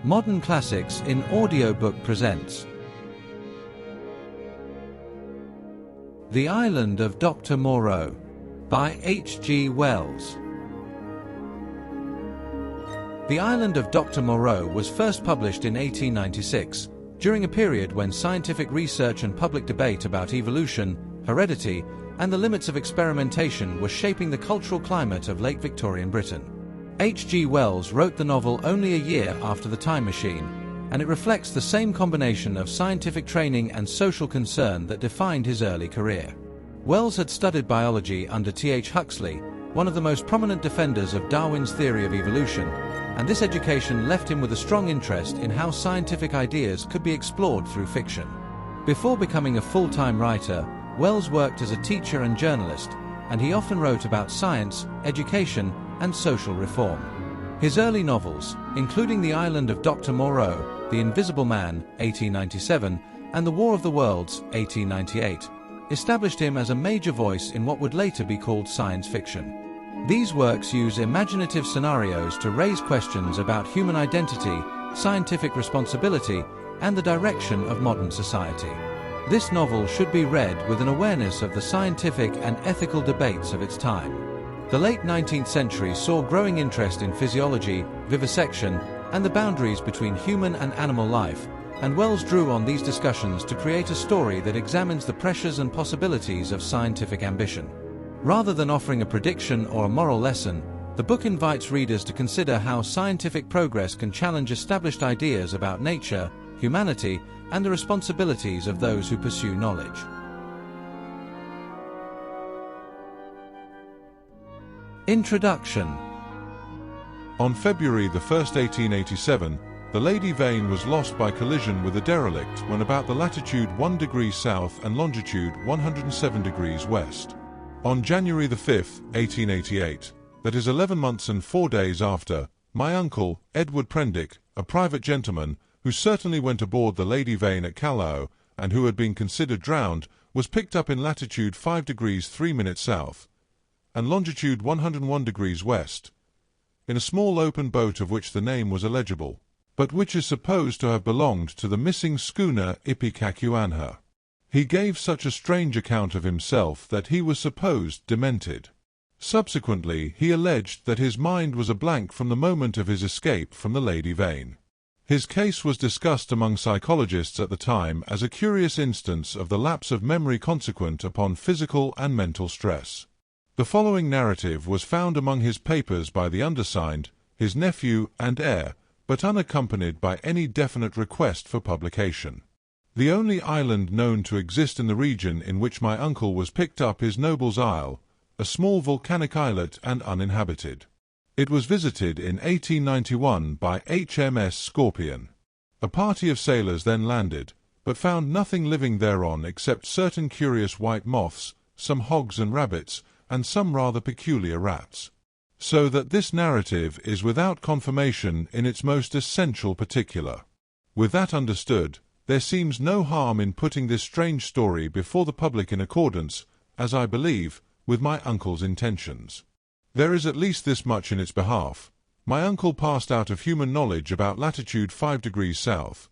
Modern Classics in Audiobook presents The Island of Doctor Moreau by H.G. Wells. The Island of Doctor Moreau was first published in 1896, during a period when scientific research and public debate about evolution, heredity, and the limits of experimentation were shaping the cultural climate of late Victorian Britain. H.G. Wells wrote the novel only a year after The Time Machine, and it reflects the same combination of scientific training and social concern that defined his early career. Wells had studied biology under T.H. Huxley, one of the most prominent defenders of Darwin's theory of evolution, and this education left him with a strong interest in how scientific ideas could be explored through fiction. Before becoming a full-time writer, Wells worked as a teacher and journalist, and he often wrote about science, education, and social reform. His early novels, including The Island of Doctor Moreau, The Invisible Man, 1897, and The War of the Worlds, 1898, established him as a major voice in what would later be called science fiction. These works use imaginative scenarios to raise questions about human identity, scientific responsibility, and the direction of modern society. This novel should be read with an awareness of the scientific and ethical debates of its time. The late 19th century saw growing interest in physiology, vivisection, and the boundaries between human and animal life, and Wells drew on these discussions to create a story that examines the pressures and possibilities of scientific ambition. Rather than offering a prediction or a moral lesson, the book invites readers to consider how scientific progress can challenge established ideas about nature, humanity, and the responsibilities of those who pursue knowledge. Introduction. On February 1, 1887, the Lady Vane was lost by collision with a derelict when about the latitude 1 degree south and longitude 107 degrees west. On January 5, 1888, that is 11 months and 4 days after, my uncle, Edward Prendick, a private gentleman, who certainly went aboard the Lady Vane at Callao, and who had been considered drowned, was picked up in latitude 5 degrees 3 minutes south, and longitude 101 degrees west, in a small open boat of which the name was illegible, but which is supposed to have belonged to the missing schooner Ipecacuanha. He gave such a strange account of himself that he was supposed demented. Subsequently, he alleged that his mind was a blank from the moment of his escape from the Lady Vane. His case was discussed among psychologists at the time as a curious instance of the lapse of memory consequent upon physical and mental stress. The following narrative was found among his papers by the undersigned, his nephew and heir, but unaccompanied by any definite request for publication. The only island known to exist in the region in which my uncle was picked up is Noble's Isle, a small volcanic islet and uninhabited. It was visited in 1891 by HMS Scorpion. A party of sailors then landed, but found nothing living thereon except certain curious white moths, some hogs and rabbits, and some rather peculiar rats. So that this narrative is without confirmation in its most essential particular. With that understood, there seems no harm in putting this strange story before the public in accordance, as I believe, with my uncle's intentions. There is at least this much in its behalf. My uncle passed out of human knowledge about latitude 5 degrees south,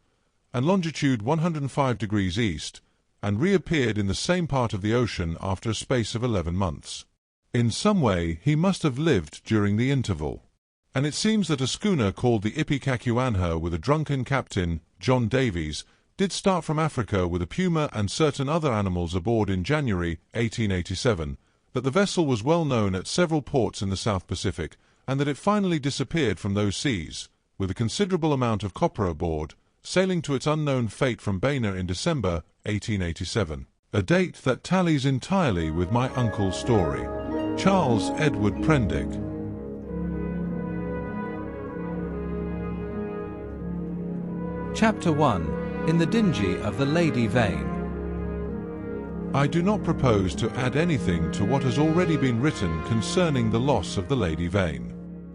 and longitude 105 degrees east, and reappeared in the same part of the ocean after a space of 11 months. In some way he must have lived during the interval, and it seems that a schooner called the Ipecacuanha with a drunken captain, John Davies, did start from Africa with a puma and certain other animals aboard in January 1887, that the vessel was well known at several ports in the South Pacific, and that it finally disappeared from those seas, with a considerable amount of copper aboard, sailing to its unknown fate from Baina in December 1887, a date that tallies entirely with my uncle's story. Charles Edward Prendick. Chapter 1. In the Dingy of the Lady Vane. I do not propose to add anything to what has already been written concerning the loss of the Lady Vane.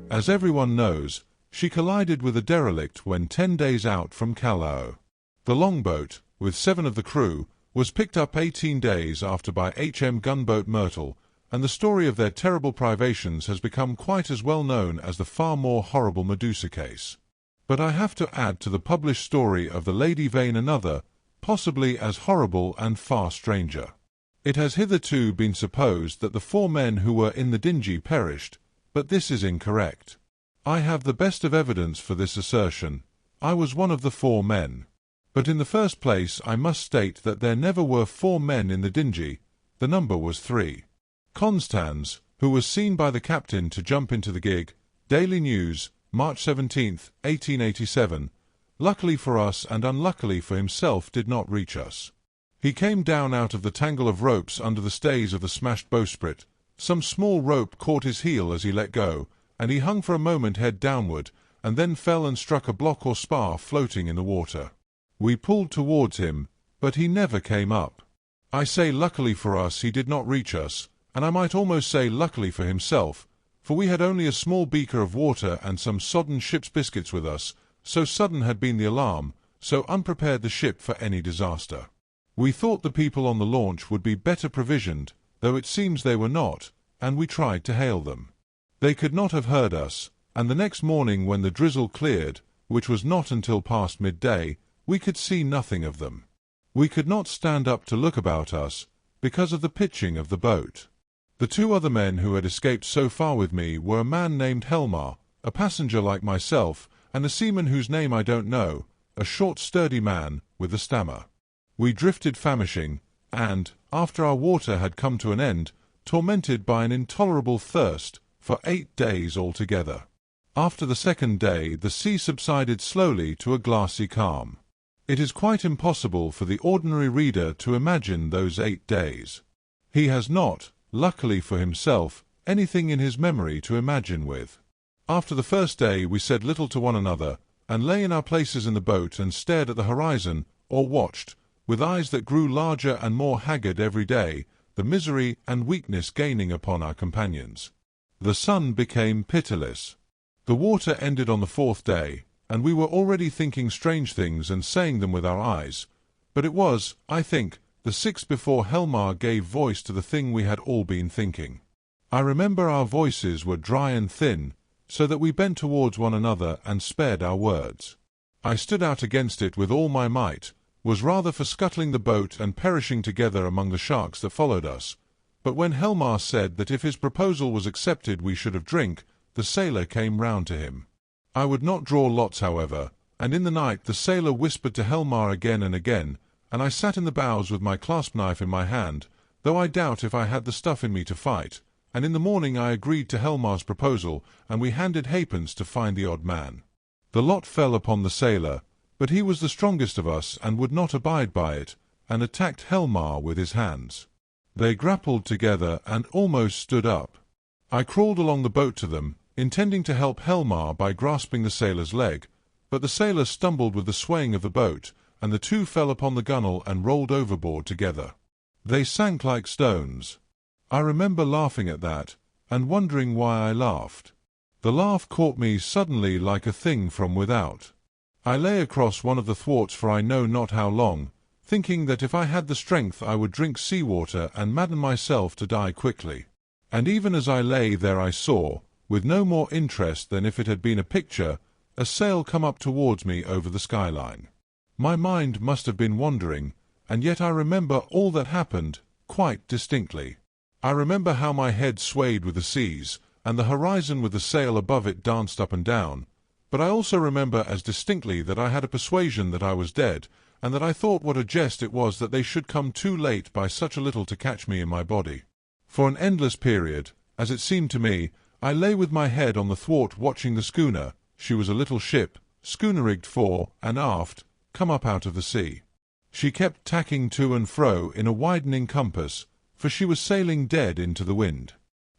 As everyone knows, she collided with a derelict when 10 days out from Callao. The longboat, with 7 of the crew, was picked up 18 days after by H.M. gunboat Myrtle, and the story of their terrible privations has become quite as well known as the far more horrible Medusa case. But I have to add to the published story of the Lady Vane another, possibly as horrible and far stranger. It has hitherto been supposed that the 4 men who were in the dinghy perished, but this is incorrect. I have the best of evidence for this assertion. I was one of the 4 men. But in the first place I must state that there never were 4 men in the dinghy, the number was 3. Constans, who was seen by the captain to jump into the gig, Daily News, March 17, 1887, luckily for us and unluckily for himself did not reach us. He came down out of the tangle of ropes under the stays of the smashed bowsprit. Some small rope caught his heel as he let go, and he hung for a moment head downward, and then fell and struck a block or spar floating in the water. We pulled towards him, but he never came up. I say luckily for us he did not reach us, and I might almost say luckily for himself, for we had only a small beaker of water and some sodden ship's biscuits with us, so sudden had been the alarm, so unprepared the ship for any disaster. We thought the people on the launch would be better provisioned, though it seems they were not, and we tried to hail them. They could not have heard us, and the next morning when the drizzle cleared, which was not until past midday, we could see nothing of them. We could not stand up to look about us, because of the pitching of the boat. The 2 other men who had escaped so far with me were a man named Helmar, a passenger like myself, and a seaman whose name I don't know, a short sturdy man, with a stammer. We drifted famishing, and, after our water had come to an end, tormented by an intolerable thirst, for 8 days altogether. After the 2nd day the sea subsided slowly to a glassy calm. It is quite impossible for the ordinary reader to imagine those 8 days. He has not, luckily for himself, anything in his memory to imagine with. After the 1st day we said little to one another, and lay in our places in the boat and stared at the horizon, or watched, with eyes that grew larger and more haggard every day, the misery and weakness gaining upon our companions. The sun became pitiless. The water ended on the 4th day, and we were already thinking strange things and saying them with our eyes. But it was, I think, the 6th before Helmar gave voice to the thing we had all been thinking. I remember our voices were dry and thin, so that we bent towards one another and spared our words. I stood out against it with all my might, was rather for scuttling the boat and perishing together among the sharks that followed us. But when Helmar said that if his proposal was accepted we should have drink, the sailor came round to him. I would not draw lots, however, and in the night the sailor whispered to Helmar again and again, and I sat in the bows with my clasp-knife in my hand, though I doubt if I had the stuff in me to fight, and in the morning I agreed to Helmar's proposal, and we handed halfpence to find the odd man. The lot fell upon the sailor, but he was the strongest of us and would not abide by it, and attacked Helmar with his hands. They grappled together and almost stood up. I crawled along the boat to them, intending to help Helmar by grasping the sailor's leg, but the sailor stumbled with the swaying of the boat, and the 2 fell upon the gunwale and rolled overboard together. They sank like stones. I remember laughing at that, and wondering why I laughed. The laugh caught me suddenly like a thing from without. I lay across one of the thwarts for I know not how long, thinking that if I had the strength I would drink sea-water and madden myself to die quickly. And even as I lay there I saw, with no more interest than if it had been a picture, a sail come up towards me over the skyline. My mind must have been wandering, and yet I remember all that happened quite distinctly. I remember how my head swayed with the seas, and the horizon with the sail above it danced up and down, but I also remember as distinctly that I had a persuasion that I was dead, and that I thought what a jest it was that they should come too late by such a little to catch me in my body. For an endless period, as it seemed to me, I lay with my head on the thwart watching the schooner. She was a little ship, schooner-rigged fore and aft, come up out of the sea. She kept tacking to and fro in a widening compass, for she was sailing dead into the wind.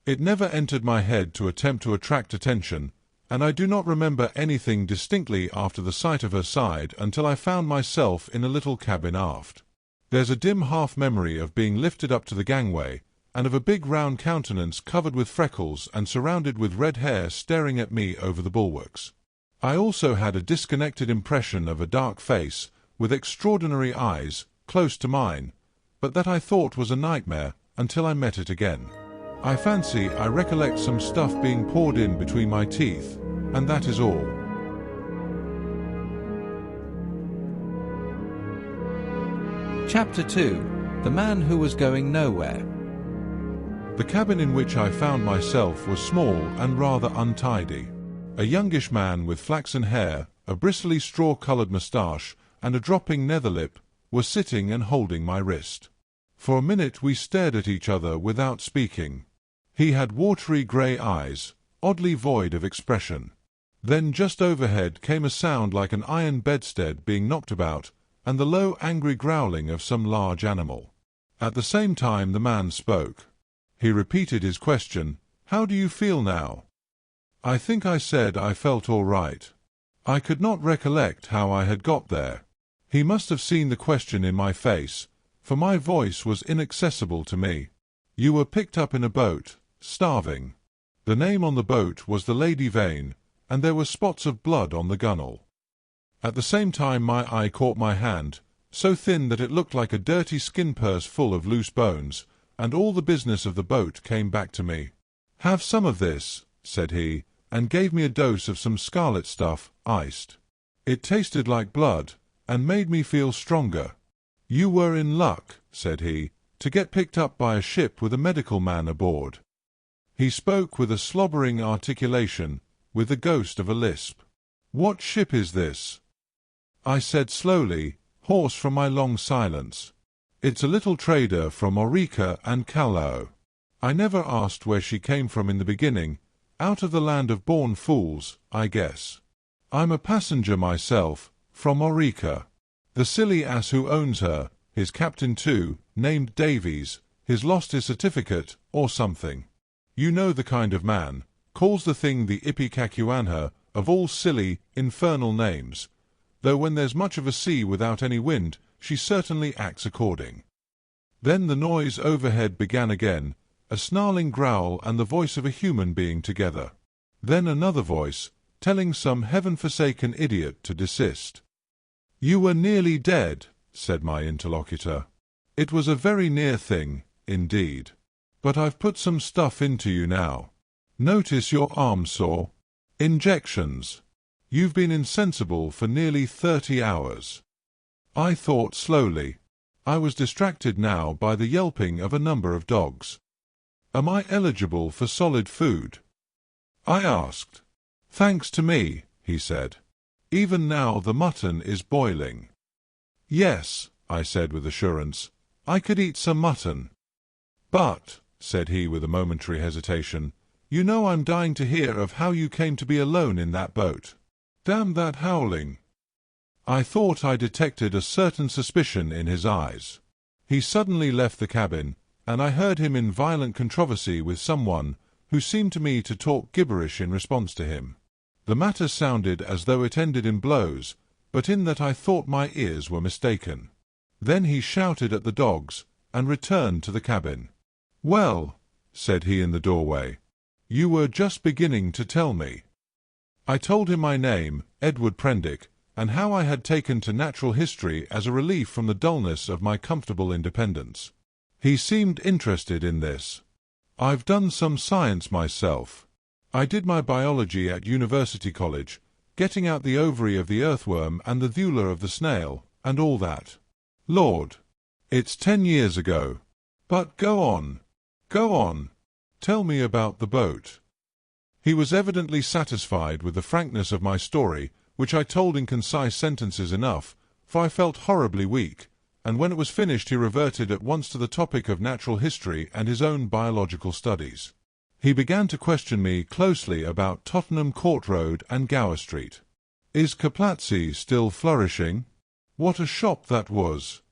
It never entered my head to attempt to attract attention, and I do not remember anything distinctly after the sight of her side until I found myself in a little cabin aft. There's a dim half-memory of being lifted up to the gangway, and of a big round countenance covered with freckles and surrounded with red hair staring at me over the bulwarks. I also had a disconnected impression of a dark face, with extraordinary eyes, close to mine, but that I thought was a nightmare until I met it again. I fancy I recollect some stuff being poured in between my teeth, and that is all. Chapter 2: The Man Who Was Going Nowhere. The cabin in which I found myself was small and rather untidy. A youngish man with flaxen hair, a bristly straw-coloured moustache, and a dropping nether lip was sitting and holding my wrist. For a minute we stared at each other without speaking. He had watery grey eyes, oddly void of expression. Then just overhead came a sound like an iron bedstead being knocked about, and the low angry growling of some large animal. At the same time the man spoke. He repeated his question, "How do you feel now?" I think I said I felt all right. I could not recollect how I had got there. He must have seen the question in my face, for my voice was inaccessible to me. "You were picked up in a boat, starving." The name on the boat was the Lady Vane, and there were spots of blood on the gunwale. At the same time my eye caught my hand, so thin that it looked like a dirty skin purse full of loose bones, and all the business of the boat came back to me. "Have some of this," said he, and gave me a dose of some scarlet stuff, iced. It tasted like blood, and made me feel stronger. "You were in luck," said he, "to get picked up by a ship with a medical man aboard." He spoke with a slobbering articulation, with the ghost of a lisp. "What ship is this?" I said slowly, hoarse from my long silence. "It's a little trader from Orica and Callao." I never asked where she came from in the beginning. Out of the land of born fools, I guess. "I'm a passenger myself, from Orica. The silly ass who owns her, his captain too, named Davies, has lost his certificate, or something. You know the kind of man, calls the thing the Ipecacuanha, of all silly, infernal names, though when there's much of a sea without any wind, she certainly acts according." Then the noise overhead began again, a snarling growl and the voice of a human being together. Then another voice, telling some heaven-forsaken idiot to desist. "You were nearly dead," said my interlocutor. "It was a very near thing, indeed. But I've put some stuff into you now. Notice your arm sore? Injections. You've been insensible for nearly 30 hours. I thought slowly. I was distracted now by the yelping of a number of dogs. "Am I eligible for solid food?" I asked. "Thanks to me," he said. "Even now the mutton is boiling." "Yes," I said with assurance, "I could eat some mutton." "But," said he with a momentary hesitation, "you know I'm dying to hear of how you came to be alone in that boat. Damn that howling." I thought I detected a certain suspicion in his eyes. He suddenly left the cabin, and I heard him in violent controversy with someone, who seemed to me to talk gibberish in response to him. The matter sounded as though it ended in blows, but in that I thought my ears were mistaken. Then he shouted at the dogs, and returned to the cabin. "Well," said he in the doorway, "you were just beginning to tell me." I told him my name, Edward Prendick, and how I had taken to natural history as a relief from the dullness of my comfortable independence. He seemed interested in this. "I've done some science myself. I did my biology at University College, getting out the ovary of the earthworm and the vula of the snail, and all that. Lord, it's 10 years ago. But go on. Go on. Tell me about the boat." He was evidently satisfied with the frankness of my story, which I told in concise sentences enough, for I felt horribly weak, and when it was finished he reverted at once to the topic of natural history and his own biological studies. He began to question me closely about Tottenham Court Road and Gower Street. "Is Caplatzi still flourishing? What a shop that was!"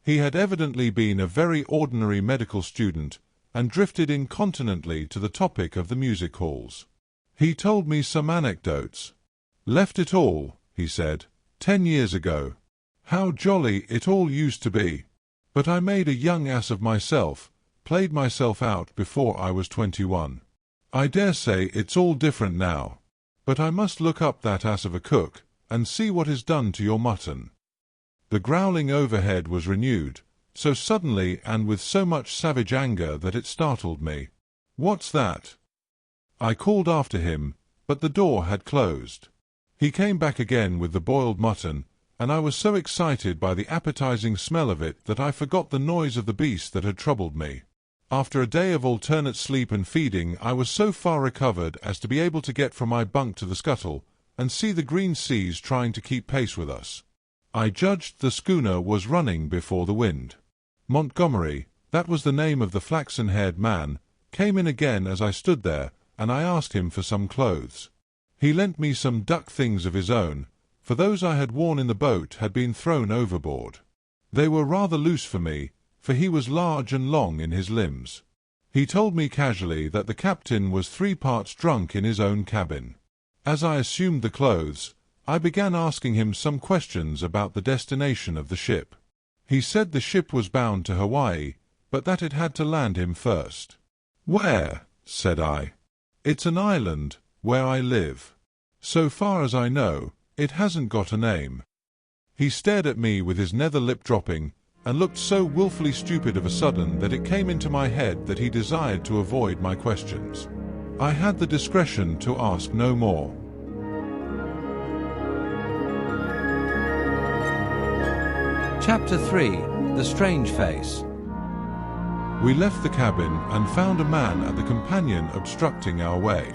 He had evidently been a very ordinary medical student, and drifted incontinently to the topic of the music halls. He told me some anecdotes. "Left it all," he said, 10 years ago. How jolly it all used to be. But I made a young ass of myself, played myself out before I was 21. I dare say it's all different now. But I must look up that ass of a cook, and see what is done to your mutton." The growling overhead was renewed, so suddenly and with so much savage anger that it startled me. "What's that?" I called after him, but the door had closed. He came back again with the boiled mutton, and I was so excited by the appetizing smell of it that I forgot the noise of the beast that had troubled me. After a day of alternate sleep and feeding, I was so far recovered as to be able to get from my bunk to the scuttle, and see the green seas trying to keep pace with us. I judged the schooner was running before the wind. Montgomery, that was the name of the flaxen-haired man, came in again as I stood there, and I asked him for some clothes. He lent me some duck things of his own, for those I had worn in the boat had been thrown overboard. They were rather loose for me, for he was large and long in his limbs. He told me casually that the captain was 3 parts drunk in his own cabin. As I assumed the clothes, I began asking him some questions about the destination of the ship. He said the ship was bound to Hawaii, but that it had to land him first. "Where?" said I. "It's an island, where I live. So far as I know, it hasn't got a name." He stared at me with his nether lip dropping, and looked so wilfully stupid of a sudden that it came into my head that he desired to avoid my questions. I had the discretion to ask no more. Chapter 3. The Strange Face. We left the cabin and found a man at the companion obstructing our way.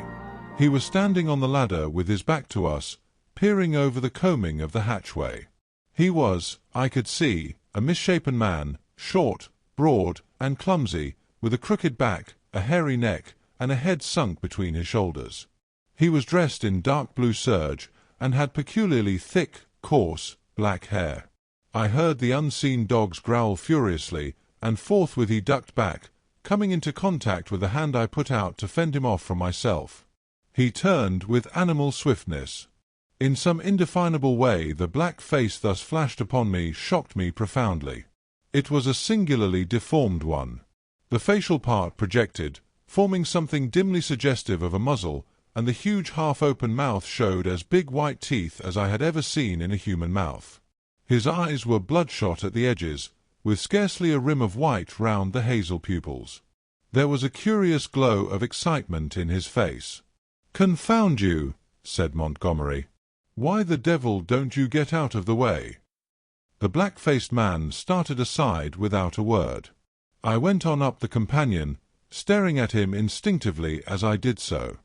He was standing on the ladder with his back to us, peering over the combing of the hatchway. He was, I could see, a misshapen man, short, broad, and clumsy, with a crooked back, a hairy neck, and a head sunk between his shoulders. He was dressed in dark blue serge, and had peculiarly thick, coarse, black hair. I heard the unseen dogs growl furiously, and forthwith he ducked back, coming into contact with the hand I put out to fend him off from myself. He turned with animal swiftness. In some indefinable way the black face thus flashed upon me shocked me profoundly. It was a singularly deformed one. The facial part projected, forming something dimly suggestive of a muzzle, and the huge half-open mouth showed as big white teeth as I had ever seen in a human mouth. His eyes were bloodshot at the edges, with scarcely a rim of white round the hazel pupils. There was a curious glow of excitement in his face. "Confound you," said Montgomery. "Why the devil don't you get out of the way?" The black-faced man started aside without a word. I went on up the companion, staring at him instinctively as I did so.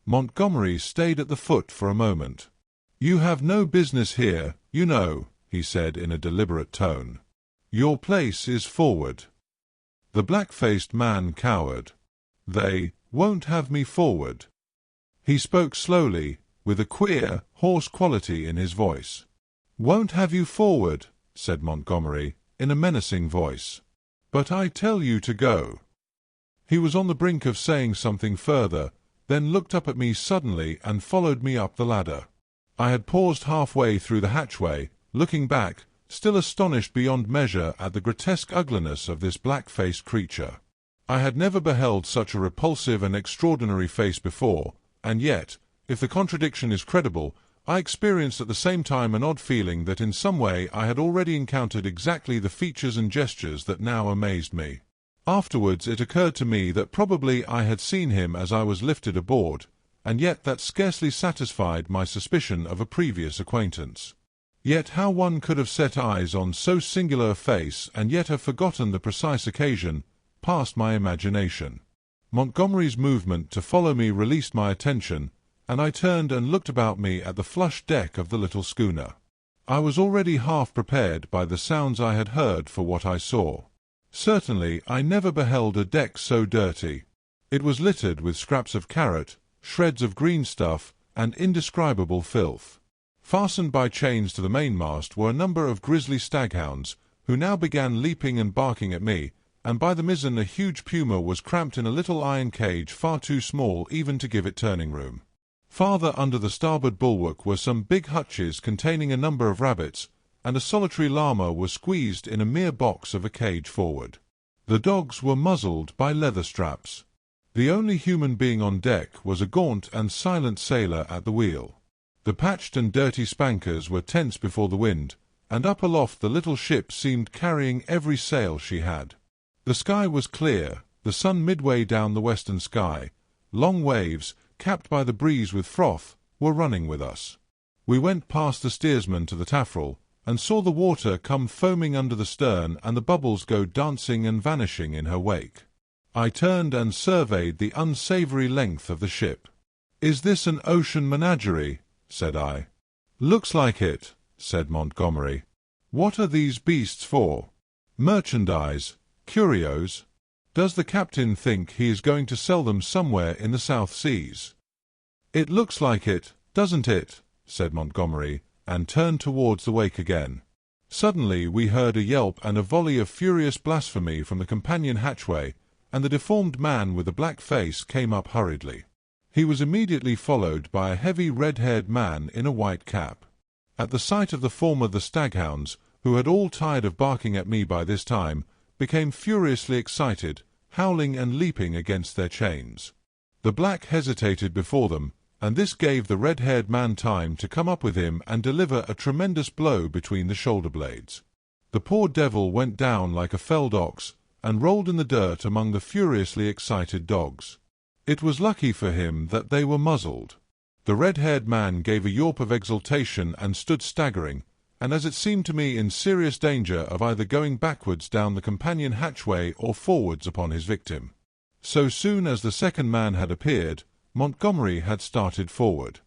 Montgomery stayed at the foot for a moment. "You have no business here, you know," he said in a deliberate tone. "Your place is forward." The black-faced man cowered. "They won't have me forward." He spoke slowly, with a queer, hoarse quality in his voice. "Won't have you forward," said Montgomery, in a menacing voice. "But I tell you to go." He was on the brink of saying something further, then looked up at me suddenly and followed me up the ladder. I had paused halfway through the hatchway, looking back, still astonished beyond measure at the grotesque ugliness of this black-faced creature. I had never beheld such a repulsive and extraordinary face before, and yet, if the contradiction is credible, I experienced at the same time an odd feeling that in some way I had already encountered exactly the features and gestures that now amazed me. Afterwards it occurred to me that probably I had seen him as I was lifted aboard, and yet that scarcely satisfied my suspicion of a previous acquaintance. Yet how one could have set eyes on so singular a face and yet have forgotten the precise occasion, passed my imagination. Montgomery's movement to follow me released my attention, and I turned and looked about me at the flush deck of the little schooner. I was already half prepared by the sounds I had heard for what I saw. Certainly I never beheld a deck so dirty. It was littered with scraps of carrot, shreds of green stuff, and indescribable filth. Fastened by chains to the mainmast were a number of grisly staghounds, who now began leaping and barking at me, and by the mizzen a huge puma was cramped in a little iron cage far too small even to give it turning room. Farther under the starboard bulwark were some big hutches containing a number of rabbits, and a solitary llama was squeezed in a mere box of a cage forward. The dogs were muzzled by leather straps. The only human being on deck was a gaunt and silent sailor at the wheel. The patched and dirty spankers were tense before the wind, and up aloft the little ship seemed carrying every sail she had. The sky was clear, the sun midway down the western sky. Long waves, capped by the breeze with froth, were running with us. We went past the steersman to the taffrail, and saw the water come foaming under the stern and the bubbles go dancing and vanishing in her wake. I turned and surveyed the unsavory length of the ship. "Is this an ocean menagerie?" said I. "Looks like it," said Montgomery. "What are these beasts for? Merchandise? Curios? Does the captain think he is going to sell them somewhere in the South Seas?" "It looks like it, doesn't it?" said Montgomery, and turned towards the wake again. Suddenly we heard a yelp and a volley of furious blasphemy from the companion hatchway, and the deformed man with the black face came up hurriedly. He was immediately followed by a heavy red-haired man in a white cap. At the sight of the former, the staghounds, who had all tired of barking at me by this time, became furiously excited, howling and leaping against their chains. The black hesitated before them, and this gave the red-haired man time to come up with him and deliver a tremendous blow between the shoulder blades. The poor devil went down like a felled ox, and rolled in the dirt among the furiously excited dogs. It was lucky for him that they were muzzled. The red-haired man gave a yawp of exultation and stood staggering, and as it seemed to me in serious danger of either going backwards down the companion hatchway or forwards upon his victim. So soon as the second man had appeared, Montgomery had started forward.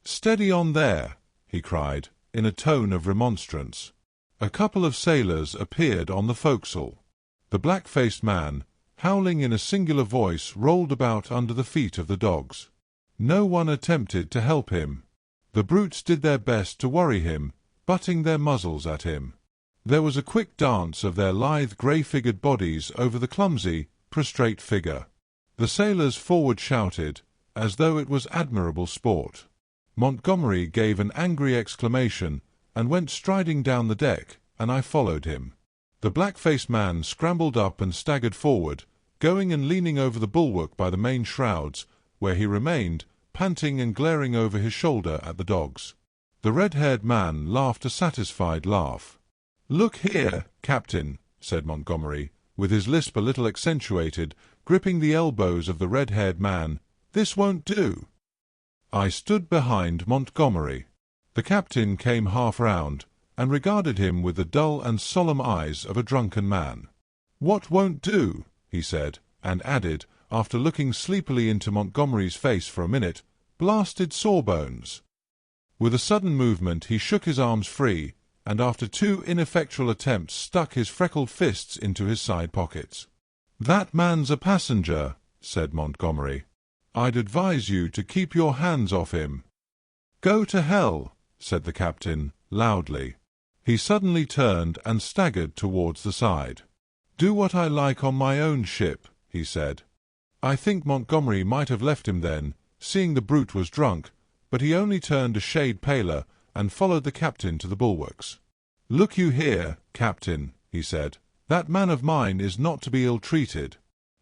"Steady on there!" he cried, in a tone of remonstrance. A couple of sailors appeared on the forecastle. The black-faced man, howling in a singular voice, rolled about under the feet of the dogs. No one attempted to help him. The brutes did their best to worry him, butting their muzzles at him. There was a quick dance of their lithe grey-figured bodies over the clumsy, prostrate figure. The sailors forward shouted, as though it was admirable sport. Montgomery gave an angry exclamation, and went striding down the deck, and I followed him. The black-faced man scrambled up and staggered forward, going and leaning over the bulwark by the main shrouds, where he remained, panting and glaring over his shoulder at the dogs. The red-haired man laughed a satisfied laugh. "Look here, Captain," said Montgomery, with his lisp a little accentuated, gripping the elbows of the red-haired man. "This won't do." I stood behind Montgomery. The captain came half round, and regarded him with the dull and solemn eyes of a drunken man. "What won't do?" he said, and added, after looking sleepily into Montgomery's face for a minute, "Blasted sawbones." With a sudden movement he shook his arms free, and after two ineffectual attempts stuck his freckled fists into his side pockets. "That man's a passenger," said Montgomery. "I'd advise you to keep your hands off him." "Go to hell," said the captain, loudly. He suddenly turned and staggered towards the side. "Do what I like on my own ship," he said. I think Montgomery might have left him then, seeing the brute was drunk, but he only turned a shade paler, and followed the captain to the bulwarks. "Look you here, Captain," he said, "that man of mine is not to be ill-treated.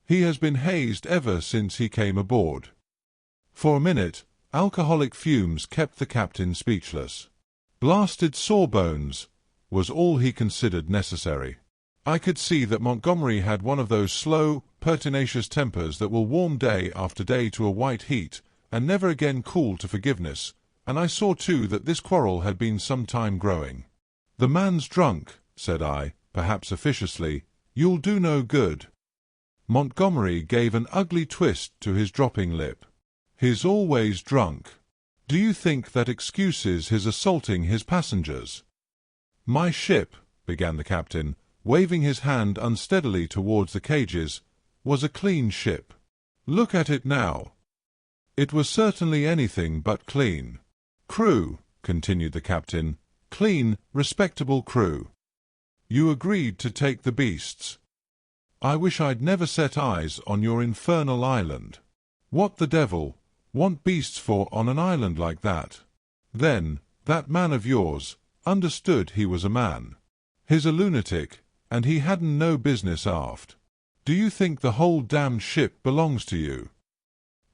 He has been hazed ever since he came aboard." For a minute, alcoholic fumes kept the captain speechless. "Blasted sawbones," was all he considered necessary. I could see that Montgomery had one of those slow, pertinacious tempers that will warm day after day to a white heat, and never again cool to forgiveness, and I saw too that this quarrel had been some time growing. "The man's drunk," said I, perhaps officiously. "You'll do no good." Montgomery gave an ugly twist to his dropping lip. "He's always drunk. Do you think that excuses his assaulting his passengers?" "My ship," began the captain, waving his hand unsteadily towards the cages, "was a clean ship. Look at it now." It was certainly anything but clean. "Crew," continued the captain, "clean, respectable crew. You agreed to take the beasts. I wish I'd never set eyes on your infernal island. What the devil want beasts for on an island like that? Then, that man of yours understood he was a man. He's a lunatic, and he hadn't no business aft. Do you think the whole damned ship belongs to you?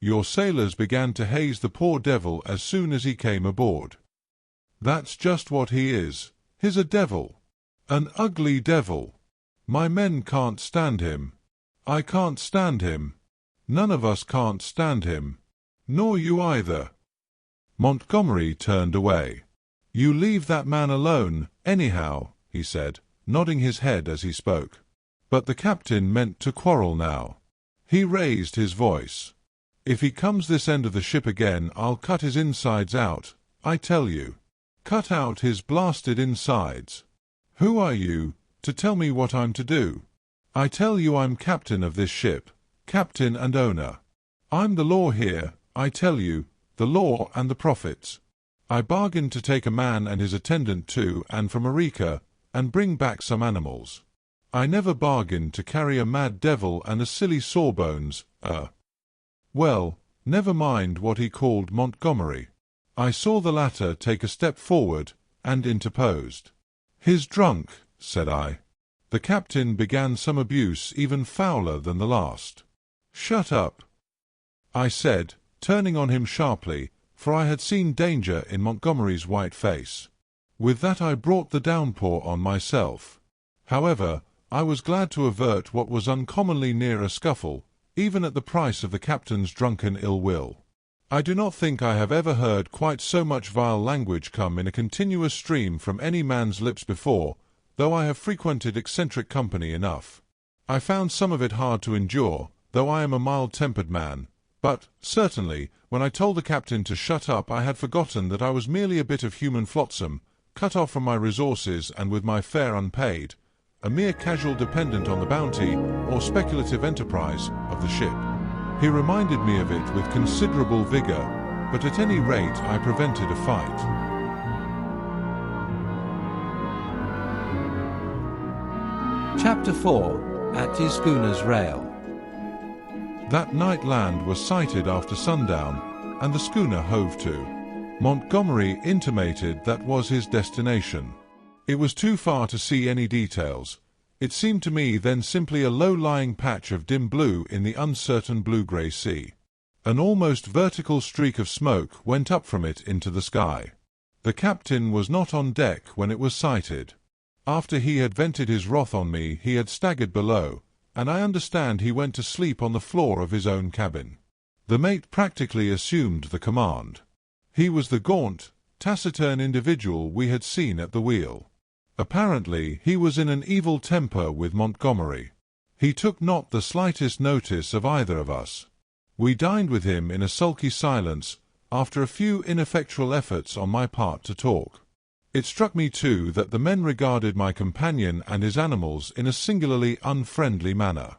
Your sailors began to haze the poor devil as soon as he came aboard. That's just what he is. He's a devil. An ugly devil. My men can't stand him. I can't stand him. None of us can't stand him. Nor you either." Montgomery turned away. "You leave that man alone, anyhow," he said, nodding his head as he spoke. But the captain meant to quarrel now. He raised his voice. "If he comes this end of the ship again, I'll cut his insides out, I tell you. Cut out his blasted insides. Who are you, to tell me what I'm to do? I tell you I'm captain of this ship, captain and owner. I'm the law here, I tell you, the law and the prophets. I bargained to take a man and his attendant to and from Arica, and bring back some animals. I never bargained to carry a mad devil and a silly sawbones, Well, never mind what he called Montgomery. I saw the latter take a step forward, and interposed. "He's drunk," said I. The captain began some abuse even fouler than the last. "Shut up," I said, turning on him sharply, for I had seen danger in Montgomery's white face. With that I brought the downpour on myself. However, I was glad to avert what was uncommonly near a scuffle, even at the price of the captain's drunken ill will. I do not think I have ever heard quite so much vile language come in a continuous stream from any man's lips before, though I have frequented eccentric company enough. I found some of it hard to endure, though I am a mild-tempered man, but, certainly, when I told the captain to shut up I had forgotten that I was merely a bit of human flotsam, cut off from my resources and with my fare unpaid, a mere casual dependent on the bounty, or speculative enterprise, of the ship. He reminded me of it with considerable vigor, but at any rate I prevented a fight. Chapter 4. At his schooner's rail. That night land was sighted after sundown, and the schooner hove to. Montgomery intimated that was his destination. It was too far to see any details. It seemed to me then simply a low-lying patch of dim blue in the uncertain blue-grey sea. An almost vertical streak of smoke went up from it into the sky. The captain was not on deck when it was sighted. After he had vented his wrath on me he had staggered below, and I understand he went to sleep on the floor of his own cabin. The mate practically assumed the command. He was the gaunt, taciturn individual we had seen at the wheel. Apparently he was in an evil temper with Montgomery. He took not the slightest notice of either of us. We dined with him in a sulky silence, after a few ineffectual efforts on my part to talk. It struck me too that the men regarded my companion and his animals in a singularly unfriendly manner.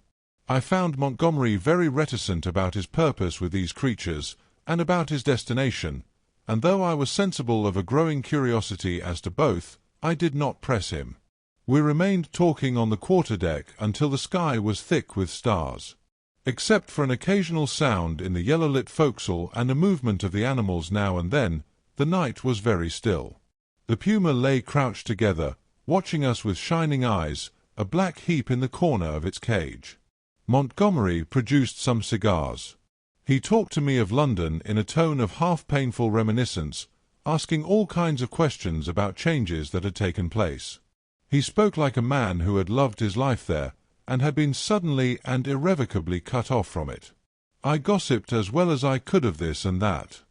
I found Montgomery very reticent about his purpose with these creatures, and about his destination, and though I was sensible of a growing curiosity as to both, I did not press him. We remained talking on the quarter-deck until the sky was thick with stars. Except for an occasional sound in the yellow-lit forecastle and a movement of the animals now and then, the night was very still. The puma lay crouched together, watching us with shining eyes, a black heap in the corner of its cage. Montgomery produced some cigars. He talked to me of London in a tone of half-painful reminiscence, asking all kinds of questions about changes that had taken place. He spoke like a man who had loved his life there, and had been suddenly and irrevocably cut off from it. I gossiped as well as I could of this and that.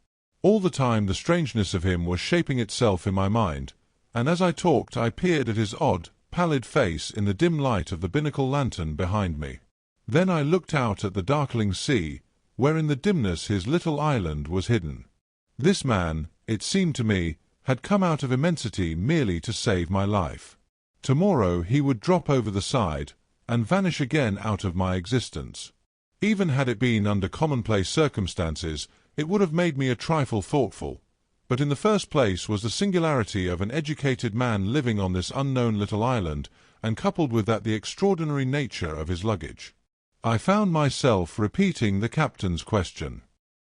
All the time the strangeness of him was shaping itself in my mind, and as I talked I peered at his odd, pallid face in the dim light of the binnacle lantern behind me. Then I looked out at the darkling sea, where in the dimness his little island was hidden. This man, it seemed to me, had come out of immensity merely to save my life. Tomorrow he would drop over the side, and vanish again out of my existence. Even had it been under commonplace circumstances, it would have made me a trifle thoughtful, but in the first place was the singularity of an educated man living on this unknown little island, and coupled with that the extraordinary nature of his luggage. I found myself repeating the captain's question.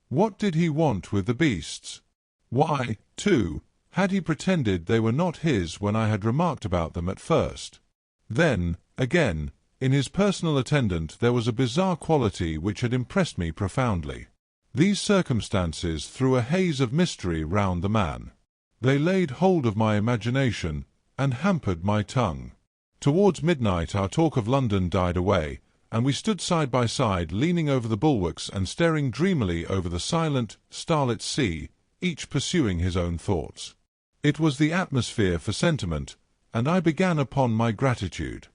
What did he want with the beasts? Why, too, had he pretended they were not his when I had remarked about them at first? Then, again, in his personal attendant there was a bizarre quality which had impressed me profoundly. These circumstances threw a haze of mystery round the man. They laid hold of my imagination, and hampered my tongue. Towards midnight our talk of London died away, and we stood side by side leaning over the bulwarks and staring dreamily over the silent, starlit sea, each pursuing his own thoughts. It was the atmosphere for sentiment, and I began upon my gratitude.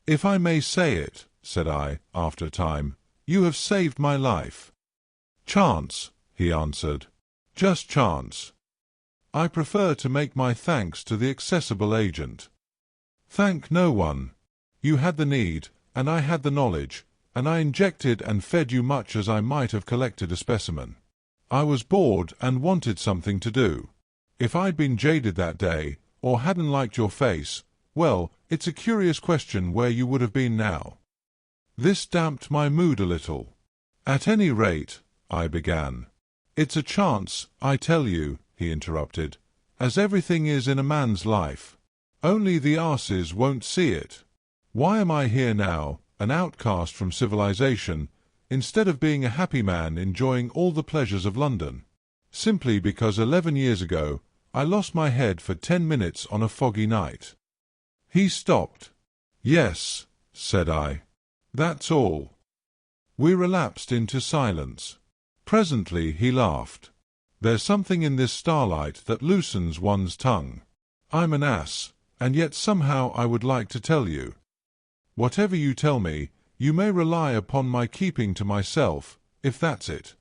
"If I may say it," said I, after a time, "you have saved my life." "Chance," he answered. "Just chance. I prefer to make my thanks to the accessible agent." "Thank no one. You had the need, and I had the knowledge, and I injected and fed you much as I might have collected a specimen. I was bored and wanted something to do. If I'd been jaded that day, or hadn't liked your face, well, it's a curious question where you would have been now." This damped my mood a little. "At any rate," I began. "It's a chance, I tell you," he interrupted, "as everything is in a man's life. Only the arses won't see it. Why am I here now, an outcast from civilization, instead of being a happy man enjoying all the pleasures of London? Simply because 11 years ago I lost my head for 10 minutes on a foggy night." He stopped. "Yes," said I. "That's all." We relapsed into silence. Presently he laughed. "There's something in this starlight that loosens one's tongue. I'm an ass, and yet somehow I would like to tell you. Whatever you tell me, you may rely upon my keeping to myself, if that's it."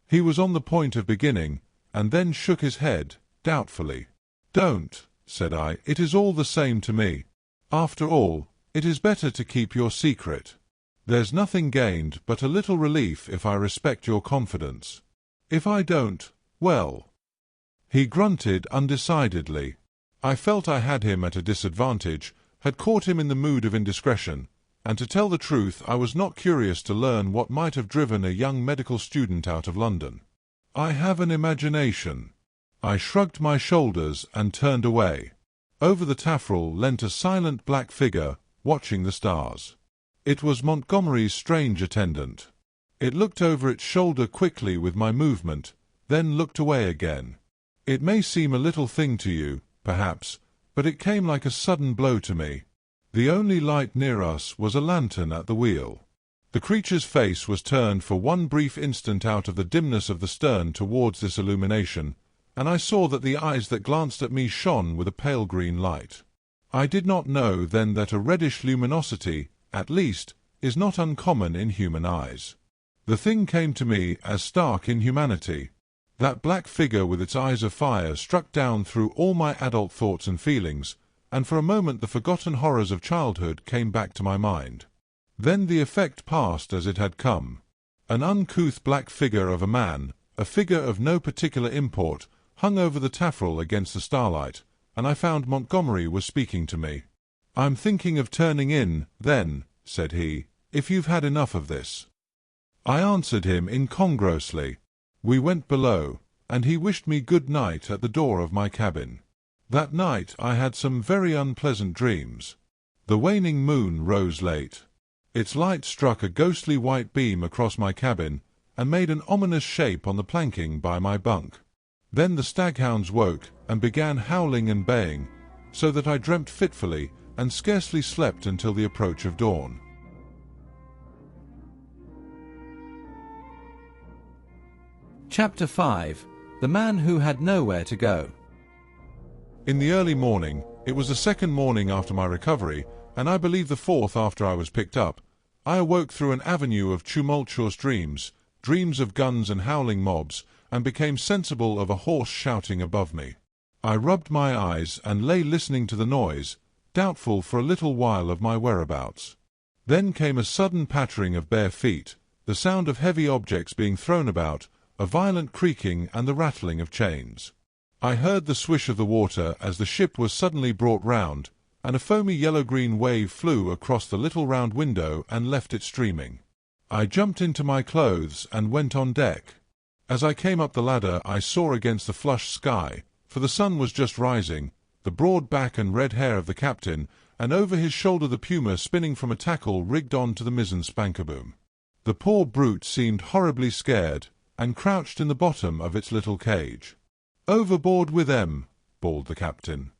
He was on the point of beginning, and then shook his head, doubtfully. "Don't," said I, "it is all the same to me. After all, it is better to keep your secret. There's nothing gained but a little relief if I respect your confidence. If I don't, well—" He grunted undecidedly. I felt I had him at a disadvantage, had caught him in the mood of indiscretion, and to tell the truth I was not curious to learn what might have driven a young medical student out of London. I have an imagination. I shrugged my shoulders and turned away. Over the taffrail leant a silent black figure, watching the stars. It was Montgomery's strange attendant. It looked over its shoulder quickly with my movement, then looked away again. It may seem a little thing to you, perhaps, but it came like a sudden blow to me. The only light near us was a lantern at the wheel. The creature's face was turned for one brief instant out of the dimness of the stern towards this illumination, and I saw that the eyes that glanced at me shone with a pale green light. I did not know then that a reddish luminosity, at least, is not uncommon in human eyes. The thing came to me as stark inhumanity. That black figure with its eyes of fire struck down through all my adult thoughts and feelings, and for a moment the forgotten horrors of childhood came back to my mind. Then the effect passed as it had come. An uncouth black figure of a man, a figure of no particular import, hung over the taffrail against the starlight, and I found Montgomery was speaking to me. "I'm thinking of turning in, then," said he, "if you've had enough of this." I answered him incongruously. We went below, and he wished me good night at the door of my cabin. That night I had some very unpleasant dreams. The waning moon rose late. Its light struck a ghostly white beam across my cabin, and made an ominous shape on the planking by my bunk. Then the staghounds woke, and began howling and baying, so that I dreamt fitfully, and scarcely slept until the approach of dawn. Chapter 5. The Man Who Had Nowhere to Go. In the early morning, it was the second morning after my recovery, and I believe the fourth after I was picked up, I awoke through an avenue of tumultuous dreams, dreams of guns and howling mobs, and became sensible of a horse shouting above me. I rubbed my eyes and lay listening to the noise, doubtful for a little while of my whereabouts. Then came a sudden pattering of bare feet, the sound of heavy objects being thrown about, a violent creaking and the rattling of chains. I heard the swish of the water as the ship was suddenly brought round, and a foamy yellow-green wave flew across the little round window and left it streaming. I jumped into my clothes and went on deck. As I came up the ladder I saw against the flushed sky, for the sun was just rising, the broad back and red hair of the captain, and over his shoulder the puma spinning from a tackle rigged on to the mizzen spanker-boom. The poor brute seemed horribly scared, and crouched in the bottom of its little cage. "Overboard with 'em," bawled the captain.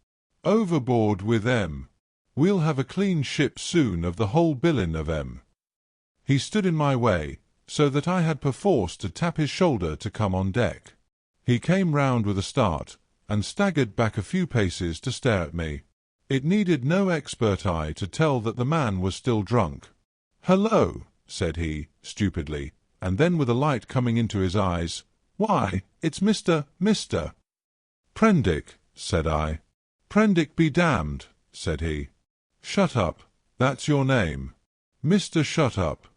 "Overboard with 'em. We'll have a clean ship soon of the whole billin' of 'em." He stood in my way, so that I had perforce to tap his shoulder to come on deck. He came round with a start, and staggered back a few paces to stare at me. It needed no expert eye to tell that the man was still drunk. "Hello," said he, stupidly, and then with a light coming into his eyes, "Why, it's Mr. Prendick," said I. "Prendick be damned," said he. "Shut up, that's your name. Mr. Shut up."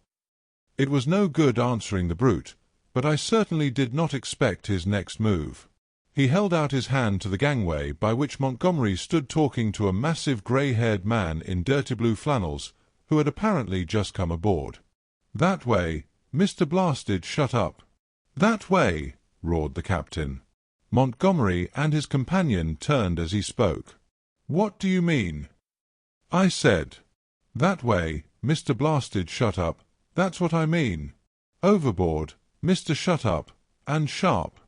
It was no good answering the brute, but I certainly did not expect his next move. He held out his hand to the gangway by which Montgomery stood talking to a massive grey-haired man in dirty blue flannels, who had apparently just come aboard. "That way, Mr. Blasted Shut up." "That way!" roared the captain. Montgomery and his companion turned as he spoke. "What do you mean?" I said. "That way, Mr. Blasted Shut up, that's what I mean. Overboard, Mr. Shut up, and sharp.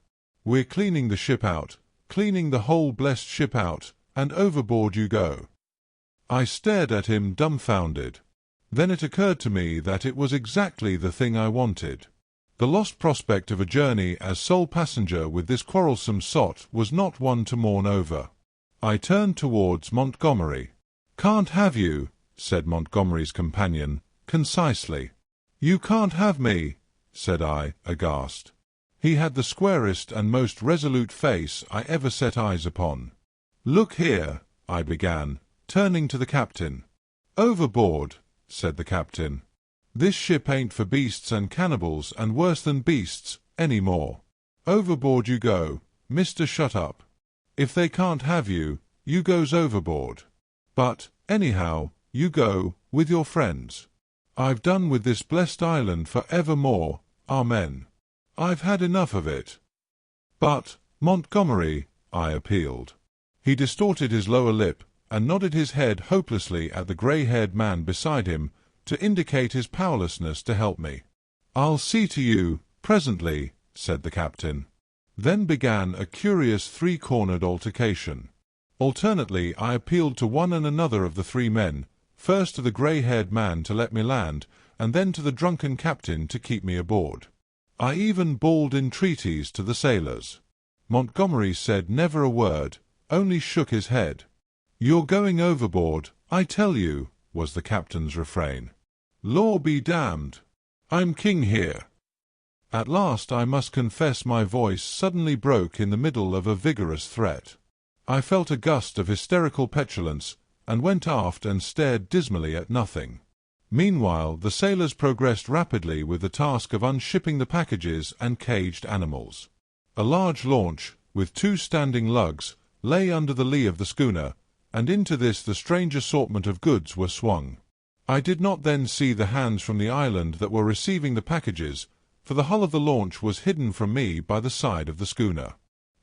We're cleaning the ship out, cleaning the whole blessed ship out, and overboard you go." I stared at him dumbfounded. Then it occurred to me that it was exactly the thing I wanted. The lost prospect of a journey as sole passenger with this quarrelsome sot was not one to mourn over. I turned towards Montgomery. "Can't have you," said Montgomery's companion, concisely. "You can't have me," said I, aghast. He had the squarest and most resolute face I ever set eyes upon. "Look here," I began, turning to the captain. "Overboard," said the captain. "This ship ain't for beasts and cannibals and worse than beasts, any more. Overboard you go, Mr. Shut up. If they can't have you, you goes overboard. But, anyhow, you go, with your friends. I've done with this blessed island for evermore, amen. I've had enough of it." "But, Montgomery," I appealed. He distorted his lower lip and nodded his head hopelessly at the grey-haired man beside him to indicate his powerlessness to help me. "I'll see to you, presently," said the captain. Then began a curious three-cornered altercation. Alternately I appealed to one and another of the three men, first to the grey-haired man to let me land, and then to the drunken captain to keep me aboard. I even bawled entreaties to the sailors. Montgomery said never a word, only shook his head. "You're going overboard, I tell you," was the captain's refrain. "Law be damned! I'm king here." At last I must confess my voice suddenly broke in the middle of a vigorous threat. I felt a gust of hysterical petulance, and went aft and stared dismally at nothing. Meanwhile the sailors progressed rapidly with the task of unshipping the packages and caged animals. A large launch, with 2 standing lugs, lay under the lee of the schooner, and into this the strange assortment of goods were swung. I did not then see the hands from the island that were receiving the packages, for the hull of the launch was hidden from me by the side of the schooner.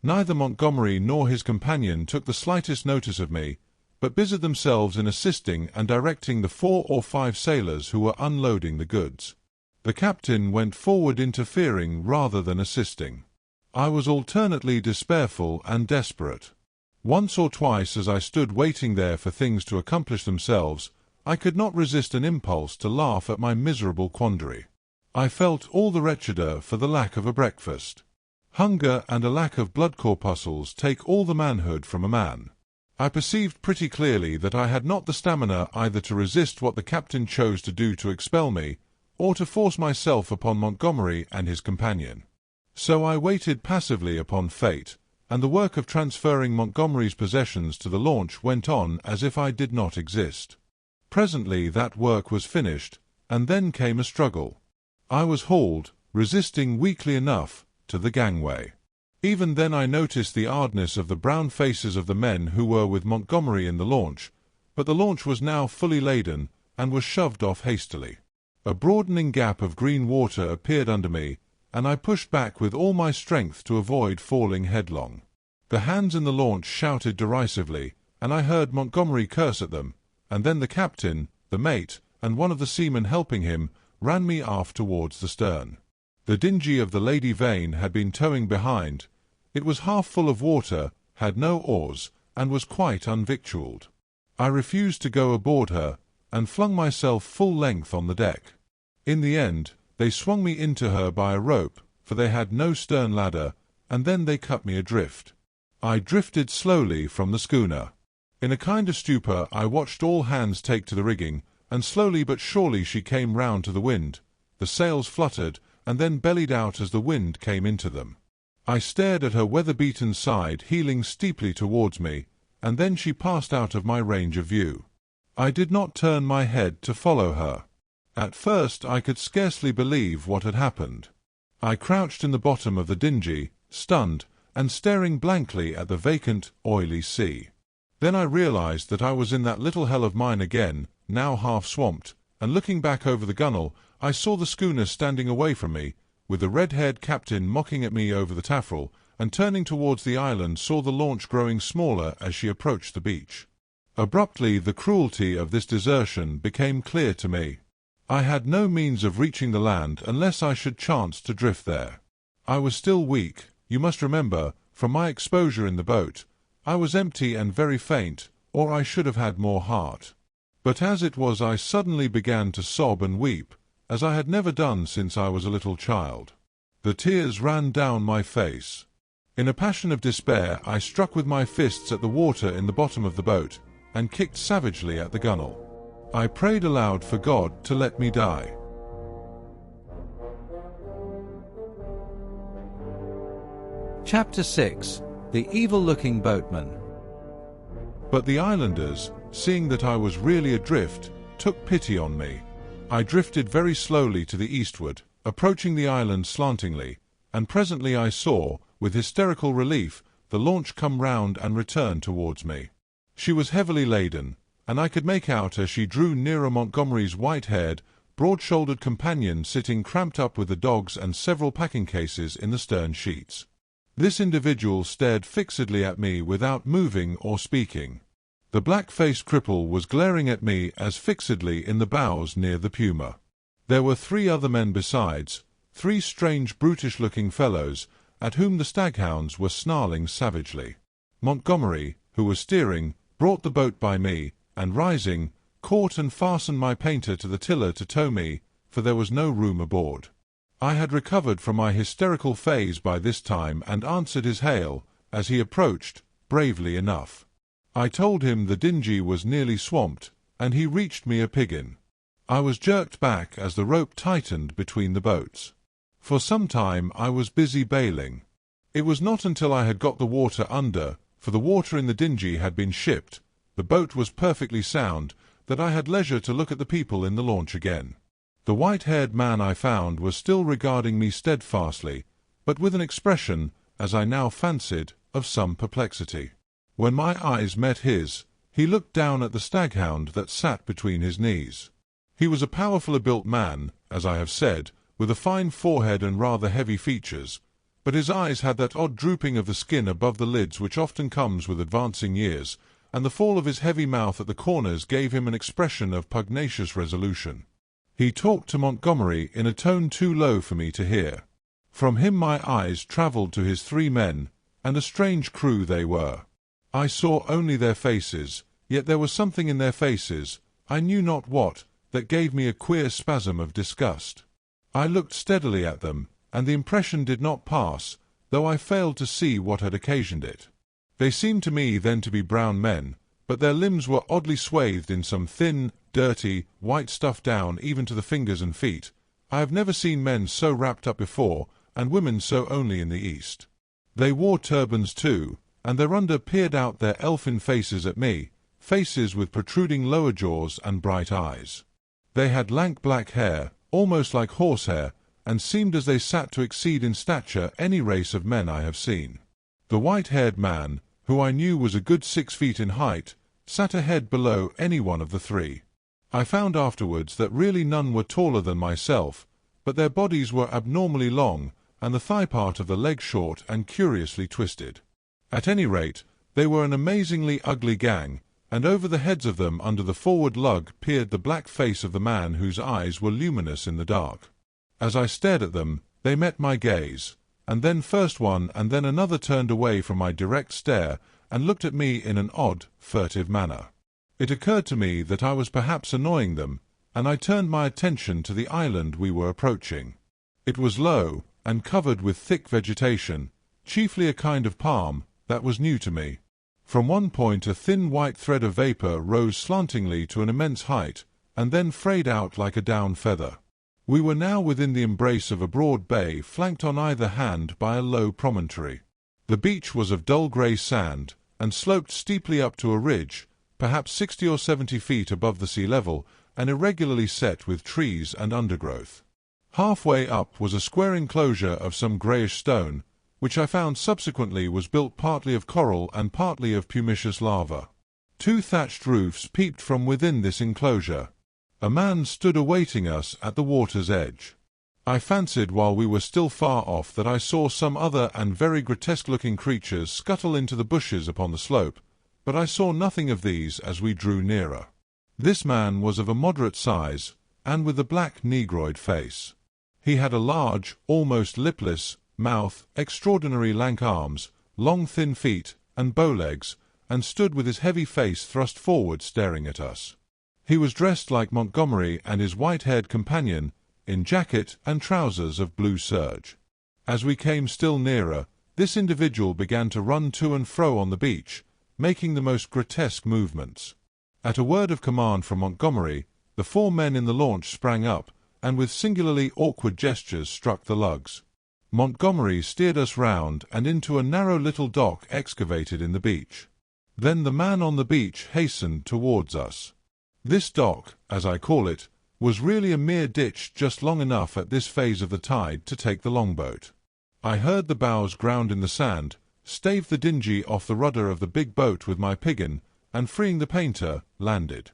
Neither Montgomery nor his companion took the slightest notice of me, but busied themselves in assisting and directing the 4 or 5 sailors who were unloading the goods. The captain went forward interfering rather than assisting. I was alternately despairful and desperate. Once or twice as I stood waiting there for things to accomplish themselves, I could not resist an impulse to laugh at my miserable quandary. I felt all the wretcheder for the lack of a breakfast. Hunger and a lack of blood corpuscles take all the manhood from a man. I perceived pretty clearly that I had not the stamina either to resist what the captain chose to do to expel me, or to force myself upon Montgomery and his companion. So I waited passively upon fate, and the work of transferring Montgomery's possessions to the launch went on as if I did not exist. Presently that work was finished, and then came a struggle. I was hauled, resisting weakly enough, to the gangway. Even then I noticed the hardness of the brown faces of the men who were with Montgomery in the launch, but the launch was now fully laden, and was shoved off hastily. A broadening gap of green water appeared under me, and I pushed back with all my strength to avoid falling headlong. The hands in the launch shouted derisively, and I heard Montgomery curse at them, and then the captain, the mate, and one of the seamen helping him, ran me aft towards the stern. The dinghy of the Lady Vane had been towing behind. It was half full of water, had no oars, and was quite unvictualled. I refused to go aboard her, and flung myself full length on the deck. In the end, they swung me into her by a rope, for they had no stern ladder, and then they cut me adrift. I drifted slowly from the schooner. In a kind of stupor I watched all hands take to the rigging, and slowly but surely she came round to the wind. The sails fluttered, and then bellied out as the wind came into them. I stared at her weather-beaten side heeling steeply towards me, and then she passed out of my range of view. I did not turn my head to follow her. At first I could scarcely believe what had happened. I crouched in the bottom of the dinghy, stunned, and staring blankly at the vacant, oily sea. Then I realized that I was in that little hell of mine again, now half swamped, and looking back over the gunwale, I saw the schooner standing away from me, with the red-haired captain mocking at me over the taffrail, and turning towards the island saw the launch growing smaller as she approached the beach. Abruptly the cruelty of this desertion became clear to me. I had no means of reaching the land unless I should chance to drift there. I was still weak, you must remember, from my exposure in the boat. I was empty and very faint, or I should have had more heart. But as it was I suddenly began to sob and weep, as I had never done since I was a little child. The tears ran down my face. In a passion of despair I struck with my fists at the water in the bottom of the boat, and kicked savagely at the gunwale. I prayed aloud for God to let me die. Chapter 6. The Evil-Looking Boatman. But the islanders, seeing that I was really adrift, took pity on me. I drifted very slowly to the eastward, approaching the island slantingly, and presently I saw, with hysterical relief, the launch come round and return towards me. She was heavily laden, and I could make out as she drew nearer Montgomery's white-haired, broad-shouldered companion sitting cramped up with the dogs and several packing cases in the stern sheets. This individual stared fixedly at me without moving or speaking. The black-faced cripple was glaring at me as fixedly in the bows near the Puma. There were 3 other men besides, 3 strange brutish-looking fellows, at whom the staghounds were snarling savagely. Montgomery, who was steering, brought the boat by me, and rising, caught and fastened my painter to the tiller to tow me, for there was no room aboard. I had recovered from my hysterical phase by this time and answered his hail, as he approached, bravely enough. I told him the dinghy was nearly swamped, and he reached me a piggin. I was jerked back as the rope tightened between the boats. For some time I was busy bailing. It was not until I had got the water under, for the water in the dinghy had been shipped, the boat was perfectly sound, that I had leisure to look at the people in the launch again. The white-haired man I found was still regarding me steadfastly, but with an expression, as I now fancied, of some perplexity. When my eyes met his, he looked down at the staghound that sat between his knees. He was a powerfully built man, as I have said, with a fine forehead and rather heavy features, but his eyes had that odd drooping of the skin above the lids which often comes with advancing years, and the fall of his heavy mouth at the corners gave him an expression of pugnacious resolution. He talked to Montgomery in a tone too low for me to hear. From him my eyes travelled to his 3 men, and a strange crew they were. I saw only their faces, yet there was something in their faces, I knew not what, that gave me a queer spasm of disgust. I looked steadily at them, and the impression did not pass, though I failed to see what had occasioned it. They seemed to me then to be brown men, but their limbs were oddly swathed in some thin, dirty, white stuff down even to the fingers and feet. I have never seen men so wrapped up before, and women so only in the East. They wore turbans too, and thereunder peered out their elfin faces at me, faces with protruding lower jaws and bright eyes. They had lank black hair, almost like horsehair, and seemed as they sat to exceed in stature any race of men I have seen. The white-haired man, who I knew was a good 6 feet in height, sat a head below any one of the 3. I found afterwards that really none were taller than myself, but their bodies were abnormally long, and the thigh part of the leg short and curiously twisted. At any rate, they were an amazingly ugly gang, and over the heads of them under the forward lug peered the black face of the man whose eyes were luminous in the dark. As I stared at them, they met my gaze, and then first one and then another turned away from my direct stare and looked at me in an odd, furtive manner. It occurred to me that I was perhaps annoying them, and I turned my attention to the island we were approaching. It was low, and covered with thick vegetation, chiefly a kind of palm, That was new to me. From one point a thin white thread of vapor rose slantingly to an immense height, and then frayed out like a down feather. We were now within the embrace of a broad bay flanked on either hand by a low promontory. The beach was of dull grey sand, and sloped steeply up to a ridge, perhaps 60 or 70 feet above the sea level, and irregularly set with trees and undergrowth. Halfway up was a square enclosure of some greyish stone, which I found subsequently was built partly of coral and partly of pumiceous lava. 2 thatched roofs peeped from within this enclosure. A man stood awaiting us at the water's edge. I fancied while we were still far off that I saw some other and very grotesque-looking creatures scuttle into the bushes upon the slope, but I saw nothing of these as we drew nearer. This man was of a moderate size, and with a black negroid face. He had a large, almost lipless, mouth, extraordinary lank arms, long thin feet, and bow legs, and stood with his heavy face thrust forward staring at us. He was dressed like Montgomery and his white-haired companion, in jacket and trousers of blue serge. As we came still nearer, this individual began to run to and fro on the beach, making the most grotesque movements. At a word of command from Montgomery, the 4 men in the launch sprang up, and with singularly awkward gestures struck the lugs. Montgomery steered us round and into a narrow little dock excavated in the beach. Then the man on the beach hastened towards us. This dock, as I call it, was really a mere ditch just long enough at this phase of the tide to take the longboat. I heard the bows ground in the sand, staved the dinghy off the rudder of the big boat with my piggin, and freeing the painter, landed.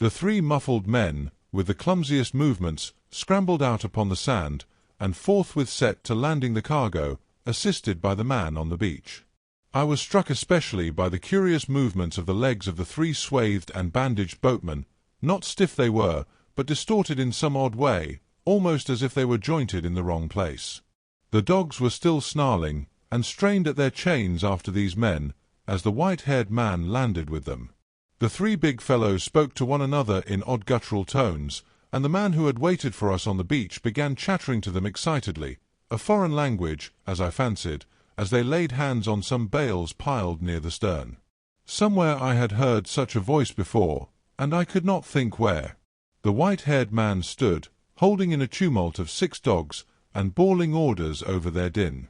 The 3 muffled men, with the clumsiest movements, scrambled out upon the sand, and forthwith set to landing the cargo, assisted by the man on the beach. I was struck especially by the curious movements of the legs of the 3 swathed and bandaged boatmen. Not stiff they were, but distorted in some odd way, almost as if they were jointed in the wrong place. The dogs were still snarling, and strained at their chains after these men, as the white-haired man landed with them. The 3 big fellows spoke to one another in odd guttural tones, and the man who had waited for us on the beach began chattering to them excitedly, a foreign language, as I fancied, as they laid hands on some bales piled near the stern. Somewhere I had heard such a voice before, and I could not think where. The white-haired man stood, holding in a tumult of 6 dogs, and bawling orders over their din.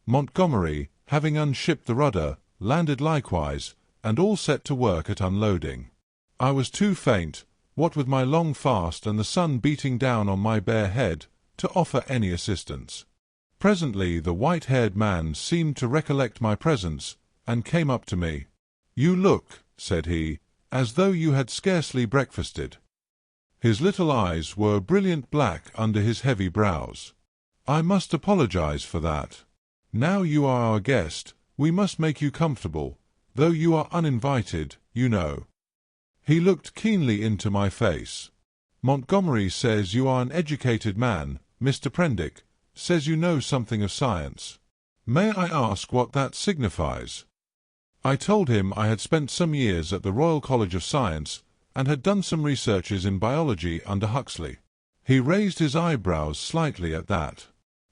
Montgomery, having unshipped the rudder, landed likewise, and all set to work at unloading. I was too faint, what with my long fast and the sun beating down on my bare head, to offer any assistance. Presently the white-haired man seemed to recollect my presence, and came up to me. "You look," said he, "as though you had scarcely breakfasted." His little eyes were brilliant black under his heavy brows. "I must apologize for that. Now you are our guest, we must make you comfortable, though you are uninvited, you know." He looked keenly into my face. "Montgomery says you are an educated man, Mr. Prendick, says you know something of science. May I ask what that signifies?" I told him I had spent some years at the Royal College of Science, and had done some researches in biology under Huxley. He raised his eyebrows slightly at that.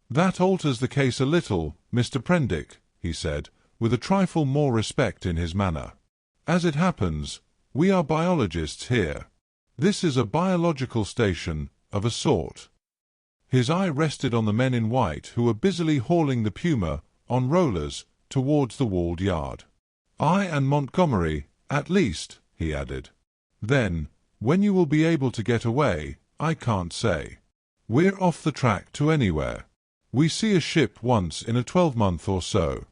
"That alters the case a little, Mr. Prendick," he said, with a trifle more respect in his manner. "As it happens, we are biologists here. This is a biological station, of a sort." His eye rested on the men in white who were busily hauling the Puma, on rollers, towards the walled yard. "I and Montgomery, at least," he added. "Then, when you will be able to get away, I can't say. We're off the track to anywhere. We see a ship once in a 12-month or so."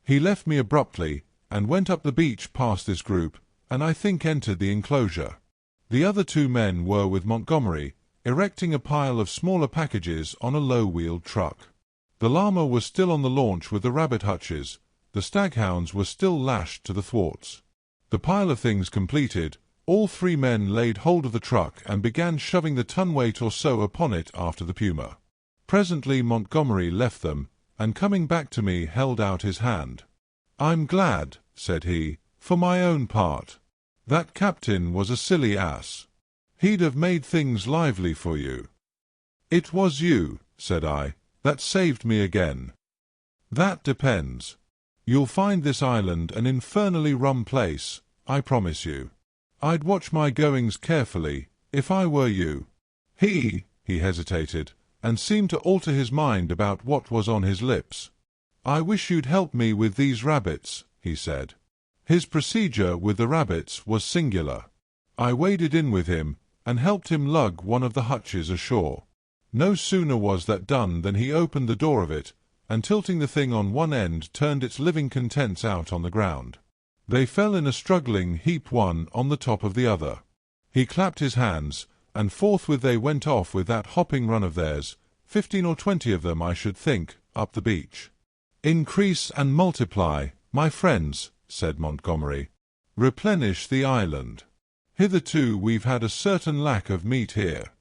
He left me abruptly, and went up the beach past this group, and I think entered the enclosure. The other 2 men were with Montgomery, erecting a pile of smaller packages on a low-wheeled truck. The llama was still on the launch with the rabbit hutches, the staghounds were still lashed to the thwarts. The pile of things completed, all 3 men laid hold of the truck and began shoving the ton-weight or so upon it after the Puma. Presently Montgomery left them, and coming back to me held out his hand. "I'm glad," said he, "for my own part. That captain was a silly ass. He'd have made things lively for you." "It was you," said I, "that saved me again." "That depends. You'll find this island an infernally rum place, I promise you. I'd watch my goings carefully, if I were you. He hesitated, and seemed to alter his mind about what was on his lips. I wish you'd help me with these rabbits, he said. His procedure with the rabbits was singular. I waded in with him, and helped him lug one of the hutches ashore. No sooner was that done than he opened the door of it, and tilting the thing on one end turned its living contents out on the ground. They fell in a struggling heap one on the top of the other. He clapped his hands, and forthwith they went off with that hopping run of theirs, 15 or 20 of them I should think, up the beach. "Increase and multiply, my friends," said Montgomery. "Replenish the island. Hitherto we've had a certain lack of meat here."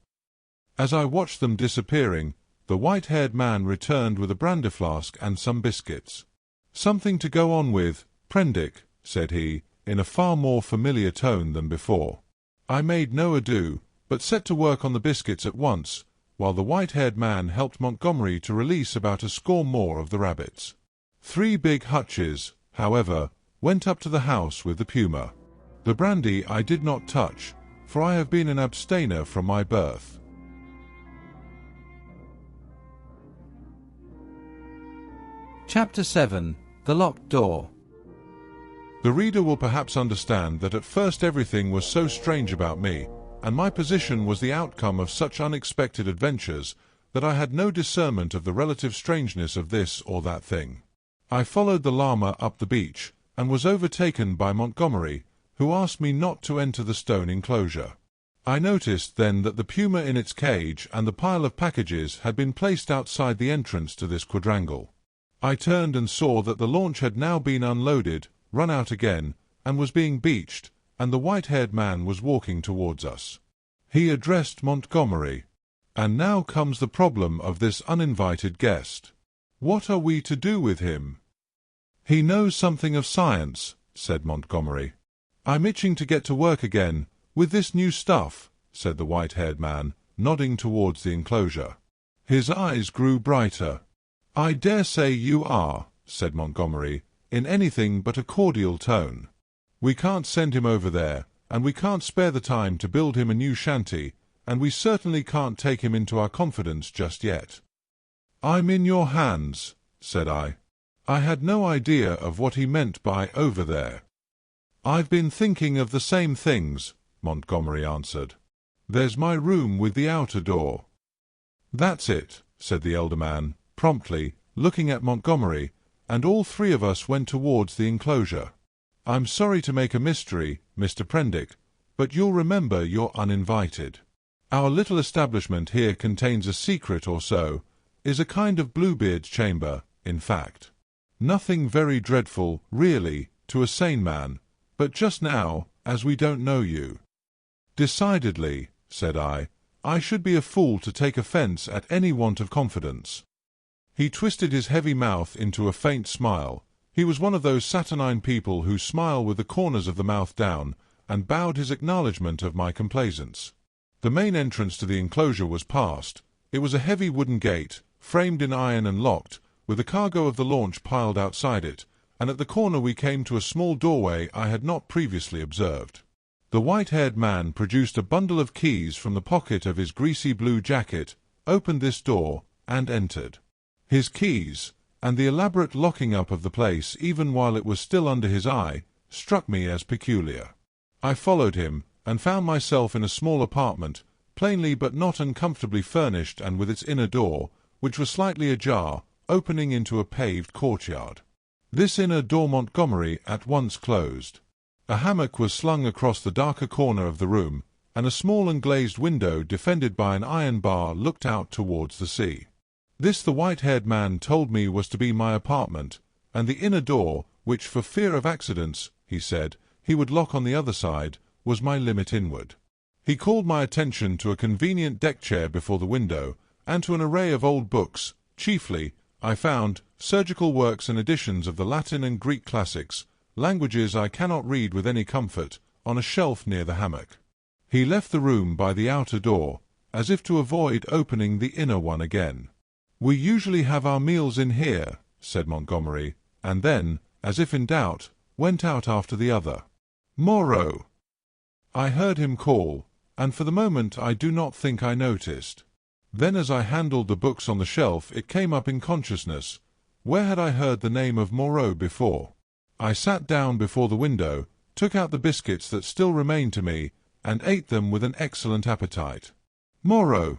As I watched them disappearing, the white-haired man returned with a brandy flask and some biscuits. "Something to go on with, Prendick," said he, in a far more familiar tone than before. I made no ado, but set to work on the biscuits at once, while the white-haired man helped Montgomery to release about a score more of the rabbits. 3 big hutches, however, went up to the house with the puma. The brandy I did not touch, for I have been an abstainer from my birth. Chapter 7. The Locked Door. The reader will perhaps understand that at first everything was so strange about me, and my position was the outcome of such unexpected adventures, that I had no discernment of the relative strangeness of this or that thing. I followed the llama up the beach, and was overtaken by Montgomery, who asked me not to enter the stone enclosure. I noticed then that the puma in its cage and the pile of packages had been placed outside the entrance to this quadrangle. I turned and saw that the launch had now been unloaded, run out again, and was being beached, and the white-haired man was walking towards us. He addressed Montgomery. "And now comes the problem of this uninvited guest. What are we to do with him?" "He knows something of science," said Montgomery. "I'm itching to get to work again, with this new stuff," said the white-haired man, nodding towards the enclosure. His eyes grew brighter. "I dare say you are," said Montgomery, in anything but a cordial tone. "We can't send him over there, and we can't spare the time to build him a new shanty, and we certainly can't take him into our confidence just yet." "I'm in your hands," said I. I had no idea of what he meant by over there. "I've been thinking of the same things," Montgomery answered. "There's my room with the outer door." "That's it," said the elder man, promptly, looking at Montgomery, and all 3 of us went towards the enclosure. "I'm sorry to make a mystery, Mr. Prendick, but you'll remember you're uninvited. Our little establishment here contains a secret or so, is a kind of Bluebeard's chamber, in fact. Nothing very dreadful, really, to a sane man, but just now, as we don't know you." "Decidedly," said I should be a fool to take offence at any want of confidence." He twisted his heavy mouth into a faint smile. He was one of those saturnine people who smile with the corners of the mouth down, and bowed his acknowledgment of my complaisance. The main entrance to the enclosure was passed. It was a heavy wooden gate, framed in iron and locked, with the cargo of the launch piled outside it, and at the corner we came to a small doorway I had not previously observed. The white-haired man produced a bundle of keys from the pocket of his greasy blue jacket, opened this door, and entered. His keys, and the elaborate locking up of the place even while it was still under his eye, struck me as peculiar. I followed him, and found myself in a small apartment, plainly but not uncomfortably furnished and with its inner door, which was slightly ajar, opening into a paved courtyard. This inner door Montgomery at once closed. A hammock was slung across the darker corner of the room, and a small and glazed window defended by an iron bar looked out towards the sea. This the white-haired man told me was to be my apartment, and the inner door, which for fear of accidents, he said, he would lock on the other side, was my limit inward. He called my attention to a convenient deck chair before the window, and to an array of old books, chiefly, I found, surgical works and editions of the Latin and Greek classics, languages I cannot read with any comfort, on a shelf near the hammock. He left the room by the outer door, as if to avoid opening the inner one again. "We usually have our meals in here," said Montgomery, and then, as if in doubt, went out after the other. "Moreau!" I heard him call, and for the moment I do not think I noticed. Then as I handled the books on the shelf it came up in consciousness. Where had I heard the name of Moreau before? I sat down before the window, took out the biscuits that still remained to me, and ate them with an excellent appetite. Moreau!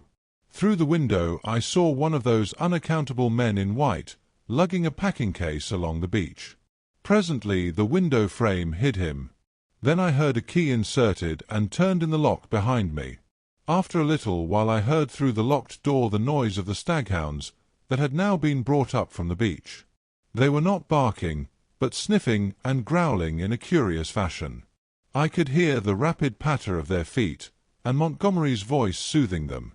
Through the window I saw one of those unaccountable men in white, lugging a packing case along the beach. Presently the window frame hid him. Then I heard a key inserted and turned in the lock behind me. After a little while I heard through the locked door the noise of the staghounds that had now been brought up from the beach. They were not barking, but sniffing and growling in a curious fashion. I could hear the rapid patter of their feet, and Montgomery's voice soothing them.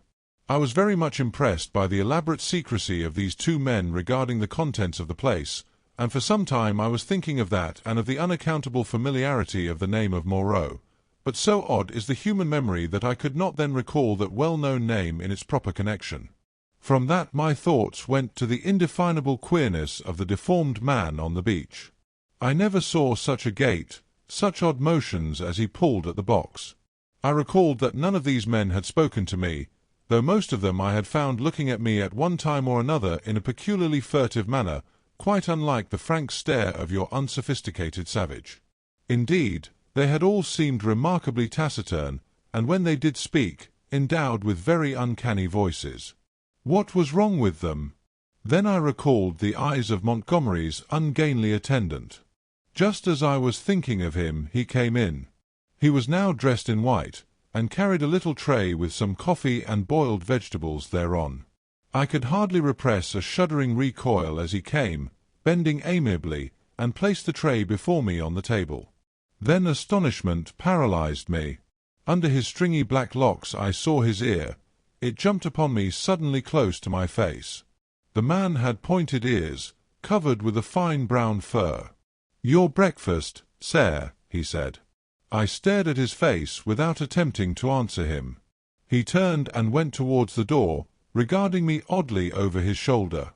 I was very much impressed by the elaborate secrecy of these two men regarding the contents of the place, and for some time I was thinking of that and of the unaccountable familiarity of the name of Moreau. But so odd is the human memory that I could not then recall that well-known name in its proper connection. From that my thoughts went to the indefinable queerness of the deformed man on the beach. I never saw such a gait, such odd motions as he pulled at the box. I recalled that none of these men had spoken to me, though most of them I had found looking at me at one time or another in a peculiarly furtive manner, quite unlike the frank stare of your unsophisticated savage. Indeed, they had all seemed remarkably taciturn, and when they did speak, endowed with very uncanny voices. What was wrong with them? Then I recalled the eyes of Montgomery's ungainly attendant. Just as I was thinking of him, he came in. He was now dressed in white, and carried a little tray with some coffee and boiled vegetables thereon. I could hardly repress a shuddering recoil as he came, bending amiably, and placed the tray before me on the table. Then astonishment paralyzed me. Under his stringy black locks I saw his ear. It jumped upon me suddenly close to my face. The man had pointed ears, covered with a fine brown fur. "Your breakfast, sir," he said. I stared at his face without attempting to answer him. He turned and went towards the door, regarding me oddly over his shoulder.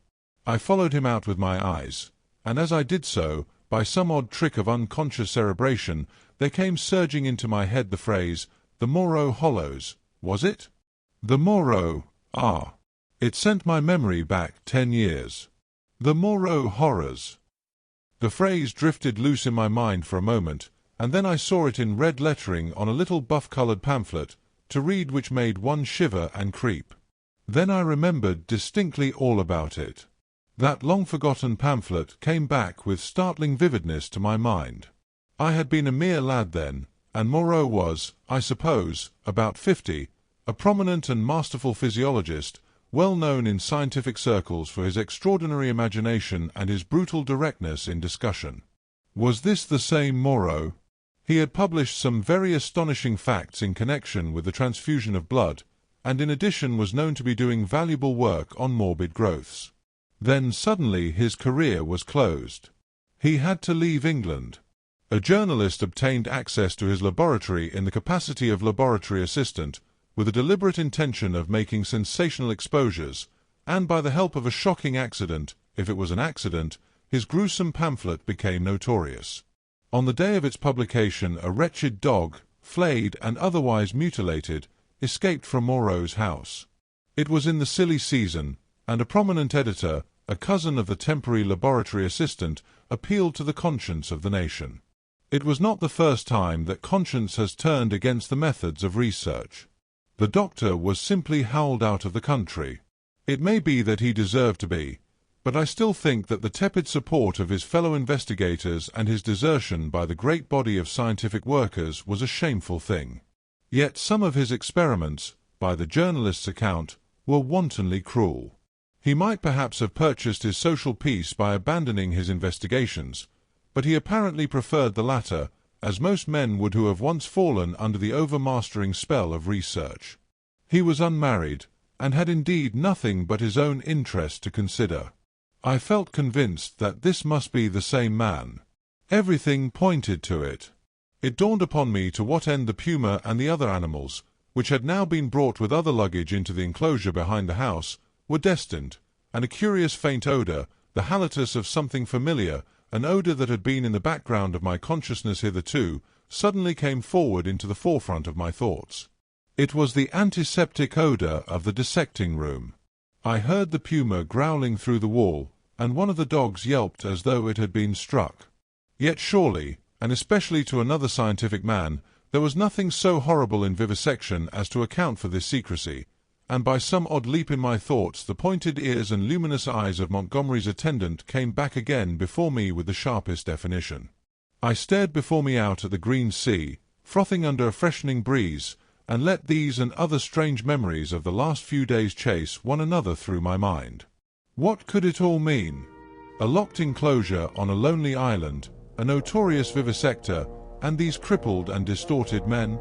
I followed him out with my eyes, and as I did so, by some odd trick of unconscious cerebration, there came surging into my head the phrase, "The Moreau Hollows," was it? The Moreau, ah! It sent my memory back 10 years. The Moreau horrors. The phrase drifted loose in my mind for a moment, and then I saw it in red lettering on a little buff-coloured pamphlet, to read which made one shiver and creep. Then I remembered distinctly all about it. That long-forgotten pamphlet came back with startling vividness to my mind. I had been a mere lad then, and Moreau was, I suppose, about 50, a prominent and masterful physiologist, well known in scientific circles for his extraordinary imagination and his brutal directness in discussion. Was this the same Moreau? He had published some very astonishing facts in connection with the transfusion of blood, and in addition was known to be doing valuable work on morbid growths. Then suddenly his career was closed. He had to leave England. A journalist obtained access to his laboratory in the capacity of laboratory assistant, with a deliberate intention of making sensational exposures, and by the help of a shocking accident, if it was an accident, his gruesome pamphlet became notorious. On the day of its publication a wretched dog, flayed and otherwise mutilated, escaped from Moreau's house. It was in the silly season, and a prominent editor, a cousin of the temporary laboratory assistant, appealed to the conscience of the nation. It was not the first time that conscience has turned against the methods of research. The doctor was simply howled out of the country. It may be that he deserved to be, but I still think that the tepid support of his fellow investigators and his desertion by the great body of scientific workers was a shameful thing. Yet some of his experiments, by the journalist's account, were wantonly cruel. He might perhaps have purchased his social peace by abandoning his investigations, but he apparently preferred the latter, as most men would who have once fallen under the overmastering spell of research. He was unmarried, and had indeed nothing but his own interest to consider. I felt convinced that this must be the same man. Everything pointed to it. It dawned upon me to what end the puma and the other animals, which had now been brought with other luggage into the enclosure behind the house, were destined, and a curious faint odour, the halitus of something familiar, an odor that had been in the background of my consciousness hitherto suddenly came forward into the forefront of my thoughts. It was the antiseptic odor of the dissecting room. I heard the puma growling through the wall, and one of the dogs yelped as though it had been struck. Yet surely, and especially to another scientific man, there was nothing so horrible in vivisection as to account for this secrecy, and by some odd leap in my thoughts the pointed ears and luminous eyes of Montgomery's attendant came back again before me with the sharpest definition. I stared before me out at the green sea, frothing under a freshening breeze, and let these and other strange memories of the last few days chase one another through my mind. What could it all mean? A locked enclosure on a lonely island, a notorious vivisector, and these crippled and distorted men?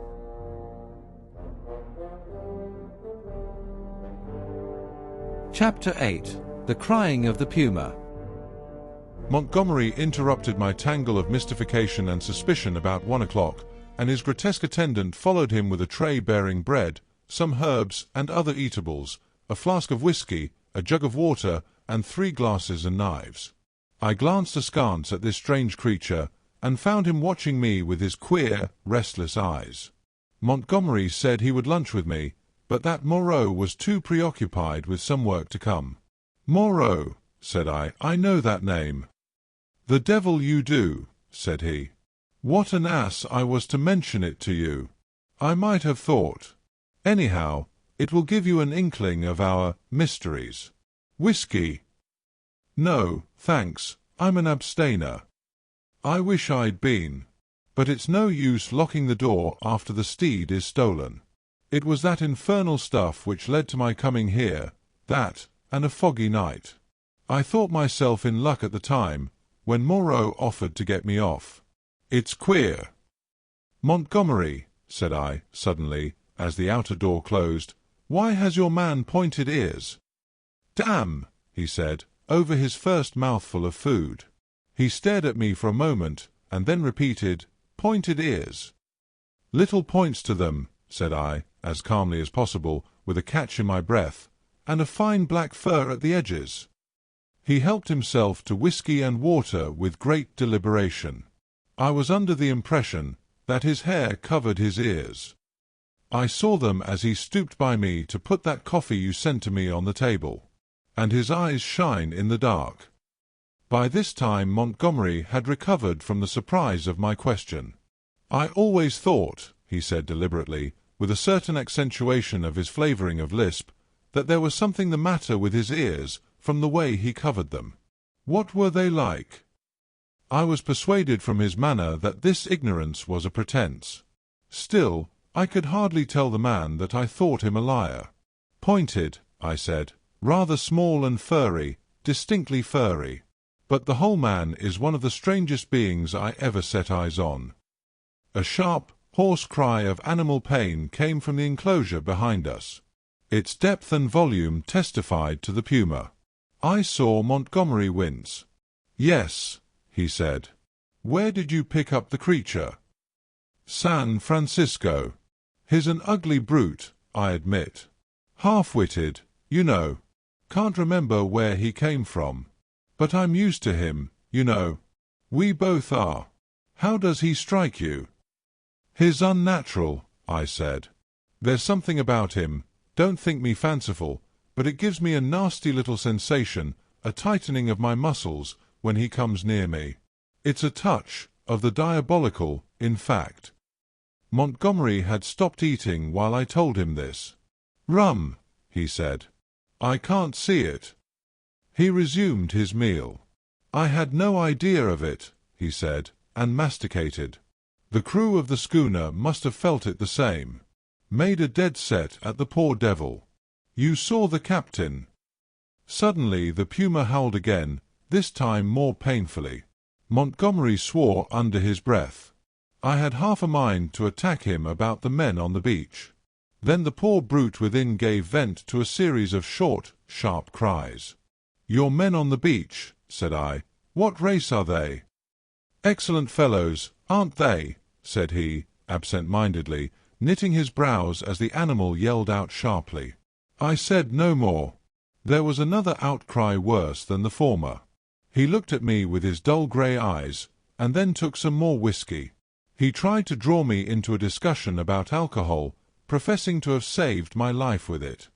Chapter 8. The Crying of the Puma. Montgomery interrupted my tangle of mystification and suspicion about 1 o'clock, and his grotesque attendant followed him with a tray bearing bread, some herbs and other eatables, a flask of whiskey, a jug of water, and 3 glasses and knives. I glanced askance at this strange creature, and found him watching me with his queer, restless eyes. Montgomery said he would lunch with me, but that Moreau was too preoccupied with some work to come. "Moreau," said I know that name." "The devil you do," said he. "What an ass I was to mention it to you. I might have thought. Anyhow, it will give you an inkling of our mysteries. Whiskey?" "No, thanks, I'm an abstainer." "I wish I'd been. But it's no use locking the door after the steed is stolen. It was that infernal stuff which led to my coming here, that, and a foggy night. I thought myself in luck at the time, when Moreau offered to get me off. It's queer." "Montgomery," said I, suddenly, as the outer door closed, "why has your man pointed ears?" "Damn," he said, over his first mouthful of food. He stared at me for a moment, and then repeated, "Pointed ears." "Little points to them," said I, as calmly as possible, with a catch in my breath, "and a fine black fur at the edges." He helped himself to whiskey and water with great deliberation. I was under the impression that his hair covered his ears. I saw them as he stooped by me to put that coffee you sent to me on the table, and his eyes shine in the dark. By this time Montgomery had recovered from the surprise of my question. "I always thought," he said deliberately, with a certain accentuation of his flavouring of lisp, "that there was something the matter with his ears from the way he covered them. What were they like?" I was persuaded from his manner that this ignorance was a pretence. Still, I could hardly tell the man that I thought him a liar. "Pointed," I said, "rather small and furry, distinctly furry. But the whole man is one of the strangest beings I ever set eyes on." A sharp, hoarse cry of animal pain came from the enclosure behind us. Its depth and volume testified to the puma. I saw Montgomery wince. "Yes," he said. "Where did you pick up the creature?" "San Francisco. He's an ugly brute, I admit. Half-witted, you know. Can't remember where he came from. But I'm used to him, you know. We both are. How does he strike you?" "He's unnatural," I said. "There's something about him, don't think me fanciful, but it gives me a nasty little sensation, a tightening of my muscles, when he comes near me. It's a touch of the diabolical, in fact." Montgomery had stopped eating while I told him this. "Rum," he said. "I can't see it." He resumed his meal. "I had no idea of it," he said, and masticated. "The crew of the schooner must have felt it the same. Made a dead set at the poor devil. You saw the captain." Suddenly the puma howled again, this time more painfully. Montgomery swore under his breath. I had half a mind to attack him about the men on the beach. Then the poor brute within gave vent to a series of short, sharp cries. "Your men on the beach," said I. "What race are they?" "Excellent fellows, aren't they?" said he, absent-mindedly, knitting his brows as the animal yelled out sharply. I said no more. There was another outcry worse than the former. He looked at me with his dull grey eyes, and then took some more whiskey. He tried to draw me into a discussion about alcohol, professing to have saved my life with it.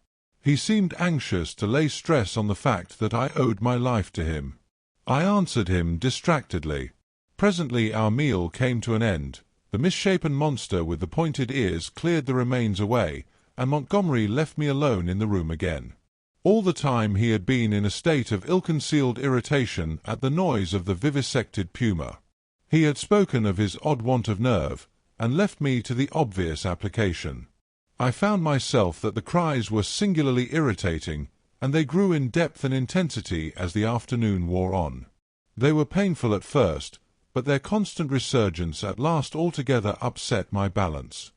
He seemed anxious to lay stress on the fact that I owed my life to him. I answered him distractedly. Presently our meal came to an end. The misshapen monster with the pointed ears cleared the remains away, and Montgomery left me alone in the room again. All the time he had been in a state of ill-concealed irritation at the noise of the vivisected puma. He had spoken of his odd want of nerve, and left me to the obvious application. I found myself that the cries were singularly irritating, and they grew in depth and intensity as the afternoon wore on. They were painful at first, but their constant resurgence at last altogether upset my balance.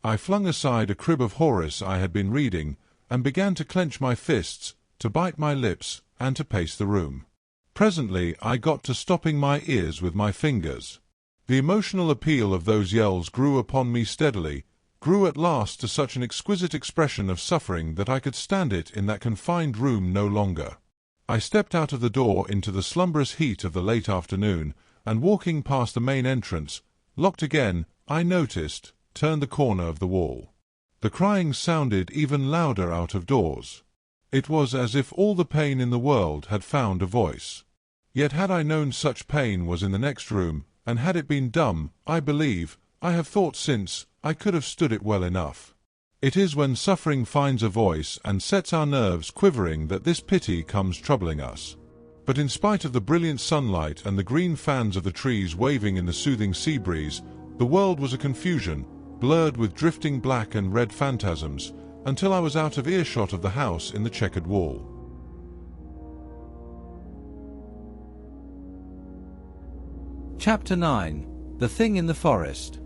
I flung aside a crib of Horace I had been reading, and began to clench my fists, to bite my lips, and to pace the room. Presently I got to stopping my ears with my fingers. The emotional appeal of those yells grew upon me steadily, grew at last to such an exquisite expression of suffering that I could stand it in that confined room no longer. I stepped out of the door into the slumberous heat of the late afternoon, and walking past the main entrance, locked again, I noticed, turned the corner of the wall. The crying sounded even louder out of doors. It was as if all the pain in the world had found a voice. Yet had I known such pain was in the next room, and had it been dumb, I believe, I have thought since, I could have stood it well enough. It is when suffering finds a voice and sets our nerves quivering that this pity comes troubling us. But in spite of the brilliant sunlight and the green fans of the trees waving in the soothing sea breeze, the world was a confusion, blurred with drifting black and red phantasms, until I was out of earshot of the house in the checkered wall. Chapter 9. The Thing in the Forest.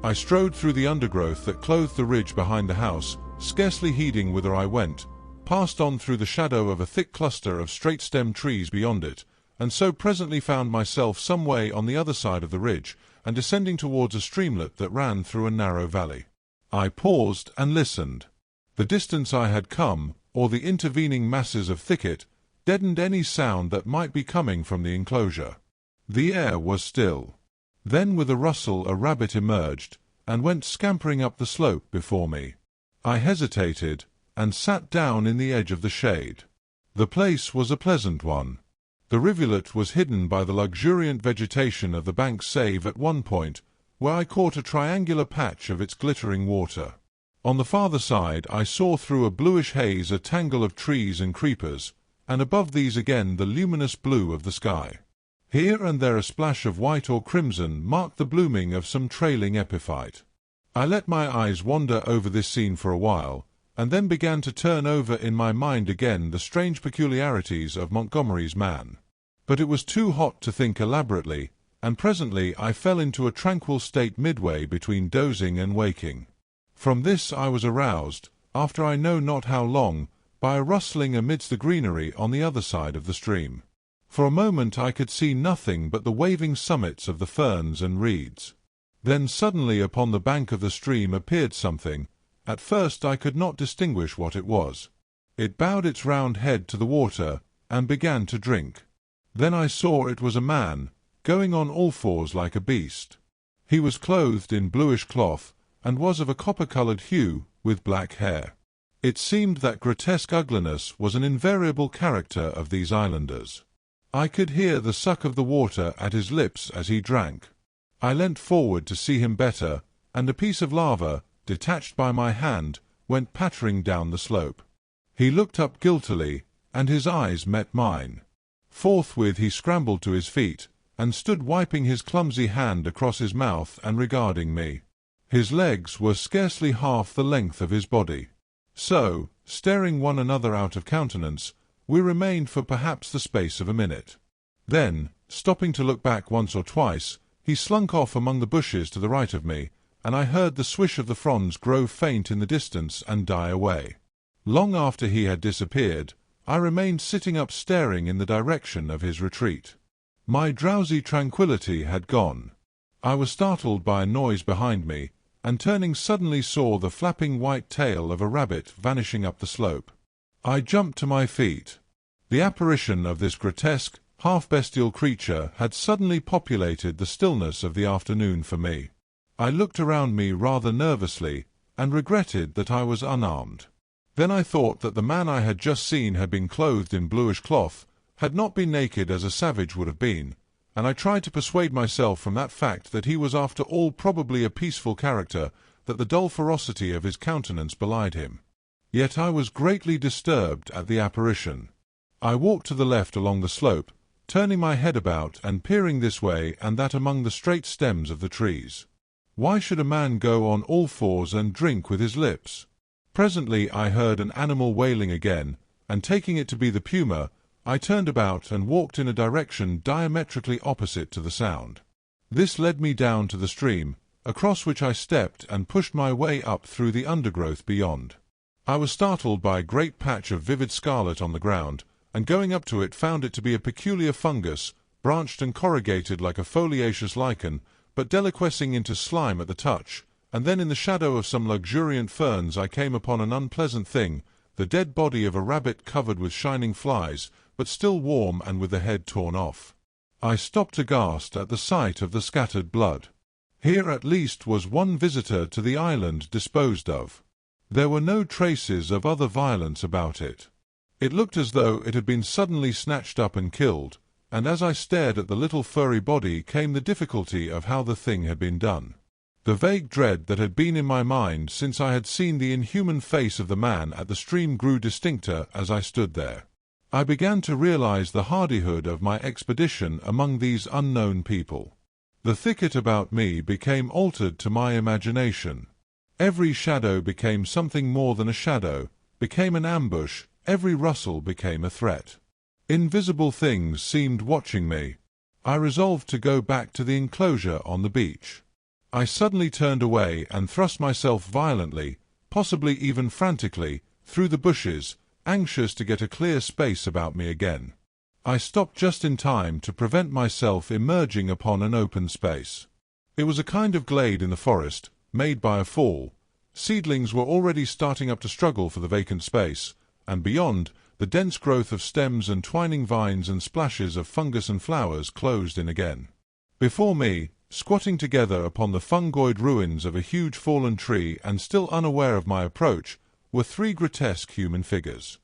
I strode through the undergrowth that clothed the ridge behind the house, scarcely heeding whither I went, passed on through the shadow of a thick cluster of straight-stemmed trees beyond it, and so presently found myself some way on the other side of the ridge, and descending towards a streamlet that ran through a narrow valley. I paused and listened. The distance I had come, or the intervening masses of thicket, deadened any sound that might be coming from the enclosure. The air was still. Then with a rustle a rabbit emerged, and went scampering up the slope before me. I hesitated, and sat down in the edge of the shade. The place was a pleasant one. The rivulet was hidden by the luxuriant vegetation of the bank save at one point, where I caught a triangular patch of its glittering water. On the farther side I saw through a bluish haze a tangle of trees and creepers, and above these again the luminous blue of the sky. Here and there a splash of white or crimson marked the blooming of some trailing epiphyte. I let my eyes wander over this scene for a while, and then began to turn over in my mind again the strange peculiarities of Montgomery's man. But it was too hot to think elaborately, and presently I fell into a tranquil state midway between dozing and waking. From this I was aroused, after I know not how long, by a rustling amidst the greenery on the other side of the stream. For a moment I could see nothing but the waving summits of the ferns and reeds. Then suddenly upon the bank of the stream appeared something. At first I could not distinguish what it was. It bowed its round head to the water, and began to drink. Then I saw it was a man, going on all fours like a beast. He was clothed in bluish cloth, and was of a copper-coloured hue, with black hair. It seemed that grotesque ugliness was an invariable character of these islanders. I could hear the suck of the water at his lips as he drank. I leant forward to see him better, and a piece of lava, detached by my hand, went pattering down the slope. He looked up guiltily, and his eyes met mine. Forthwith he scrambled to his feet, and stood wiping his clumsy hand across his mouth and regarding me. His legs were scarcely half the length of his body. So, staring one another out of countenance, we remained for perhaps the space of a minute. Then, stopping to look back once or twice, he slunk off among the bushes to the right of me, and I heard the swish of the fronds grow faint in the distance and die away. Long after he had disappeared, I remained sitting up staring in the direction of his retreat. My drowsy tranquillity had gone. I was startled by a noise behind me, and turning suddenly saw the flapping white tail of a rabbit vanishing up the slope. I jumped to my feet. The apparition of this grotesque, half-bestial creature had suddenly populated the stillness of the afternoon for me. I looked around me rather nervously, and regretted that I was unarmed. Then I thought that the man I had just seen had been clothed in bluish cloth, had not been naked as a savage would have been, and I tried to persuade myself from that fact that he was after all probably a peaceful character, that the dull ferocity of his countenance belied him. Yet I was greatly disturbed at the apparition. I walked to the left along the slope, turning my head about and peering this way and that among the straight stems of the trees. Why should a man go on all fours and drink with his lips? Presently I heard an animal wailing again, and taking it to be the puma, I turned about and walked in a direction diametrically opposite to the sound. This led me down to the stream, across which I stepped and pushed my way up through the undergrowth beyond. I was startled by a great patch of vivid scarlet on the ground, and going up to it found it to be a peculiar fungus, branched and corrugated like a foliaceous lichen, but deliquescing into slime at the touch, and then in the shadow of some luxuriant ferns I came upon an unpleasant thing, the dead body of a rabbit covered with shining flies, but still warm and with the head torn off. I stopped aghast at the sight of the scattered blood. Here at least was one visitor to the island disposed of. There were no traces of other violence about it. It looked as though it had been suddenly snatched up and killed, and as I stared at the little furry body came the difficulty of how the thing had been done. The vague dread that had been in my mind since I had seen the inhuman face of the man at the stream grew distincter as I stood there. I began to realize the hardihood of my expedition among these unknown people. The thicket about me became altered to my imagination. Every shadow became something more than a shadow, became an ambush, every rustle became a threat. Invisible things seemed watching me. I resolved to go back to the enclosure on the beach. I suddenly turned away and thrust myself violently, possibly even frantically, through the bushes, anxious to get a clear space about me again. I stopped just in time to prevent myself emerging upon an open space. It was a kind of glade in the forest, made by a fall. Seedlings were already starting up to struggle for the vacant space, and beyond, the dense growth of stems and twining vines and splashes of fungus and flowers closed in again. Before me, squatting together upon the fungoid ruins of a huge fallen tree and still unaware of my approach, were three grotesque human figures.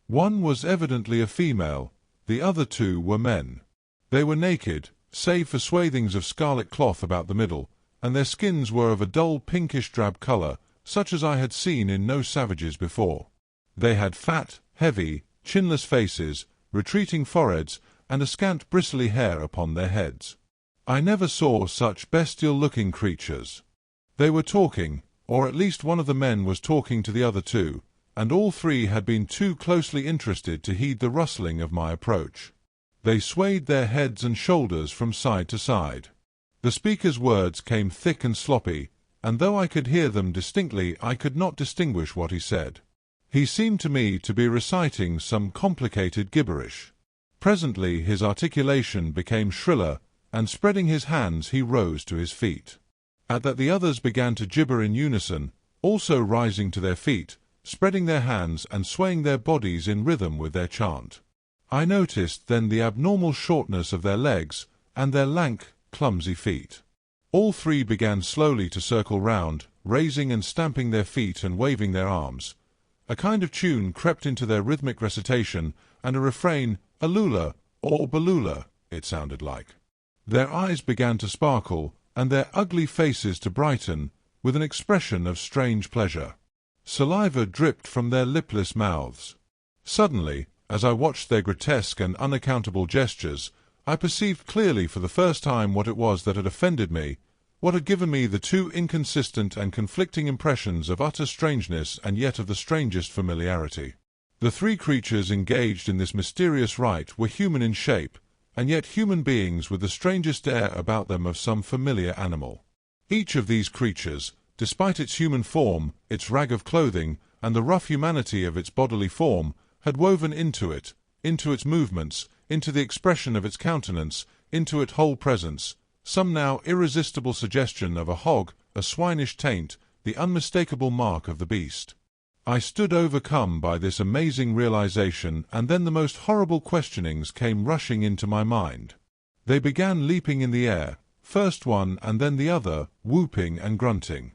One was evidently a female, the other two were men. They were naked, save for swathings of scarlet cloth about the middle, and their skins were of a dull pinkish-drab color, such as I had seen in no savages before. They had fat, heavy, chinless faces, retreating foreheads, and a scant bristly hair upon their heads. I never saw such bestial-looking creatures. They were talking, or at least one of the men was talking to the other two, and all three had been too closely interested to heed the rustling of my approach. They swayed their heads and shoulders from side to side. The speaker's words came thick and sloppy, and though I could hear them distinctly, I could not distinguish what he said. He seemed to me to be reciting some complicated gibberish. Presently his articulation became shriller, and spreading his hands he rose to his feet. At that the others began to gibber in unison, also rising to their feet, spreading their hands and swaying their bodies in rhythm with their chant. I noticed then the abnormal shortness of their legs, and their lank, clumsy feet. All three began slowly to circle round, raising and stamping their feet and waving their arms. A kind of tune crept into their rhythmic recitation, and a refrain, Alula, or Balula, it sounded like. Their eyes began to sparkle, and their ugly faces to brighten, with an expression of strange pleasure. Saliva dripped from their lipless mouths. Suddenly, as I watched their grotesque and unaccountable gestures, I perceived clearly for the first time what it was that had offended me, what had given me the two inconsistent and conflicting impressions of utter strangeness and yet of the strangest familiarity. The three creatures engaged in this mysterious rite were human in shape, and yet human beings with the strangest air about them of some familiar animal. Each of these creatures, despite its human form, its rag of clothing, and the rough humanity of its bodily form, had woven into it, into its movements, into the expression of its countenance, into its whole presence, some now irresistible suggestion of a hog, a swinish taint, the unmistakable mark of the beast. I stood overcome by this amazing realization, and then the most horrible questionings came rushing into my mind. They began leaping in the air, first one and then the other, whooping and grunting.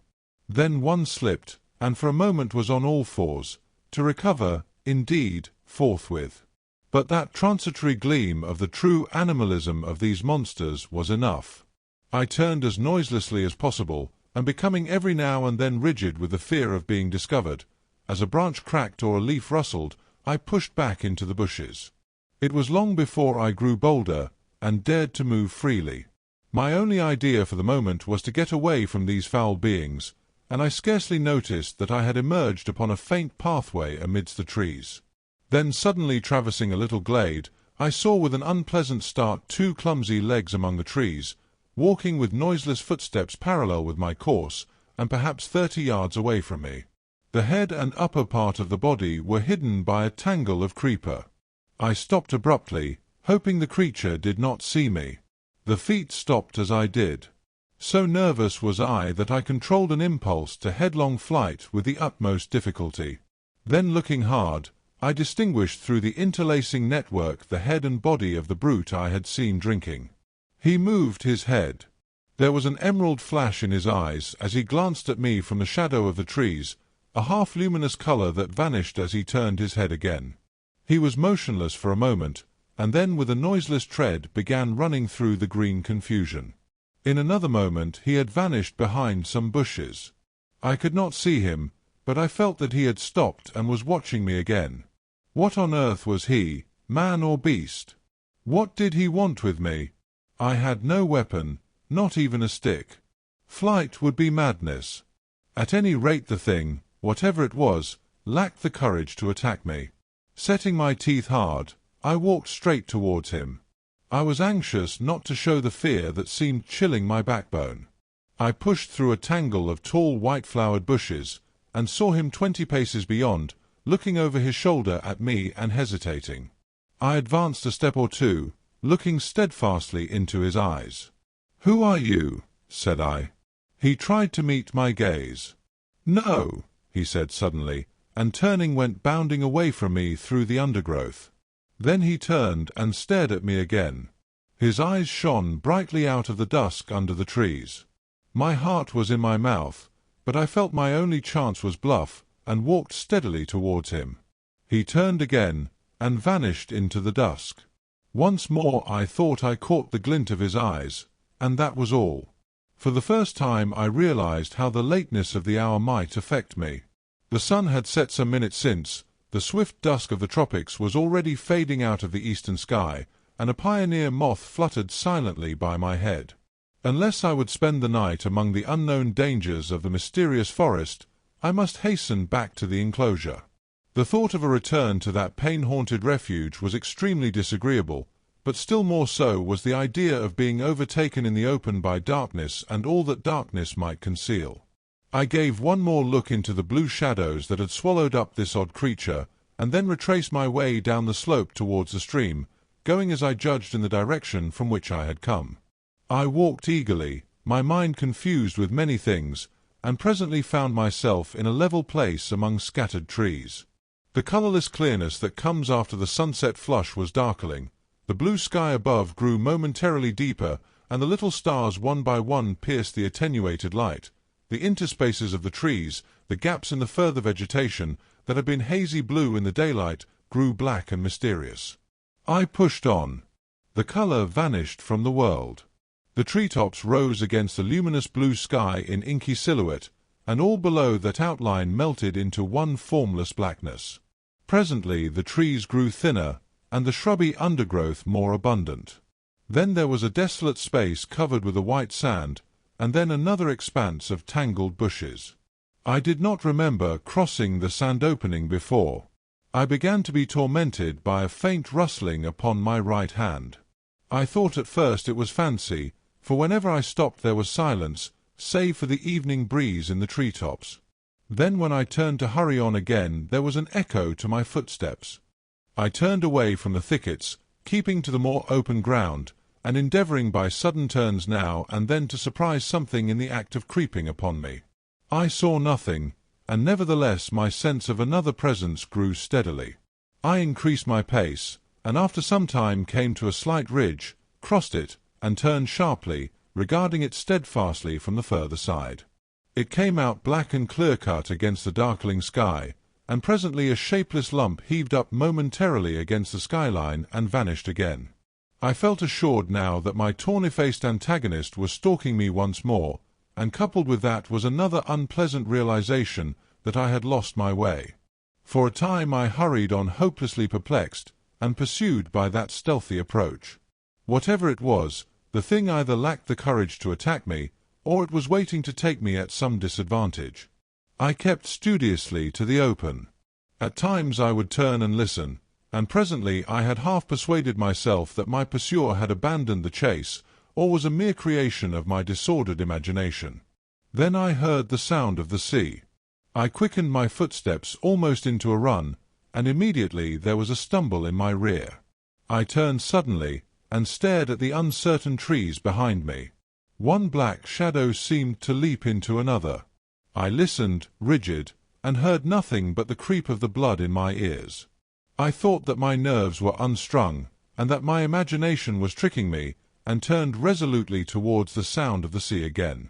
Then one slipped, and for a moment was on all fours, to recover, indeed, forthwith. But that transitory gleam of the true animalism of these monsters was enough. I turned as noiselessly as possible, and becoming every now and then rigid with the fear of being discovered, as a branch cracked or a leaf rustled, I pushed back into the bushes. It was long before I grew bolder, and dared to move freely. My only idea for the moment was to get away from these foul beings, and I scarcely noticed that I had emerged upon a faint pathway amidst the trees. Then suddenly traversing a little glade, I saw with an unpleasant start 2 clumsy legs among the trees, walking with noiseless footsteps parallel with my course, and perhaps 30 yards away from me. The head and upper part of the body were hidden by a tangle of creeper. I stopped abruptly, hoping the creature did not see me. The feet stopped as I did. So nervous was I that I controlled an impulse to headlong flight with the utmost difficulty. Then looking hard, I distinguished through the interlacing network the head and body of the brute I had seen drinking. He moved his head. There was an emerald flash in his eyes as he glanced at me from the shadow of the trees, a half-luminous color that vanished as he turned his head again. He was motionless for a moment, and then with a noiseless tread began running through the green confusion. In another moment he had vanished behind some bushes. I could not see him, but I felt that he had stopped and was watching me again. What on earth was he, man or beast? What did he want with me? I had no weapon, not even a stick. Flight would be madness. At any rate the thing, whatever it was, lacked the courage to attack me. Setting my teeth hard, I walked straight towards him. I was anxious not to show the fear that seemed chilling my backbone. I pushed through a tangle of tall white-flowered bushes, and saw him 20 paces beyond, looking over his shoulder at me and hesitating. I advanced a step or two, looking steadfastly into his eyes. "Who are you?" said I. He tried to meet my gaze. "No," he said suddenly, and turning went bounding away from me through the undergrowth. Then he turned and stared at me again. His eyes shone brightly out of the dusk under the trees. My heart was in my mouth, but I felt my only chance was bluff, and walked steadily towards him. He turned again, and vanished into the dusk. Once more I thought I caught the glint of his eyes, and that was all. For the first time I realized how the lateness of the hour might affect me. The sun had set some minutes since, the swift dusk of the tropics was already fading out of the eastern sky, and a pioneer moth fluttered silently by my head. Unless I would spend the night among the unknown dangers of the mysterious forest, I must hasten back to the enclosure. The thought of a return to that pain-haunted refuge was extremely disagreeable, but still more so was the idea of being overtaken in the open by darkness and all that darkness might conceal. I gave one more look into the blue shadows that had swallowed up this odd creature, and then retraced my way down the slope towards the stream, going as I judged in the direction from which I had come. I walked eagerly, my mind confused with many things, and presently found myself in a level place among scattered trees. The colourless clearness that comes after the sunset flush was darkling, the blue sky above grew momentarily deeper, and the little stars one by one pierced the attenuated light. The interspaces of the trees, the gaps in the further vegetation, that had been hazy blue in the daylight, grew black and mysterious. I pushed on. The colour vanished from the world. The treetops rose against the luminous blue sky in inky silhouette, and all below that outline melted into one formless blackness. Presently the trees grew thinner, and the shrubby undergrowth more abundant. Then there was a desolate space covered with a white sand, and then another expanse of tangled bushes. I did not remember crossing the sand opening before. I began to be tormented by a faint rustling upon my right hand. I thought at first it was fancy, for whenever I stopped there was silence, save for the evening breeze in the treetops. Then when I turned to hurry on again there was an echo to my footsteps. I turned away from the thickets, keeping to the more open ground, and endeavouring by sudden turns now and then to surprise something in the act of creeping upon me. I saw nothing, and nevertheless my sense of another presence grew steadily. I increased my pace, and after some time came to a slight ridge, crossed it, and turned sharply, regarding it steadfastly from the further side. It came out black and clear-cut against the darkling sky, and presently a shapeless lump heaved up momentarily against the skyline and vanished again. I felt assured now that my tawny-faced antagonist was stalking me once more, and coupled with that was another unpleasant realization that I had lost my way. For a time I hurried on hopelessly perplexed, and pursued by that stealthy approach. Whatever it was, the thing either lacked the courage to attack me, or it was waiting to take me at some disadvantage. I kept studiously to the open. At times I would turn and listen, and presently I had half persuaded myself that my pursuer had abandoned the chase, or was a mere creation of my disordered imagination. Then I heard the sound of the sea. I quickened my footsteps almost into a run, and immediately there was a stumble in my rear. I turned suddenly, and stared at the uncertain trees behind me. One black shadow seemed to leap into another. I listened, rigid, and heard nothing but the creep of the blood in my ears. I thought that my nerves were unstrung, and that my imagination was tricking me, and turned resolutely towards the sound of the sea again.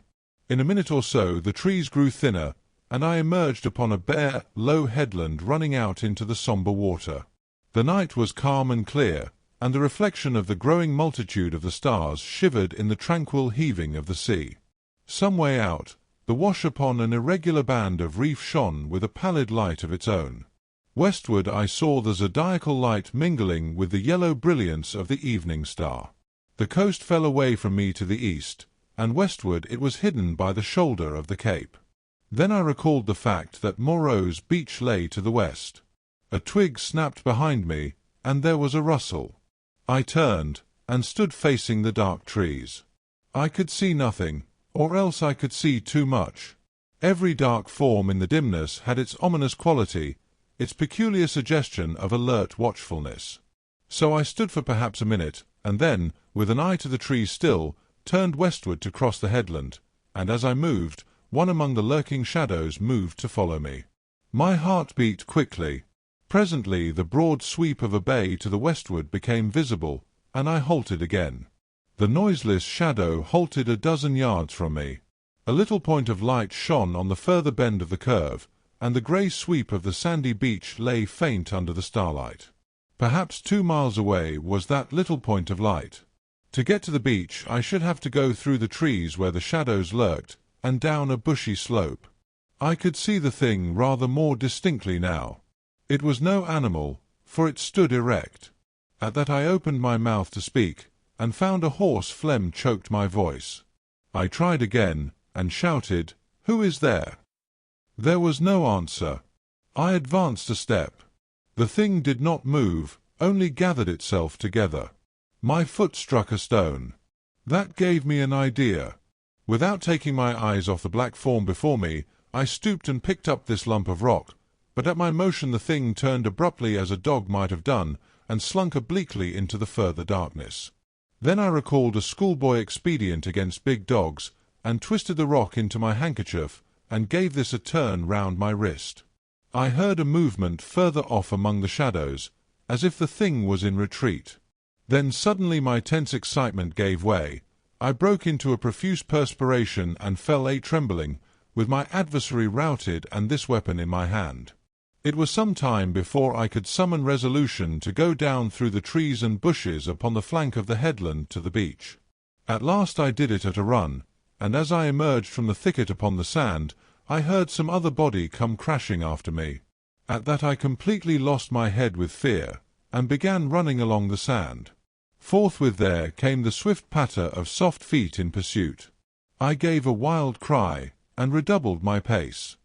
In a minute or so the trees grew thinner, and I emerged upon a bare, low headland running out into the sombre water. The night was calm and clear, and the reflection of the growing multitude of the stars shivered in the tranquil heaving of the sea. Some way out, the wash upon an irregular band of reef shone with a pallid light of its own. Westward I saw the zodiacal light mingling with the yellow brilliance of the evening star. The coast fell away from me to the east, and westward it was hidden by the shoulder of the cape. Then I recalled the fact that Moreau's beach lay to the west. A twig snapped behind me, and there was a rustle. I turned, and stood facing the dark trees. I could see nothing, or else I could see too much. Every dark form in the dimness had its ominous quality, its peculiar suggestion of alert watchfulness. So I stood for perhaps a minute, and then, with an eye to the trees still, turned westward to cross the headland, and as I moved, one among the lurking shadows moved to follow me. My heart beat quickly. Presently the broad sweep of a bay to the westward became visible, and I halted again. The noiseless shadow halted a dozen yards from me. A little point of light shone on the further bend of the curve, and the grey sweep of the sandy beach lay faint under the starlight. Perhaps 2 miles away was that little point of light. To get to the beach I should have to go through the trees where the shadows lurked, and down a bushy slope. I could see the thing rather more distinctly now. It was no animal, for it stood erect. At that I opened my mouth to speak, and found a hoarse phlegm choked my voice. I tried again, and shouted, "Who is there?" There was no answer. I advanced a step. The thing did not move, only gathered itself together. My foot struck a stone. That gave me an idea. Without taking my eyes off the black form before me, I stooped and picked up this lump of rock, but at my motion the thing turned abruptly as a dog might have done, and slunk obliquely into the further darkness. Then I recalled a schoolboy expedient against big dogs, and twisted the rock into my handkerchief, and gave this a turn round my wrist. I heard a movement further off among the shadows, as if the thing was in retreat. Then suddenly my tense excitement gave way. I broke into a profuse perspiration and fell a-trembling, with my adversary routed and this weapon in my hand. It was some time before I could summon resolution to go down through the trees and bushes upon the flank of the headland to the beach. At last I did it at a run, and as I emerged from the thicket upon the sand, I heard some other body come crashing after me. At that I completely lost my head with fear, and began running along the sand. Forthwith there came the swift patter of soft feet in pursuit. I gave a wild cry, and redoubled my pace.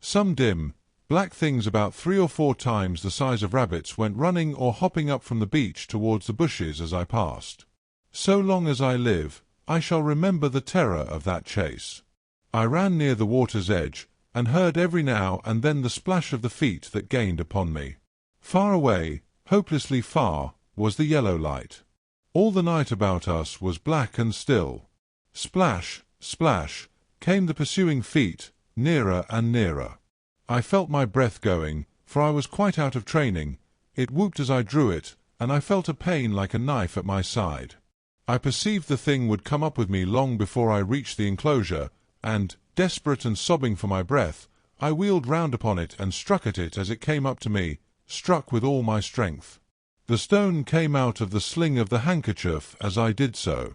Some dim, black things about 3 or 4 times the size of rabbits went running or hopping up from the beach towards the bushes as I passed. So long as I live, I shall remember the terror of that chase. I ran near the water's edge, and heard every now and then the splash of the feet that gained upon me. Far away, hopelessly far, was the yellow light. All the night about us was black and still. Splash, splash, came the pursuing feet, nearer and nearer. I felt my breath going, for I was quite out of training. It whooped as I drew it, and I felt a pain like a knife at my side. I perceived the thing would come up with me long before I reached the enclosure, and, desperate and sobbing for my breath, I wheeled round upon it and struck at it as it came up to me, struck with all my strength. The stone came out of the sling of the handkerchief as I did so.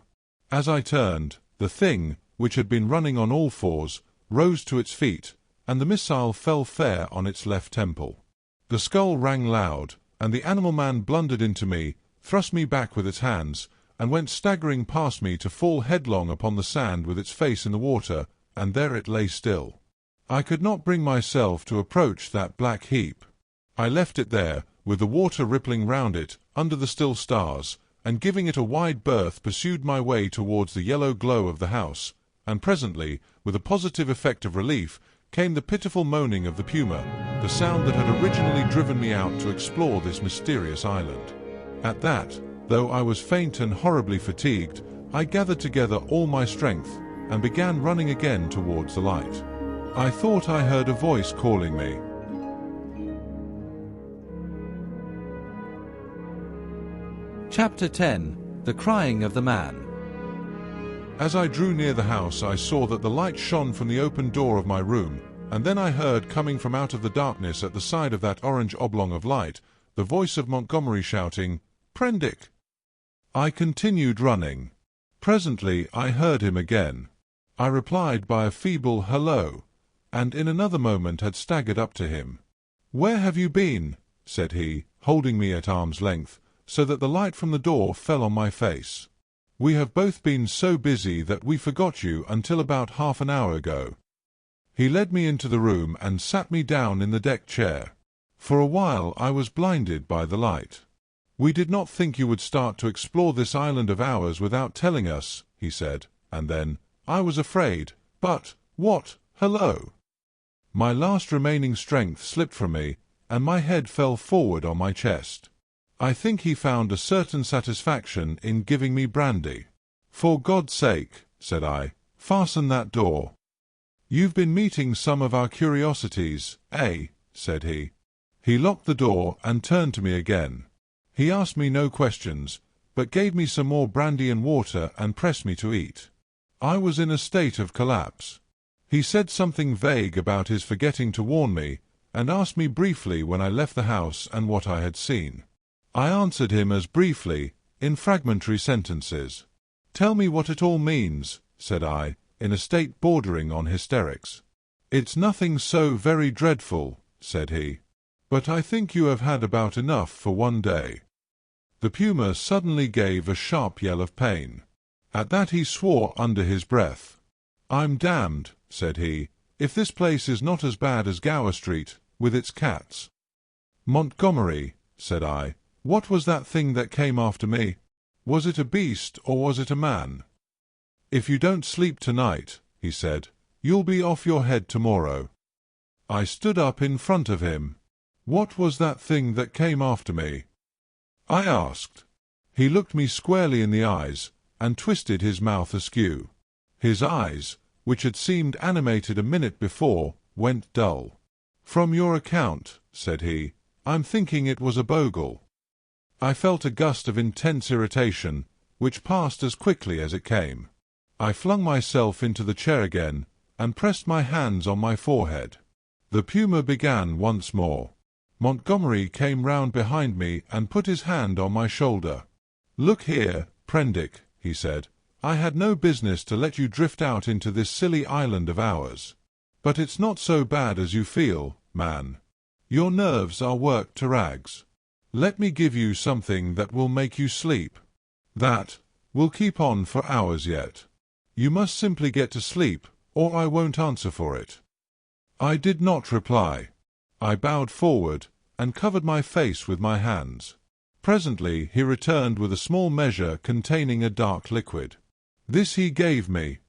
As I turned, the thing, which had been running on all fours, rose to its feet, and the missile fell fair on its left temple. The skull rang loud, and the animal man blundered into me, thrust me back with its hands, and went staggering past me to fall headlong upon the sand with its face in the water, and there it lay still. I could not bring myself to approach that black heap. I left it there, with the water rippling round it, under the still stars, and giving it a wide berth pursued my way towards the yellow glow of the house, and presently, with a positive effect of relief, came the pitiful moaning of the puma, the sound that had originally driven me out to explore this mysterious island. At that, though I was faint and horribly fatigued, I gathered together all my strength, and began running again towards the light. I thought I heard a voice calling me. Chapter 10. The Crying of the Man. As I drew near the house, I saw that the light shone from the open door of my room, and then I heard, coming from out of the darkness at the side of that orange oblong of light, the voice of Montgomery shouting, "Prendick!" I continued running. Presently I heard him again. I replied by a feeble "hello," and in another moment had staggered up to him. "Where have you been?" said he, holding me at arm's length, so that the light from the door fell on my face. "We have both been so busy that we forgot you until about half an hour ago." He led me into the room and sat me down in the deck chair. For a while I was blinded by the light. "We did not think you would start to explore this island of ours without telling us," he said, and then, "I was afraid, but, what, hello!" My last remaining strength slipped from me, and my head fell forward on my chest. I think he found a certain satisfaction in giving me brandy. "For God's sake," said I, "fasten that door." "You've been meeting some of our curiosities, eh?" said he. He locked the door and turned to me again. He asked me no questions, but gave me some more brandy and water and pressed me to eat. I was in a state of collapse. He said something vague about his forgetting to warn me, and asked me briefly when I left the house and what I had seen. I answered him as briefly, in fragmentary sentences. "Tell me what it all means," said I, in a state bordering on hysterics. "It's nothing so very dreadful," said he. "But I think you have had about enough for one day." The puma suddenly gave a sharp yell of pain. At that he swore under his breath. "I'm damned," said he, "if this place is not as bad as Gower Street, with its cats." "Montgomery," said I, "what was that thing that came after me? Was it a beast or was it a man?" "If you don't sleep tonight," he said, "you'll be off your head tomorrow." I stood up in front of him. "What was that thing that came after me?" I asked. He looked me squarely in the eyes, and twisted his mouth askew. His eyes, which had seemed animated a minute before, went dull. "From your account," said he, "I'm thinking it was a bogle." I felt a gust of intense irritation, which passed as quickly as it came. I flung myself into the chair again, and pressed my hands on my forehead. The puma began once more. Montgomery came round behind me and put his hand on my shoulder. "Look here, Prendick," he said, "I had no business to let you drift out into this silly island of ours. But it's not so bad as you feel, man. Your nerves are worked to rags. Let me give you something that will make you sleep. That will keep on for hours yet. You must simply get to sleep, or I won't answer for it." I did not reply. I bowed forward, and covered my face with my hands. Presently he returned with a small measure containing a dark liquid. This he gave me.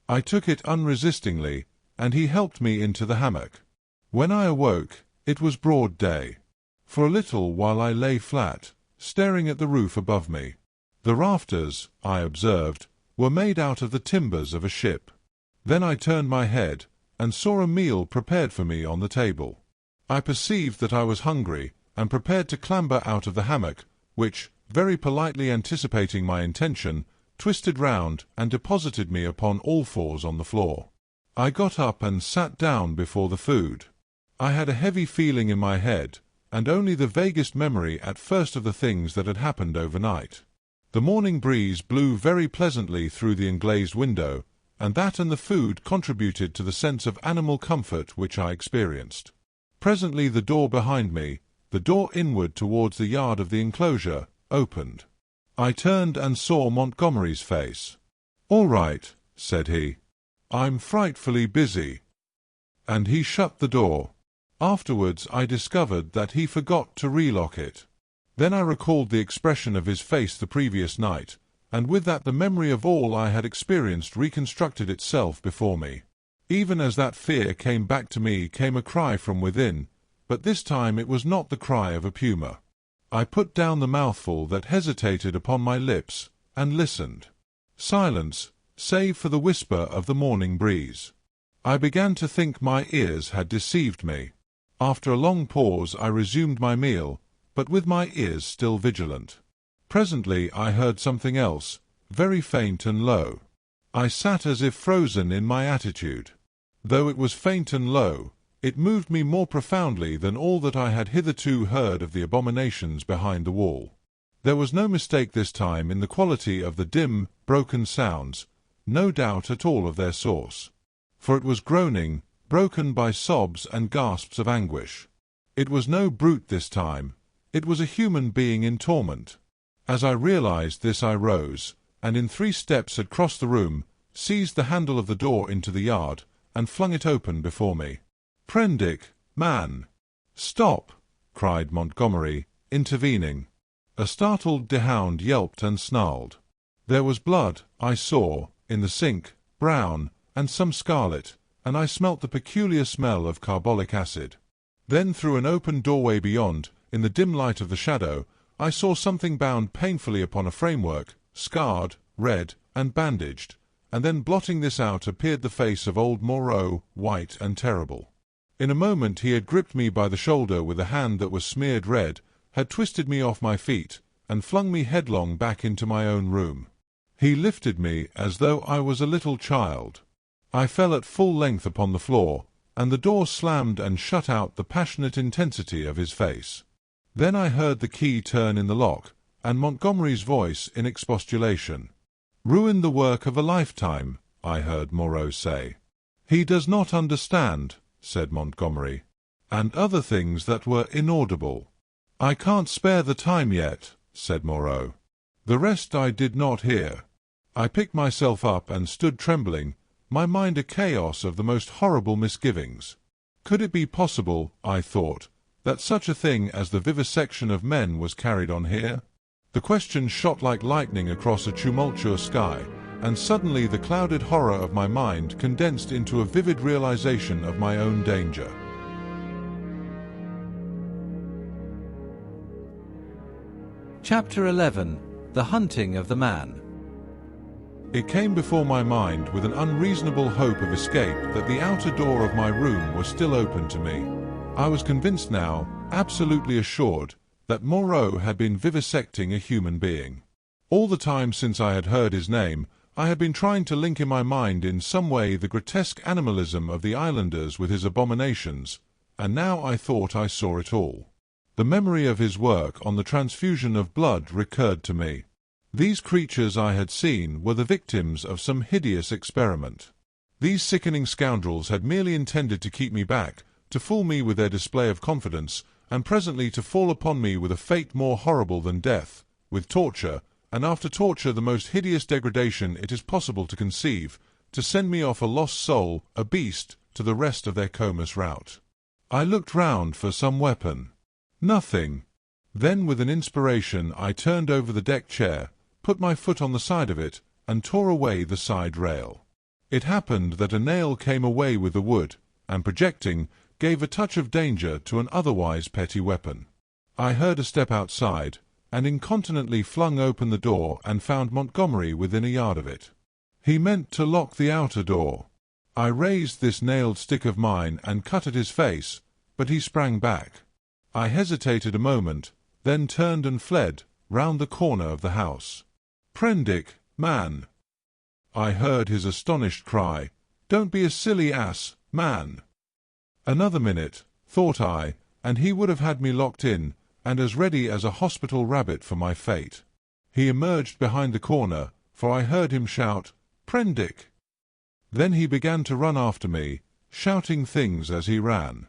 I took it unresistingly, and he helped me into the hammock. When I awoke, it was broad day. For a little while I lay flat, staring at the roof above me. The rafters, I observed, were made out of the timbers of a ship. Then I turned my head, and saw a meal prepared for me on the table. I perceived that I was hungry, and prepared to clamber out of the hammock, which, very politely anticipating my intention, twisted round and deposited me upon all fours on the floor. I got up and sat down before the food. I had a heavy feeling in my head, and only the vaguest memory at first of the things that had happened overnight. The morning breeze blew very pleasantly through the englazed window, and that and the food contributed to the sense of animal comfort which I experienced. Presently the door behind me, the door inward towards the yard of the enclosure, opened. I turned and saw Montgomery's face. "All right," said he. "I'm frightfully busy." And he shut the door. Afterwards I discovered that he forgot to relock it. Then I recalled the expression of his face the previous night, and with that the memory of all I had experienced reconstructed itself before me. Even as that fear came back to me came a cry from within, but this time it was not the cry of a puma. I put down the mouthful that hesitated upon my lips, and listened. Silence, save for the whisper of the morning breeze. I began to think my ears had deceived me. After a long pause I resumed my meal, but with my ears still vigilant. Presently I heard something else, very faint and low. I sat as if frozen in my attitude. Though it was faint and low, it moved me more profoundly than all that I had hitherto heard of the abominations behind the wall. There was no mistake this time in the quality of the dim, broken sounds, no doubt at all of their source. For it was groaning, broken by sobs and gasps of anguish. It was no brute this time, it was a human being in torment. As I realized this I rose, and in 3 steps had crossed the room, seized the handle of the door into the yard, and flung it open before me. "Prendick, man!" "Stop!" cried Montgomery, intervening. A startled dehound yelped and snarled. There was blood, I saw, in the sink, brown, and some scarlet, and I smelt the peculiar smell of carbolic acid. Then through an open doorway beyond, in the dim light of the shadow, I saw something bound painfully upon a framework, scarred, red, and bandaged, and then blotting this out appeared the face of old Moreau, white and terrible. In a moment he had gripped me by the shoulder with a hand that was smeared red, had twisted me off my feet, and flung me headlong back into my own room. He lifted me as though I was a little child. I fell at full length upon the floor, and the door slammed and shut out the passionate intensity of his face. Then I heard the key turn in the lock, and Montgomery's voice in expostulation. "Ruined the work of a lifetime," I heard Moreau say. "He does not understand," said Montgomery, and other things that were inaudible. "I can't spare the time yet," said Moreau. The rest I did not hear. I picked myself up and stood trembling, my mind a chaos of the most horrible misgivings. Could it be possible, I thought, that such a thing as the vivisection of men was carried on here? The question shot like lightning across a tumultuous sky, and suddenly the clouded horror of my mind condensed into a vivid realization of my own danger. Chapter 11. The Hunting of the Man. It came before my mind with an unreasonable hope of escape that the outer door of my room was still open to me. I was convinced now, absolutely assured, that Moreau had been vivisecting a human being. All the time since I had heard his name, I had been trying to link in my mind in some way the grotesque animalism of the islanders with his abominations, and now I thought I saw it all. The memory of his work on the transfusion of blood recurred to me. These creatures I had seen were the victims of some hideous experiment. These sickening scoundrels had merely intended to keep me back, to fool me with their display of confidence, and presently to fall upon me with a fate more horrible than death, with torture, and after torture the most hideous degradation it is possible to conceive, to send me off a lost soul, a beast, to the rest of their comus rout. I looked round for some weapon. Nothing. Then with an inspiration I turned over the deck chair, put my foot on the side of it, and tore away the side rail. It happened that a nail came away with the wood, and projecting, gave a touch of danger to an otherwise petty weapon. I heard a step outside, and incontinently flung open the door and found Montgomery within a yard of it. He meant to lock the outer door. I raised this nailed stick of mine and cut at his face, but he sprang back. I hesitated a moment, then turned and fled, round the corner of the house. "Prendick, man!" I heard his astonished cry. "Don't be a silly ass, man!" Another minute, thought I, and he would have had me locked in, and as ready as a hospital rabbit for my fate. He emerged behind the corner, for I heard him shout, "Prendick!" Then he began to run after me, shouting things as he ran.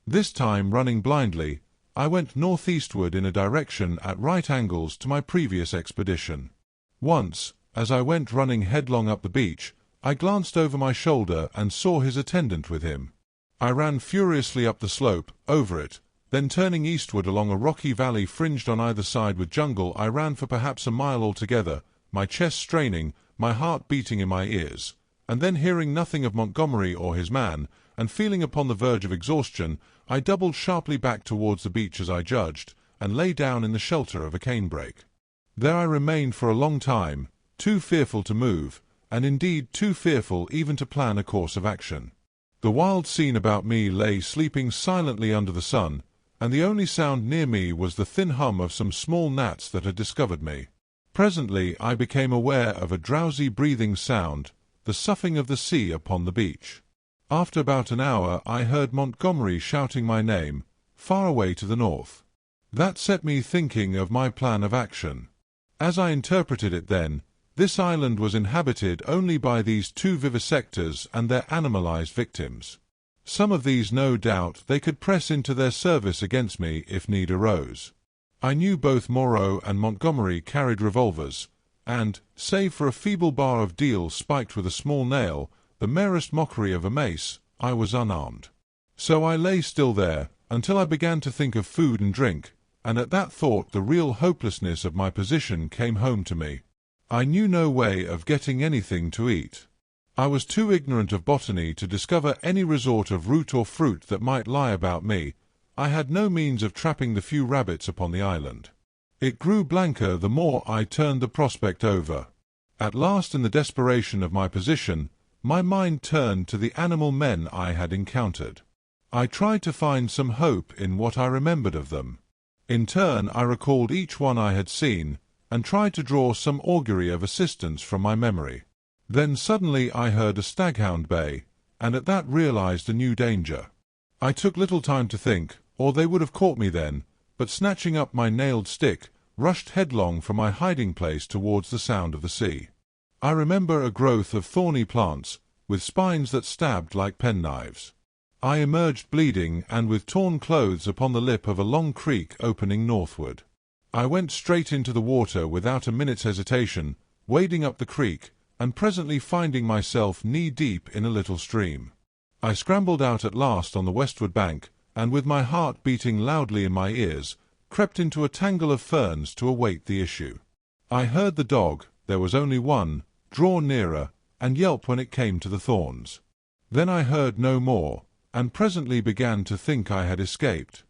This time running blindly, I went northeastward in a direction at right angles to my previous expedition. Once, as I went running headlong up the beach, I glanced over my shoulder and saw his attendant with him. I ran furiously up the slope, over it, then turning eastward along a rocky valley fringed on either side with jungle, I ran for perhaps a mile altogether, my chest straining, my heart beating in my ears. And then hearing nothing of Montgomery or his man, and feeling upon the verge of exhaustion, I doubled sharply back towards the beach as I judged, and lay down in the shelter of a canebrake. There I remained for a long time, too fearful to move, and indeed too fearful even to plan a course of action. The wild scene about me lay sleeping silently under the sun, and the only sound near me was the thin hum of some small gnats that had discovered me. Presently I became aware of a drowsy breathing sound, the soughing of the sea upon the beach. After about an hour I heard Montgomery shouting my name, far away to the north. That set me thinking of my plan of action. As I interpreted it then, this island was inhabited only by these two vivisectors and their animalized victims. Some of these, no doubt, they could press into their service against me if need arose. I knew both Moreau and Montgomery carried revolvers, and, save for a feeble bar of deal spiked with a small nail, the merest mockery of a mace, I was unarmed. So I lay still there, until I began to think of food and drink, and at that thought the real hopelessness of my position came home to me. I knew no way of getting anything to eat. I was too ignorant of botany to discover any resort of root or fruit that might lie about me. I had no means of trapping the few rabbits upon the island. It grew blanker the more I turned the prospect over. At last, in the desperation of my position, my mind turned to the animal men I had encountered. I tried to find some hope in what I remembered of them. In turn I recalled each one I had seen, and tried to draw some augury of assistance from my memory. Then suddenly I heard a staghound bay, and at that realized a new danger. I took little time to think, or they would have caught me then, but snatching up my nailed stick, rushed headlong from my hiding place towards the sound of the sea. I remember a growth of thorny plants, with spines that stabbed like penknives. I emerged bleeding and with torn clothes upon the lip of a long creek opening northward. I went straight into the water without a minute's hesitation, wading up the creek, and presently finding myself knee-deep in a little stream. I scrambled out at last on the westward bank, and with my heart beating loudly in my ears, crept into a tangle of ferns to await the issue. I heard the dog, there was only one, draw nearer, and yelp when it came to the thorns. Then I heard no more, and presently began to think I had escaped.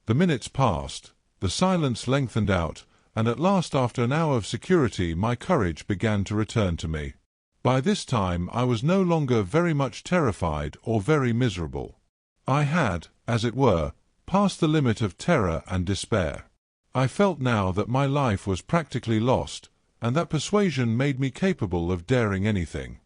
The minutes passed, the silence lengthened out, and at last after an hour of security my courage began to return to me. By this time I was no longer very much terrified or very miserable. I had, as it were, passed the limit of terror and despair. I felt now that my life was practically lost, and that persuasion made me capable of daring anything.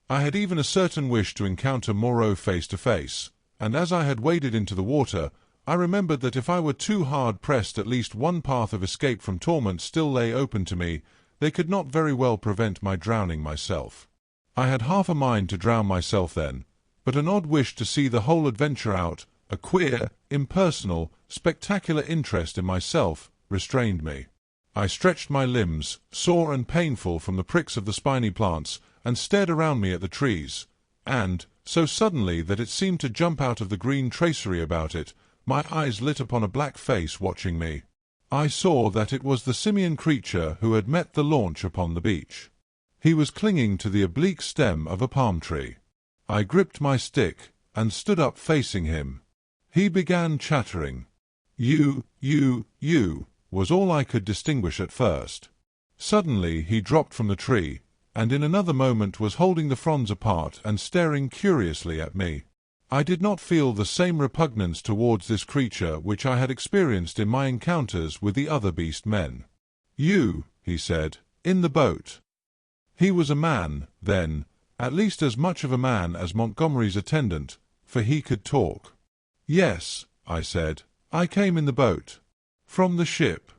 I had even a certain wish to encounter Moreau face to face, and as I had waded into the water, I remembered that if I were too hard pressed at least one path of escape from torment still lay open to me. They could not very well prevent my drowning myself. I had half a mind to drown myself then, but an odd wish to see the whole adventure out, a queer, impersonal, spectacular interest in myself, restrained me. I stretched my limbs, sore and painful from the pricks of the spiny plants, and stared around me at the trees, and, so suddenly that it seemed to jump out of the green tracery about it, my eyes lit upon a black face watching me. I saw that it was the simian creature who had met the launch upon the beach. He was clinging to the oblique stem of a palm tree. I gripped my stick, and stood up facing him. He began chattering. You, was all I could distinguish at first. Suddenly he dropped from the tree, and in another moment was holding the fronds apart and staring curiously at me. I did not feel the same repugnance towards this creature which I had experienced in my encounters with the other beast men. "You," he said, "in the boat." He was a man, then, at least as much of a man as Montgomery's attendant, for he could talk. "Yes," I said, "I came in the boat. From the ship."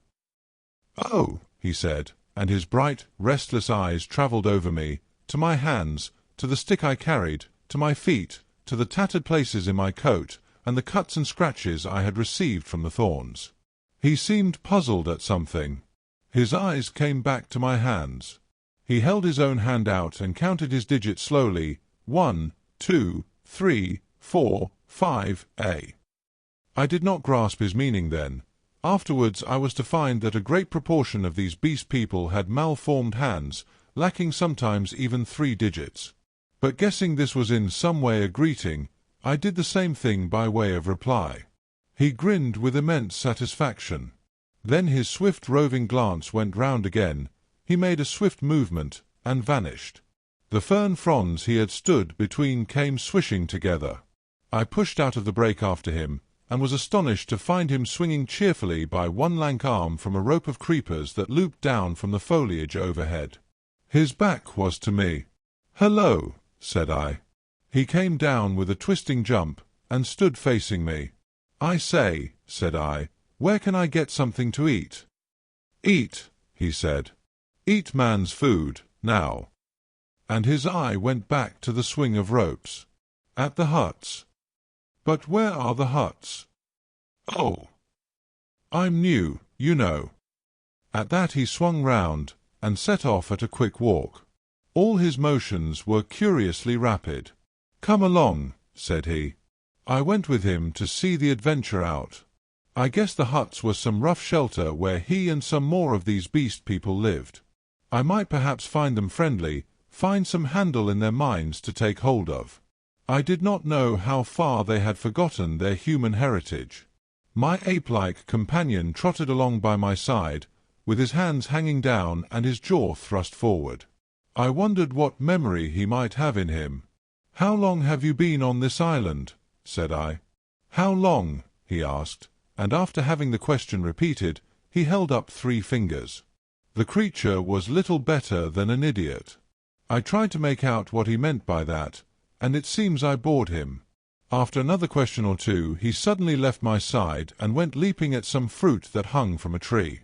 "Oh," he said, and his bright, restless eyes travelled over me, to my hands, to the stick I carried, to my feet, to the tattered places in my coat, and the cuts and scratches I had received from the thorns. He seemed puzzled at something. His eyes came back to my hands. He held his own hand out and counted his digits slowly. 1, 2, 3, 4, 5, A. I did not grasp his meaning then. Afterwards I was to find that a great proportion of these beast people had malformed hands, lacking sometimes even 3 digits. But guessing this was in some way a greeting, I did the same thing by way of reply. He grinned with immense satisfaction. Then his swift roving glance went round again, he made a swift movement, and vanished. The fern fronds he had stood between came swishing together. I pushed out of the brake after him, and was astonished to find him swinging cheerfully by one lank arm from a rope of creepers that looped down from the foliage overhead. His back was to me. "Hello," said I. He came down with a twisting jump, and stood facing me. "I say," said I, "where can I get something to eat?" "Eat," he said. "Eat man's food, now." And his eye went back to the swing of ropes. "At the huts." "But where are the huts?" "Oh, I'm new, you know." At that he swung round, and set off at a quick walk. All his motions were curiously rapid. "Come along," said he. I went with him to see the adventure out. I guess the huts were some rough shelter where he and some more of these beast people lived. I might perhaps find them friendly, find some handle in their minds to take hold of. I did not know how far they had forgotten their human heritage. My ape-like companion trotted along by my side, with his hands hanging down and his jaw thrust forward. I wondered what memory he might have in him. "How long have you been on this island?" said I. "How long?" he asked, and after having the question repeated, he held up 3 fingers. The creature was little better than an idiot. I tried to make out what he meant by that, and it seems I bored him. After another question or two, he suddenly left my side and went leaping at some fruit that hung from a tree.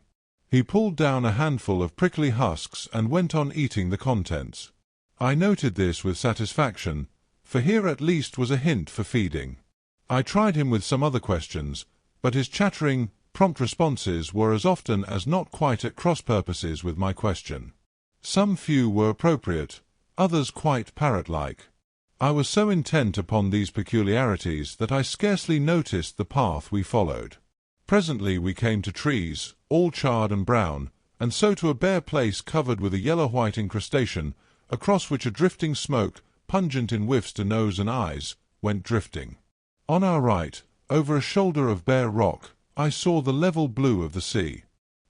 He pulled down a handful of prickly husks and went on eating the contents. I noted this with satisfaction, for here at least was a hint for feeding. I tried him with some other questions, but his chattering, prompt responses were as often as not quite at cross purposes with my question. Some few were appropriate, others quite parrot-like. I was so intent upon these peculiarities that I scarcely noticed the path we followed. Presently we came to trees, all charred and brown, and so to a bare place covered with a yellow-white incrustation, across which a drifting smoke, pungent in whiffs to nose and eyes, went drifting. On our right, over a shoulder of bare rock, I saw the level blue of the sea.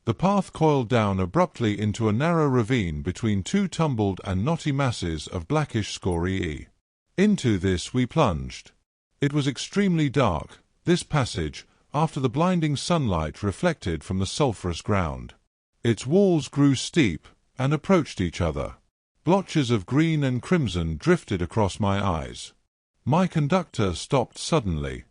The path coiled down abruptly into a narrow ravine between 2 tumbled and knotty masses of blackish scoriae. Into this we plunged. It was extremely dark, this passage, after the blinding sunlight reflected from the sulphurous ground. Its walls grew steep, and approached each other. Blotches of green and crimson drifted across my eyes. My conductor stopped suddenly.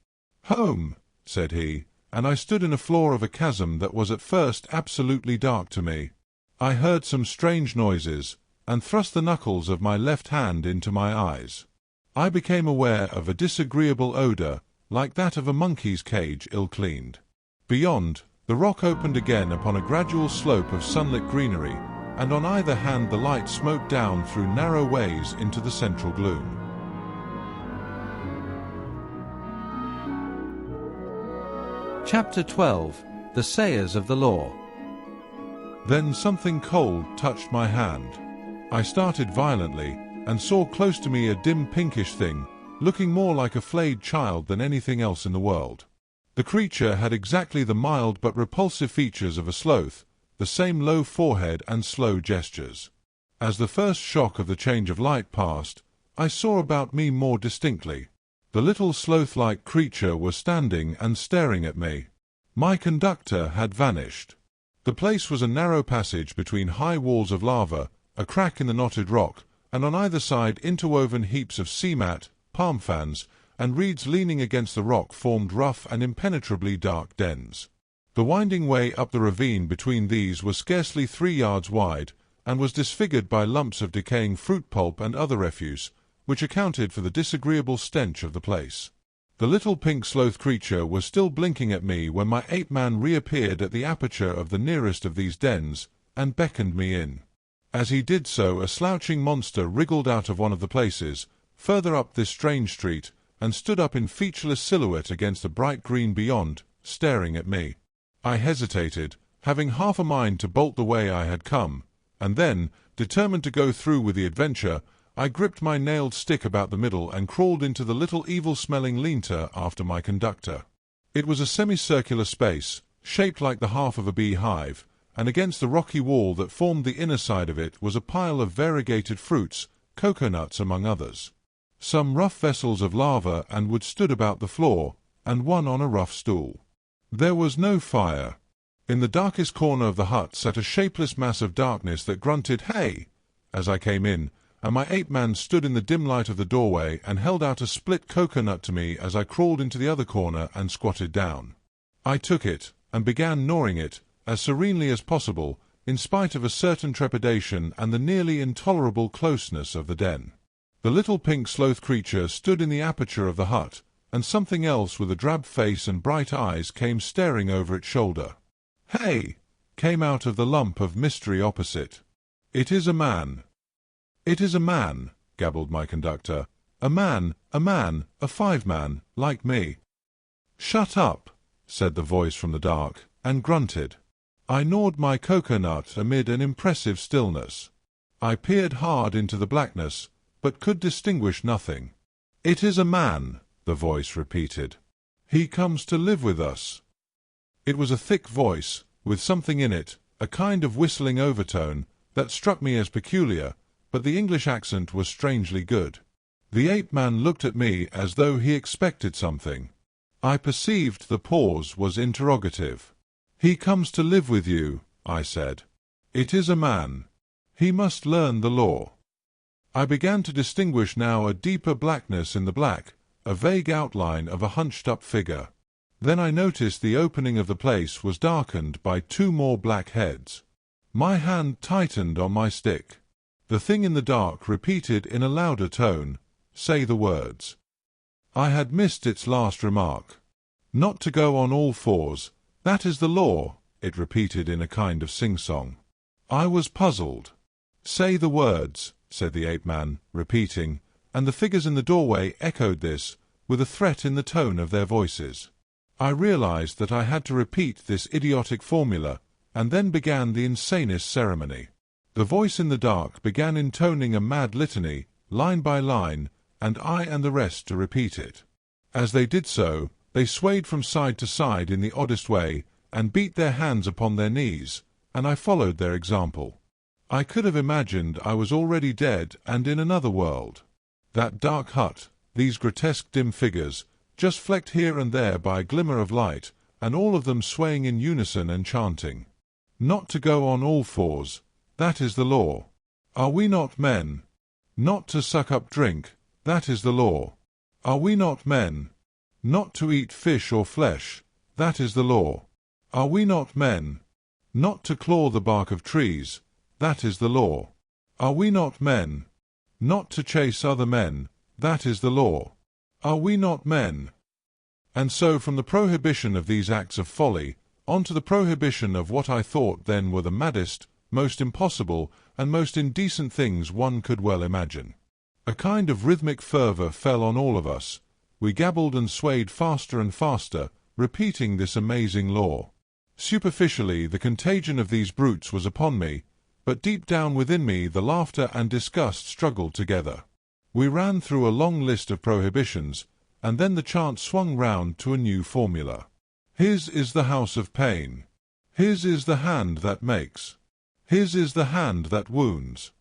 "Home," said he, and I stood in a floor of a chasm that was at first absolutely dark to me. I heard some strange noises, and thrust the knuckles of my left hand into my eyes. I became aware of a disagreeable odour, like that of a monkey's cage ill-cleaned. Beyond, the rock opened again upon a gradual slope of sunlit greenery, and on either hand the light smoked down through narrow ways into the central gloom. Chapter 12. The Sayers of the Law. Then something cold touched my hand. I started violently, and saw close to me a dim pinkish thing, looking more like a flayed child than anything else in the world. The creature had exactly the mild but repulsive features of a sloth, the same low forehead and slow gestures. As the first shock of the change of light passed, I saw about me more distinctly. The little sloth-like creature was standing and staring at me. My conductor had vanished. The place was a narrow passage between high walls of lava, a crack in the knotted rock, and on either side interwoven heaps of sea mat, palm fans, and reeds leaning against the rock formed rough and impenetrably dark dens. The winding way up the ravine between these was scarcely 3 yards wide, and was disfigured by lumps of decaying fruit pulp and other refuse, which accounted for the disagreeable stench of the place. The little pink sloth creature was still blinking at me when my ape-man reappeared at the aperture of the nearest of these dens, and beckoned me in. As he did so, a slouching monster wriggled out of one of the places, further up this strange street, and stood up in featureless silhouette against the bright green beyond, staring at me. I hesitated, having half a mind to bolt the way I had come, and then, determined to go through with the adventure, I gripped my nailed stick about the middle and crawled into the little evil-smelling lean-to after my conductor. It was a semicircular space, shaped like the half of a beehive, and against the rocky wall that formed the inner side of it was a pile of variegated fruits, coconuts among others. Some rough vessels of lava and wood stood about the floor, and one on a rough stool. There was no fire. In the darkest corner of the hut sat a shapeless mass of darkness that grunted, "Hey!" as I came in, and my ape-man stood in the dim light of the doorway and held out a split coconut to me as I crawled into the other corner and squatted down. I took it, and began gnawing it, as serenely as possible, in spite of a certain trepidation and the nearly intolerable closeness of the den. The little pink sloth creature stood in the aperture of the hut, and something else with a drab face and bright eyes came staring over its shoulder. "Hey!" came out of the lump of mystery opposite. "It is a man." "It is a man," gabbled my conductor. A man, a 5-man, like me." "Shut up," said the voice from the dark, and grunted. I gnawed my coconut amid an impressive stillness. I peered hard into the blackness, but could distinguish nothing. "It is a man," the voice repeated. "He comes to live with us." It was a thick voice, with something in it, a kind of whistling overtone, that struck me as peculiar, but the English accent was strangely good. The ape-man looked at me as though he expected something. I perceived the pause was interrogative. "He comes to live with you," I said. "It is a man. He must learn the law." I began to distinguish now a deeper blackness in the black, a vague outline of a hunched-up figure. Then I noticed the opening of the place was darkened by 2 more black heads. My hand tightened on my stick. The thing in the dark repeated in a louder tone, "Say the words." I had missed its last remark. "Not to go on all fours, that is the law," it repeated in a kind of sing-song. I was puzzled. "Say the words," said the ape-man, repeating, and the figures in the doorway echoed this, with a threat in the tone of their voices. I realized that I had to repeat this idiotic formula, and then began the insanest ceremony. The voice in the dark began intoning a mad litany, line by line, and I and the rest to repeat it. As they did so, they swayed from side to side in the oddest way, and beat their hands upon their knees, and I followed their example. I could have imagined I was already dead and in another world. That dark hut, these grotesque dim figures, just flecked here and there by a glimmer of light, and all of them swaying in unison and chanting. "Not to go on all fours, that is the law. Are we not men? Not to suck up drink, that is the law. Are we not men? Not to eat fish or flesh, that is the law. Are we not men? Not to claw the bark of trees, that is the law. Are we not men? Not to chase other men, that is the law. Are we not men?" And so from the prohibition of these acts of folly, on to the prohibition of what I thought then were the maddest, most impossible, and most indecent things one could well imagine. A kind of rhythmic fervour fell on all of us. We gabbled and swayed faster and faster, repeating this amazing law. Superficially, the contagion of these brutes was upon me, but deep down within me the laughter and disgust struggled together. We ran through a long list of prohibitions, and then the chant swung round to a new formula. "His is the house of pain. His is the hand that makes. His is the hand that wounds.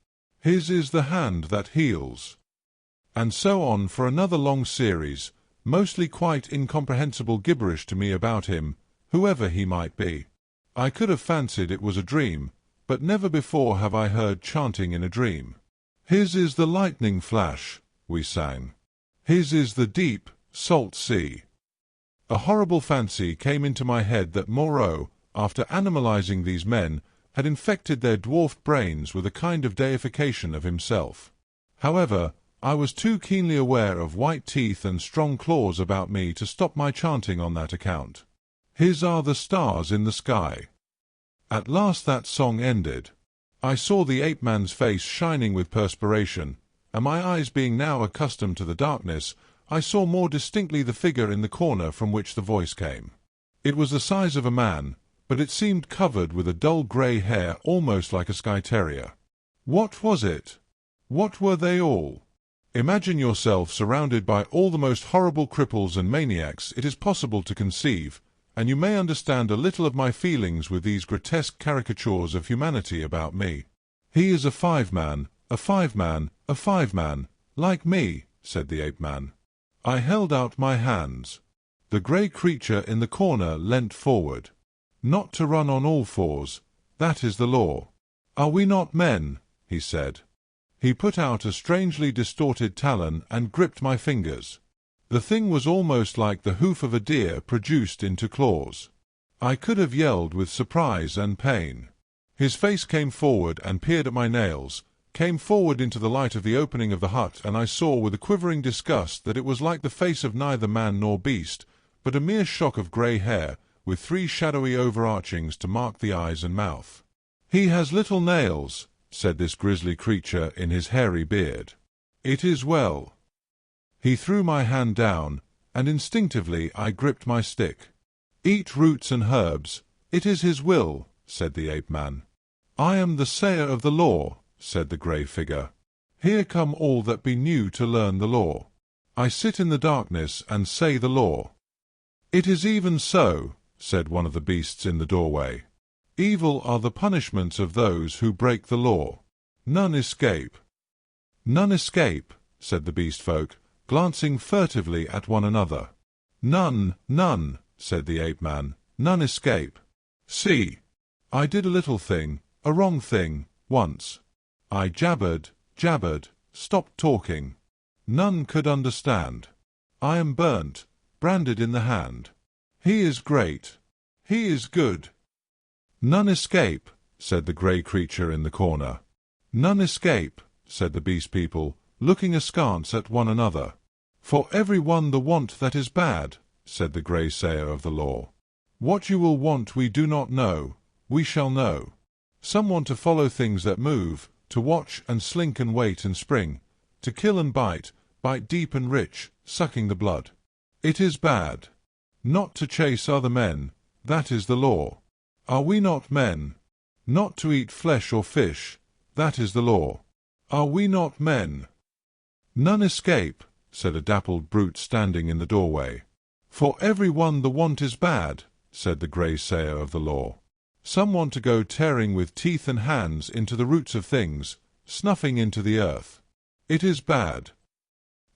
His is the hand that heals. And so on for another long series, mostly quite incomprehensible gibberish to me about him, whoever he might be. I could have fancied it was a dream, but never before have I heard chanting in a dream. His is the lightning flash, we sang. His is the deep, salt sea. A horrible fancy came into my head that Moreau, after animalizing these men, had infected their dwarfed brains with a kind of deification of himself. However, I was too keenly aware of white teeth and strong claws about me to stop my chanting on that account. His are the stars in the sky. At last that song ended. I saw the ape-man's face shining with perspiration, and my eyes being now accustomed to the darkness, I saw more distinctly the figure in the corner from which the voice came. It was the size of a man, but it seemed covered with a dull grey hair almost like a sky terrier. What was it? What were they all? Imagine yourself surrounded by all the most horrible cripples and maniacs it is possible to conceive, and you may understand a little of my feelings with these grotesque caricatures of humanity about me. He is a five-man, a five-man, a five-man, like me, said the ape-man. I held out my hands. The grey creature in the corner leant forward. Not to run on all fours, that is the law. Are we not men? He said. He put out a strangely distorted talon and gripped my fingers. The thing was almost like the hoof of a deer produced into claws. I could have yelled with surprise and pain. His face came forward and peered at my nails, came forward into the light of the opening of the hut, and I saw with a quivering disgust that it was like the face of neither man nor beast, but a mere shock of grey hair, with three shadowy overarchings to mark the eyes and mouth. He has little nails, said this grisly creature in his hairy beard. It is well. He threw my hand down, and instinctively I gripped my stick. Eat roots and herbs, it is his will, said the ape-man. I am the sayer of the law, said the grey figure. Here come all that be new to learn the law. I sit in the darkness and say the law. It is even so, said one of the beasts in the doorway. Evil are the punishments of those who break the law. None escape. None escape, said the beast folk, glancing furtively at one another. None, none, said the ape-man, none escape. See, I did a little thing, a wrong thing, once. I jabbered, stopped talking. None could understand. I am burnt, branded in the hand. He is great. He is good. None escape, said the grey creature in the corner. None escape, said the beast people, looking askance at one another. For every one the want that is bad, said the grey sayer of the law. What you will want we do not know, we shall know. Some want to follow things that move, to watch and slink and wait and spring, to kill and bite deep and rich, sucking the blood. It is bad. Not to chase other men, that is the law. Are we not men? Not to eat flesh or fish, that is the law. Are we not men? None escape, said a dappled brute standing in the doorway. For every one the want is bad, said the grey sayer of the law. Some want to go tearing with teeth and hands into the roots of things, snuffing into the earth. It is bad.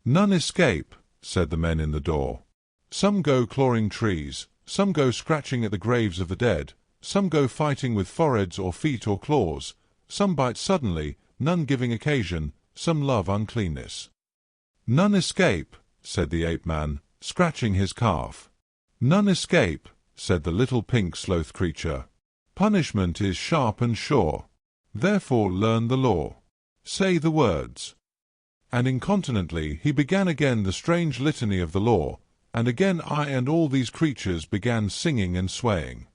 None escape, said the men in the door. Some go clawing trees, some go scratching at the graves of the dead, some go fighting with foreheads or feet or claws, some bite suddenly, none giving occasion, some love uncleanness. None escape, said the ape-man, scratching his calf. None escape, said the little pink sloth creature. Punishment is sharp and sure. Therefore learn the law. Say the words. And incontinently he began again the strange litany of the law, and again I and all these creatures began singing and swaying.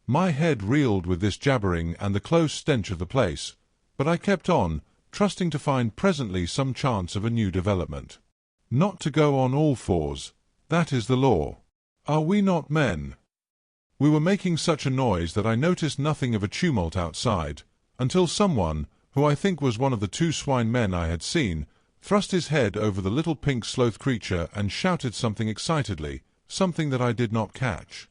My head reeled with this jabbering and the close stench of the place, but I kept on, trusting to find presently some chance of a new development. Not to go on all fours, that is the law. Are we not men? We were making such a noise that I noticed nothing of a tumult outside, until someone, who I think was one of the two swine men I had seen, thrust his head over the little pink sloth creature and shouted something excitedly, something that I did not catch.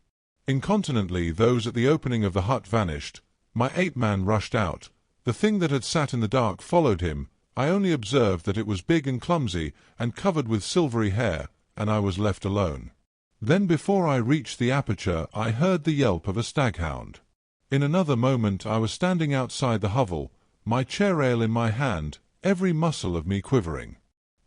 Incontinently those at the opening of the hut vanished. My ape-man rushed out, The thing that had sat in the dark followed him. I only observed that it was big and clumsy and covered with silvery hair, and I was left alone. Then before I reached the aperture I heard the yelp of a staghound. In another moment I was standing outside the hovel, my chair rail in my hand, every muscle of me quivering.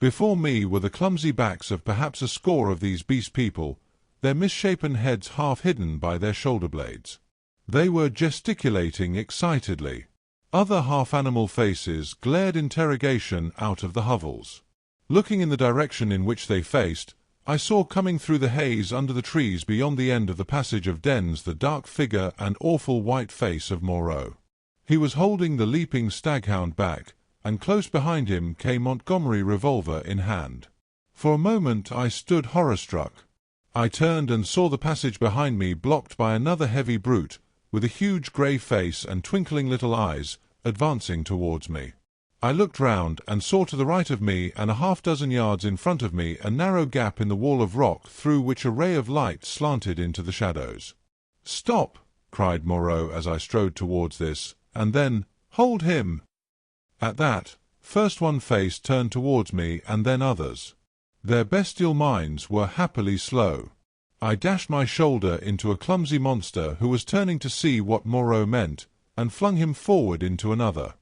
Before me were the clumsy backs of perhaps a score of these beast people, their misshapen heads half hidden by their shoulder blades. They were gesticulating excitedly. Other half-animal faces glared interrogation out of the hovels. Looking in the direction in which they faced, I saw coming through the haze under the trees beyond the end of the passage of dens the dark figure and awful white face of Moreau. He was holding the leaping staghound back, and close behind him came Montgomery, revolver in hand. For a moment I stood horror-struck. I turned and saw the passage behind me blocked by another heavy brute, with a huge grey face and twinkling little eyes, advancing towards me. I looked round and saw to the right of me and a half-dozen yards in front of me a narrow gap in the wall of rock through which a ray of light slanted into the shadows. "Stop!" cried Moreau as I strode towards this, and then, "Hold him!" At that, first one face turned towards me and then others. Their bestial minds were happily slow. I dashed my shoulder into a clumsy monster who was turning to see what Moreau meant, and flung him forward into another.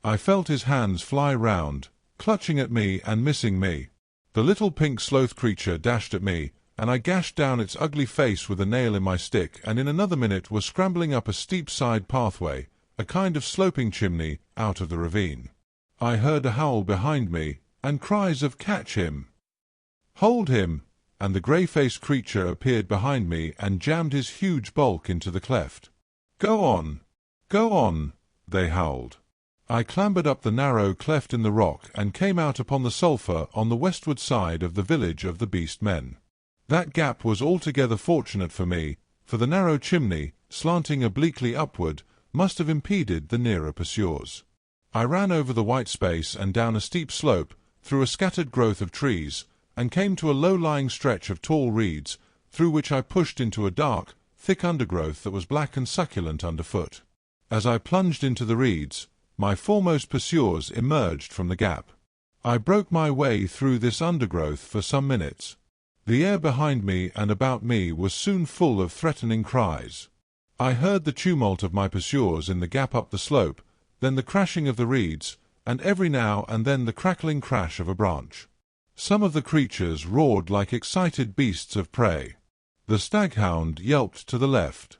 I felt his hands fly round, clutching at me and missing me. The little pink sloth creature dashed at me, and I gashed down its ugly face with a nail in my stick, and in another minute was scrambling up a steep side pathway, a kind of sloping chimney, out of the ravine. I heard a howl behind me, and cries of "Catch him! Hold him!" and the grey-faced creature appeared behind me and jammed his huge bulk into the cleft. "Go on! Go on!" they howled. I clambered up the narrow cleft in the rock and came out upon the sulphur on the westward side of the village of the beast men. That gap was altogether fortunate for me, for the narrow chimney, slanting obliquely upward, must have impeded the nearer pursuers. I ran over the white space and down a steep slope, through a scattered growth of trees, and came to a low-lying stretch of tall reeds, through which I pushed into a dark, thick undergrowth that was black and succulent underfoot. As I plunged into the reeds, my foremost pursuers emerged from the gap. I broke my way through this undergrowth for some minutes. The air behind me and about me was soon full of threatening cries. I heard the tumult of my pursuers in the gap up the slope, then the crashing of the reeds, and every now and then the crackling crash of a branch. Some of the creatures roared like excited beasts of prey. The staghound yelped to the left.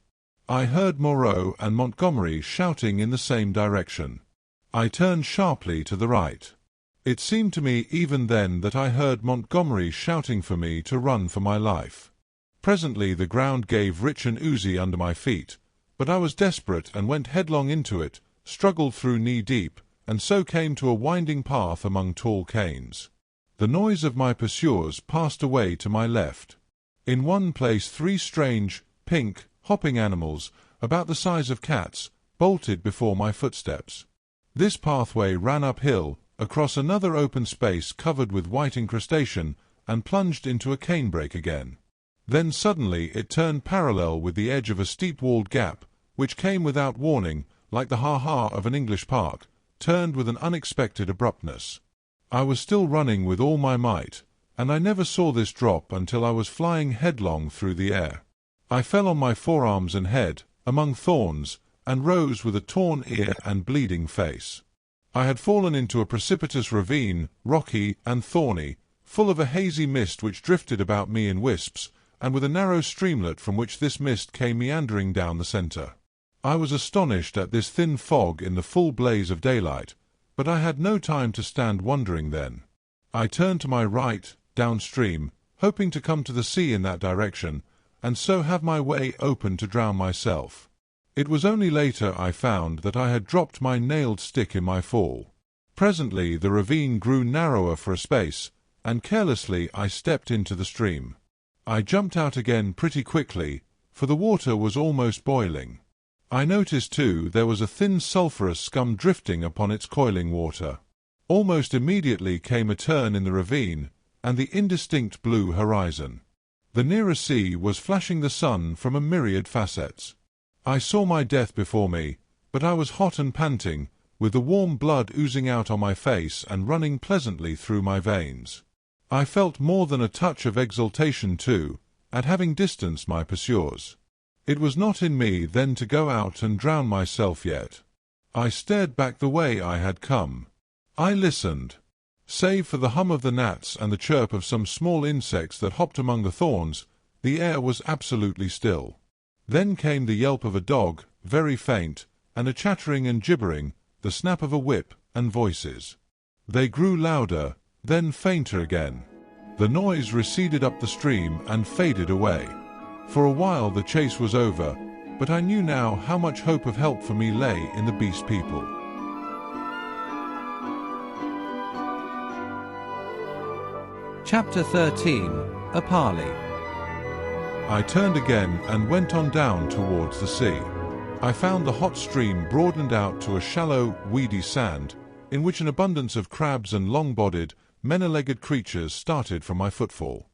I heard Moreau and Montgomery shouting in the same direction. I turned sharply to the right. It seemed to me even then that I heard Montgomery shouting for me to run for my life. Presently the ground gave rich and oozy under my feet, but I was desperate and went headlong into it, struggled through knee-deep, and so came to a winding path among tall canes. The noise of my pursuers passed away to my left. In one place 3 strange, pink, hopping animals, about the size of cats, bolted before my footsteps. This pathway ran uphill, across another open space covered with white incrustation, and plunged into a canebrake again. Then suddenly it turned parallel with the edge of a steep-walled gap, which came without warning, like the ha-ha of an English park, turned with an unexpected abruptness. I was still running with all my might, and I never saw this drop until I was flying headlong through the air. I fell on my forearms and head, among thorns, and rose with a torn ear and bleeding face. I had fallen into a precipitous ravine, rocky and thorny, full of a hazy mist which drifted about me in wisps, and with a narrow streamlet from which this mist came meandering down the centre. I was astonished at this thin fog in the full blaze of daylight, but I had no time to stand wondering then. I turned to my right, downstream, hoping to come to the sea in that direction, and so have my way open to drown myself. It was only later I found that I had dropped my nailed stick in my fall. Presently the ravine grew narrower for a space, and carelessly I stepped into the stream. I jumped out again pretty quickly, for the water was almost boiling. I noticed, too, there was a thin sulphurous scum drifting upon its coiling water. Almost immediately came a turn in the ravine, and the indistinct blue horizon. The nearer sea was flashing the sun from a myriad facets. I saw my death before me, but I was hot and panting, with the warm blood oozing out on my face and running pleasantly through my veins. I felt more than a touch of exultation too, at having distanced my pursuers. It was not in me then to go out and drown myself yet. I stared back the way I had come. I listened. Save for the hum of the gnats and the chirp of some small insects that hopped among the thorns, the air was absolutely still. Then came the yelp of a dog, very faint, and a chattering and gibbering, the snap of a whip, and voices. They grew louder, then fainter again. The noise receded up the stream and faded away. For a while the chase was over, but I knew now how much hope of help for me lay in the beast people. Chapter 13. A Parley. I turned again and went on down towards the sea. I found the hot stream broadened out to a shallow, weedy sand, in which an abundance of crabs and long-bodied, many-legged creatures started from my footfall.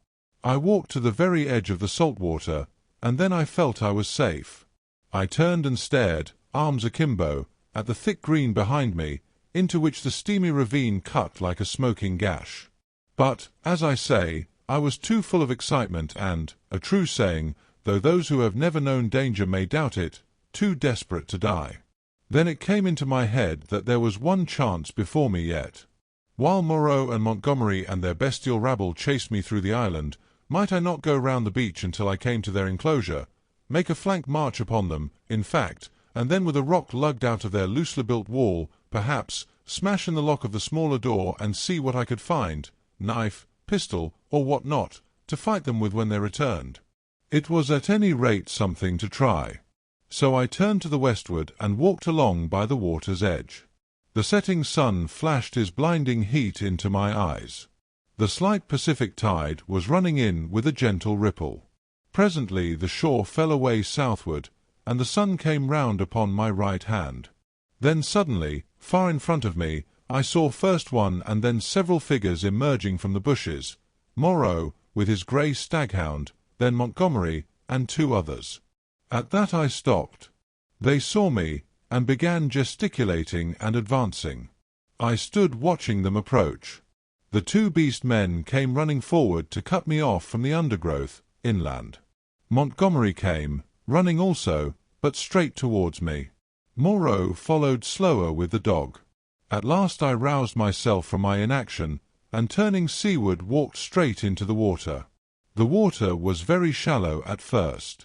I walked to the very edge of the salt water, and then I felt I was safe. I turned and stared, arms akimbo, at the thick green behind me, into which the steamy ravine cut like a smoking gash. But, as I say, I was too full of excitement and, a true saying, though those who have never known danger may doubt it, too desperate to die. Then it came into my head that there was one chance before me yet. While Moreau and Montgomery and their bestial rabble chased me through the island, might I not go round the beach until I came to their enclosure, make a flank march upon them, in fact, and then with a rock lugged out of their loosely built wall, perhaps, smash in the lock of the smaller door and see what I could find, knife, pistol, or what not, to fight them with when they returned. It was at any rate something to try. So I turned to the westward and walked along by the water's edge. The setting sun flashed his blinding heat into my eyes. The slight Pacific tide was running in with a gentle ripple. Presently the shore fell away southward, and the sun came round upon my right hand. Then suddenly, far in front of me, I saw first one and then several figures emerging from the bushes, Moreau, with his grey staghound, then Montgomery, and two others. At that I stopped. They saw me, and began gesticulating and advancing. I stood watching them approach. The two beast men came running forward to cut me off from the undergrowth, inland. Montgomery came, running also, but straight towards me. Moreau followed slower with the dog. At last I roused myself from my inaction, and turning seaward walked straight into the water. The water was very shallow at first.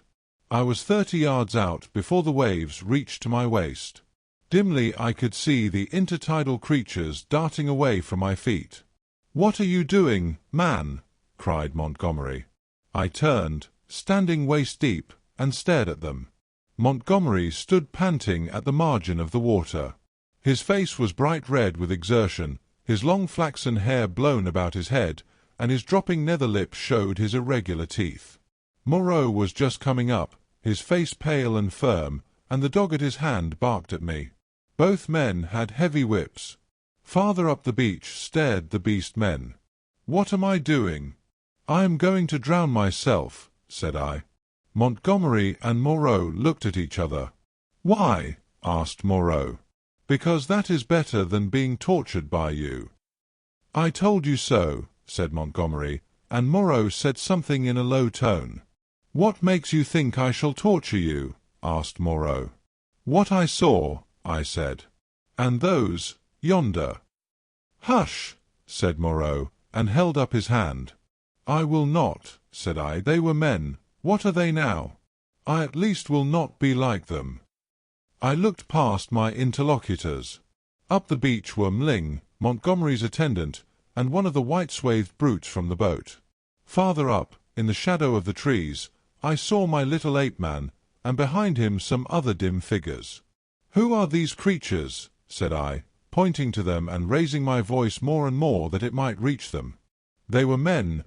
I was 30 yards out before the waves reached to my waist. Dimly I could see the intertidal creatures darting away from my feet. "What are you doing, man?" cried Montgomery. I turned, standing waist-deep, and stared at them. Montgomery stood panting at the margin of the water. His face was bright red with exertion, his long flaxen hair blown about his head, and his dropping nether lip showed his irregular teeth. Moreau was just coming up, his face pale and firm, and the dog at his hand barked at me. Both men had heavy whips. Farther up the beach stared the beast men. "What am I doing?" "I am going to drown myself," said I. Montgomery and Moreau looked at each other. "Why?" asked Moreau. "Because that is better than being tortured by you." "I told you so," said Montgomery, and Moreau said something in a low tone. "What makes you think I shall torture you?" asked Moreau. "What I saw," I said. "And those, yonder." "Hush!" said Moreau, and held up his hand. "I will not," said I. "They were men. What are they now? I at least will not be like them." I looked past my interlocutors. Up the beach were Mling, Montgomery's attendant, and one of the white-swathed brutes from the boat. Farther up, in the shadow of the trees, I saw my little ape-man, and behind him some other dim figures. "Who are these creatures?" said I, pointing to them and raising my voice more and more that it might reach them. "They were men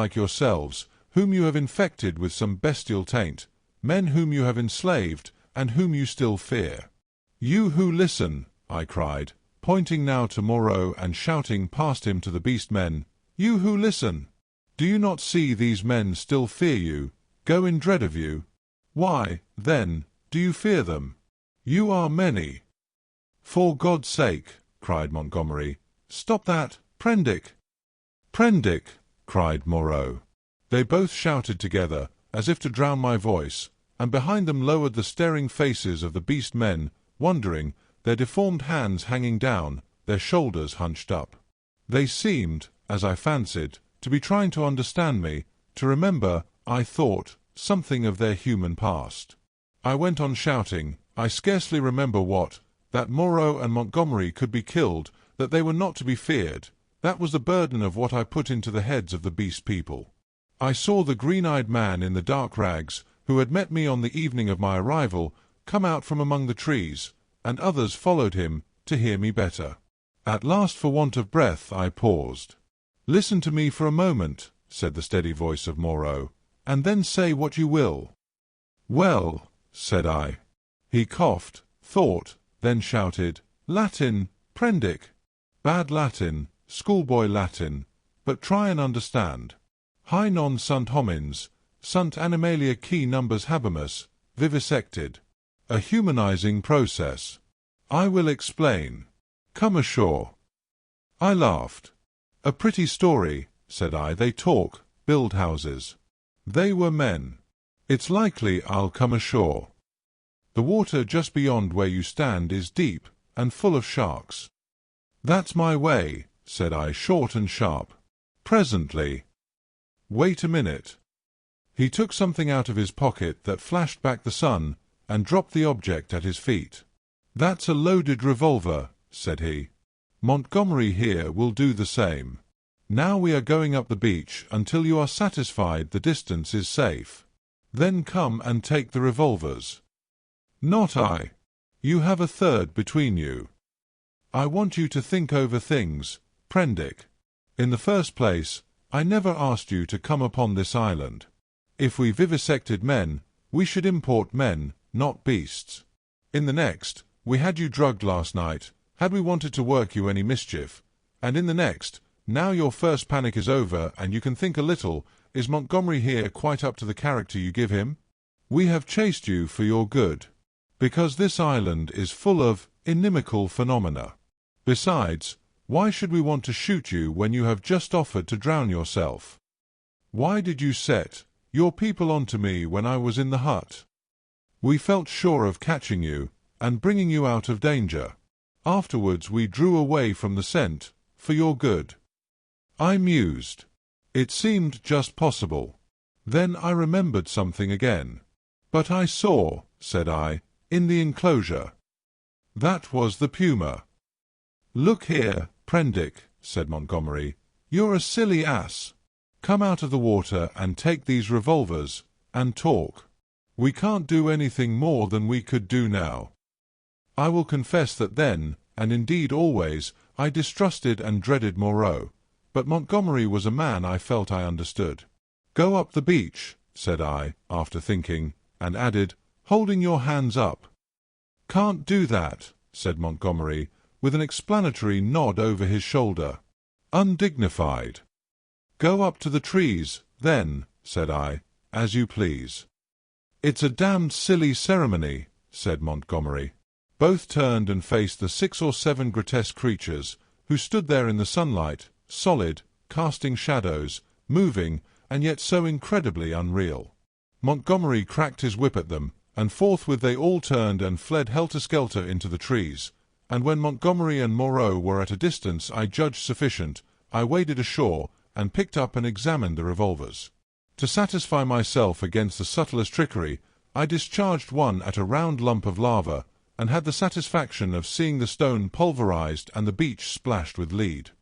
like yourselves, whom you have infected with some bestial taint, men whom you have enslaved, and whom you still fear. You who listen," I cried, pointing now to Moreau and shouting past him to the beast men, "you who listen! Do you not see these men still fear you, go in dread of you? Why, then, do you fear them? You are many. "For God's sake," cried Montgomery, "stop that, Prendick!" "Prendick!" cried Moreau. They both shouted together, as if to drown my voice, and behind them lowered the staring faces of the beast men, wondering, their deformed hands hanging down, their shoulders hunched up. They seemed, as I fancied, to be trying to understand me, to remember, I thought, something of their human past. I went on shouting, I scarcely remember what, that Moreau and Montgomery could be killed, that they were not to be feared. That was the burden of what I put into the heads of the beast people. I saw the green-eyed man in the dark rags, who had met me on the evening of my arrival, come out from among the trees, and others followed him, to hear me better. At last, for want of breath, I paused. "Listen to me for a moment," said the steady voice of Moreau, "and then say what you will." "Well," said I. He coughed, thought, then shouted, "Latin, Prendick." "Bad Latin, schoolboy Latin, but try and understand. Hi non sunt homines, sunt animalia qui numbers habemus, vivisected. A humanizing process. I will explain. Come ashore." I laughed. "A pretty story," said I. "They talk, build houses. They were men. It's likely I'll come ashore. The water just beyond where you stand is deep, and full of sharks." "That's my way," said I, short and sharp. "Presently." "Wait a minute." He took something out of his pocket that flashed back the sun, and dropped the object at his feet. "That's a loaded revolver," said he. "Montgomery here will do the same. Now we are going up the beach until you are satisfied the distance is safe. Then come and take the revolvers." "Not I. You have a third between you. I want you to think over things, Prendick. In the first place, I never asked you to come upon this island. If we vivisected men, we should import men, not beasts. In the next, we had you drugged last night, had we wanted to work you any mischief. And in the next, now your first panic is over and you can think a little, is Montgomery here quite up to the character you give him? We have chased you for your good, because this island is full of inimical phenomena. Besides, why should we want to shoot you when you have just offered to drown yourself? Why did you set your people onto me when I was in the hut? We felt sure of catching you and bringing you out of danger. Afterwards we drew away from the scent, for your good." I mused. It seemed just possible. Then I remembered something again. "But I saw," said I, "in the enclosure. That was the puma." "Look here, Prendick," said Montgomery, "you're a silly ass. Come out of the water and take these revolvers, and talk. We can't do anything more than we could do now." I will confess that then, and indeed always, I distrusted and dreaded Moreau, but Montgomery was a man I felt I understood. "Go up the beach," said I, after thinking, and added, "holding your hands up." "Can't do that," said Montgomery, with an explanatory nod over his shoulder. "Undignified." "Go up to the trees, then," said I, "as you please." "It's a damned silly ceremony," said Montgomery. Both turned and faced the 6 or 7 grotesque creatures, who stood there in the sunlight, solid, casting shadows, moving, and yet so incredibly unreal. Montgomery cracked his whip at them, and forthwith they all turned and fled helter-skelter into the trees, and when Montgomery and Moreau were at a distance I judged sufficient, I waded ashore and picked up and examined the revolvers. To satisfy myself against the subtlest trickery, I discharged one at a round lump of lava, and had the satisfaction of seeing the stone pulverized and the beach splashed with lead.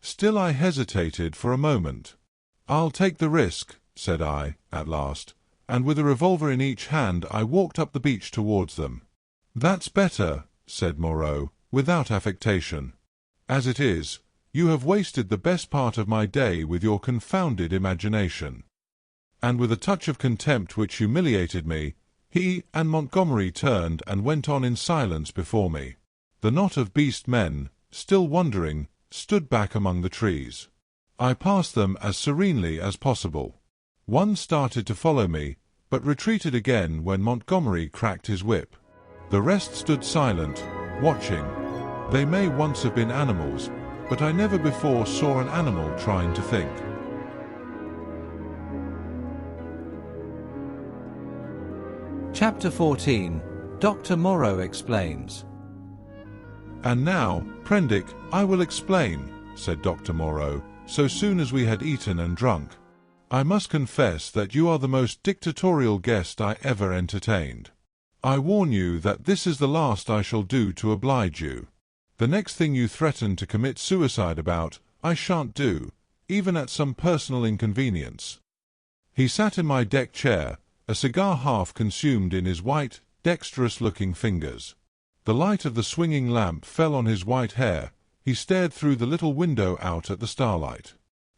Still I hesitated for a moment. "I'll take the risk," said I, at last, and with a revolver in each hand I walked up the beach towards them. "That's better," said Moreau, without affectation. "As it is, you have wasted the best part of my day with your confounded imagination." And with a touch of contempt which humiliated me, he and Montgomery turned and went on in silence before me. The knot of beast men, still wondering, stood back among the trees. I passed them as serenely as possible. One started to follow me, but retreated again when Montgomery cracked his whip. The rest stood silent, watching. They may once have been animals, but I never before saw an animal trying to think. Chapter 14. Dr. Moreau explains. "And now, Prendick, I will explain," said Dr. Moreau, so soon as we had eaten and drunk. "I must confess that you are the most dictatorial guest I ever entertained. I warn you that this is the last I shall do to oblige you. The next thing you threaten to commit suicide about, I shan't do, even at some personal inconvenience." He sat in my deck chair, a cigar half consumed in his white, dexterous-looking fingers. The light of the swinging lamp fell on his white hair. He stared through the little window out at the starlight.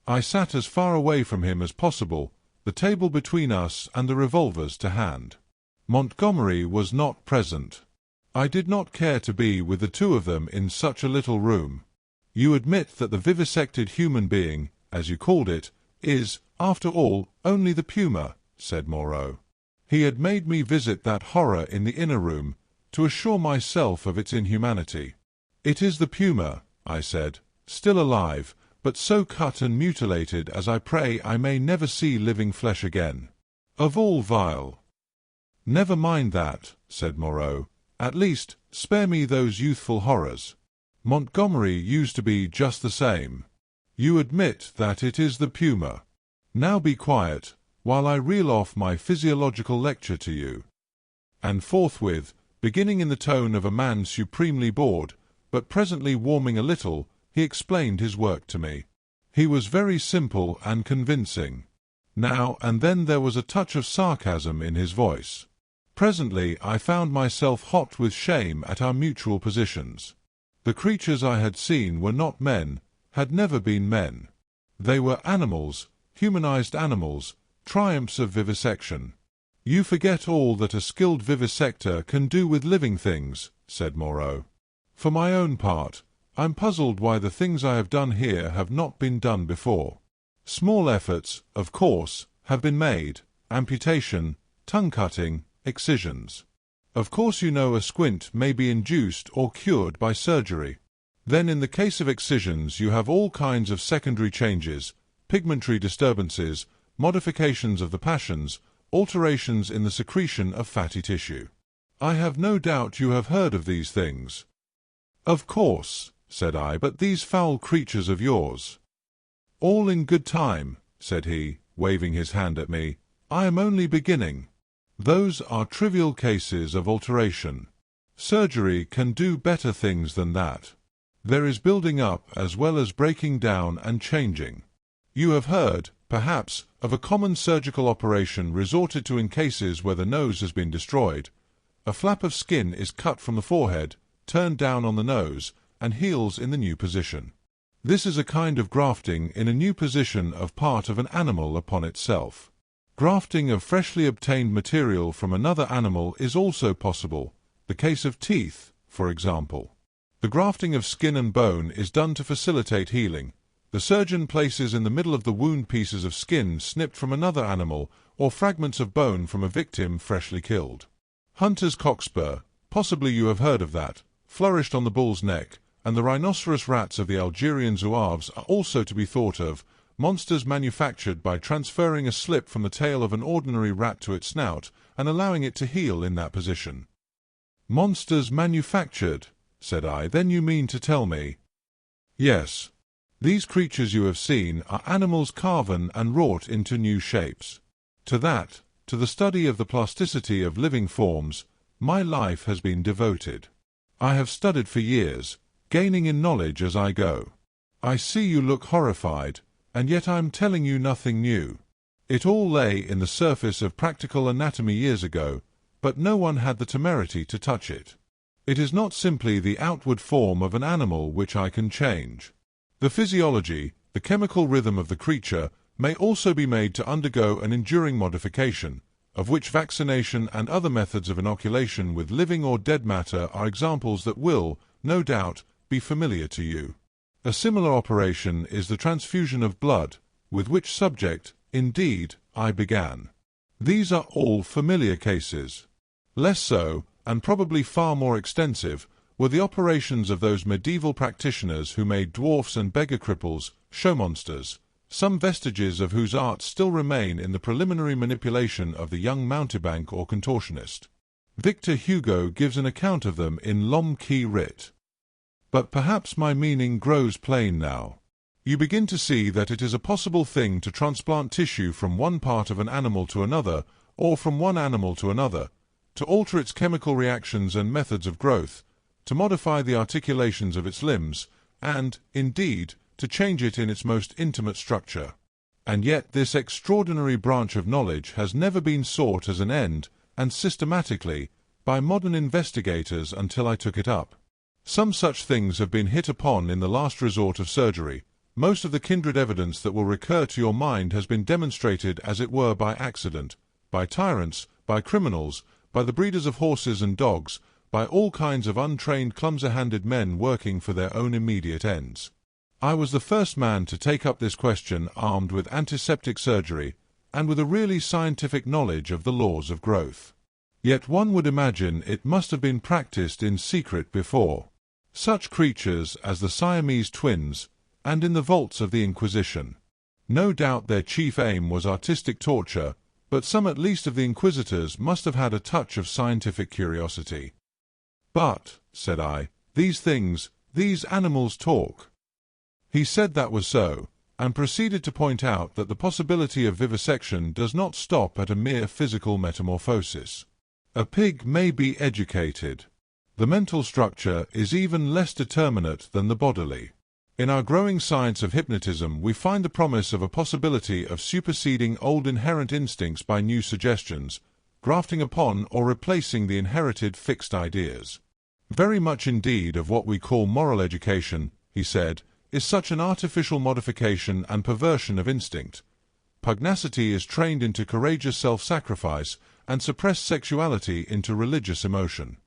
I sat as far away from him as possible, the table between us and the revolvers to hand. Montgomery was not present. I did not care to be with the two of them in such a little room. "You admit that the vivisected human being, as you called it, is, after all, only the puma," said Moreau. He had made me visit that horror in the inner room, to assure myself of its inhumanity. "It is the puma," I said, "still alive, but so cut and mutilated as I pray I may never see living flesh again. Of all vile—" "Never mind that," said Moreau. "At least, spare me those youthful horrors. Montgomery used to be just the same. You admit that it is the puma. Now be quiet, while I reel off my physiological lecture to you." And forthwith, beginning in the tone of a man supremely bored, but presently warming a little, he explained his work to me. He was very simple and convincing. Now and then there was a touch of sarcasm in his voice. Presently I found myself hot with shame at our mutual positions. The creatures I had seen were not men, had never been men. They were animals, humanized animals, triumphs of vivisection. "You forget all that a skilled vivisector can do with living things," said Moreau. "For my own part, I'm puzzled why the things I have done here have not been done before. Small efforts, of course, have been made: amputation, tongue-cutting, excisions. Of course you know a squint may be induced or cured by surgery. Then in the case of excisions you have all kinds of secondary changes, pigmentary disturbances, modifications of the passions, alterations in the secretion of fatty tissue. I have no doubt you have heard of these things." "Of course," said I, "but these foul creatures of yours—" "All in good time," said he, waving his hand at me. "I am only beginning. Those are trivial cases of alteration. Surgery can do better things than that. There is building up as well as breaking down and changing. You have heard, perhaps, of a common surgical operation resorted to in cases where the nose has been destroyed. A flap of skin is cut from the forehead, turned down on the nose, and heals in the new position. This is a kind of grafting in a new position of part of an animal upon itself. Grafting of freshly obtained material from another animal is also possible, the case of teeth, for example. The grafting of skin and bone is done to facilitate healing. The surgeon places in the middle of the wound pieces of skin snipped from another animal or fragments of bone from a victim freshly killed. Hunter's cockspur, possibly you have heard of that, flourished on the bull's neck, and the rhinoceros rats of the Algerian zouaves are also to be thought of, monsters manufactured by transferring a slip from the tail of an ordinary rat to its snout and allowing it to heal in that position. "Monsters manufactured," said I. "Then you mean to tell me—" "Yes. These creatures you have seen are animals carven and wrought into new shapes. To that, to the study of the plasticity of living forms, my life has been devoted. I have studied for years, gaining in knowledge as I go. I see you look horrified, and yet I am telling you nothing new. It all lay in the surface of practical anatomy years ago, but no one had the temerity to touch it. It is not simply the outward form of an animal which I can change. The physiology, the chemical rhythm of the creature, may also be made to undergo an enduring modification, of which vaccination and other methods of inoculation with living or dead matter are examples that will, no doubt, be familiar to you. A similar operation is the transfusion of blood, with which subject, indeed, I began. These are all familiar cases. Less so, and probably far more extensive, were the operations of those medieval practitioners who made dwarfs and beggar cripples, show monsters, some vestiges of whose art still remain in the preliminary manipulation of the young mountebank or contortionist. Victor Hugo gives an account of them in L'Homme qui rit. But perhaps my meaning grows plain now. You begin to see that it is a possible thing to transplant tissue from one part of an animal to another, or from one animal to another, to alter its chemical reactions and methods of growth, to modify the articulations of its limbs, and, indeed, to change it in its most intimate structure. And yet this extraordinary branch of knowledge has never been sought as an end, and systematically, by modern investigators until I took it up. Some such things have been hit upon in the last resort of surgery. Most of the kindred evidence that will recur to your mind has been demonstrated as it were by accident, by tyrants, by criminals, by the breeders of horses and dogs, by all kinds of untrained clumsy-handed men working for their own immediate ends. I was the first man to take up this question armed with antiseptic surgery and with a really scientific knowledge of the laws of growth. Yet one would imagine it must have been practiced in secret before. Such creatures as the Siamese twins, and in the vaults of the Inquisition. No doubt their chief aim was artistic torture, but some at least of the inquisitors must have had a touch of scientific curiosity. "But," said I, "these things, these animals talk." He said that was so, and proceeded to point out that the possibility of vivisection does not stop at a mere physical metamorphosis. A pig may be educated. The mental structure is even less determinate than the bodily. In our growing science of hypnotism we find the promise of a possibility of superseding old inherent instincts by new suggestions, grafting upon or replacing the inherited fixed ideas. Very much indeed of what we call moral education, he said, is such an artificial modification and perversion of instinct. Pugnacity is trained into courageous self-sacrifice, and suppressed sexuality into religious emotion.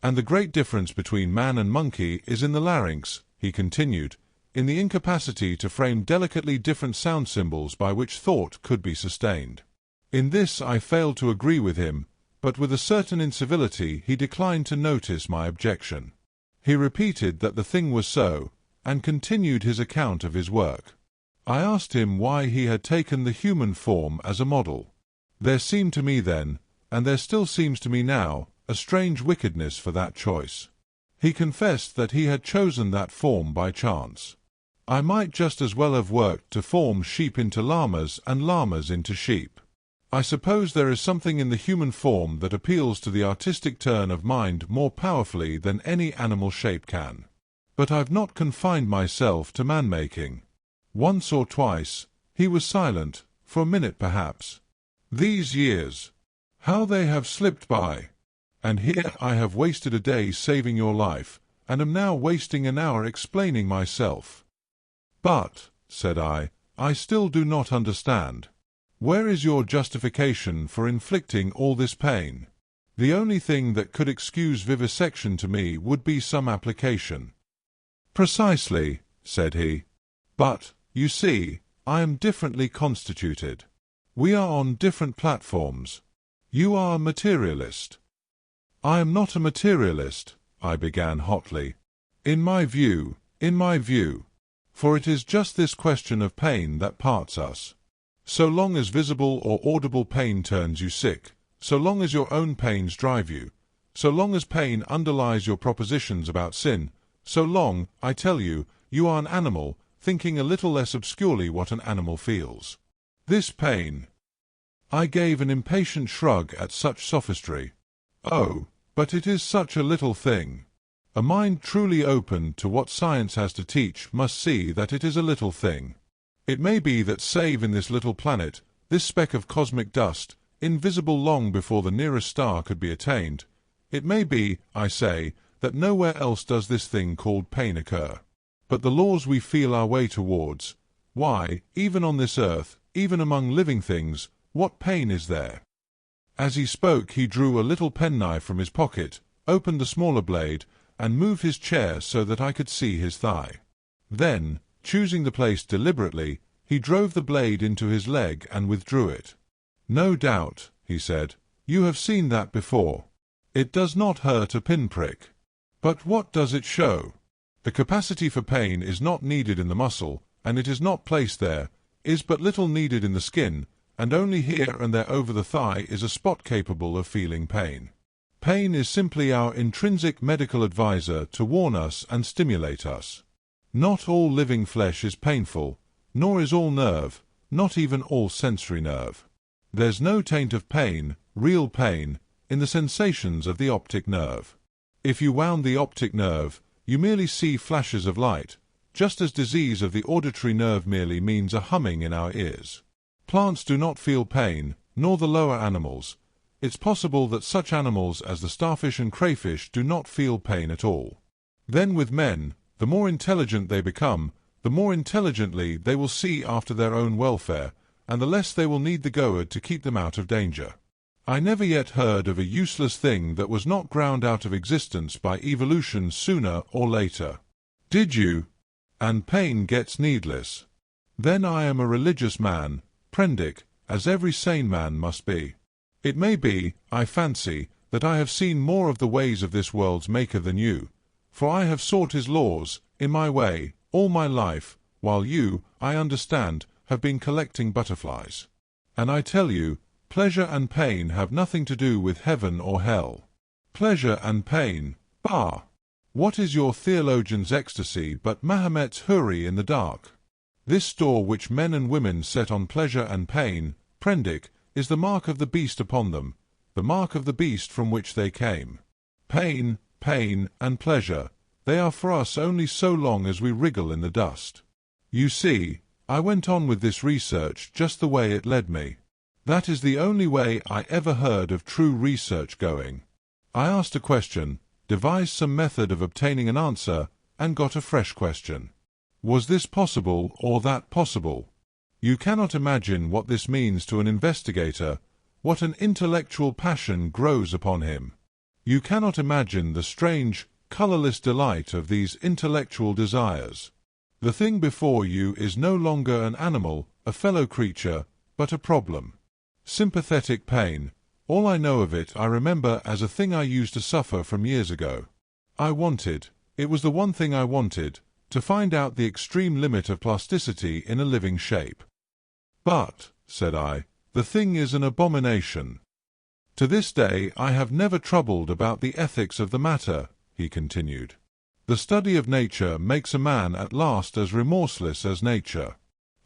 And the great difference between man and monkey is in the larynx, he continued, in the incapacity to frame delicately different sound symbols by which thought could be sustained. In this I failed to agree with him, but with a certain incivility he declined to notice my objection. He repeated that the thing was so, and continued his account of his work. I asked him why he had taken the human form as a model. There seemed to me then, and there still seems to me now, a strange wickedness for that choice. He confessed that he had chosen that form by chance. I might just as well have worked to form sheep into llamas and llamas into sheep. I suppose there is something in the human form that appeals to the artistic turn of mind more powerfully than any animal shape can. But I've not confined myself to man-making. Once or twice, he was silent, for a minute perhaps. These years, how they have slipped by! And here I have wasted a day saving your life, and am now wasting an hour explaining myself. But, said I still do not understand. Where is your justification for inflicting all this pain? The only thing that could excuse vivisection to me would be some application. Precisely, said he. But, you see, I am differently constituted. We are on different platforms. You are a materialist. I am not a materialist, I began hotly. In my view, for it is just this question of pain that parts us. So long as visible or audible pain turns you sick, so long as your own pains drive you, so long as pain underlies your propositions about sin, so long, I tell you, you are an animal, thinking a little less obscurely what an animal feels. This pain. I gave an impatient shrug at such sophistry. Oh, but it is such a little thing. A mind truly open to what science has to teach must see that it is a little thing. It may be that save in this little planet, this speck of cosmic dust, invisible long before the nearest star could be attained, it may be, I say, that nowhere else does this thing called pain occur. But the laws we feel our way towards, why, even on this earth, even among living things, what pain is there? As he spoke he drew a little penknife from his pocket, opened the smaller blade, and moved his chair so that I could see his thigh. Then, choosing the place deliberately, he drove the blade into his leg and withdrew it. No doubt, he said, you have seen that before. It does not hurt a pinprick. But what does it show? The capacity for pain is not needed in the muscle, and it is not placed there, is but little needed in the skin, and only here and there over the thigh is a spot capable of feeling pain. Pain is simply our intrinsic medical advisor to warn us and stimulate us. Not all living flesh is painful, nor is all nerve, not even all sensory nerve. There's no taint of pain, real pain, in the sensations of the optic nerve. If you wound the optic nerve, you merely see flashes of light, just as disease of the auditory nerve merely means a humming in our ears. Plants do not feel pain, nor the lower animals. It's possible that such animals as the starfish and crayfish do not feel pain at all. Then with men, the more intelligent they become, the more intelligently they will see after their own welfare, and the less they will need the gourd to keep them out of danger. I never yet heard of a useless thing that was not ground out of existence by evolution sooner or later. Did you? And pain gets needless. Then I am a religious man, Prendick, as every sane man must be. It may be, I fancy, that I have seen more of the ways of this world's maker than you, for I have sought his laws, in my way, all my life, while you, I understand, have been collecting butterflies. And I tell you, pleasure and pain have nothing to do with heaven or hell. Pleasure and pain, bah! What is your theologian's ecstasy but Mahomet's huri in the dark? This store which men and women set on pleasure and pain, Prendick, is the mark of the beast upon them, the mark of the beast from which they came. Pain, pain, and pleasure, they are for us only so long as we wriggle in the dust. You see, I went on with this research just the way it led me. That is the only way I ever heard of true research going. I asked a question, devised some method of obtaining an answer, and got a fresh question. Was this possible or that possible? You cannot imagine what this means to an investigator, what an intellectual passion grows upon him. You cannot imagine the strange, colorless delight of these intellectual desires. The thing before you is no longer an animal, a fellow creature, but a problem. Sympathetic pain, all I know of it I remember as a thing I used to suffer from years ago. I wanted, it was the one thing I wanted, to find out the extreme limit of plasticity in a living shape. But, said I, the thing is an abomination. To this day I have never troubled about the ethics of the matter, he continued. The study of nature makes a man at last as remorseless as nature.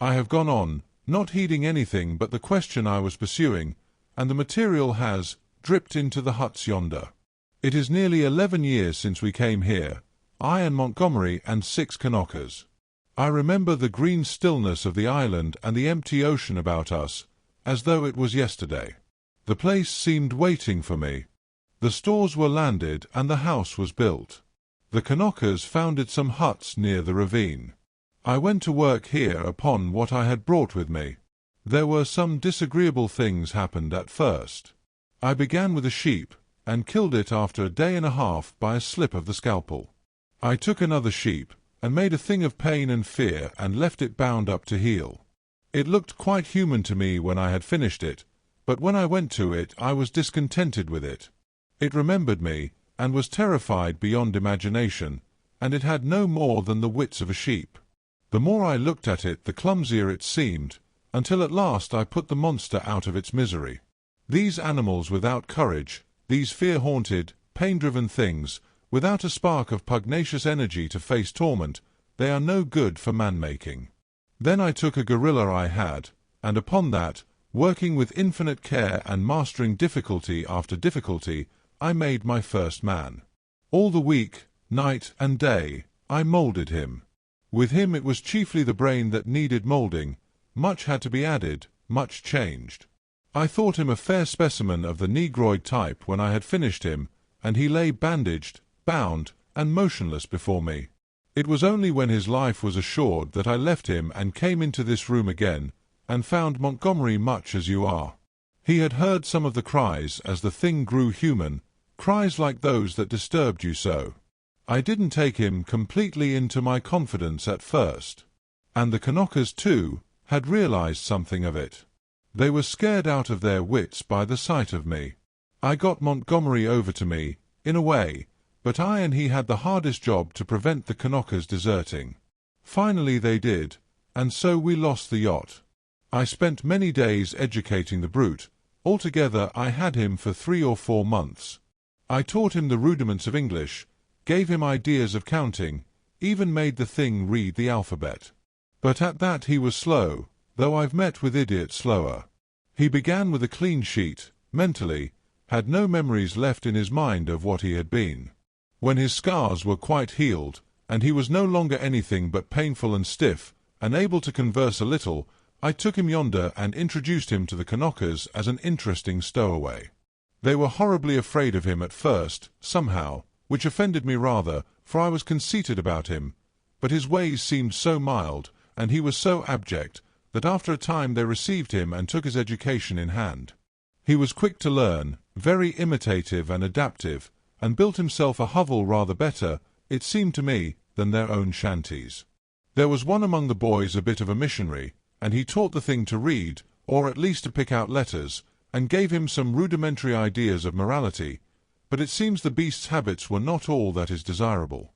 I have gone on, not heeding anything but the question I was pursuing, and the material has dripped into the huts yonder. It is nearly 11 years since we came here, I and Montgomery and 6 Kanakas. I remember the green stillness of the island and the empty ocean about us, as though it was yesterday. The place seemed waiting for me. The stores were landed and the house was built. The Kanakas founded some huts near the ravine. I went to work here upon what I had brought with me. There were some disagreeable things happened at first. I began with a sheep, and killed it after a day and a half by a slip of the scalpel. I took another sheep, and made a thing of pain and fear, and left it bound up to heal. It looked quite human to me when I had finished it, but when I went to it I was discontented with it. It remembered me, and was terrified beyond imagination, and it had no more than the wits of a sheep. The more I looked at it the clumsier it seemed, until at last I put the monster out of its misery. These animals without courage, these fear-haunted, pain-driven things, without a spark of pugnacious energy to face torment, they are no good for man-making. Then I took a gorilla I had, and upon that, working with infinite care and mastering difficulty after difficulty, I made my first man. All the week, night and day, I moulded him. With him it was chiefly the brain that needed moulding. Much had to be added, much changed. I thought him a fair specimen of the negroid type when I had finished him, and he lay bandaged, bound, and motionless before me. It was only when his life was assured that I left him and came into this room again, and found Montgomery much as you are. He had heard some of the cries as the thing grew human, cries like those that disturbed you so. I didn't take him completely into my confidence at first. And the Kanakas, too, had realized something of it. They were scared out of their wits by the sight of me. I got Montgomery over to me, in a way, but I and he had the hardest job to prevent the Kanakas deserting. Finally they did, and so we lost the yacht. I spent many days educating the brute. Altogether I had him for 3 or 4 months. I taught him the rudiments of English, gave him ideas of counting, even made the thing read the alphabet. But at that he was slow, though I've met with idiots slower. He began with a clean sheet, mentally, had no memories left in his mind of what he had been. When his scars were quite healed, and he was no longer anything but painful and stiff, and able to converse a little, I took him yonder and introduced him to the Kanakas as an interesting stowaway. They were horribly afraid of him at first, somehow, which offended me rather, for I was conceited about him, but his ways seemed so mild, and he was so abject, that after a time they received him and took his education in hand. He was quick to learn, very imitative and adaptive, and built himself a hovel rather better, it seemed to me, than their own shanties. There was one among the boys a bit of a missionary, and he taught the thing to read, or at least to pick out letters, and gave him some rudimentary ideas of morality, but it seems the beast's habits were not all that is desirable.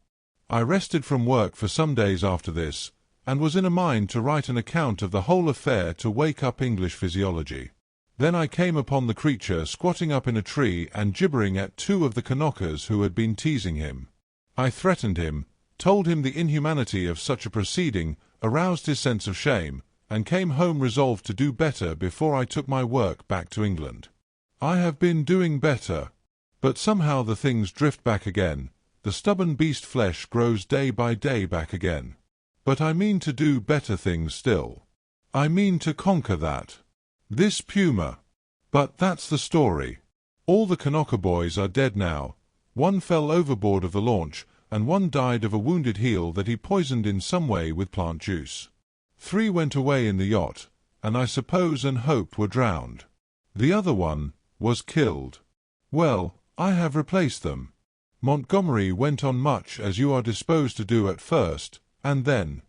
I rested from work for some days after this, and was in a mind to write an account of the whole affair to wake up English physiology. Then I came upon the creature squatting up in a tree and gibbering at 2 of the Kanakas who had been teasing him. I threatened him, told him the inhumanity of such a proceeding, aroused his sense of shame, and came home resolved to do better before I took my work back to England. I have been doing better, but somehow the things drift back again, the stubborn beast flesh grows day by day back again. But I mean to do better things still. I mean to conquer that. This puma. But that's the story. All the Kanaka boys are dead now. One fell overboard of the launch, and one died of a wounded heel that he poisoned in some way with plant juice. 3 went away in the yacht, and I suppose and hope were drowned. The other one was killed. Well, I have replaced them. Montgomery went on much as you are disposed to do at first, and then—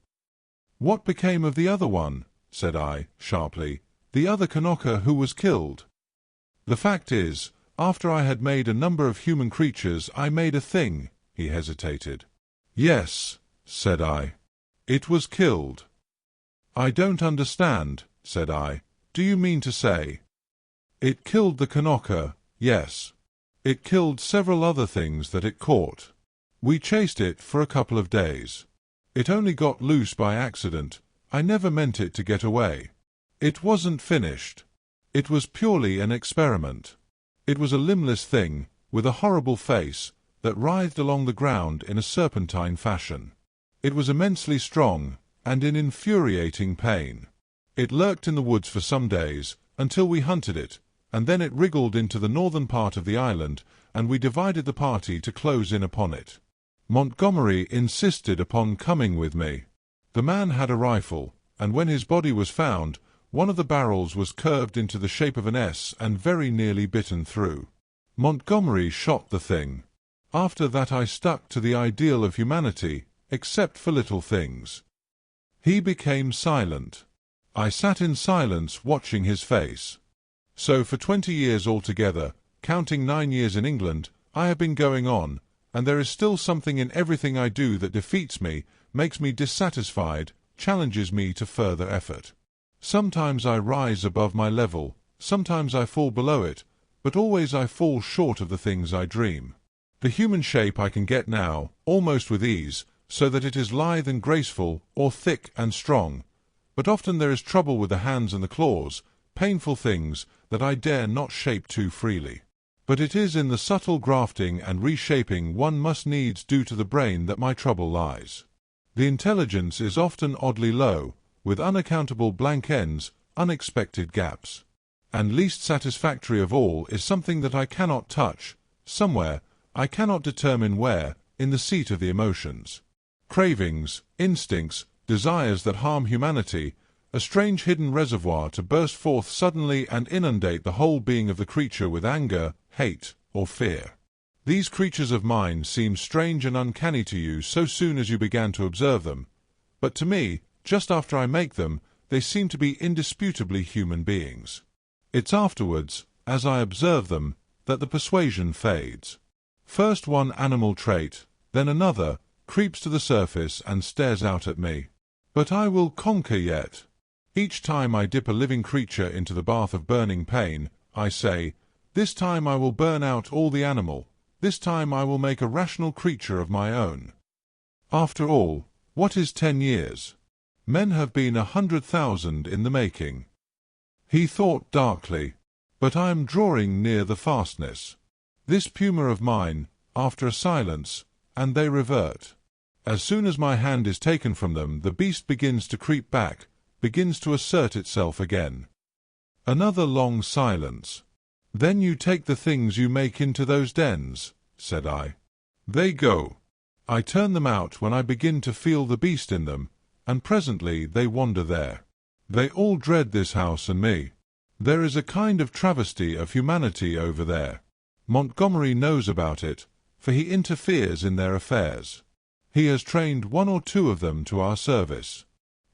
"What became of the other one?" said I, sharply. "The other Kanaka who was killed?" "The fact is, after I had made a number of human creatures I made a thing," he hesitated. "Yes," said I. "It was killed." "I don't understand," said I. "Do you mean to say—" "It killed the Kanaka, yes. It killed several other things that it caught. We chased it for a couple of days. It only got loose by accident. I never meant it to get away. It wasn't finished. It was purely an experiment. It was a limbless thing, with a horrible face, that writhed along the ground in a serpentine fashion. It was immensely strong, and in infuriating pain. It lurked in the woods for some days, until we hunted it, and then it wriggled into the northern part of the island, and we divided the party to close in upon it. Montgomery insisted upon coming with me. The man had a rifle, and when his body was found, one of the barrels was curved into the shape of an S and very nearly bitten through. Montgomery shot the thing. After that I stuck to the ideal of humanity, except for little things. He became silent. I sat in silence watching his face. So for 20 years altogether, counting 9 years in England, I have been going on, and there is still something in everything I do that defeats me, makes me dissatisfied, challenges me to further effort. Sometimes I rise above my level, sometimes I fall below it, but always I fall short of the things I dream. The human shape I can get now, almost with ease, so that it is lithe and graceful, or thick and strong, but often there is trouble with the hands and the claws, painful things that I dare not shape too freely. But it is in the subtle grafting and reshaping one must needs do to the brain that my trouble lies. The intelligence is often oddly low, with unaccountable blank ends, unexpected gaps. And least satisfactory of all is something that I cannot touch, somewhere, I cannot determine where, in the seat of the emotions. Cravings, instincts, desires that harm humanity, a strange hidden reservoir to burst forth suddenly and inundate the whole being of the creature with anger, hate, or fear. These creatures of mine seem strange and uncanny to you so soon as you began to observe them, but to me, just after I make them, they seem to be indisputably human beings. It's afterwards, as I observe them, that the persuasion fades. First one animal trait, then another, creeps to the surface and stares out at me. But I will conquer yet. Each time I dip a living creature into the bath of burning pain, I say, this time I will burn out all the animal, this time I will make a rational creature of my own. After all, what is 10 years? Men have been 100,000 in the making. He thought darkly, but I am drawing near the fastness. This puma of mine, after a silence, and they revert. As soon as my hand is taken from them, the beast begins to creep back, begins to assert itself again. Another long silence. Then you take the things you make into those dens, said I. They go. I turn them out when I begin to feel the beast in them, and presently they wander there. They all dread this house and me. There is a kind of travesty of humanity over there. Montgomery knows about it, for he interferes in their affairs. He has trained 1 or 2 of them to our service.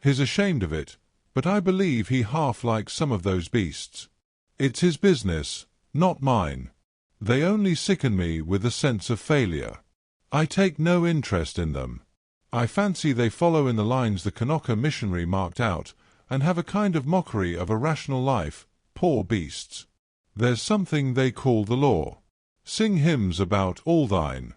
He's ashamed of it, but I believe he half likes some of those beasts. It's his business, not mine. They only sicken me with a sense of failure. I take no interest in them. I fancy they follow in the lines the Kanaka missionary marked out, and have a kind of mockery of a rational life, poor beasts. There's something they call the law. Sing hymns about all thine.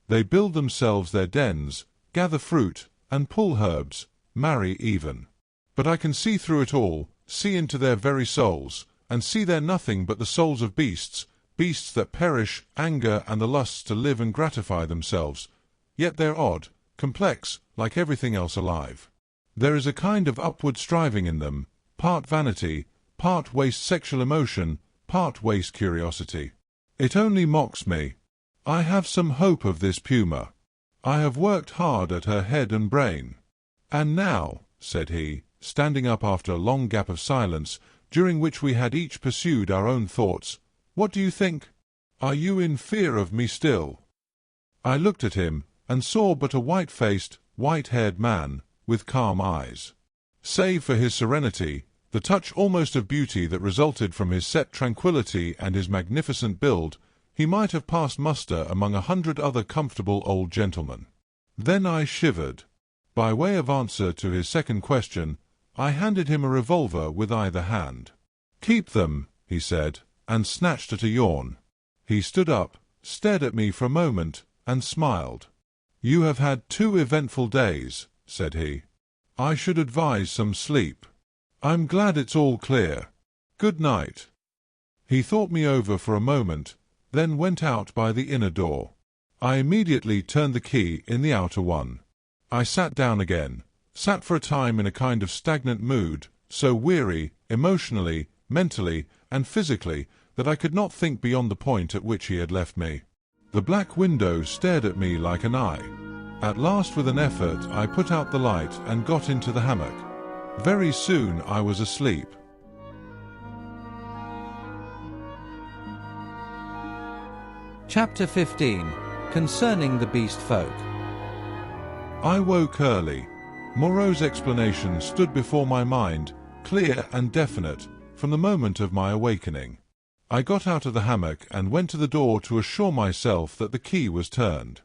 They build themselves their dens, gather fruit, and pull herbs, marry even. But I can see through it all, see into their very souls, and see they're nothing but the souls of beasts, beasts that perish, anger and the lusts to live and gratify themselves. Yet they're odd, complex, like everything else alive. There is a kind of upward striving in them, part vanity, part waste sexual emotion, part waste curiosity. It only mocks me. I have some hope of this puma. I have worked hard at her head and brain. And now, said he, standing up after a long gap of silence, during which we had each pursued our own thoughts, what do you think? Are you in fear of me still? I looked at him, and saw but a white-faced, white-haired man, with calm eyes. Save for his serenity, the touch almost of beauty that resulted from his set tranquillity and his magnificent build, he might have passed muster among 100 other comfortable old gentlemen. Then I shivered. By way of answer to his second question, I handed him a revolver with either hand. "Keep them," he said, and snatched at a yawn. He stood up, stared at me for a moment, and smiled. "You have had 2 eventful days," said he. "I should advise some sleep. I'm glad it's all clear. Good night." He thought me over for a moment, then went out by the inner door. I immediately turned the key in the outer one. I sat down again, sat for a time in a kind of stagnant mood, so weary, emotionally, mentally, and physically, that I could not think beyond the point at which he had left me. The black window stared at me like an eye. At last, with an effort, I put out the light and got into the hammock. Very soon I was asleep. Chapter 15. Concerning the Beast Folk. I woke early. Moreau's explanation stood before my mind, clear and definite, from the moment of my awakening. I got out of the hammock and went to the door to assure myself that the key was turned.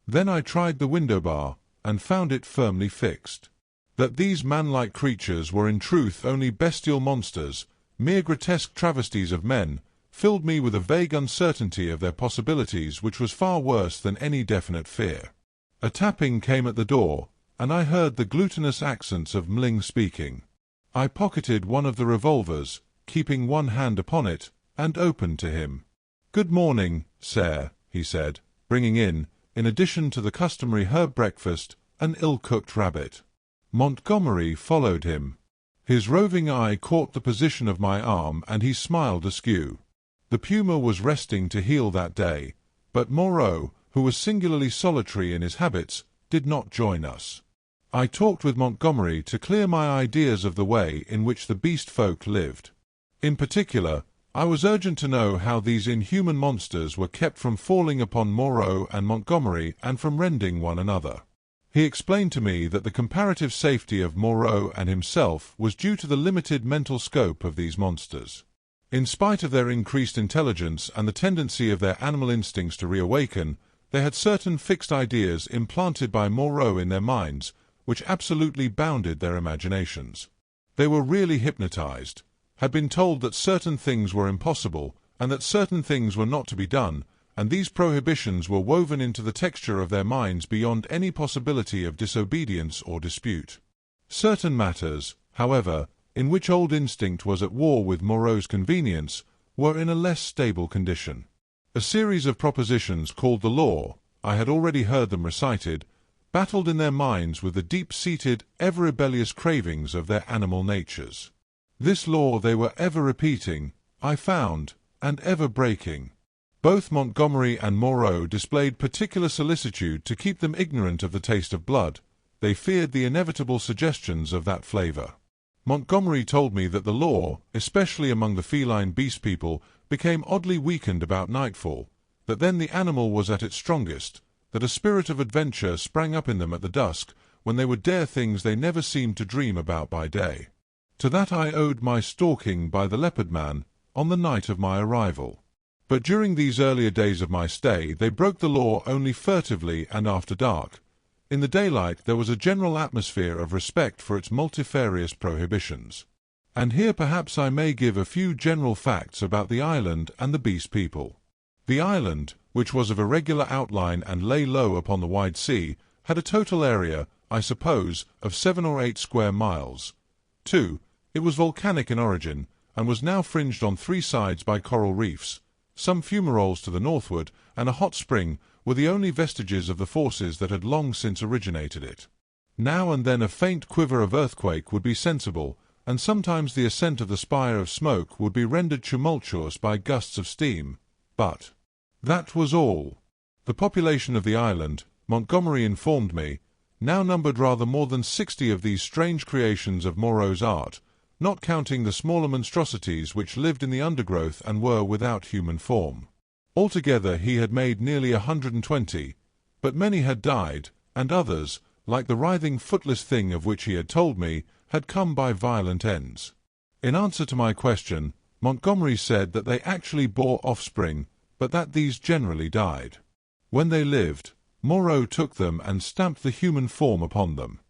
Then I tried the window bar, and found it firmly fixed. That these man-like creatures were in truth only bestial monsters, mere grotesque travesties of men, filled me with a vague uncertainty of their possibilities which was far worse than any definite fear. A tapping came at the door, and I heard the glutinous accents of Mling speaking. I pocketed one of the revolvers, keeping one hand upon it, and opened to him. "Good morning, sir," he said, bringing in addition to the customary herb breakfast, an ill-cooked rabbit. Montgomery followed him. His roving eye caught the position of my arm, and he smiled askew. The puma was resting to heal that day, but Moreau, who was singularly solitary in his habits, did not join us. I talked with Montgomery to clear my ideas of the way in which the beast folk lived. In particular, I was urgent to know how these inhuman monsters were kept from falling upon Moreau and Montgomery and from rending one another. He explained to me that the comparative safety of Moreau and himself was due to the limited mental scope of these monsters. In spite of their increased intelligence and the tendency of their animal instincts to reawaken, they had certain fixed ideas implanted by Moreau in their minds, which absolutely bounded their imaginations. They were really hypnotized, had been told that certain things were impossible, and that certain things were not to be done, and these prohibitions were woven into the texture of their minds beyond any possibility of disobedience or dispute. Certain matters, however, in which old instinct was at war with Moreau's convenience, were in a less stable condition. A series of propositions called the law, I had already heard them recited, battled in their minds with the deep-seated, ever-rebellious cravings of their animal natures. This law they were ever repeating, I found, and ever breaking. Both Montgomery and Moreau displayed particular solicitude to keep them ignorant of the taste of blood. They feared the inevitable suggestions of that flavor. Montgomery told me that the law, especially among the feline beast people, became oddly weakened about nightfall, that then the animal was at its strongest, that a spirit of adventure sprang up in them at the dusk, when they would dare things they never seemed to dream about by day. To that I owed my stalking by the leopard man on the night of my arrival. But during these earlier days of my stay they broke the law only furtively and after dark. In the daylight there was a general atmosphere of respect for its multifarious prohibitions. And here perhaps I may give a few general facts about the island and the beast people. The island, which was of irregular outline and lay low upon the wide sea, had a total area, I suppose, of 7 or 8 square miles. 2. It was volcanic in origin, and was now fringed on 3 sides by coral reefs. Some fumaroles to the northward, and a hot spring, were the only vestiges of the forces that had long since originated it. Now and then a faint quiver of earthquake would be sensible, and sometimes the ascent of the spire of smoke would be rendered tumultuous by gusts of steam. But that was all. The population of the island, Montgomery informed me, now numbered rather more than 60 of these strange creations of Moreau's art, not counting the smaller monstrosities which lived in the undergrowth and were without human form. Altogether he had made nearly 120, but many had died, and others, like the writhing footless thing of which he had told me, had come by violent ends. In answer to my question, Montgomery said that they actually bore offspring, but that these generally died. When they lived, Moreau took them and stamped the human form upon them.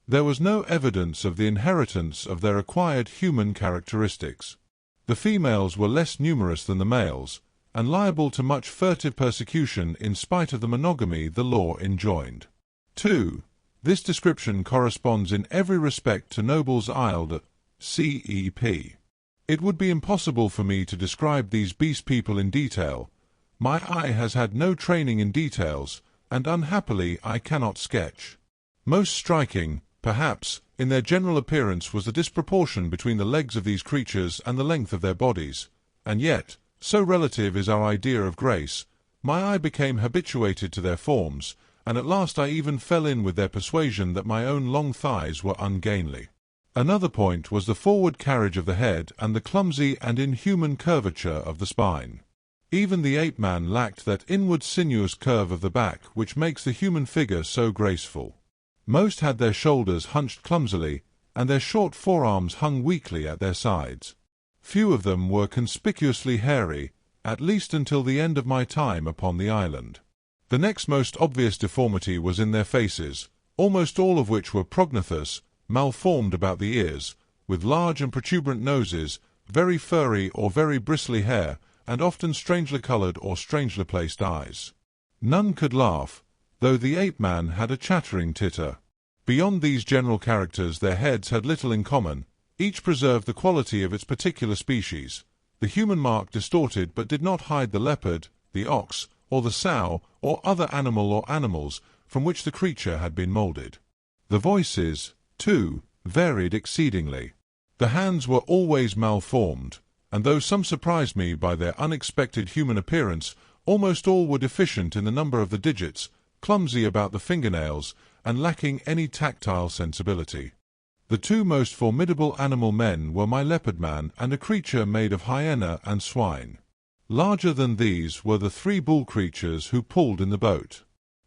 There was no evidence of the inheritance of their acquired human characteristics. The females were less numerous than the males, and liable to much furtive persecution in spite of the monogamy the law enjoined. 2. This description corresponds in every respect to Noble's Isle, CEP. It would be impossible for me to describe these beast people in detail. My eye has had no training in details, and unhappily I cannot sketch. Most striking, perhaps, in their general appearance was the disproportion between the legs of these creatures and the length of their bodies, and yet, so relative is our idea of grace, my eye became habituated to their forms, and at last I even fell in with their persuasion that my own long thighs were ungainly. Another point was the forward carriage of the head and the clumsy and inhuman curvature of the spine. Even the ape-man lacked that inward sinuous curve of the back which makes the human figure so graceful. Most had their shoulders hunched clumsily, and their short forearms hung weakly at their sides. Few of them were conspicuously hairy, at least until the end of my time upon the island. The next most obvious deformity was in their faces, almost all of which were prognathous, malformed about the ears, with large and protuberant noses, very furry or very bristly hair, and often strangely coloured or strangely placed eyes. None could laugh, though the ape-man had a chattering titter. Beyond these general characters their heads had little in common. Each preserved the quality of its particular species. The human mark distorted but did not hide the leopard, the ox, or the sow, or other animal or animals from which the creature had been moulded. The voices, too, varied exceedingly. The hands were always malformed, and though some surprised me by their unexpected human appearance, almost all were deficient in the number of the digits, clumsy about the fingernails, and lacking any tactile sensibility. The two most formidable animal men were my leopard man and a creature made of hyena and swine. Larger than these were the 3 bull creatures who pulled in the boat.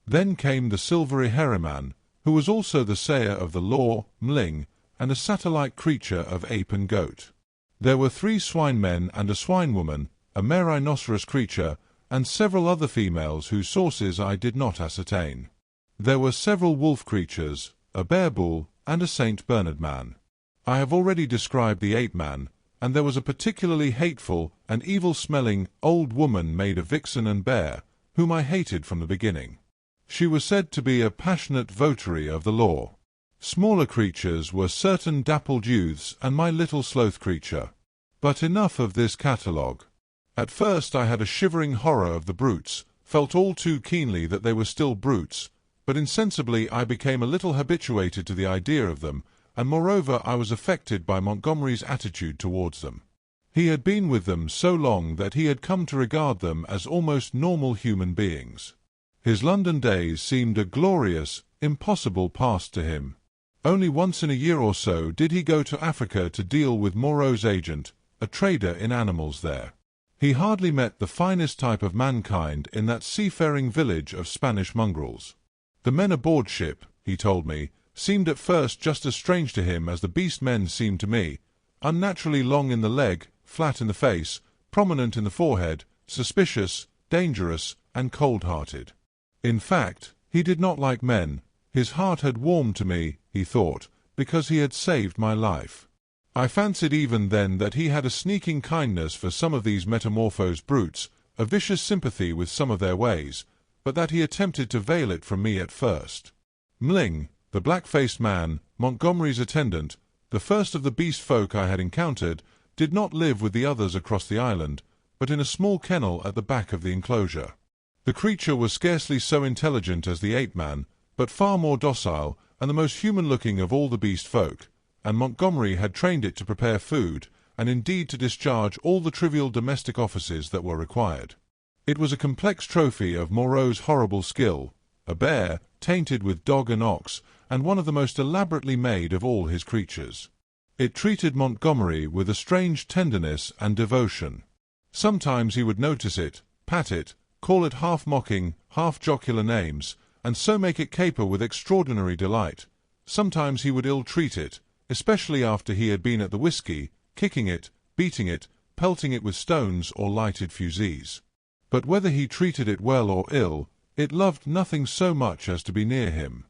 Then came the silvery herriman, who was also the sayer of the law, Mling, and a satellite creature of ape and goat. There were 3 swine men and a swine woman, a mare rhinoceros creature, and several other females whose sources I did not ascertain. There were several wolf creatures, a bear bull, and a St. Bernard man. I have already described the ape-man, and there was a particularly hateful and evil-smelling old woman made of vixen and bear, whom I hated from the beginning. She was said to be a passionate votary of the law. Smaller creatures were certain dappled youths and my little sloth creature. But enough of this catalogue. At first I had a shivering horror of the brutes, felt all too keenly that they were still brutes, but insensibly I became a little habituated to the idea of them, and moreover I was affected by Montgomery's attitude towards them. He had been with them so long that he had come to regard them as almost normal human beings. His London days seemed a glorious, impossible past to him. Only once in a year or so did he go to Africa to deal with Moreau's agent, a trader in animals there. He hardly met the finest type of mankind in that seafaring village of Spanish mongrels. The men aboard ship, he told me, seemed at first just as strange to him as the beast men seemed to me, unnaturally long in the leg, flat in the face, prominent in the forehead, suspicious, dangerous, and cold-hearted. In fact, he did not like men. His heart had warmed to me, he thought, because he had saved my life. I fancied even then that he had a sneaking kindness for some of these metamorphosed brutes, a vicious sympathy with some of their ways, but that he attempted to veil it from me at first. Mling, the black-faced man, Montgomery's attendant, the first of the beast folk I had encountered, did not live with the others across the island, but in a small kennel at the back of the enclosure. The creature was scarcely so intelligent as the ape-man, but far more docile, and the most human-looking of all the beast folk, and Montgomery had trained it to prepare food, and indeed to discharge all the trivial domestic offices that were required. It was a complex trophy of Moreau's horrible skill, a bear, tainted with dog and ox, and one of the most elaborately made of all his creatures. It treated Montgomery with a strange tenderness and devotion. Sometimes he would notice it, pat it, call it half-mocking, half-jocular names, and so make it caper with extraordinary delight. Sometimes he would ill-treat it, especially after he had been at the whiskey, kicking it, beating it, pelting it with stones or lighted fusees. But whether he treated it well or ill, it loved nothing so much as to be near him.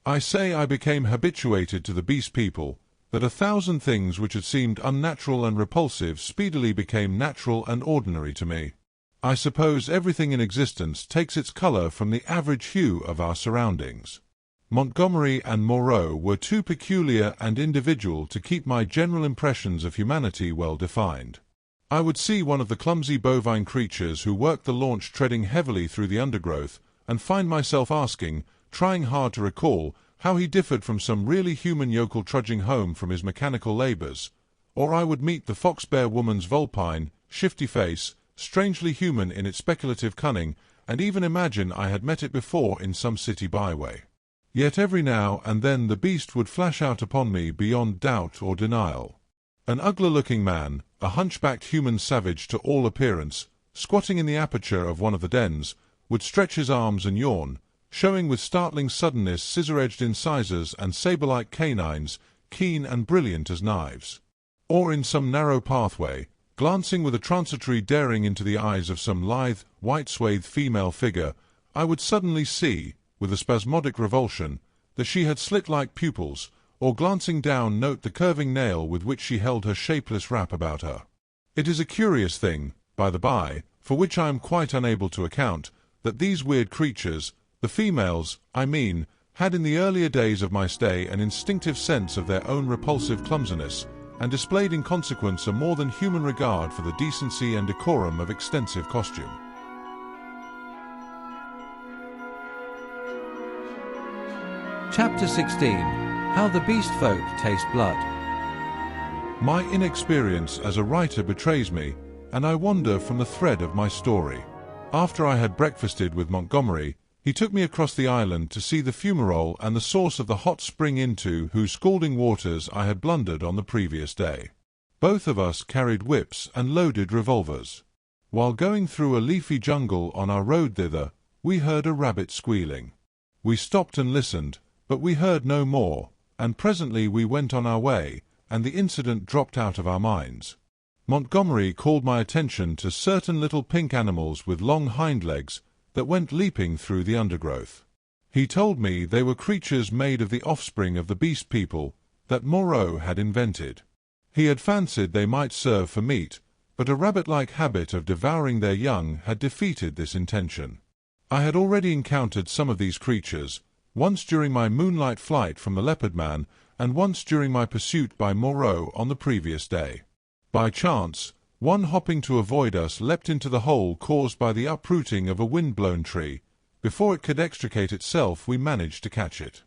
I say I became habituated to the beast people, that 1,000 things which had seemed unnatural and repulsive speedily became natural and ordinary to me. I suppose everything in existence takes its colour from the average hue of our surroundings. Montgomery and Moreau were too peculiar and individual to keep my general impressions of humanity well defined. I would see one of the clumsy bovine creatures who worked the launch treading heavily through the undergrowth, and find myself asking, trying hard to recall, how he differed from some really human yokel trudging home from his mechanical labours. Or I would meet the fox-bear woman's vulpine, shifty face, strangely human in its speculative cunning, and even imagine I had met it before in some city byway. Yet every now and then the beast would flash out upon me beyond doubt or denial. An ugly-looking man, a hunchbacked human savage to all appearance, squatting in the aperture of one of the dens, would stretch his arms and yawn, showing with startling suddenness scissor-edged incisors and saber-like canines, keen and brilliant as knives. Or in some narrow pathway, glancing with a transitory daring into the eyes of some lithe, white-swathed female figure, I would suddenly see, with a spasmodic revulsion, that she had slit-like pupils, or glancing down note the curving nail with which she held her shapeless wrap about her. It is a curious thing, by the by, for which I am quite unable to account, that these weird creatures, the females, I mean, had in the earlier days of my stay an instinctive sense of their own repulsive clumsiness, and displayed in consequence a more than human regard for the decency and decorum of extensive costume. Chapter 16. How the Beast Folk Taste Blood. My inexperience as a writer betrays me, and I wander from the thread of my story. After I had breakfasted with Montgomery, he took me across the island to see the fumarole and the source of the hot spring into whose scalding waters I had blundered on the previous day. Both of us carried whips and loaded revolvers. While going through a leafy jungle on our road thither, we heard a rabbit squealing. We stopped and listened, but we heard no more, and presently we went on our way, and the incident dropped out of our minds. Montgomery called my attention to certain little pink animals with long hind legs that went leaping through the undergrowth. He told me they were creatures made of the offspring of the beast people that Moreau had invented. He had fancied they might serve for meat, but a rabbit-like habit of devouring their young had defeated this intention. I had already encountered some of these creatures, once during my moonlight flight from the Leopard Man, and once during my pursuit by Moreau on the previous day. By chance, one hopping to avoid us leapt into the hole caused by the uprooting of a wind-blown tree. Before it could extricate itself, we managed to catch it.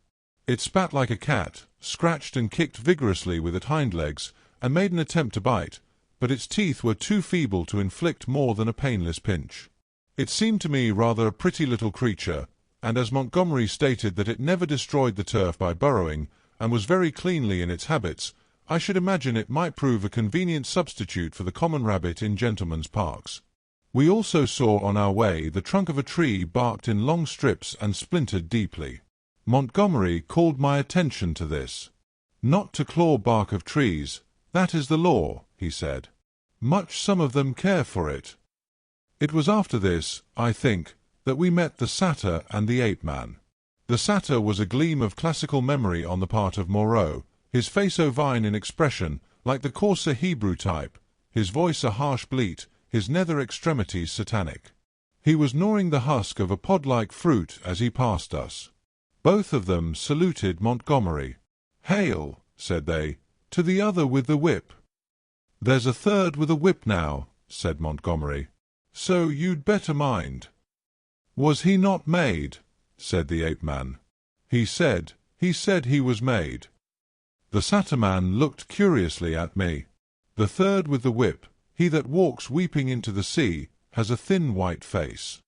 It spat like a cat, scratched and kicked vigorously with its hind legs, and made an attempt to bite, but its teeth were too feeble to inflict more than a painless pinch. It seemed to me rather a pretty little creature, and as Montgomery stated that it never destroyed the turf by burrowing, and was very cleanly in its habits, I should imagine it might prove a convenient substitute for the common rabbit in gentlemen's parks. We also saw on our way the trunk of a tree barked in long strips and splintered deeply. Montgomery called my attention to this. Not to claw bark of trees, that is the law, he said. Much some of them care for it. It was after this, I think, that we met the satyr and the ape-man. The satyr was a gleam of classical memory on the part of Moreau, his face ovine in expression, like the coarser Hebrew type, his voice a harsh bleat, his nether extremities satanic. He was gnawing the husk of a pod-like fruit as he passed us. Both of them saluted Montgomery. "Hail," said they, "to the other with the whip." "There's a third with a whip now," said Montgomery. "So you'd better mind." "Was he not made?" said the ape-man. He said he was made." The satyr-man looked curiously at me. "The third with the whip, he that walks weeping into the sea, has a thin white face."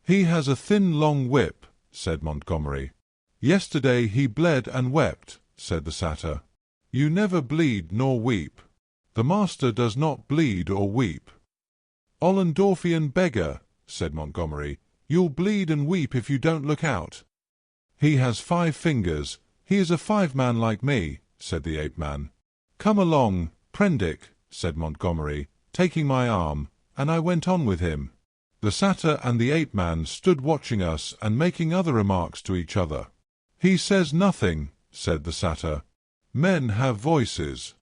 "He has a thin long whip," said Montgomery. "Yesterday he bled and wept," said the satyr. "You never bleed nor weep." "The master does not bleed or weep." "Ollendorfian beggar," said Montgomery, "you'll bleed and weep if you don't look out." "He has 5 fingers, he is a 5-man like me," said the ape-man. "Come along, Prendick," said Montgomery, taking my arm, and I went on with him. The satyr and the ape-man stood watching us and making other remarks to each other. "He says nothing," said the satyr. "Men have voices."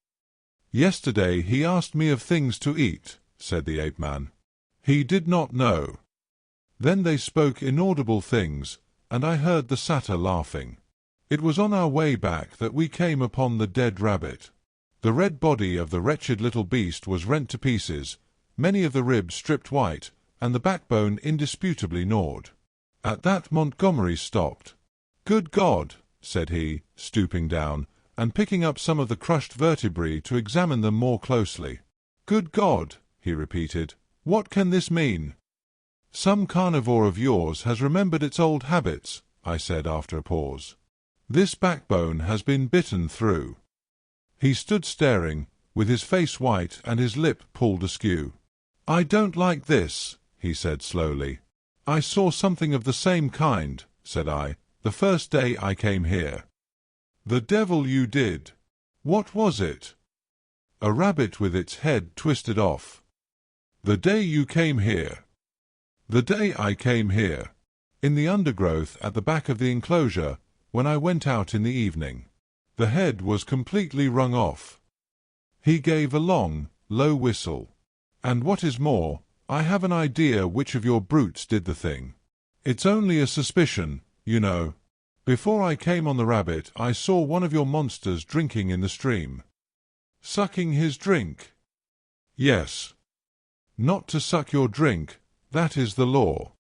"Yesterday he asked me of things to eat," said the ape-man. "He did not know." Then they spoke inaudible things, and I heard the satyr laughing. It was on our way back that we came upon the dead rabbit. The red body of the wretched little beast was rent to pieces, many of the ribs stripped white, and the backbone indisputably gnawed. At that Montgomery stopped. "Good God!" said he, stooping down, and picking up some of the crushed vertebrae to examine them more closely. "Good God!" he repeated. "What can this mean?" "Some carnivore of yours has remembered its old habits," I said after a pause. "This backbone has been bitten through." He stood staring, with his face white and his lip pulled askew. "I don't like this," he said slowly. "I saw something of the same kind," said I, "the first day I came here." "The devil you did! What was it?" "A rabbit with its head twisted off." "The day you came here?" "The day I came here. In the undergrowth at the back of the enclosure, when I went out in the evening. The head was completely wrung off." He gave a long, low whistle. "And what is more, I have an idea which of your brutes did the thing. It's only a suspicion, you know. Before I came on the rabbit, I saw one of your monsters drinking in the stream." "Sucking his drink?" "Yes." "Not to suck your drink, that is the law."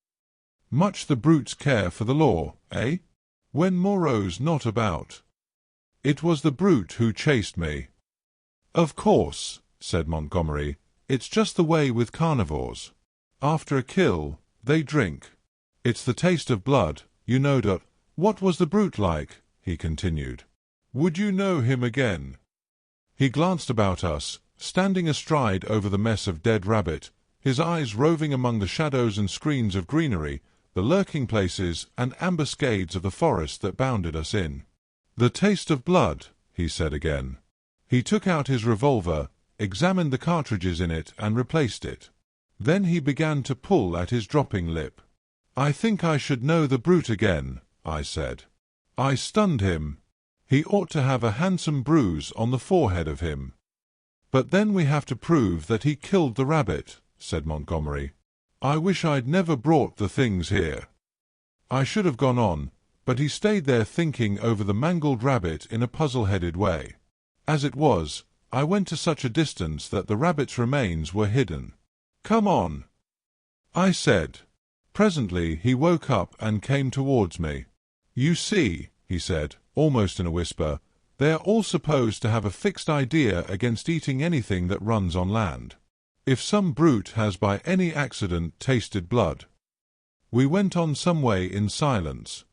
"Much the brutes care for the law, eh? When Moreau's not about." "It was the brute who chased me." "Of course," said Montgomery, "it's just the way with carnivores. After a kill, they drink. It's the taste of blood, you know. What was the brute like?" he continued. "Would you know him again?" He glanced about us, standing astride over the mess of dead rabbit, his eyes roving among the shadows and screens of greenery, the lurking places and ambuscades of the forest that bounded us in. "The taste of blood," he said again. He took out his revolver, examined the cartridges in it and replaced it. Then he began to pull at his dropping lip. "I think I should know the brute again," I said. "I stunned him. He ought to have a handsome bruise on the forehead of him." "But then we have to prove that he killed the rabbit," said Montgomery. "I wish I'd never brought the things here." I should have gone on, but he stayed there thinking over the mangled rabbit in a puzzle-headed way. As it was, I went to such a distance that the rabbit's remains were hidden. "Come on," I said. Presently he woke up and came towards me. "You see," he said, almost in a whisper, "they are all supposed to have a fixed idea against eating anything that runs on land. If some brute has by any accident tasted blood—" We went on some way in silence.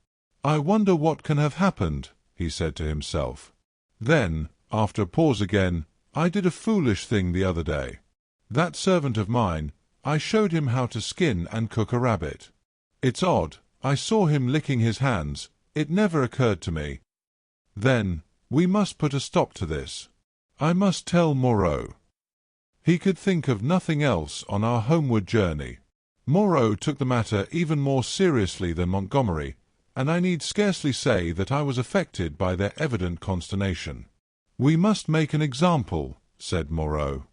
"I wonder what can have happened," he said to himself. Then, after a pause again, "I did a foolish thing the other day. That servant of mine, I showed him how to skin and cook a rabbit. It's odd, I saw him licking his hands, it never occurred to me. Then, we must put a stop to this. I must tell Moreau." He could think of nothing else on our homeward journey. Moreau took the matter even more seriously than Montgomery, and I need scarcely say that I was affected by their evident consternation. "We must make an example," said Moreau.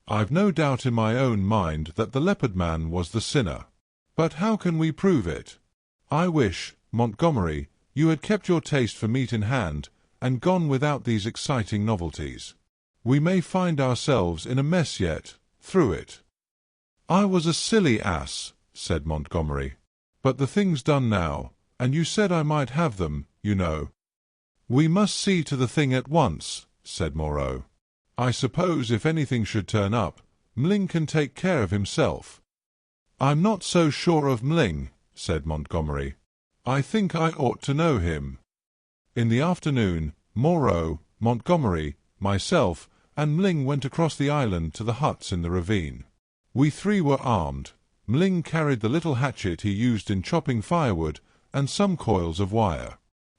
"I've no doubt in my own mind that the leopard man was the sinner. But how can we prove it? I wish, Montgomery, you had kept your taste for meat in hand, and gone without these exciting novelties. We may find ourselves in a mess yet, through it." "I was a silly ass," said Montgomery. "But the thing's done now, and you said I might have them, you know." "We must see to the thing at once," said Moreau. "I suppose if anything should turn up, Mling can take care of himself." "I'm not so sure of Mling," said Montgomery. "I think I ought to know him." In the afternoon, Moreau, Montgomery, myself, and Mling went across the island to the huts in the ravine. We three were armed. Mling carried the little hatchet he used in chopping firewood, and some coils of wire.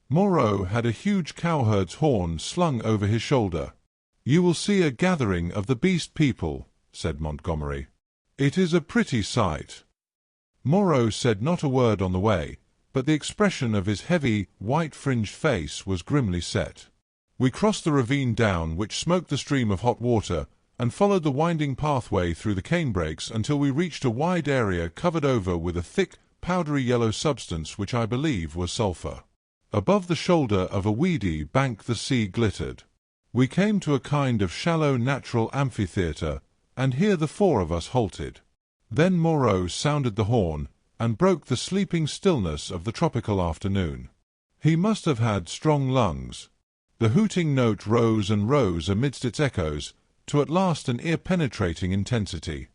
Moreau had a huge cowherd's horn slung over his shoulder. "You will see a gathering of the beast people," said Montgomery. "It is a pretty sight." Moreau said not a word on the way, but the expression of his heavy, white-fringed face was grimly set. We crossed the ravine down which smoked the stream of hot water, and followed the winding pathway through the canebrakes until we reached a wide area covered over with a thick, powdery yellow substance which I believe was sulphur. Above the shoulder of a weedy bank the sea glittered. We came to a kind of shallow natural amphitheatre, and here the four of us halted. Then Moreau sounded the horn, and broke the sleeping stillness of the tropical afternoon. He must have had strong lungs. The hooting note rose and rose amidst its echoes, to at last an ear-penetrating intensity.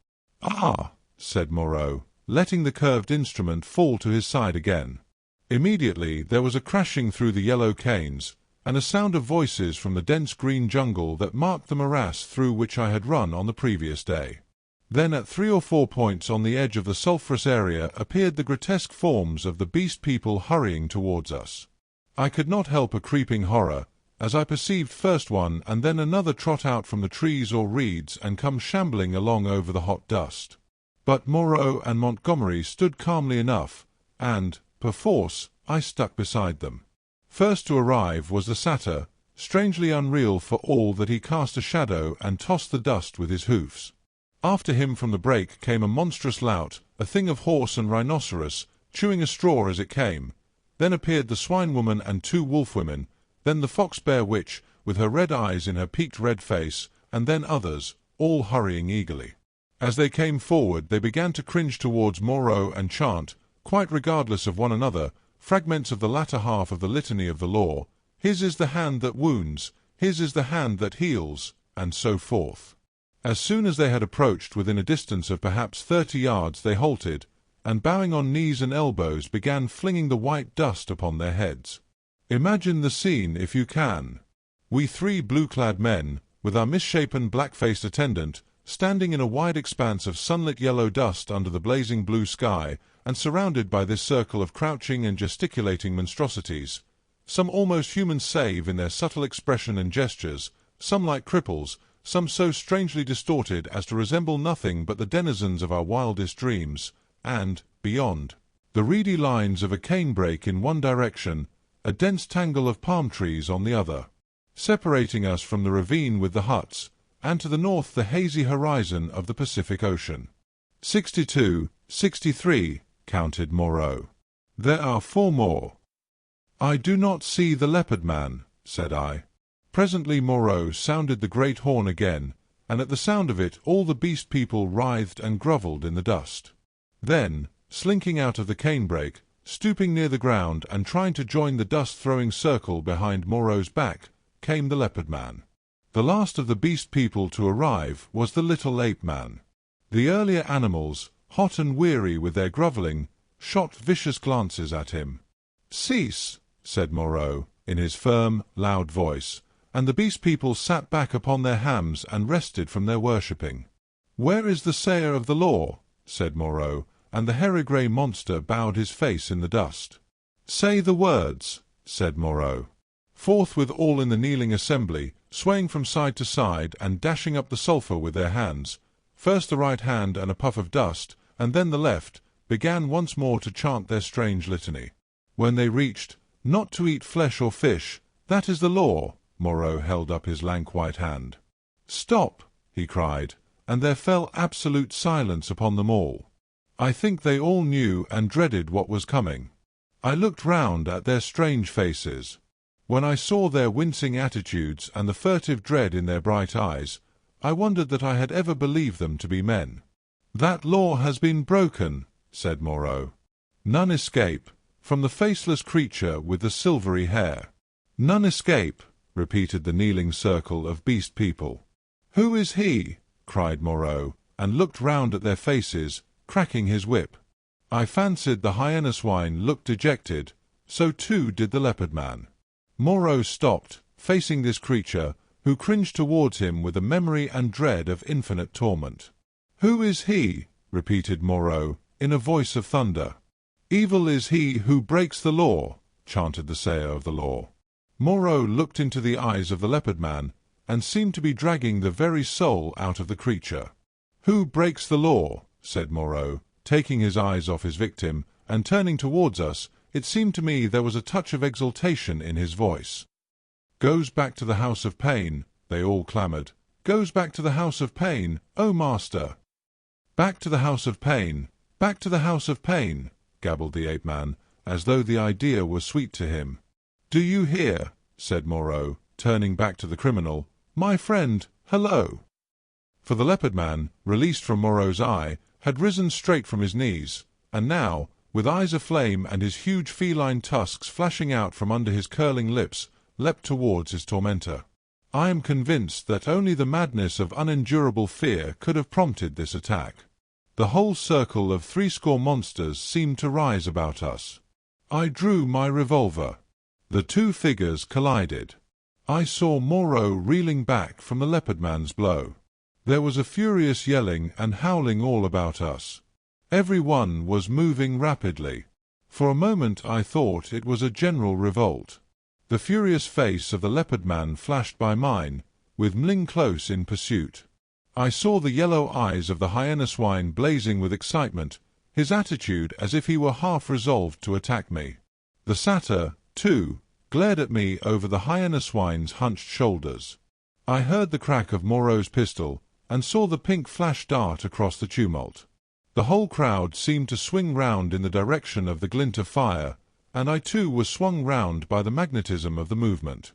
"Ah!" said Moreau, letting the curved instrument fall to his side again. Immediately there was a crashing through the yellow canes, and a sound of voices from the dense green jungle that marked the morass through which I had run on the previous day. Then at 3 or 4 points on the edge of the sulphurous area appeared the grotesque forms of the beast people hurrying towards us. I could not help a creeping horror, as I perceived first one and then another trot out from the trees or reeds and come shambling along over the hot dust. But Moreau and Montgomery stood calmly enough, and, perforce, I stuck beside them. First to arrive was the satyr, strangely unreal for all that he cast a shadow and tossed the dust with his hoofs. After him from the brake came a monstrous lout, a thing of horse and rhinoceros, chewing a straw as it came. Then appeared the swine-woman and 2 wolf-women, then the fox-bear witch, with her red eyes in her peaked red face, and then others, all hurrying eagerly. As they came forward they began to cringe towards Moreau and chant, quite regardless of one another, fragments of the latter half of the Litany of the Law, "His is the hand that wounds, his is the hand that heals," and so forth. As soon as they had approached within a distance of perhaps 30 yards they halted, and bowing on knees and elbows began flinging the white dust upon their heads. Imagine the scene if you can. We 3 blue-clad men, with our misshapen black-faced attendant, standing in a wide expanse of sunlit yellow dust under the blazing blue sky, and surrounded by this circle of crouching and gesticulating monstrosities, some almost human save in their subtle expression and gestures, some like cripples, some so strangely distorted as to resemble nothing but the denizens of our wildest dreams, and, beyond, the reedy lines of a canebrake in one direction, a dense tangle of palm trees on the other, separating us from the ravine with the huts, and to the north the hazy horizon of the Pacific Ocean. 62, 63, counted Moreau. There are 4 more. I do not see the leopard man, said I. Presently Moreau sounded the great horn again, and at the sound of it all the beast people writhed and grovelled in the dust. Then, slinking out of the canebrake, stooping near the ground and trying to join the dust-throwing circle behind Moreau's back, came the leopard man. The last of the beast people to arrive was the little ape man. The earlier animals, hot and weary with their grovelling, shot vicious glances at him. "Cease," said Moreau, in his firm, loud voice, and the beast people sat back upon their hams and rested from their worshipping. "Where is the sayer of the law?" said Moreau, and the hairy-grey monster bowed his face in the dust. "Say the words," said Moreau. Forthwith all in the kneeling assembly, swaying from side to side and dashing up the sulphur with their hands, first the right hand and a puff of dust, and then the left, began once more to chant their strange litany. When they reached, "Not to eat flesh or fish, that is the law," Moreau held up his lank white hand. "Stop," he cried, and there fell absolute silence upon them all. I think they all knew and dreaded what was coming. I looked round at their strange faces. When I saw their wincing attitudes and the furtive dread in their bright eyes, I wondered that I had ever believed them to be men. "That law has been broken," said Moreau. "None escape, from the faceless creature with the silvery hair." "None escape," repeated the kneeling circle of beast people. "Who is he?" cried Moreau, and looked round at their faces, cracking his whip. I fancied the hyena swine looked dejected, so too did the leopard man. Moreau stopped, facing this creature, who cringed towards him with a memory and dread of infinite torment. "Who is he?" repeated Moreau, in a voice of thunder. "Evil is he who breaks the law," chanted the sayer of the law. Moreau looked into the eyes of the leopard man, and seemed to be dragging the very soul out of the creature. "Who breaks the law?" said Moreau, taking his eyes off his victim, and turning towards us. It seemed to me there was a touch of exultation in his voice. "Goes back to the house of pain," they all clamoured. "Goes back to the house of pain, O master!" "Back to the house of pain, back to the house of pain," gabbled the ape-man, as though the idea was sweet to him. "Do you hear?" said Moreau, turning back to the criminal. "My friend, hello!" For the leopard man, released from Moreau's eye, had risen straight from his knees, and now, with eyes aflame and his huge feline tusks flashing out from under his curling lips, leapt towards his tormentor. I am convinced that only the madness of unendurable fear could have prompted this attack. The whole circle of 80 monsters seemed to rise about us. I drew my revolver. The two figures collided. I saw Moreau reeling back from the leopard man's blow. There was a furious yelling and howling all about us. Every one was moving rapidly. For a moment I thought it was a general revolt. The furious face of the leopard man flashed by mine, with Mling close in pursuit. I saw the yellow eyes of the hyena swine blazing with excitement, his attitude as if he were half resolved to attack me. The satyr, too, glared at me over the hyena swine's hunched shoulders. I heard the crack of Moreau's pistol, and saw the pink flash dart across the tumult. The whole crowd seemed to swing round in the direction of the glint of fire, and I too was swung round by the magnetism of the movement.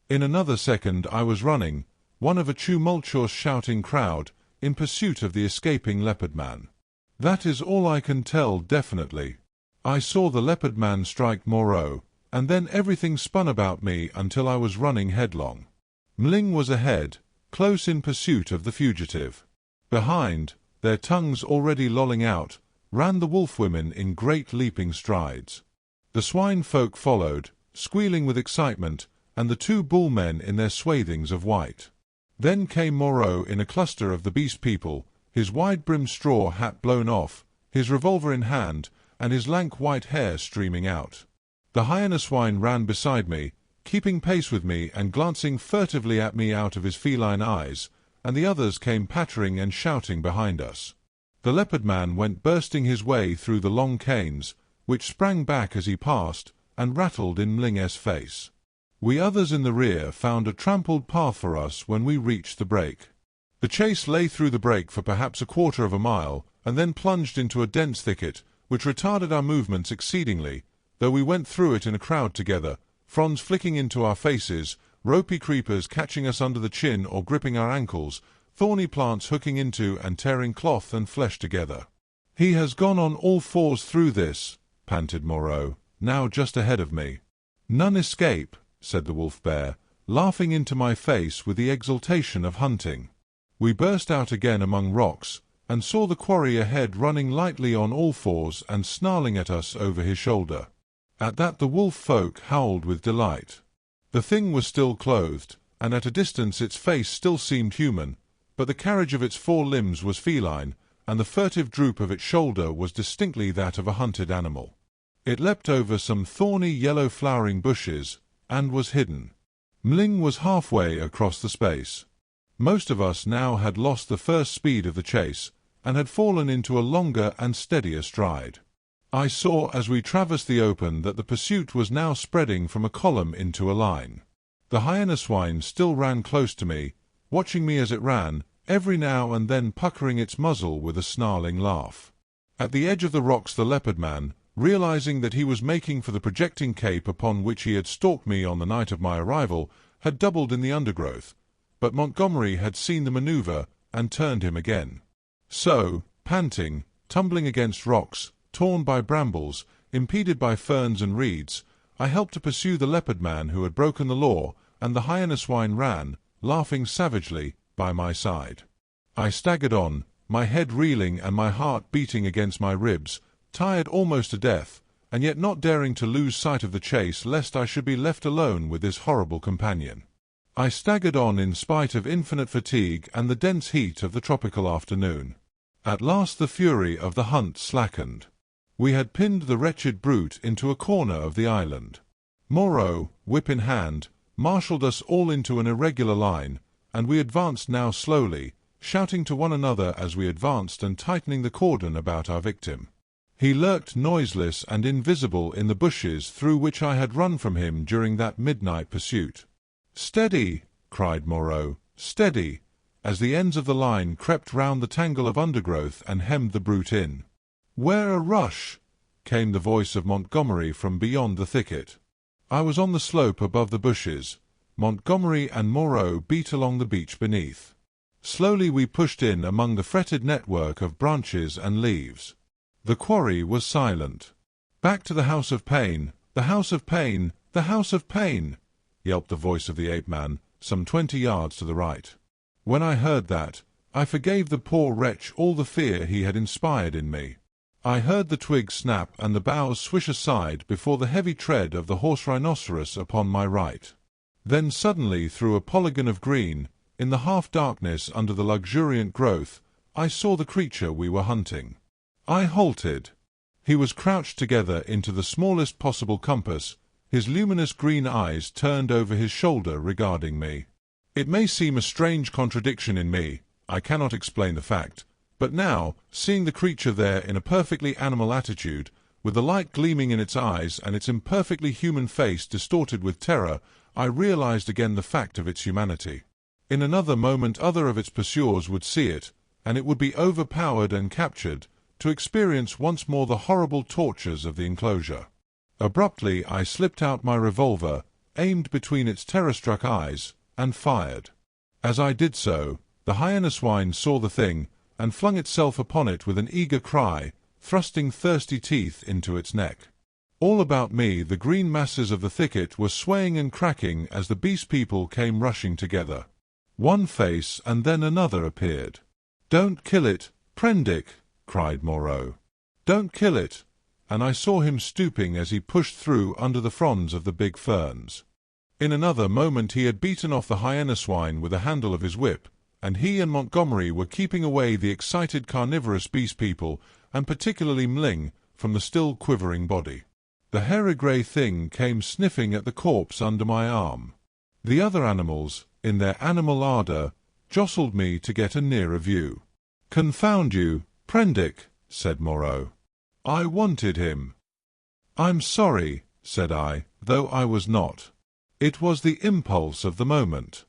In another second I was running, one of a tumultuous shouting crowd, in pursuit of the escaping leopard man. That is all I can tell definitely. I saw the leopard man strike Moreau, and then everything spun about me until I was running headlong. Mling was ahead, close in pursuit of the fugitive. Behind, their tongues already lolling out, ran the wolf-women in great leaping strides. The swine-folk followed, squealing with excitement, and the two bull-men in their swathings of white. Then came Moreau in a cluster of the beast people, his wide-brimmed straw hat blown off, his revolver in hand, and his lank white hair streaming out. The hyena swine ran beside me, keeping pace with me and glancing furtively at me out of his feline eyes, and the others came pattering and shouting behind us. The leopard man went bursting his way through the long canes, which sprang back as he passed, and rattled in Mling's face. We others in the rear found a trampled path for us when we reached the break. The chase lay through the break for perhaps a quarter of a mile, and then plunged into a dense thicket, which retarded our movements exceedingly, though we went through it in a crowd together, fronds flicking into our faces, ropey creepers catching us under the chin or gripping our ankles, thorny plants hooking into and tearing cloth and flesh together. "He has gone on all fours through this," panted Moreau, now just ahead of me. "None escape," said the wolf-bear, laughing into my face with the exultation of hunting. We burst out again among rocks, and saw the quarry ahead running lightly on all fours and snarling at us over his shoulder. At that the wolf-folk howled with delight. The thing was still clothed, and at a distance its face still seemed human, but the carriage of its four limbs was feline, and the furtive droop of its shoulder was distinctly that of a hunted animal. It leapt over some thorny yellow flowering bushes, and was hidden. Mling was halfway across the space. Most of us now had lost the first speed of the chase, and had fallen into a longer and steadier stride. I saw as we traversed the open that the pursuit was now spreading from a column into a line. The hyena swine still ran close to me, watching me as it ran, every now and then puckering its muzzle with a snarling laugh. At the edge of the rocks the leopard man, realizing that he was making for the projecting cape upon which he had stalked me on the night of my arrival, had doubled in the undergrowth, but Montgomery had seen the maneuver and turned him again. So, panting, tumbling against rocks, torn by brambles, impeded by ferns and reeds, I helped to pursue the leopard man who had broken the law, and the hyena swine ran, laughing savagely, by my side. I staggered on, my head reeling and my heart beating against my ribs, tired almost to death, and yet not daring to lose sight of the chase lest I should be left alone with this horrible companion. I staggered on in spite of infinite fatigue and the dense heat of the tropical afternoon. At last the fury of the hunt slackened. We had pinned the wretched brute into a corner of the island. Moreau, whip in hand, marshalled us all into an irregular line, and we advanced now slowly, shouting to one another as we advanced and tightening the cordon about our victim. He lurked noiseless and invisible in the bushes through which I had run from him during that midnight pursuit. "Steady!" cried Moreau, "steady!" as the ends of the line crept round the tangle of undergrowth and hemmed the brute in. "Where a rush!" came the voice of Montgomery from beyond the thicket. I was on the slope above the bushes. Montgomery and Moreau beat along the beach beneath. Slowly we pushed in among the fretted network of branches and leaves. The quarry was silent. "Back to the House of Pain, the House of Pain, the House of Pain!" yelped the voice of the ape-man, some 20 yards to the right. When I heard that, I forgave the poor wretch all the fear he had inspired in me. I heard the twigs snap and the boughs swish aside before the heavy tread of the horse rhinoceros upon my right. Then suddenly through a polygon of green, in the half-darkness under the luxuriant growth, I saw the creature we were hunting. I halted. He was crouched together into the smallest possible compass, his luminous green eyes turned over his shoulder regarding me. It may seem a strange contradiction in me, I cannot explain the fact, but now, seeing the creature there in a perfectly animal attitude, with the light gleaming in its eyes and its imperfectly human face distorted with terror, I realized again the fact of its humanity. In another moment other of its pursuers would see it, and it would be overpowered and captured, to experience once more the horrible tortures of the enclosure. Abruptly I slipped out my revolver, aimed between its terror-struck eyes, and fired. As I did so, the hyena swine saw the thing, and flung itself upon it with an eager cry, thrusting thirsty teeth into its neck. All about me the green masses of the thicket were swaying and cracking as the beast people came rushing together. One face and then another appeared. "Don't kill it, Prendick!" cried Moreau. "Don't kill it!" And I saw him stooping as he pushed through under the fronds of the big ferns. In another moment he had beaten off the hyena swine with the handle of his whip, and he and Montgomery were keeping away the excited carnivorous beast people, and particularly Mling, from the still quivering body. The hairy grey thing came sniffing at the corpse under my arm. The other animals, in their animal ardour, jostled me to get a nearer view. "Confound you, Prendick," said Moreau. "I wanted him." "I'm sorry," said I, though I was not. It was the impulse of the moment.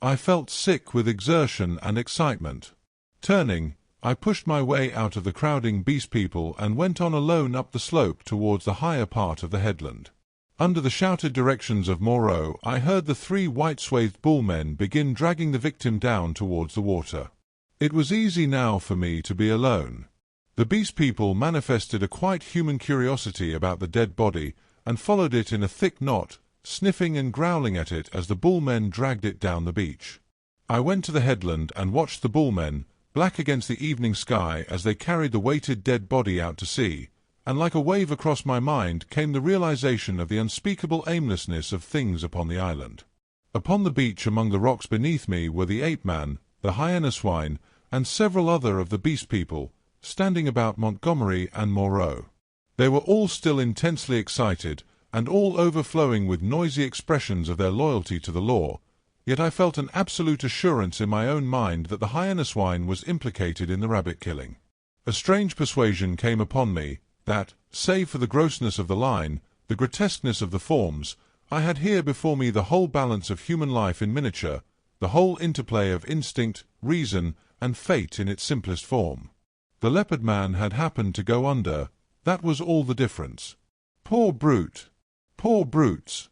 I felt sick with exertion and excitement. Turning, I pushed my way out of the crowding beast people and went on alone up the slope towards the higher part of the headland. Under the shouted directions of Moreau, I heard the 3 white-swathed bullmen begin dragging the victim down towards the water. It was easy now for me to be alone. The beast people manifested a quite human curiosity about the dead body and followed it in a thick knot, sniffing and growling at it as the bullmen dragged it down the beach. I went to the headland and watched the bullmen, black against the evening sky, as they carried the weighted dead body out to sea, and like a wave across my mind came the realization of the unspeakable aimlessness of things upon the island. Upon the beach among the rocks beneath me were the ape-man, the hyena swine, and several other of the beast people, standing about Montgomery and Moreau. They were all still intensely excited, and all overflowing with noisy expressions of their loyalty to the law, yet I felt an absolute assurance in my own mind that the hyena swine was implicated in the rabbit killing. A strange persuasion came upon me, that, save for the grossness of the line, the grotesqueness of the forms, I had here before me the whole balance of human life in miniature, the whole interplay of instinct, reason, and fate in its simplest form. The leopard man had happened to go under, that was all the difference. Poor brute! Poor brutes!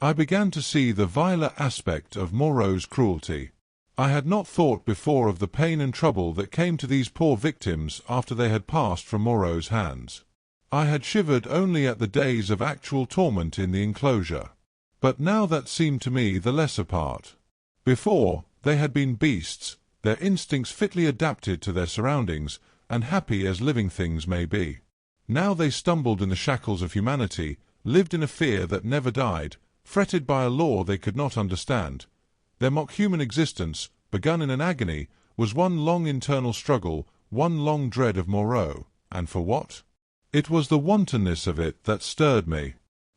I began to see the viler aspect of Moreau's cruelty. I had not thought before of the pain and trouble that came to these poor victims after they had passed from Moreau's hands. I had shivered only at the days of actual torment in the enclosure. But now that seemed to me the lesser part. Before, they had been beasts, their instincts fitly adapted to their surroundings, and happy as living things may be. Now they stumbled in the shackles of humanity, lived in a fear that never died, fretted by a law they could not understand. Their mock-human existence, begun in an agony, was one long internal struggle, one long dread of Moreau. And for what? It was the wantonness of it that stirred me.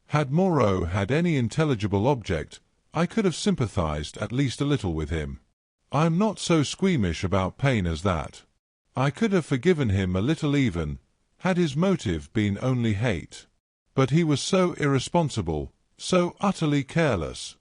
Had Moreau had any intelligible object, I could have sympathized at least a little with him. I am not so squeamish about pain as that. I could have forgiven him a little even, had his motive been only hate. But he was so irresponsible, so utterly careless.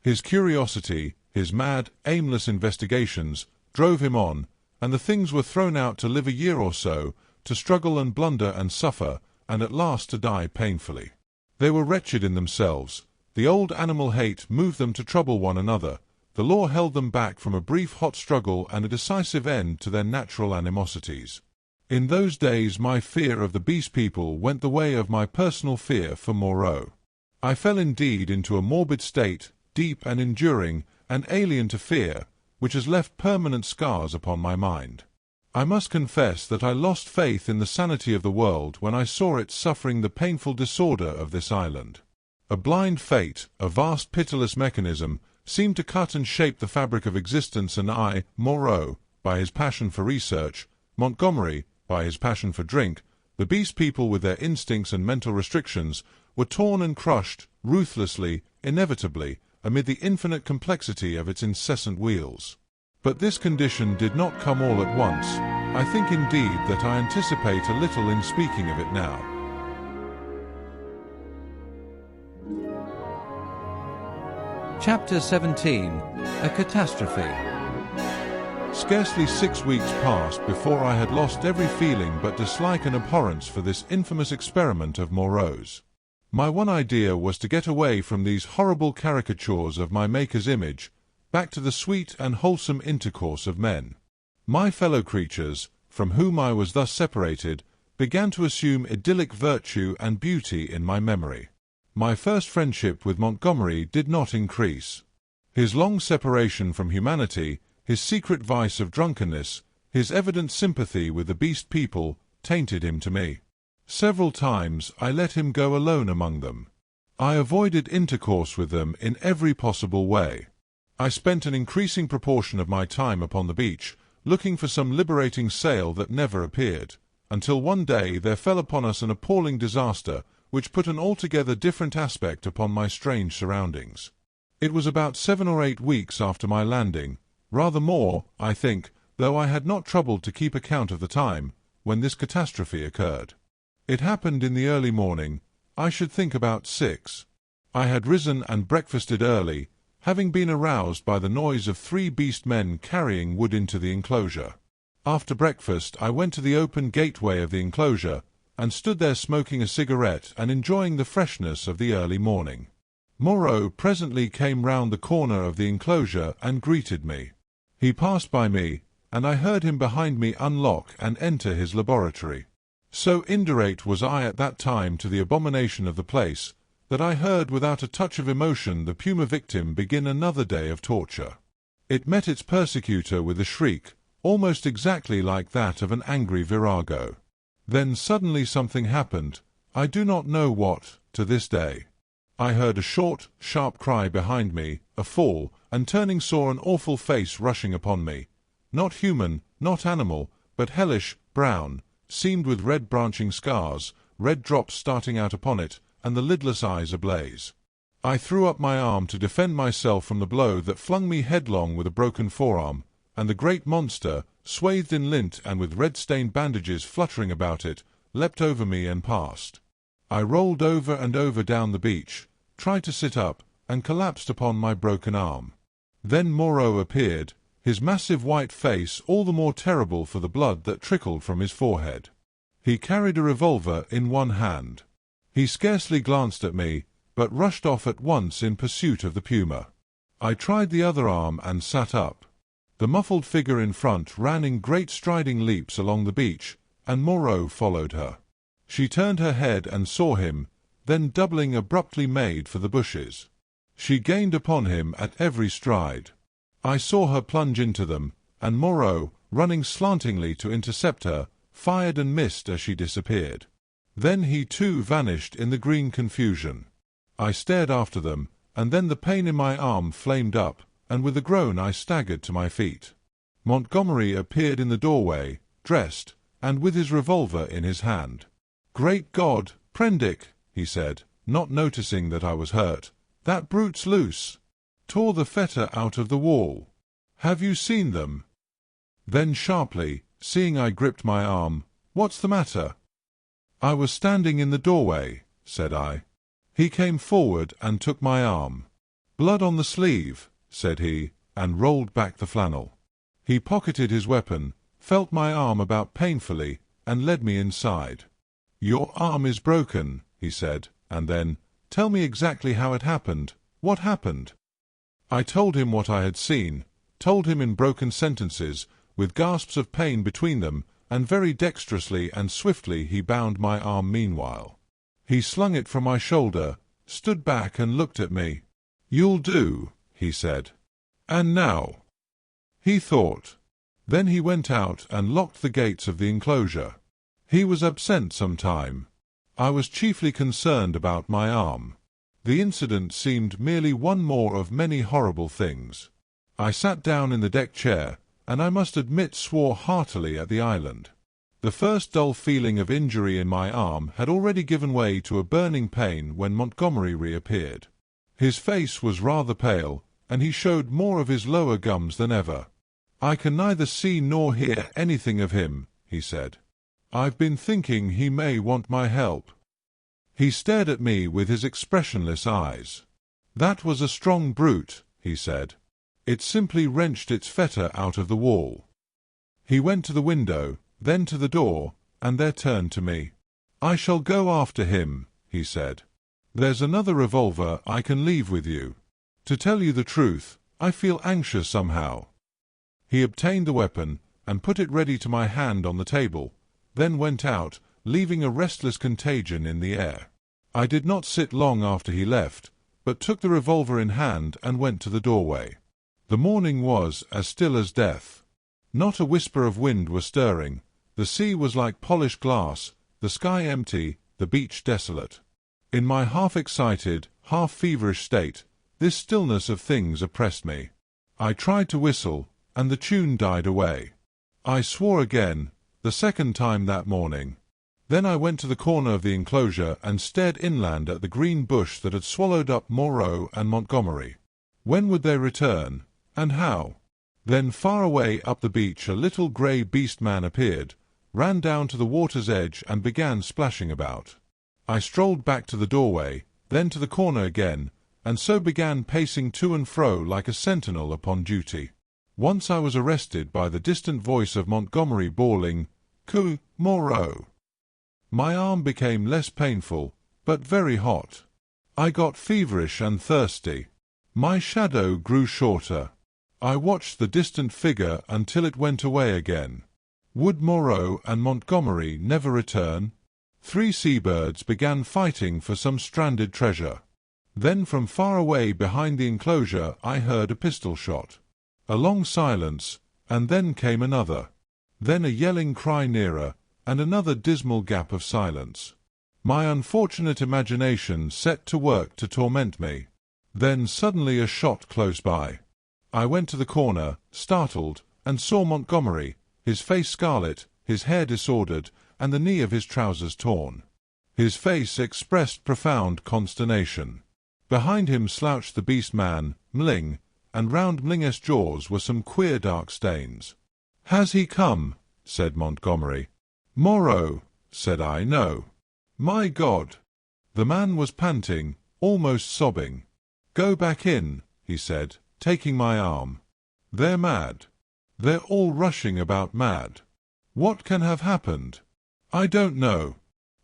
His curiosity, his mad, aimless investigations, drove him on, and the things were thrown out to live a year or so, to struggle and blunder and suffer, and at last to die painfully. They were wretched in themselves. The old animal hate moved them to trouble one another. The law held them back from a brief hot struggle and a decisive end to their natural animosities. In those days my fear of the beast people went the way of my personal fear for Moreau. I fell indeed into a morbid state, deep and enduring, and alien to fear, which has left permanent scars upon my mind. I must confess that I lost faith in the sanity of the world when I saw it suffering the painful disorder of this island. A blind fate, a vast pitiless mechanism, seemed to cut and shape the fabric of existence, and I, Moreau, by his passion for research, Montgomery, by his passion for drink, the beast people with their instincts and mental restrictions, were torn and crushed, ruthlessly, inevitably, amid the infinite complexity of its incessant wheels. But this condition did not come all at once. I think indeed that I anticipate a little in speaking of it now. Chapter 17. A Catastrophe. Scarcely 6 weeks passed before I had lost every feeling but dislike and abhorrence for this infamous experiment of Moreau's. My one idea was to get away from these horrible caricatures of my Maker's image, back to the sweet and wholesome intercourse of men. My fellow creatures, from whom I was thus separated, began to assume idyllic virtue and beauty in my memory. My first friendship with Montgomery did not increase. His long separation from humanity, his secret vice of drunkenness, his evident sympathy with the beast people, tainted him to me. Several times I let him go alone among them. I avoided intercourse with them in every possible way. I spent an increasing proportion of my time upon the beach, looking for some liberating sail that never appeared, until one day there fell upon us an appalling disaster, which put an altogether different aspect upon my strange surroundings. It was about 7 or 8 weeks after my landing, Rather more, I think, though I had not troubled to keep account of the time when this catastrophe occurred. It happened in the early morning, I should think about 6. I had risen and breakfasted early, having been aroused by the noise of 3 beast men carrying wood into the enclosure. After breakfast I went to the open gateway of the enclosure, and stood there smoking a cigarette and enjoying the freshness of the early morning. Moreau presently came round the corner of the enclosure and greeted me. He passed by me, and I heard him behind me unlock and enter his laboratory. So indifferent was I at that time to the abomination of the place, that I heard without a touch of emotion the puma victim begin another day of torture. It met its persecutor with a shriek, almost exactly like that of an angry virago. Then suddenly something happened, I do not know what, to this day. I heard a short, sharp cry behind me, a fall, and turning saw an awful face rushing upon me. Not human, not animal, but hellish, brown, seamed with red branching scars, red drops starting out upon it, and the lidless eyes ablaze. I threw up my arm to defend myself from the blow that flung me headlong with a broken forearm, and the great monster, swathed in lint and with red-stained bandages fluttering about it, leapt over me and passed. I rolled over and over down the beach, tried to sit up, and collapsed upon my broken arm. Then Moreau appeared, his massive white face all the more terrible for the blood that trickled from his forehead. He carried a revolver in one hand. He scarcely glanced at me, but rushed off at once in pursuit of the puma. I tried the other arm and sat up. The muffled figure in front ran in great striding leaps along the beach, and Moreau followed her. She turned her head and saw him, then doubling abruptly made for the bushes. She gained upon him at every stride. I saw her plunge into them, and Moreau, running slantingly to intercept her, fired and missed as she disappeared. Then he too vanished in the green confusion. I stared after them, and then the pain in my arm flamed up, and with a groan I staggered to my feet. Montgomery appeared in the doorway, dressed, and with his revolver in his hand. "Great God, Prendick," he said, not noticing that I was hurt, "that brute's loose. Tore the fetter out of the wall. Have you seen them?" Then sharply, seeing I gripped my arm, "What's the matter?" "I was standing in the doorway," said I. He came forward and took my arm. "Blood on the sleeve," said he, and rolled back the flannel. He pocketed his weapon, felt my arm about painfully, and led me inside. "Your arm is broken," he said, and then, "Tell me exactly how it happened. What happened?" I told him what I had seen, told him in broken sentences, with gasps of pain between them, and very dexterously and swiftly he bound my arm meanwhile. He slung it from my shoulder, stood back and looked at me. "You'll do," he said. "And now?" He thought. Then he went out and locked the gates of the enclosure. He was absent some time. I was chiefly concerned about my arm. The incident seemed merely one more of many horrible things. I sat down in the deck chair, and I must admit swore heartily at the island. The first dull feeling of injury in my arm had already given way to a burning pain when Montgomery reappeared. His face was rather pale, and he showed more of his lower gums than ever. "I can neither see nor hear anything of him," he said. "I've been thinking he may want my help." He stared at me with his expressionless eyes. "That was a strong brute," he said. "It simply wrenched its fetter out of the wall." He went to the window, then to the door, and there turned to me. "I shall go after him," he said. "There's another revolver I can leave with you. To tell you the truth, I feel anxious somehow." He obtained the weapon, and put it ready to my hand on the table, then went out, leaving a restless contagion in the air. I did not sit long after he left, but took the revolver in hand and went to the doorway. The morning was as still as death. Not a whisper of wind was stirring, the sea was like polished glass, the sky empty, the beach desolate. In my half-excited, half-feverish state, this stillness of things oppressed me. I tried to whistle, and the tune died away. I swore again, the second time that morning. Then I went to the corner of the enclosure and stared inland at the green bush that had swallowed up Moreau and Montgomery. When would they return, and how? Then far away up the beach a little grey beast man appeared, ran down to the water's edge and began splashing about. I strolled back to the doorway, then to the corner again, and so began pacing to and fro like a sentinel upon duty. Once I was arrested by the distant voice of Montgomery bawling, "Coo, Moreau!" My arm became less painful, but very hot. I got feverish and thirsty. My shadow grew shorter. I watched the distant figure until it went away again. Would Moreau and Montgomery never return? 3 seabirds began fighting for some stranded treasure. Then from far away behind the enclosure I heard a pistol shot. A long silence, and then came another. Then a yelling cry nearer, and another dismal gap of silence. My unfortunate imagination set to work to torment me. Then suddenly a shot close by. I went to the corner, startled, and saw Montgomery, his face scarlet, his hair disordered, and the knee of his trousers torn. His face expressed profound consternation. Behind him slouched the beast man, Mling, and round Mling's jaws were some queer dark stains. "Has he come?" said Montgomery. "Moreau," said I. "No." "My God!" The man was panting, almost sobbing. "Go back in," he said, taking my arm. "They're mad. They're all rushing about mad. What can have happened? I don't know.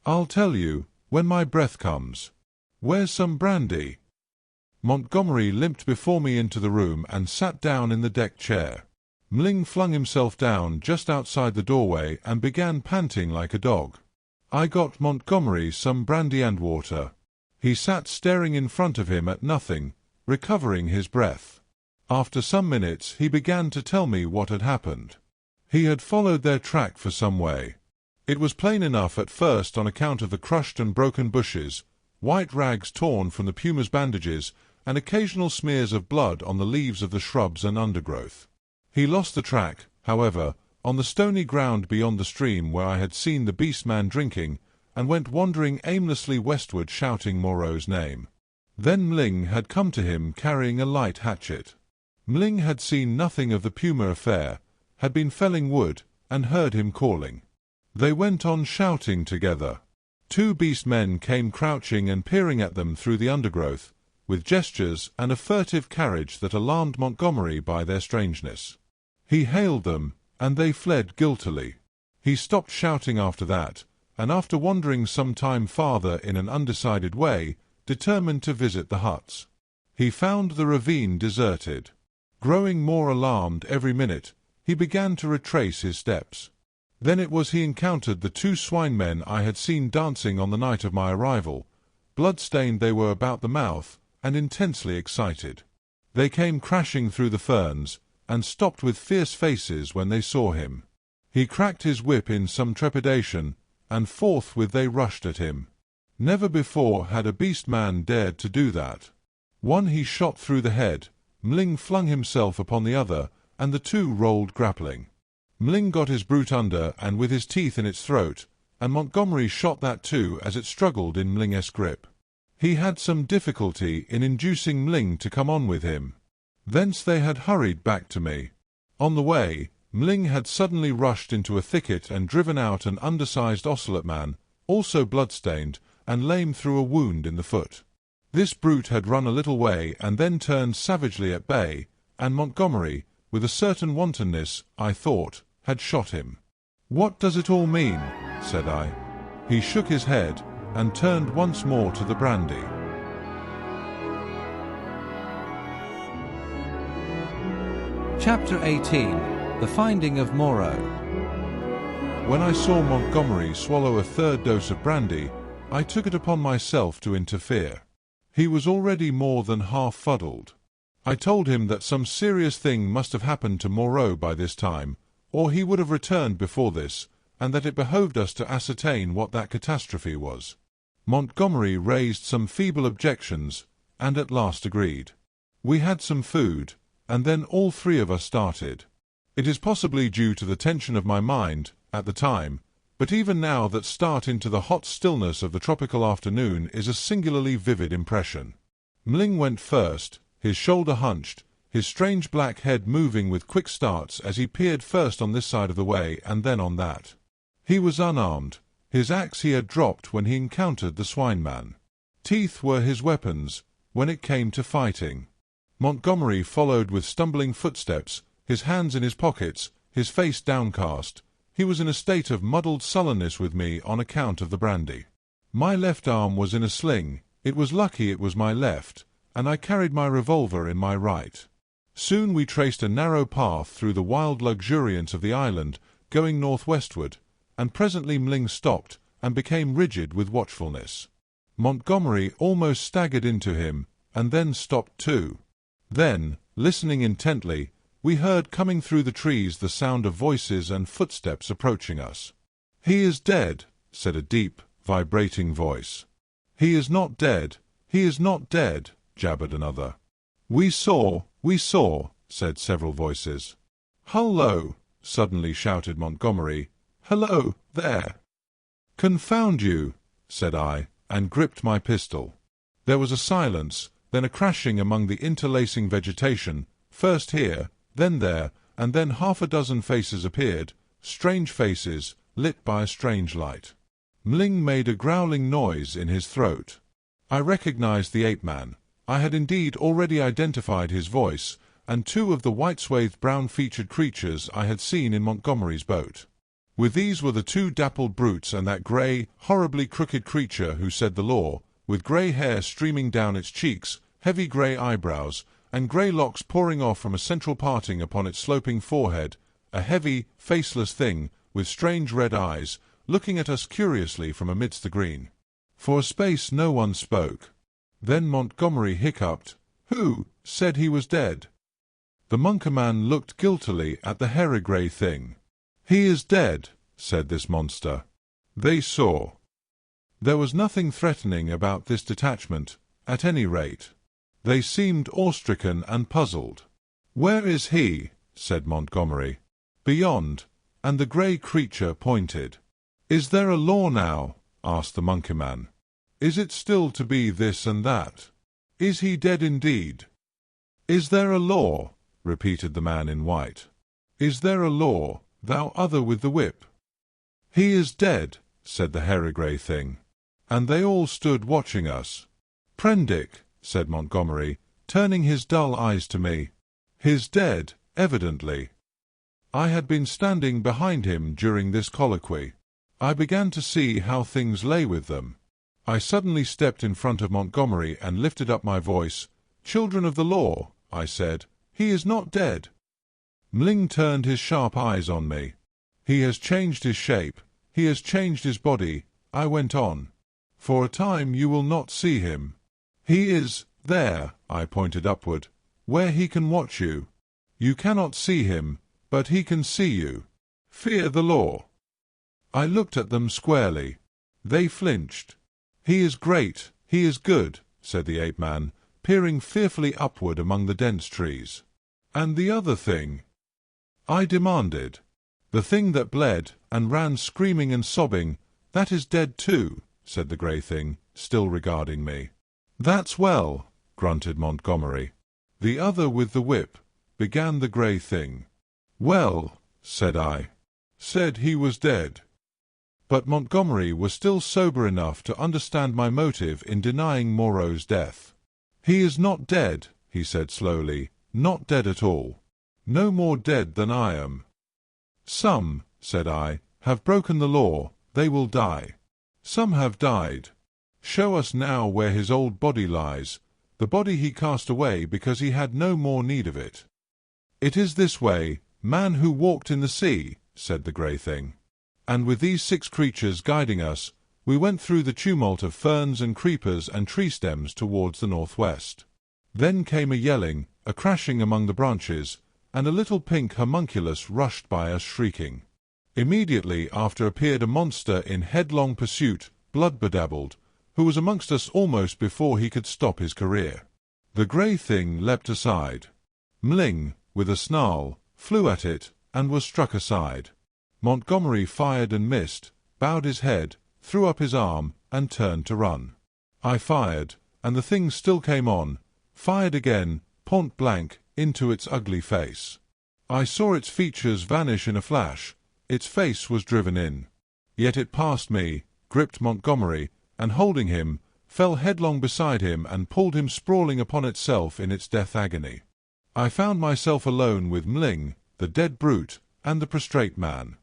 I'll tell you, when my breath comes. Where's some brandy?" Montgomery limped before me into the room and sat down in the deck chair. Mling flung himself down just outside the doorway and began panting like a dog. I got Montgomery some brandy and water. He sat staring in front of him at nothing, recovering his breath. After some minutes he began to tell me what had happened. He had followed their track for some way. It was plain enough at first on account of the crushed and broken bushes, white rags torn from the puma's bandages, and occasional smears of blood on the leaves of the shrubs and undergrowth. He lost the track, however, on the stony ground beyond the stream where I had seen the beast man drinking, and went wandering aimlessly westward shouting Moreau's name. Then Mling had come to him carrying a light hatchet. Mling had seen nothing of the puma affair, had been felling wood, and heard him calling. They went on shouting together. 2 beast men came crouching and peering at them through the undergrowth, with gestures and a furtive carriage that alarmed Montgomery by their strangeness. He hailed them, and they fled guiltily. He stopped shouting after that, and after wandering some time farther in an undecided way, determined to visit the huts. He found the ravine deserted. Growing more alarmed every minute, he began to retrace his steps. Then it was he encountered the 2 swine men I had seen dancing on the night of my arrival. Blood-stained they were about the mouth, and intensely excited. They came crashing through the ferns, and stopped with fierce faces when they saw him. He cracked his whip in some trepidation, and forthwith they rushed at him. Never before had a beast man dared to do that. One he shot through the head, Mling flung himself upon the other, and the 2 rolled grappling. Mling got his brute under and with his teeth in its throat, and Montgomery shot that too as it struggled in Mling's grip. He had some difficulty in inducing Mling to come on with him. Thence they had hurried back to me. On the way, Mling had suddenly rushed into a thicket and driven out an undersized ocelot man, also blood-stained, and lame through a wound in the foot. This brute had run a little way and then turned savagely at bay, and Montgomery, with a certain wantonness, I thought, had shot him. "What does it all mean?" said I. He shook his head, and turned once more to the brandy. Chapter 18. The Finding of Moreau. When I saw Montgomery swallow a 3rd dose of brandy, I took it upon myself to interfere. He was already more than half fuddled. I told him that some serious thing must have happened to Moreau by this time, or he would have returned before this, and that it behoved us to ascertain what that catastrophe was. Montgomery raised some feeble objections, and at last agreed. We had some food, and then all 3 of us started. It is possibly due to the tension of my mind, at the time, but even now that start into the hot stillness of the tropical afternoon is a singularly vivid impression. Mling went first, his shoulder hunched, his strange black head moving with quick starts as he peered first on this side of the way and then on that. He was unarmed. His axe he had dropped when he encountered the swine man. Teeth were his weapons when it came to fighting. Montgomery followed with stumbling footsteps, his hands in his pockets, his face downcast. He was in a state of muddled sullenness with me on account of the brandy. My left arm was in a sling. It was lucky it was my left, and I carried my revolver in my right. Soon we traced a narrow path through the wild luxuriance of the island, going northwestward, and presently Mling stopped and became rigid with watchfulness. Montgomery almost staggered into him, and then stopped too. Then, listening intently, we heard coming through the trees the sound of voices and footsteps approaching us. "He is dead," said a deep, vibrating voice. "He is not dead, he is not dead," jabbered another. We saw, said several voices. "Hullo!" suddenly shouted Montgomery. "Hello, there!" "Confound you!" said I, and gripped my pistol. There was a silence, then a crashing among the interlacing vegetation, first here, then there, and then half a dozen faces appeared, strange faces, lit by a strange light. Mling made a growling noise in his throat. I recognized the ape-man. I had indeed already identified his voice, and two of the white-swathed brown-featured creatures I had seen in Montgomery's boat. With these were the two dappled brutes and that grey, horribly crooked creature who said the law, with grey hair streaming down its cheeks, heavy grey eyebrows, and grey locks pouring off from a central parting upon its sloping forehead, a heavy, faceless thing, with strange red eyes, looking at us curiously from amidst the green. For a space no one spoke. Then Montgomery hiccuped. "Who said he was dead?" The Monkerman looked guiltily at the hairy-grey thing. "He is dead," said this monster. They saw. There was nothing threatening about this detachment, at any rate. They seemed awe-stricken and puzzled. "Where is he?" said Montgomery. "Beyond," and the grey creature pointed. "Is there a law now?" asked the Monkeyman. "Is it still to be this and that? Is he dead indeed?" "Is there a law?" repeated the man in white. "Is there a law, thou other with the whip?" "He is dead," said the hairy-grey thing. And they all stood watching us. "Prendick," said Montgomery, turning his dull eyes to me. "He's dead, evidently." I had been standing behind him during this colloquy. I began to see how things lay with them. I suddenly stepped in front of Montgomery and lifted up my voice. "Children of the law," I said, "he is not dead." Mling turned his sharp eyes on me. "He has changed his shape, he has changed his body," I went on. "For a time you will not see him. He is there," I pointed upward, "where he can watch you. You cannot see him, but he can see you. Fear the law." I looked at them squarely. They flinched. "He is great, he is good," said the ape-man, peering fearfully upward among the dense trees. "And the other thing?" I demanded. "The thing that bled and ran screaming and sobbing, that is dead too," said the grey thing, still regarding me. "That's well," grunted Montgomery. "The other with the whip," began the grey thing. "Well," said I, "said he was dead." But Montgomery was still sober enough to understand my motive in denying Moreau's death. "He is not dead," he said slowly, "not dead at all. No more dead than I am." "Some," said I, "have broken the law, they will die. Some have died. Show us now where his old body lies, the body he cast away because he had no more need of it." "It is this way, man who walked in the sea," said the grey thing. And with these 6 creatures guiding us, we went through the tumult of ferns and creepers and tree stems towards the northwest. Then came a yelling, a crashing among the branches, and a little pink homunculus rushed by us shrieking. Immediately after appeared a monster in headlong pursuit, blood-bedabbled, who was amongst us almost before he could stop his career. The grey thing leapt aside. Mling, with a snarl, flew at it, and was struck aside. Montgomery fired and missed, bowed his head, threw up his arm, and turned to run. I fired, and the thing still came on, fired again, point blank, into its ugly face. I saw its features vanish in a flash. Its face was driven in. Yet it passed me, gripped Montgomery, and holding him, fell headlong beside him and pulled him sprawling upon itself in its death agony. I found myself alone with Mling, the dead brute, and the prostrate man.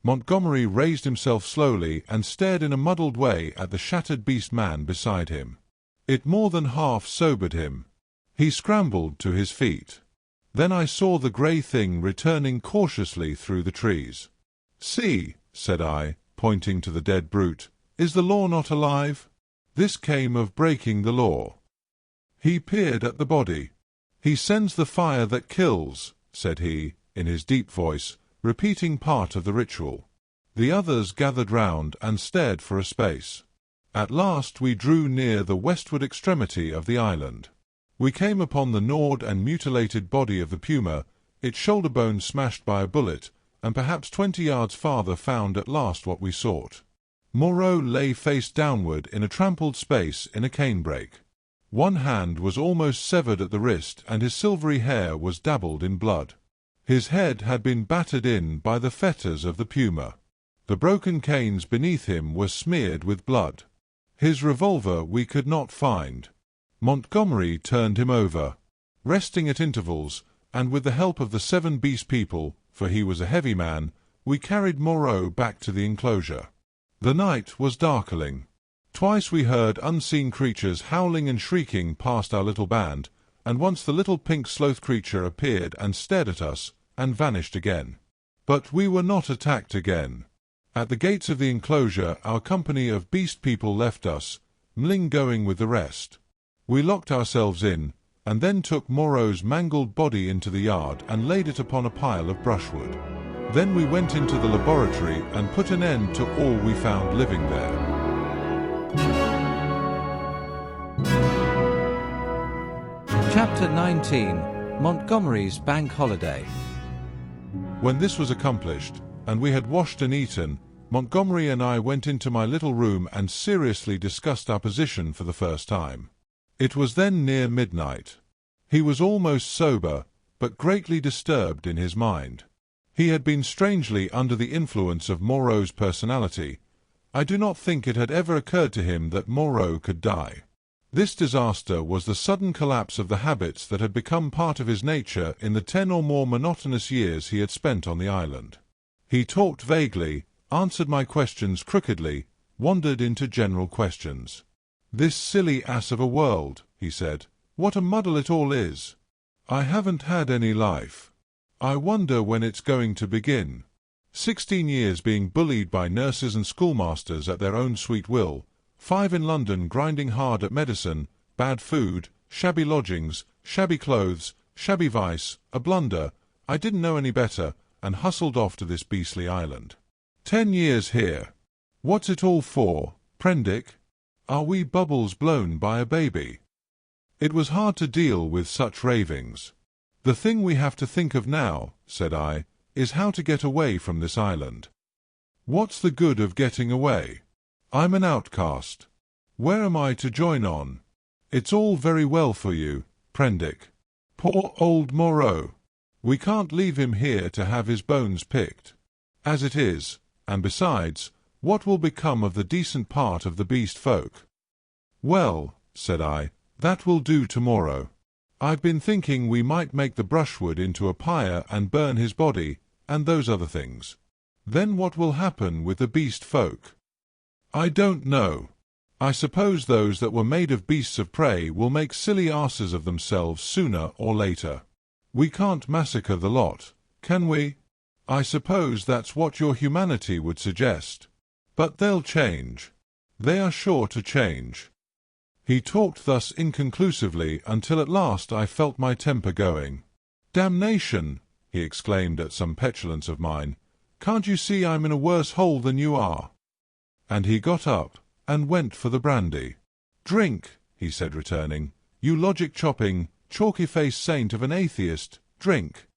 Montgomery raised himself slowly and stared in a muddled way at the shattered beast man beside him. It more than half sobered him. He scrambled to his feet. Then I saw the grey thing returning cautiously through the trees. "See," said I, pointing to the dead brute, "is the law not alive? This came of breaking the law." He peered at the body. "He sends the fire that kills," said he, in his deep voice, repeating part of the ritual. The others gathered round and stared for a space. At last we drew near the westward extremity of the island. We came upon the gnawed and mutilated body of the puma, its shoulder bone smashed by a bullet, and perhaps 20 yards farther found at last what we sought. Moreau lay face downward in a trampled space in a canebrake. One hand was almost severed at the wrist, and his silvery hair was dabbled in blood. His head had been battered in by the fetters of the puma. The broken canes beneath him were smeared with blood. His revolver we could not find. Montgomery turned him over. Resting at intervals, and with the help of the 7 beast people, for he was a heavy man, we carried Moreau back to the enclosure. The night was darkling. Twice we heard unseen creatures howling and shrieking past our little band, and once the little pink sloth creature appeared and stared at us, and vanished again. But we were not attacked again. At the gates of the enclosure our company of beast people left us, Mling going with the rest. We locked ourselves in, and then took Moreau's mangled body into the yard and laid it upon a pile of brushwood. Then we went into the laboratory and put an end to all we found living there. Chapter 19. Montgomery's Bank Holiday. When this was accomplished, and we had washed and eaten, Montgomery and I went into my little room and seriously discussed our position for the first time. It was then near midnight. He was almost sober, but greatly disturbed in his mind. He had been strangely under the influence of Moreau's personality. I do not think it had ever occurred to him that Moreau could die. This disaster was the sudden collapse of the habits that had become part of his nature in the 10 or more monotonous years he had spent on the island. He talked vaguely, answered my questions crookedly, wandered into general questions. "This silly ass of a world," he said. "What a muddle it all is. I haven't had any life. I wonder when it's going to begin. 16 years being bullied by nurses and schoolmasters at their own sweet will, 5 in London grinding hard at medicine, bad food, shabby lodgings, shabby clothes, shabby vice, a blunder, I didn't know any better, and hustled off to this beastly island. 10 years here. What's it all for, Prendick? Are we bubbles blown by a baby?" It was hard to deal with such ravings. "The thing we have to think of now," said I, "is how to get away from this island. What's the good of getting away? I'm an outcast. Where am I to join on? It's all very well for you, Prendick. Poor old Moreau. We can't leave him here to have his bones picked. As it is, and besides, what will become of the decent part of the beast folk?" "Well," said I, "that will do tomorrow. I've been thinking we might make the brushwood into a pyre and burn his body, and those other things. Then what will happen with the beast folk? I don't know. I suppose those that were made of beasts of prey will make silly asses of themselves sooner or later. We can't massacre the lot, can we? I suppose that's what your humanity would suggest. But they'll change. They are sure to change." He talked thus inconclusively until at last I felt my temper going. "Damnation!" he exclaimed at some petulance of mine. "Can't you see I'm in a worse hole than you are?" And he got up and went for the brandy. "Drink," he said, returning. "You logic-chopping, chalky-faced saint of an atheist, drink."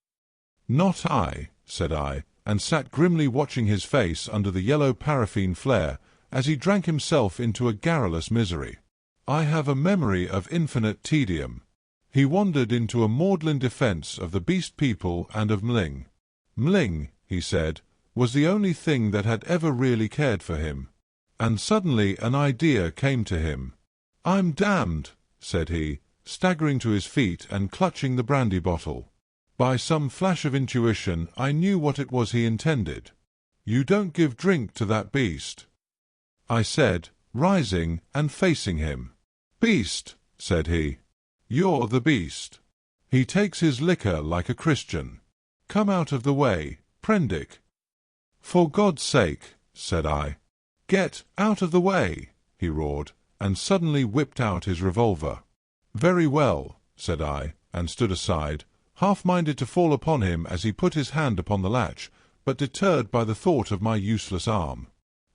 "Not I," said I, and sat grimly watching his face under the yellow paraffin flare as he drank himself into a garrulous misery. "I have a memory of infinite tedium." He wandered into a maudlin defense of the beast people and of Mling. Mling, he said, was the only thing that had ever really cared for him. And suddenly an idea came to him. "I'm damned," said he, staggering to his feet and clutching the brandy bottle. By some flash of intuition I knew what it was he intended. "You don't give drink to that beast," I said, rising and facing him. "Beast," said he. "You're the beast. He takes his liquor like a Christian. Come out of the way, Prendick." "For God's sake," said I. "Get out of the way," he roared, and suddenly whipped out his revolver. "Very well," said I, and stood aside, half-minded to fall upon him as he put his hand upon the latch, but deterred by the thought of my useless arm.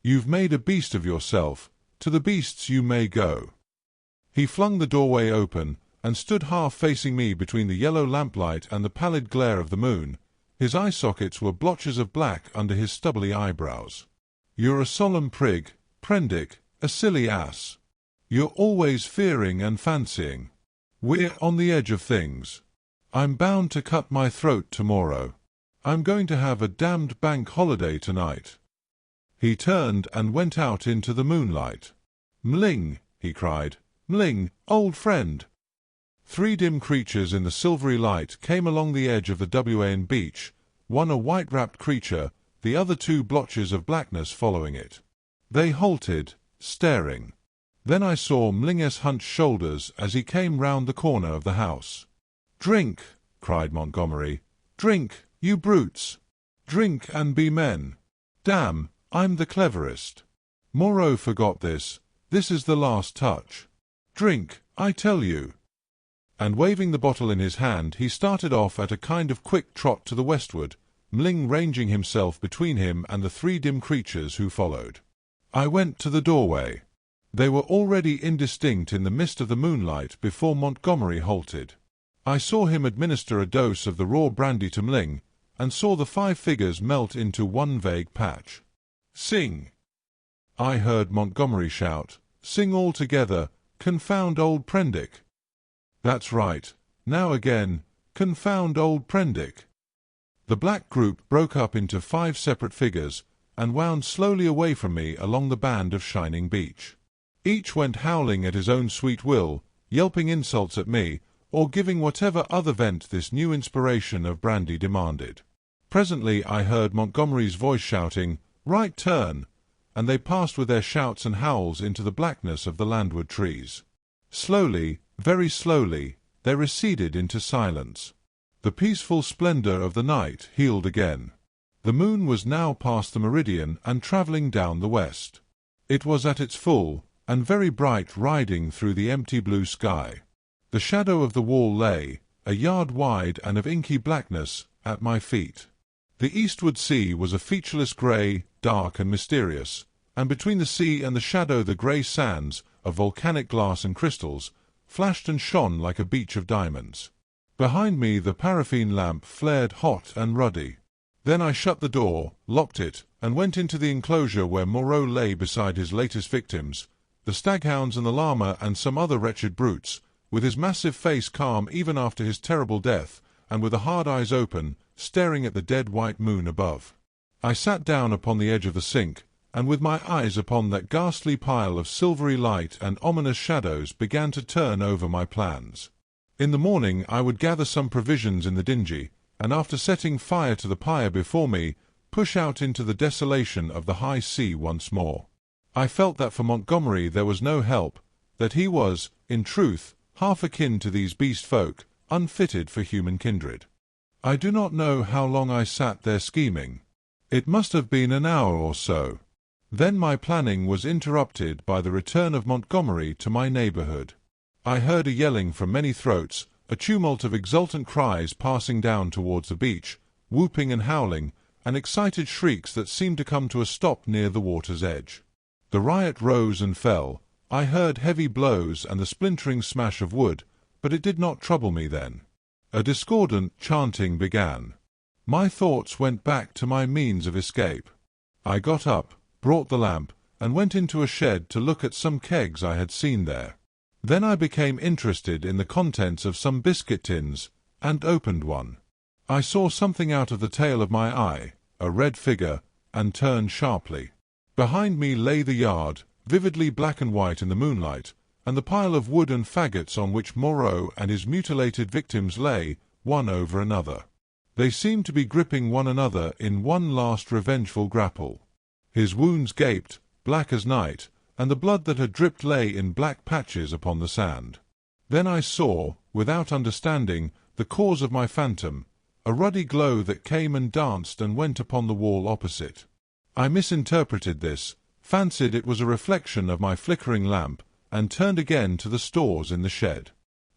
"You've made a beast of yourself. To the beasts you may go." He flung the doorway open, and stood half-facing me between the yellow lamplight and the pallid glare of the moon. His eye sockets were blotches of black under his stubbly eyebrows. "You're a solemn prig, Prendick, a silly ass. You're always fearing and fancying. We're on the edge of things. I'm bound to cut my throat tomorrow. I'm going to have a damned bank holiday tonight." He turned and went out into the moonlight. "Mling," he cried. "Mling, old friend." 3 dim creatures in the silvery light came along the edge of the Wan beach, one a white-wrapped creature, the other 2 blotches of blackness following it. They halted, staring. Then I saw Mling's hunched shoulders as he came round the corner of the house. "Drink!" cried Montgomery. "Drink, you brutes! Drink and be men! Damn, I'm the cleverest. Moreau forgot this. This is the last touch. Drink, I tell you." And waving the bottle in his hand, he started off at a kind of quick trot to the westward, Mling ranging himself between him and the 3 dim creatures who followed. I went to the doorway. They were already indistinct in the mist of the moonlight before Montgomery halted. I saw him administer a dose of the raw brandy to Mling, and saw the 5 figures melt into one vague patch. "Sing!" I heard Montgomery shout. "Sing all together, confound old Prendick." "That's right. Now again, confound old Prendick." The black group broke up into 5 separate figures, and wound slowly away from me along the band of shining beach. Each went howling at his own sweet will, yelping insults at me, or giving whatever other vent this new inspiration of brandy demanded. Presently I heard Montgomery's voice shouting, "Right turn!" and they passed with their shouts and howls into the blackness of the landward trees. Slowly, very slowly, they receded into silence. The peaceful splendor of the night healed again. The moon was now past the meridian and traveling down the west. It was at its full, and very bright, riding through the empty blue sky. The shadow of the wall lay, a yard wide and of inky blackness, at my feet. The eastward sea was a featureless grey, dark and mysterious, and between the sea and the shadow the grey sands, of volcanic glass and crystals, flashed and shone like a beach of diamonds. Behind me the paraffin lamp flared hot and ruddy. Then I shut the door, locked it, and went into the enclosure where Moreau lay beside his latest victims, the staghounds and the llama and some other wretched brutes, with his massive face calm even after his terrible death, and with the hard eyes open, staring at the dead white moon above. I sat down upon the edge of the sink, and with my eyes upon that ghastly pile of silvery light and ominous shadows began to turn over my plans. In the morning I would gather some provisions in the dingy, and after setting fire to the pyre before me, push out into the desolation of the high sea once more. I felt that for Montgomery there was no help, that he was, in truth, half akin to these beast folk, unfitted for human kindred. I do not know how long I sat there scheming. It must have been an hour or so. Then my planning was interrupted by the return of Montgomery to my neighborhood. I heard a yelling from many throats, a tumult of exultant cries passing down towards the beach, whooping and howling, and excited shrieks that seemed to come to a stop near the water's edge. The riot rose and fell. I heard heavy blows and the splintering smash of wood, but it did not trouble me then. A discordant chanting began. My thoughts went back to my means of escape. I got up, brought the lamp, and went into a shed to look at some kegs I had seen there. Then I became interested in the contents of some biscuit tins, and opened one. I saw something out of the tail of my eye, a red figure, and turned sharply. Behind me lay the yard, vividly black and white in the moonlight, and the pile of wood and faggots on which Moreau and his mutilated victims lay, one over another. They seemed to be gripping one another in one last revengeful grapple. His wounds gaped, black as night, and the blood that had dripped lay in black patches upon the sand. Then I saw, without understanding, the cause of my phantom, a ruddy glow that came and danced and went upon the wall opposite. I misinterpreted this, fancied it was a reflection of my flickering lamp, and turned again to the stores in the shed.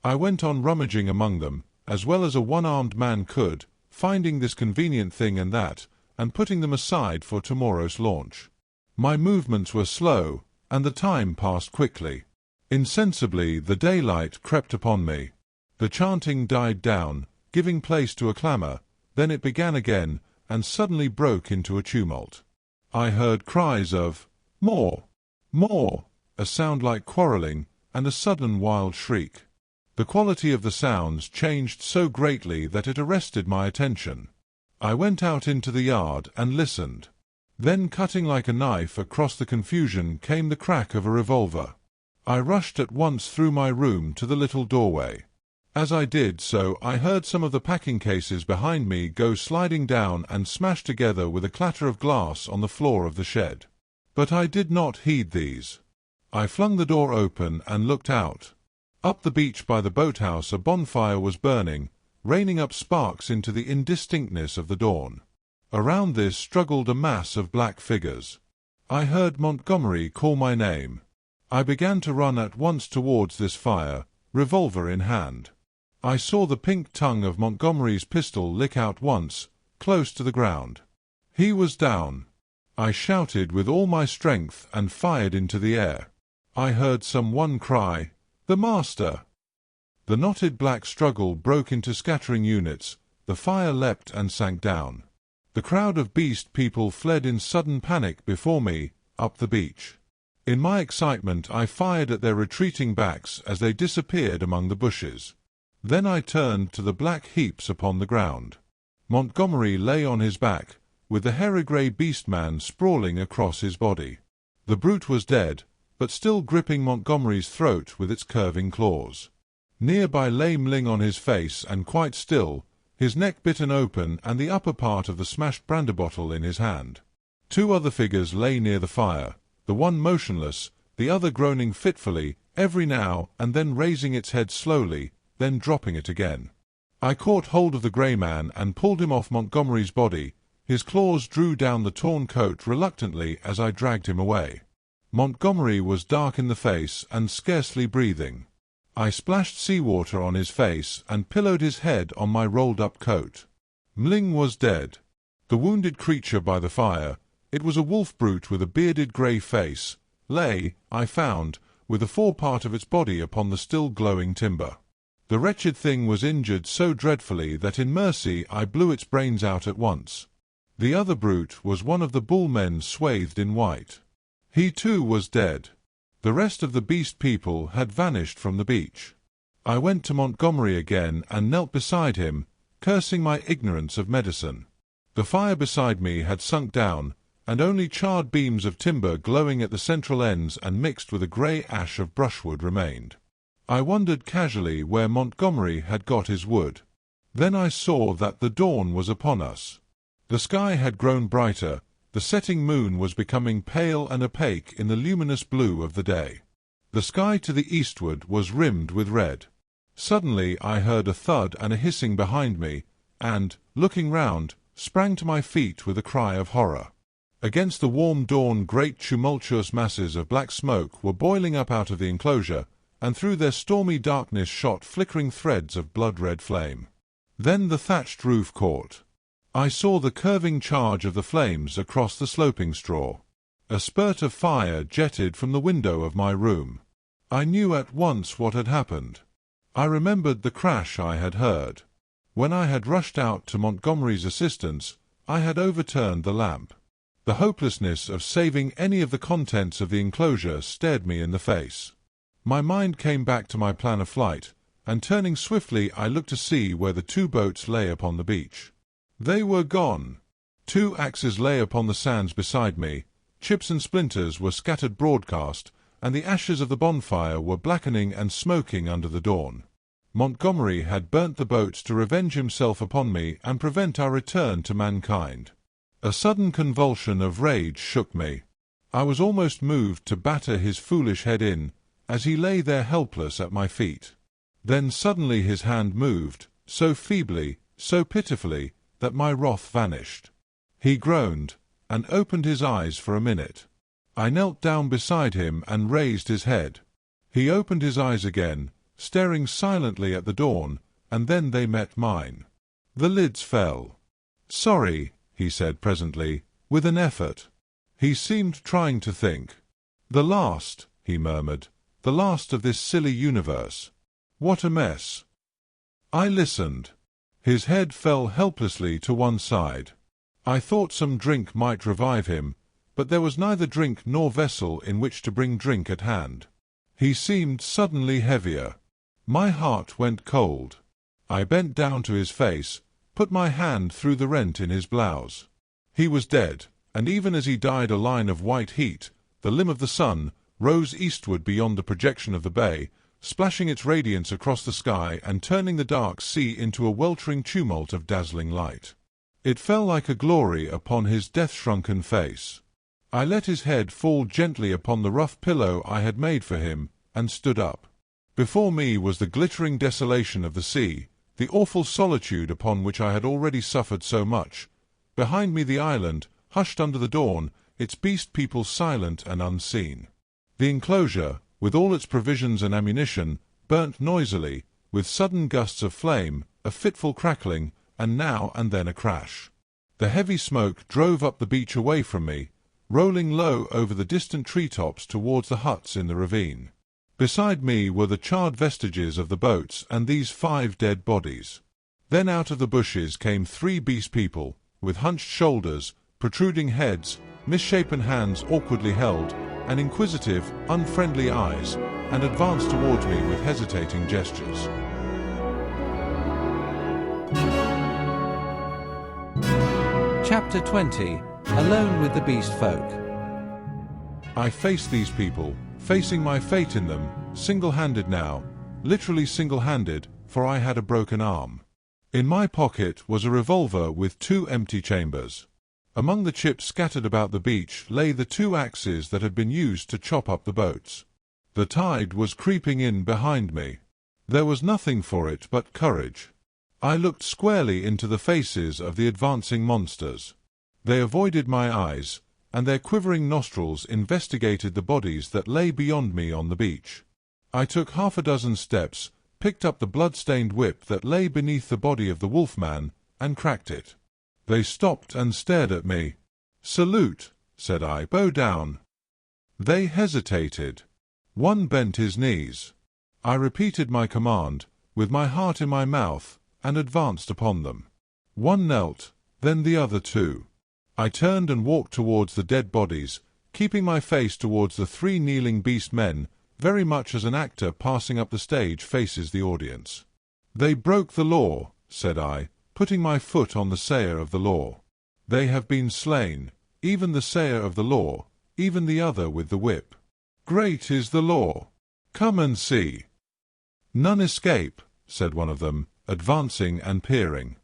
I went on rummaging among them, as well as a one-armed man could, finding this convenient thing and that, and putting them aside for tomorrow's launch. My movements were slow, and the time passed quickly. Insensibly the daylight crept upon me. The chanting died down, giving place to a clamour, then it began again, and suddenly broke into a tumult. I heard cries of, "More! More!" a sound like quarrelling, and a sudden wild shriek. The quality of the sounds changed so greatly that it arrested my attention. I went out into the yard and listened. Then, cutting like a knife across the confusion, came the crack of a revolver. I rushed at once through my room to the little doorway. As I did so, I heard some of the packing cases behind me go sliding down and smash together with a clatter of glass on the floor of the shed. But I did not heed these. I flung the door open and looked out. Up the beach by the boathouse a bonfire was burning, raining up sparks into the indistinctness of the dawn. Around this struggled a mass of black figures. I heard Montgomery call my name. I began to run at once towards this fire, revolver in hand. I saw the pink tongue of Montgomery's pistol lick out once, close to the ground. He was down. I shouted with all my strength and fired into the air. I heard someone cry, "The master!" The knotted black struggle broke into scattering units, the fire leapt and sank down. The crowd of beast people fled in sudden panic before me, up the beach. In my excitement I fired at their retreating backs as they disappeared among the bushes. Then I turned to the black heaps upon the ground. Montgomery lay on his back, with the hairy-grey beast-man sprawling across his body. The brute was dead, but still gripping Montgomery's throat with its curving claws. Nearby lay Mling on his face and quite still, his neck bitten open and the upper part of the smashed brandy bottle in his hand. Two other figures lay near the fire, the one motionless, the other groaning fitfully, every now and then raising its head slowly, then dropping it again. I caught hold of the grey man and pulled him off Montgomery's body. His claws drew down the torn coat reluctantly as I dragged him away. Montgomery was dark in the face and scarcely breathing. I splashed seawater on his face and pillowed his head on my rolled-up coat. Mling was dead. The wounded creature by the fire, it was a wolf brute with a bearded grey face, lay, I found, with the forepart of its body upon the still glowing timber. The wretched thing was injured so dreadfully that in mercy I blew its brains out at once. The other brute was one of the bullmen swathed in white. He too was dead. The rest of the beast people had vanished from the beach. I went to Montgomery again and knelt beside him, cursing my ignorance of medicine. The fire beside me had sunk down, and only charred beams of timber glowing at the central ends and mixed with a grey ash of brushwood remained. I wondered casually where Montgomery had got his wood. Then I saw that the dawn was upon us. The sky had grown brighter. The setting moon was becoming pale and opaque in the luminous blue of the day. The sky to the eastward was rimmed with red. Suddenly I heard a thud and a hissing behind me, and, looking round, sprang to my feet with a cry of horror. Against the warm dawn great tumultuous masses of black smoke were boiling up out of the enclosure, and through their stormy darkness shot flickering threads of blood-red flame. Then the thatched roof caught. I saw the curving charge of the flames across the sloping straw. A spurt of fire jetted from the window of my room. I knew at once what had happened. I remembered the crash I had heard. When I had rushed out to Montgomery's assistance, I had overturned the lamp. The hopelessness of saving any of the contents of the enclosure stared me in the face. My mind came back to my plan of flight, and turning swiftly I looked to see where the 2 boats lay upon the beach. They were gone. 2 axes lay upon the sands beside me, chips and splinters were scattered broadcast, and the ashes of the bonfire were blackening and smoking under the dawn. Montgomery had burnt the boats to revenge himself upon me and prevent our return to mankind. A sudden convulsion of rage shook me. I was almost moved to batter his foolish head in, as he lay there helpless at my feet. Then suddenly his hand moved, so feebly, so pitifully, that my wrath vanished. He groaned, and opened his eyes for a minute. I knelt down beside him and raised his head. He opened his eyes again, staring silently at the dawn, and then they met mine. The lids fell. "Sorry," he said presently, with an effort. He seemed trying to think. "The last," he murmured, "the last of this silly universe. What a mess." I listened. His head fell helplessly to one side. I thought some drink might revive him, but there was neither drink nor vessel in which to bring drink at hand. He seemed suddenly heavier. My heart went cold. I bent down to his face, put my hand through the rent in his blouse. He was dead, and even as he died a line of white heat, the limb of the sun, rose eastward beyond the projection of the bay, splashing its radiance across the sky and turning the dark sea into a weltering tumult of dazzling light. It fell like a glory upon his death-shrunken face. I let his head fall gently upon the rough pillow I had made for him, and stood up. Before me was the glittering desolation of the sea, the awful solitude upon which I had already suffered so much. Behind me the island, hushed under the dawn, its beast people silent and unseen. The enclosure, with all its provisions and ammunition, burnt noisily, with sudden gusts of flame, a fitful crackling, and now and then a crash. The heavy smoke drove up the beach away from me, rolling low over the distant tree-tops towards the huts in the ravine. Beside me were the charred vestiges of the boats and these 5 dead bodies. Then out of the bushes came 3 beast people, with hunched shoulders, protruding heads, misshapen hands awkwardly held, and inquisitive, unfriendly eyes, and advanced towards me with hesitating gestures. Chapter 20. Alone with the Beast Folk. I faced these people, facing my fate in them, single-handed now, literally single-handed, for I had a broken arm. In my pocket was a revolver with 2 empty chambers. Among the chips scattered about the beach lay the 2 axes that had been used to chop up the boats. The tide was creeping in behind me. There was nothing for it but courage. I looked squarely into the faces of the advancing monsters. They avoided my eyes, and their quivering nostrils investigated the bodies that lay beyond me on the beach. I took 6 steps, picked up the blood-stained whip that lay beneath the body of the wolfman, and cracked it. They stopped and stared at me. "Salute," said I, "bow down." They hesitated. One bent his knees. I repeated my command, with my heart in my mouth, and advanced upon them. One knelt, then the other too. I turned and walked towards the dead bodies, keeping my face towards the 3 kneeling beast men, very much as an actor passing up the stage faces the audience. "They broke the law," said I, putting my foot on the sayer of the law. "They have been slain, even the sayer of the law, even the other with the whip. Great is the law. Come and see." "None escape," said one of them, advancing and peering.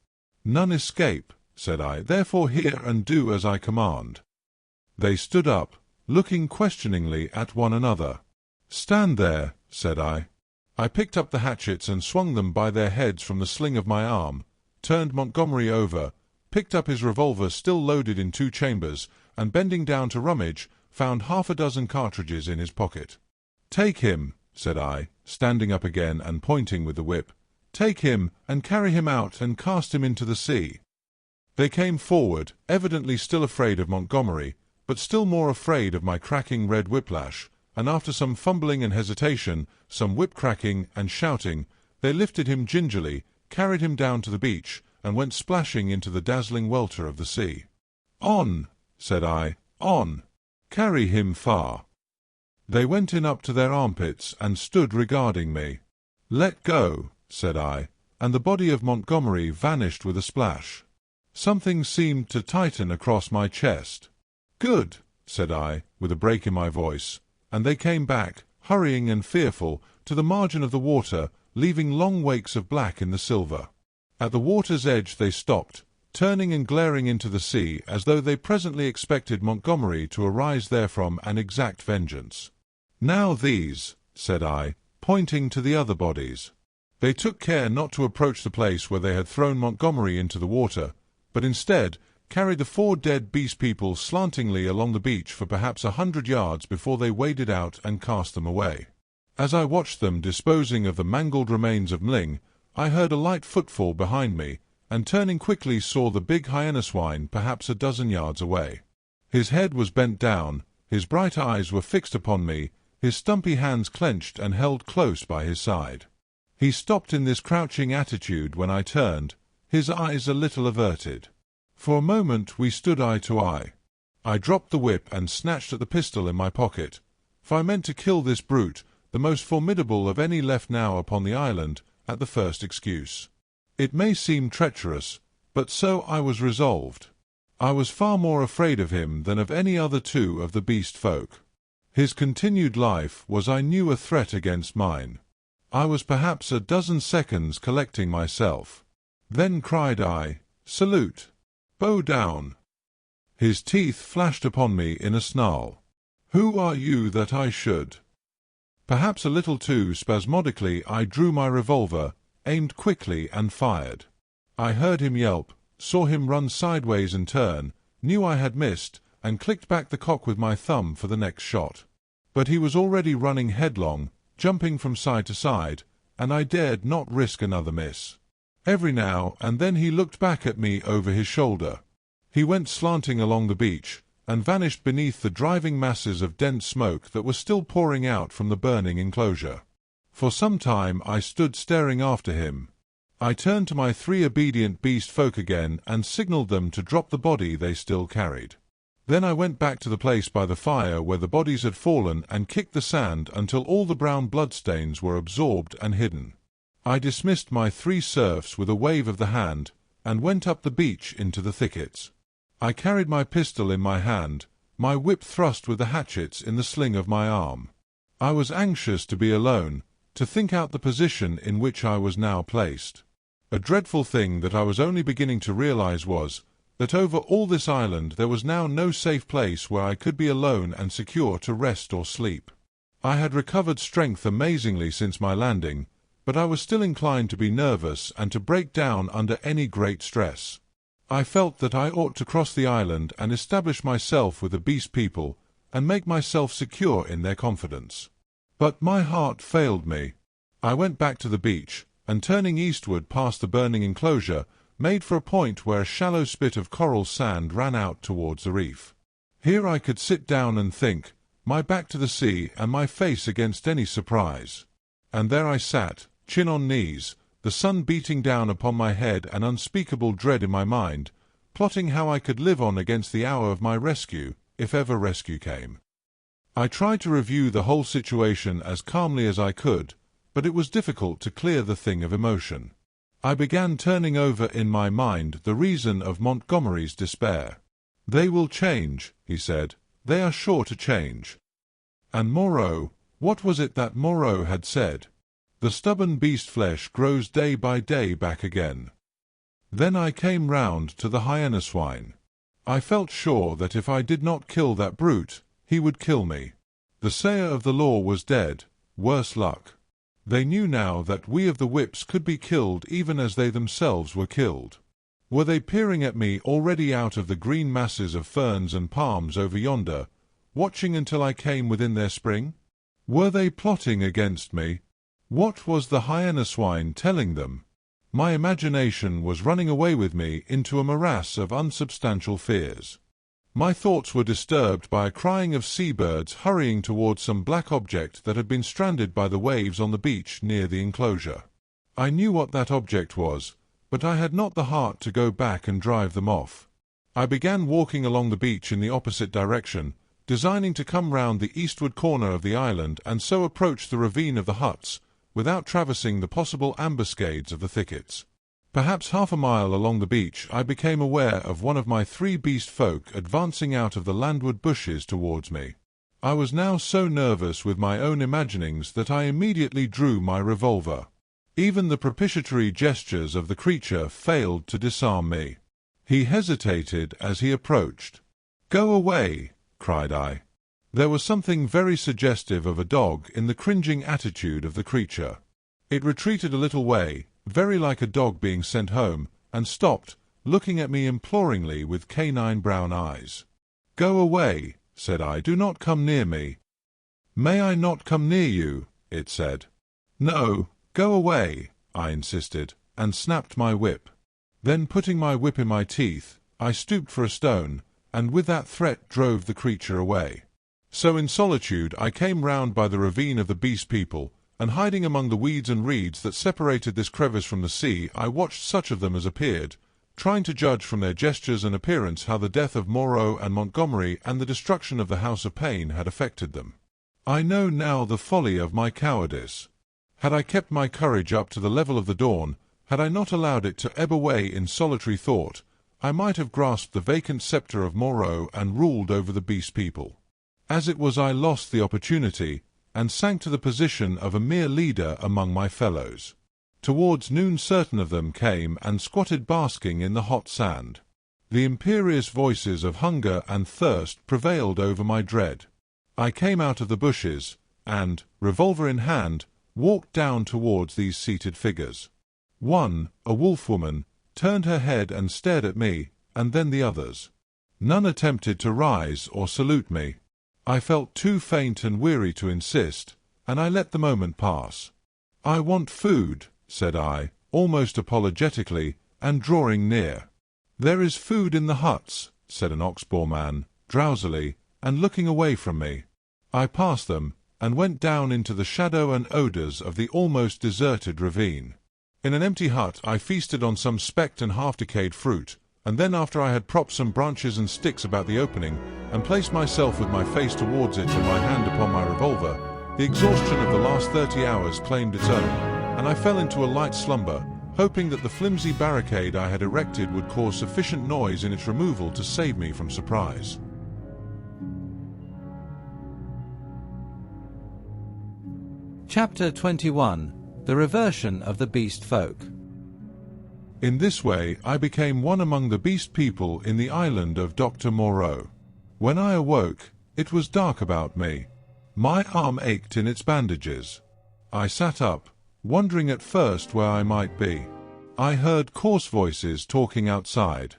"None escape," said I, "therefore hear and do as I command." They stood up, looking questioningly at one another. "Stand there," said I. I picked up the hatchets and swung them by their heads from the sling of my arm, turned Montgomery over, picked up his revolver still loaded in 2 chambers, and bending down to rummage, found 6 cartridges in his pocket. "Take him," said I, standing up again and pointing with the whip. "Take him, and carry him out and cast him into the sea." They came forward, evidently still afraid of Montgomery, but still more afraid of my cracking red whiplash, and after some fumbling and hesitation, some whip-cracking and shouting, they lifted him gingerly, carried him down to the beach, and went splashing into the dazzling welter of the sea. "On," said I, "on. Carry him far." They went in up to their armpits and stood regarding me. "Let go," said I, and the body of Montgomery vanished with a splash. Something seemed to tighten across my chest. "Good," said I, with a break in my voice, and they came back, hurrying and fearful, to the margin of the water, leaving long wakes of black in the silver. At the water's edge they stopped, turning and glaring into the sea as though they presently expected Montgomery to arise therefrom and exact vengeance. "Now these," said I, pointing to the other bodies. They took care not to approach the place where they had thrown Montgomery into the water, but instead carried the 4 dead beast people slantingly along the beach for perhaps 100 yards before they waded out and cast them away. As I watched them disposing of the mangled remains of Mling, I heard a light footfall behind me, and turning quickly saw the big hyena swine perhaps a dozen yards away. His head was bent down, his bright eyes were fixed upon me, his stumpy hands clenched and held close by his side. He stopped in this crouching attitude when I turned, his eyes a little averted. For a moment we stood eye to eye. I dropped the whip and snatched at the pistol in my pocket, for I meant to kill this brute, the most formidable of any left now upon the island, at the first excuse. It may seem treacherous, but so I was resolved. I was far more afraid of him than of any other 2 of the beast folk. His continued life was, I knew, a threat against mine. I was perhaps a dozen seconds collecting myself. Then cried I, "Salute! Bow down!" His teeth flashed upon me in a snarl. "Who are you that I should?" Perhaps a little too spasmodically I drew my revolver, aimed quickly and fired. I heard him yelp, saw him run sideways and turn, knew I had missed, and clicked back the cock with my thumb for the next shot. But he was already running headlong, jumping from side to side, and I dared not risk another miss. Every now and then he looked back at me over his shoulder. He went slanting along the beach, and vanished beneath the driving masses of dense smoke that were still pouring out from the burning enclosure. For some time I stood staring after him. I turned to my 3 obedient beast folk again and signalled them to drop the body they still carried. Then I went back to the place by the fire where the bodies had fallen and kicked the sand until all the brown bloodstains were absorbed and hidden. I dismissed my 3 serfs with a wave of the hand, and went up the beach into the thickets. I carried my pistol in my hand, my whip thrust with the hatchets in the sling of my arm. I was anxious to be alone, to think out the position in which I was now placed. A dreadful thing that I was only beginning to realize was, that over all this island there was now no safe place where I could be alone and secure to rest or sleep. I had recovered strength amazingly since my landing, but I was still inclined to be nervous and to break down under any great stress. I felt that I ought to cross the island and establish myself with the beast people, and make myself secure in their confidence. But my heart failed me. I went back to the beach, and turning eastward past the burning enclosure, made for a point where a shallow spit of coral sand ran out towards the reef. Here I could sit down and think, my back to the sea and my face against any surprise. And there I sat, chin on knees, the sun beating down upon my head and unspeakable dread in my mind, plotting how I could live on against the hour of my rescue, if ever rescue came. I tried to review the whole situation as calmly as I could, but it was difficult to clear the thing of emotion. I began turning over in my mind the reason of Montgomery's despair. "They will change," he said. "They are sure to change." And Moreau, what was it that Moreau had said? "The stubborn beast flesh grows day by day back again." Then I came round to the hyena swine. I felt sure that if I did not kill that brute, he would kill me. The sayer of the law was dead, worse luck. They knew now that we of the whips could be killed even as they themselves were killed. Were they peering at me already out of the green masses of ferns and palms over yonder, watching until I came within their spring? Were they plotting against me? What was the hyena swine telling them? My imagination was running away with me into a morass of unsubstantial fears. My thoughts were disturbed by a crying of seabirds hurrying towards some black object that had been stranded by the waves on the beach near the enclosure. I knew what that object was, but I had not the heart to go back and drive them off. I began walking along the beach in the opposite direction, designing to come round the eastward corner of the island and so approach the ravine of the huts, without traversing the possible ambuscades of the thickets. Perhaps half a mile along the beach I became aware of one of my 3 beast folk advancing out of the landward bushes towards me. I was now so nervous with my own imaginings that I immediately drew my revolver. Even the propitiatory gestures of the creature failed to disarm me. He hesitated as he approached. "Go away!" cried I. There was something very suggestive of a dog in the cringing attitude of the creature. It retreated a little way, very like a dog being sent home, and stopped, looking at me imploringly with canine brown eyes. "Go away," said I. "Do not come near me." "May I not come near you?" it said. "No, go away," I insisted, and snapped my whip. Then, putting my whip in my teeth, I stooped for a stone, and with that threat drove the creature away. So in solitude I came round by the ravine of the beast people, and hiding among the weeds and reeds that separated this crevice from the sea, I watched such of them as appeared, trying to judge from their gestures and appearance how the death of Moreau and Montgomery and the destruction of the House of Pain had affected them. I know now the folly of my cowardice. Had I kept my courage up to the level of the dawn, had I not allowed it to ebb away in solitary thought, I might have grasped the vacant sceptre of Moreau and ruled over the beast people. As it was, I lost the opportunity, and sank to the position of a mere leader among my fellows. Towards noon certain of them came and squatted basking in the hot sand. The imperious voices of hunger and thirst prevailed over my dread. I came out of the bushes, and, revolver in hand, walked down towards these seated figures. One, a wolf-woman, turned her head and stared at me, and then the others. None attempted to rise or salute me. I felt too faint and weary to insist, and I let the moment pass. "I want food," said I, almost apologetically, and drawing near. "There is food in the huts," said an ox-boar man, drowsily, and looking away from me. I passed them, and went down into the shadow and odours of the almost deserted ravine. In an empty hut I feasted on some specked and half-decayed fruit, and then, after I had propped some branches and sticks about the opening, and placed myself with my face towards it and my hand upon my revolver, the exhaustion of the last 30 hours claimed its own, and I fell into a light slumber, hoping that the flimsy barricade I had erected would cause sufficient noise in its removal to save me from surprise. Chapter 21. The Reversion of the Beast Folk. In this way I became one among the beast people in the island of Doctor Moreau. When I awoke, it was dark about me. My arm ached in its bandages. I sat up, wondering at first where I might be. I heard coarse voices talking outside.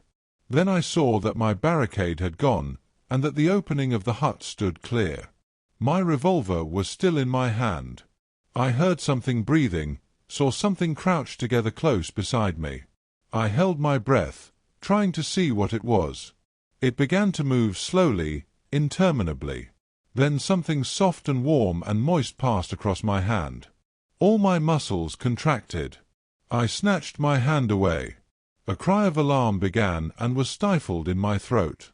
Then I saw that my barricade had gone, and that the opening of the hut stood clear. My revolver was still in my hand. I heard something breathing, saw something crouched together close beside me. I held my breath, trying to see what it was. It began to move slowly, interminably. Then something soft and warm and moist passed across my hand. All my muscles contracted. I snatched my hand away. A cry of alarm began and was stifled in my throat.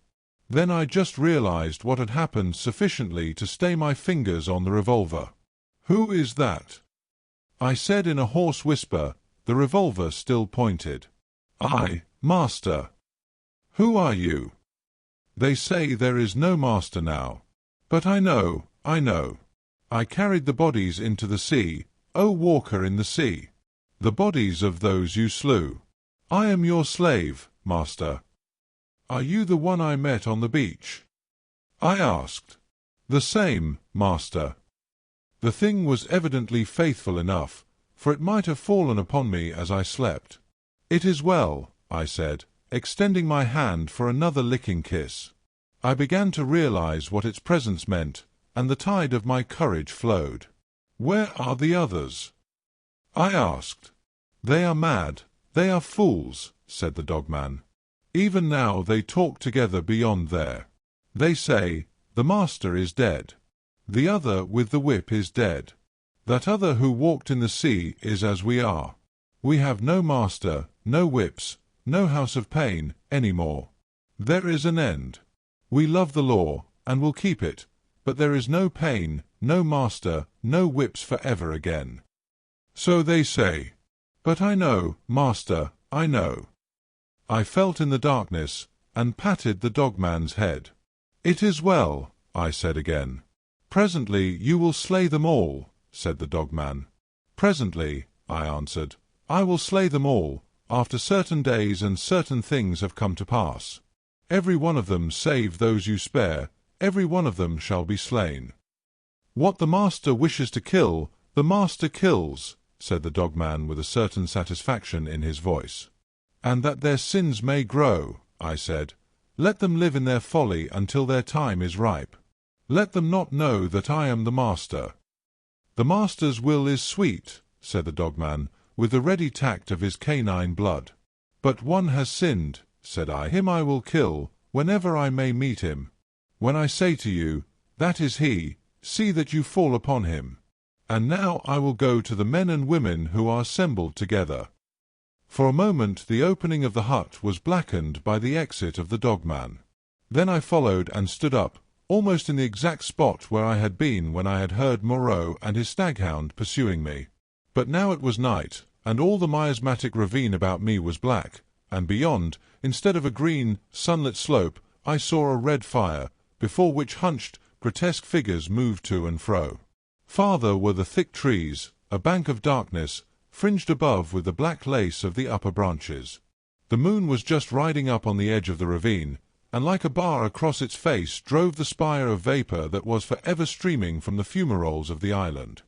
Then I just realized what had happened sufficiently to stay my fingers on the revolver. "Who is that?" I said in a hoarse whisper, the revolver still pointed. "I, master." "Who are you?" "They say there is no master now. But I know. I carried the bodies into the sea, O walker in the sea. The bodies of those you slew. I am your slave, master." "Are you the one I met on the beach?" I asked. "The same, master." The thing was evidently faithful enough, for it might have fallen upon me as I slept. "It is well," I said, extending my hand for another licking kiss. I began to realize what its presence meant, and the tide of my courage flowed. "Where are the others?" I asked. "They are mad, they are fools," said the dogman. "Even now they talk together beyond there. They say, 'The master is dead. The other with the whip is dead. That other who walked in the sea is as we are. We have no master, no whips, no house of pain, any more. There is an end. We love the law, and will keep it, but there is no pain, no master, no whips for ever again. So they say. But I know, master, I know. I felt in the darkness, and patted the dogman's head. It is well, I said again. Presently you will slay them all, said the dogman. Presently, I answered, I will slay them all, after certain days and certain things have come to pass. Every one of them save those you spare, every one of them shall be slain. What the master wishes to kill, the master kills, said the dogman with a certain satisfaction in his voice. And that their sins may grow, I said, let them live in their folly until their time is ripe. Let them not know that I am the master. The master's will is sweet, said the dogman, with the ready tact of his canine blood. But one has sinned, said I, him I will kill, whenever I may meet him. When I say to you, that is he, see that you fall upon him. And now I will go to the men and women who are assembled together. For a moment the opening of the hut was blackened by the exit of the dogman. Then I followed and stood up, almost in the exact spot where I had been when I had heard Moreau and his staghound pursuing me. But now it was night, and all the miasmatic ravine about me was black, and beyond, instead of a green, sunlit slope, I saw a red fire, before which hunched, grotesque figures moved to and fro. Farther were the thick trees, a bank of darkness, fringed above with the black lace of the upper branches. The moon was just riding up on the edge of the ravine, and like a bar across its face drove the spire of vapour that was for ever streaming from the fumaroles of the island.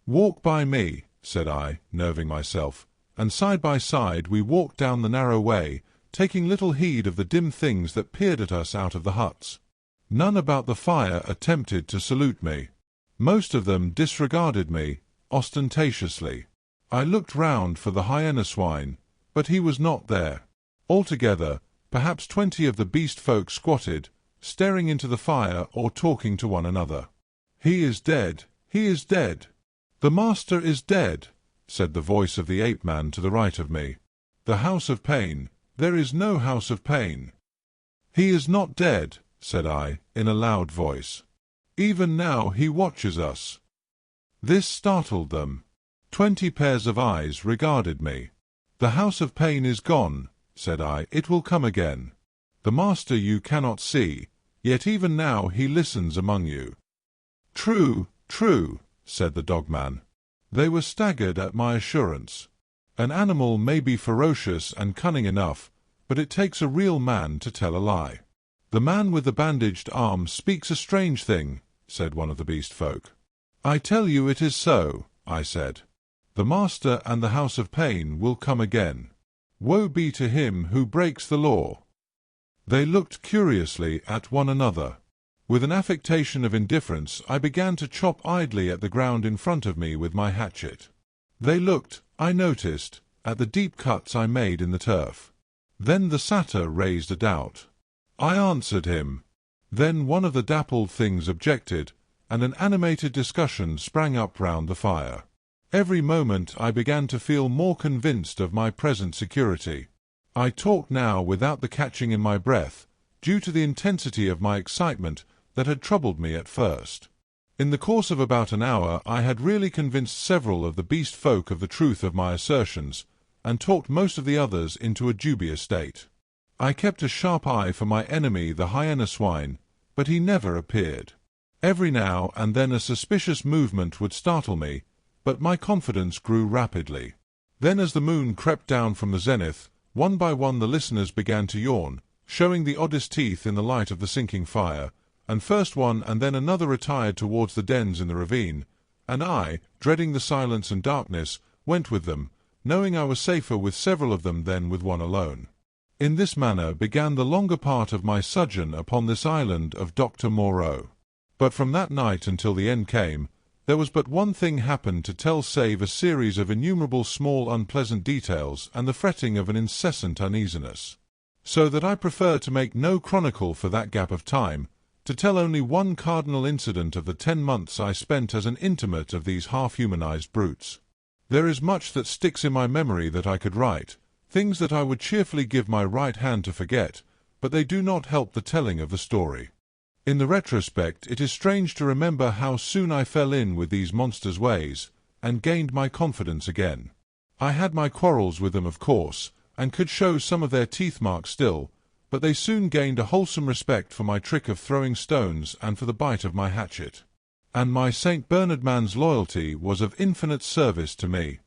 "Walk by me," said I, nerving myself, and side by side we walked down the narrow way, taking little heed of the dim things that peered at us out of the huts. None about the fire attempted to salute me. Most of them disregarded me, ostentatiously. I looked round for the hyena swine, but he was not there. Altogether, perhaps 20 of the beast folk squatted, staring into the fire or talking to one another. "He is dead, he is dead. The master is dead," said the voice of the ape-man to the right of me. "The house of pain, there is no house of pain." "He is not dead," said I, in a loud voice. "Even now he watches us." This startled them. 20 pairs of eyes regarded me. "The house of pain is gone," said I, "it will come again. The master you cannot see, yet even now he listens among you." "True, true," said the dogman. They were staggered at my assurance. An animal may be ferocious and cunning enough, but it takes a real man to tell a lie. "The man with the bandaged arm speaks a strange thing," said one of the beast folk. "I tell you it is so," I said. "The master and the house of pain will come again. Woe be to him who breaks the law." They looked curiously at one another. With an affectation of indifference, I began to chop idly at the ground in front of me with my hatchet. They looked, I noticed, at the deep cuts I made in the turf. Then the satyr raised a doubt. I answered him. Then one of the dappled things objected, and an animated discussion sprang up round the fire. Every moment I began to feel more convinced of my present security. I talked now without the catching in my breath, due to the intensity of my excitement that had troubled me at first. In the course of about an hour I had really convinced several of the beast folk of the truth of my assertions, and talked most of the others into a dubious state. I kept a sharp eye for my enemy the hyena swine, but he never appeared. Every now and then a suspicious movement would startle me, but my confidence grew rapidly. Then as the moon crept down from the zenith, one by one the listeners began to yawn, showing the oddest teeth in the light of the sinking fire, and first one and then another retired towards the dens in the ravine, and I, dreading the silence and darkness, went with them, knowing I was safer with several of them than with one alone. In this manner began the longer part of my sojourn upon this island of Doctor Moreau. But from that night until the end came, there was but one thing happened to tell save a series of innumerable small unpleasant details and the fretting of an incessant uneasiness. So that I prefer to make no chronicle for that gap of time, to tell only one cardinal incident of the 10 months I spent as an intimate of these half-humanized brutes. There is much that sticks in my memory that I could write, things that I would cheerfully give my right hand to forget, but they do not help the telling of the story. In the retrospect, it is strange to remember how soon I fell in with these monsters' ways, and gained my confidence again. I had my quarrels with them, of course, and could show some of their teeth marks still, but they soon gained a wholesome respect for my trick of throwing stones and for the bite of my hatchet. And my St. Bernard man's loyalty was of infinite service to me.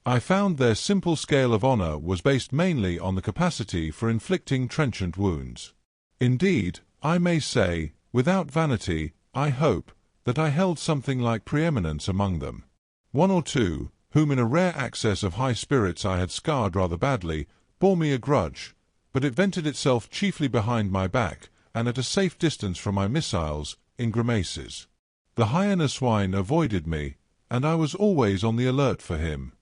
I found their simple scale of honor was based mainly on the capacity for inflicting trenchant wounds. Indeed, I may say, without vanity, I hope, that I held something like preeminence among them. One or two, whom in a rare access of high spirits I had scarred rather badly, bore me a grudge, but it vented itself chiefly behind my back, and at a safe distance from my missiles, in grimaces. The hyena swine avoided me, and I was always on the alert for him.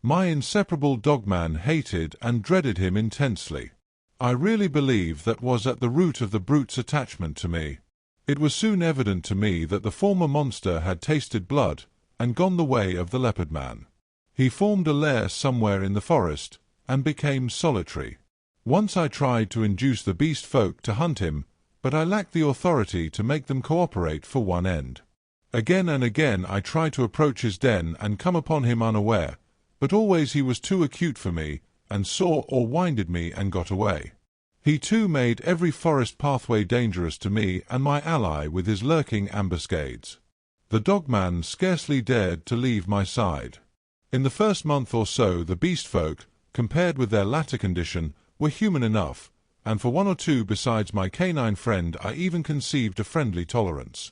My inseparable dogman hated and dreaded him intensely. I really believe that was at the root of the brute's attachment to me. It was soon evident to me that the former monster had tasted blood, and gone the way of the leopard man. He formed a lair somewhere in the forest, and became solitary. Once I tried to induce the beast folk to hunt him, but I lacked the authority to make them cooperate for one end. Again and again I tried to approach his den and come upon him unaware, but always he was too acute for me, and saw or winded me and got away. He too made every forest pathway dangerous to me and my ally with his lurking ambuscades. The dogman scarcely dared to leave my side. In the first month or so the beast folk, compared with their latter condition, were human enough, and for one or two besides my canine friend I even conceived a friendly tolerance.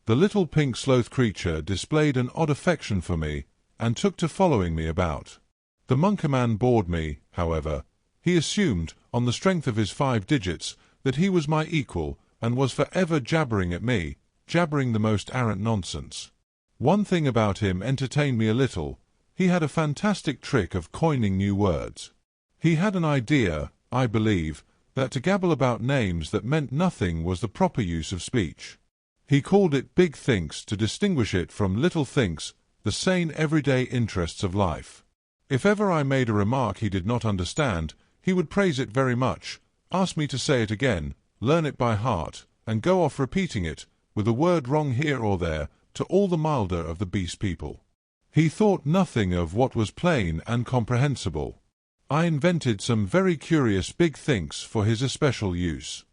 The little pink sloth creature displayed an odd affection for me, and took to following me about. The monkeyman bored me, however. He assumed, on the strength of his 5 digits, that he was my equal, and was for ever jabbering at me, jabbering the most arrant nonsense. One thing about him entertained me a little. He had a fantastic trick of coining new words. He had an idea, I believe, that to gabble about names that meant nothing was the proper use of speech. He called it big thinks to distinguish it from little thinks, the sane everyday interests of life. If ever I made a remark he did not understand, he would praise it very much, ask me to say it again, learn it by heart, and go off repeating it, with a word wrong here or there, to all the milder of the beast people. He thought nothing of what was plain and comprehensible. I invented some very curious big thinks for his especial use.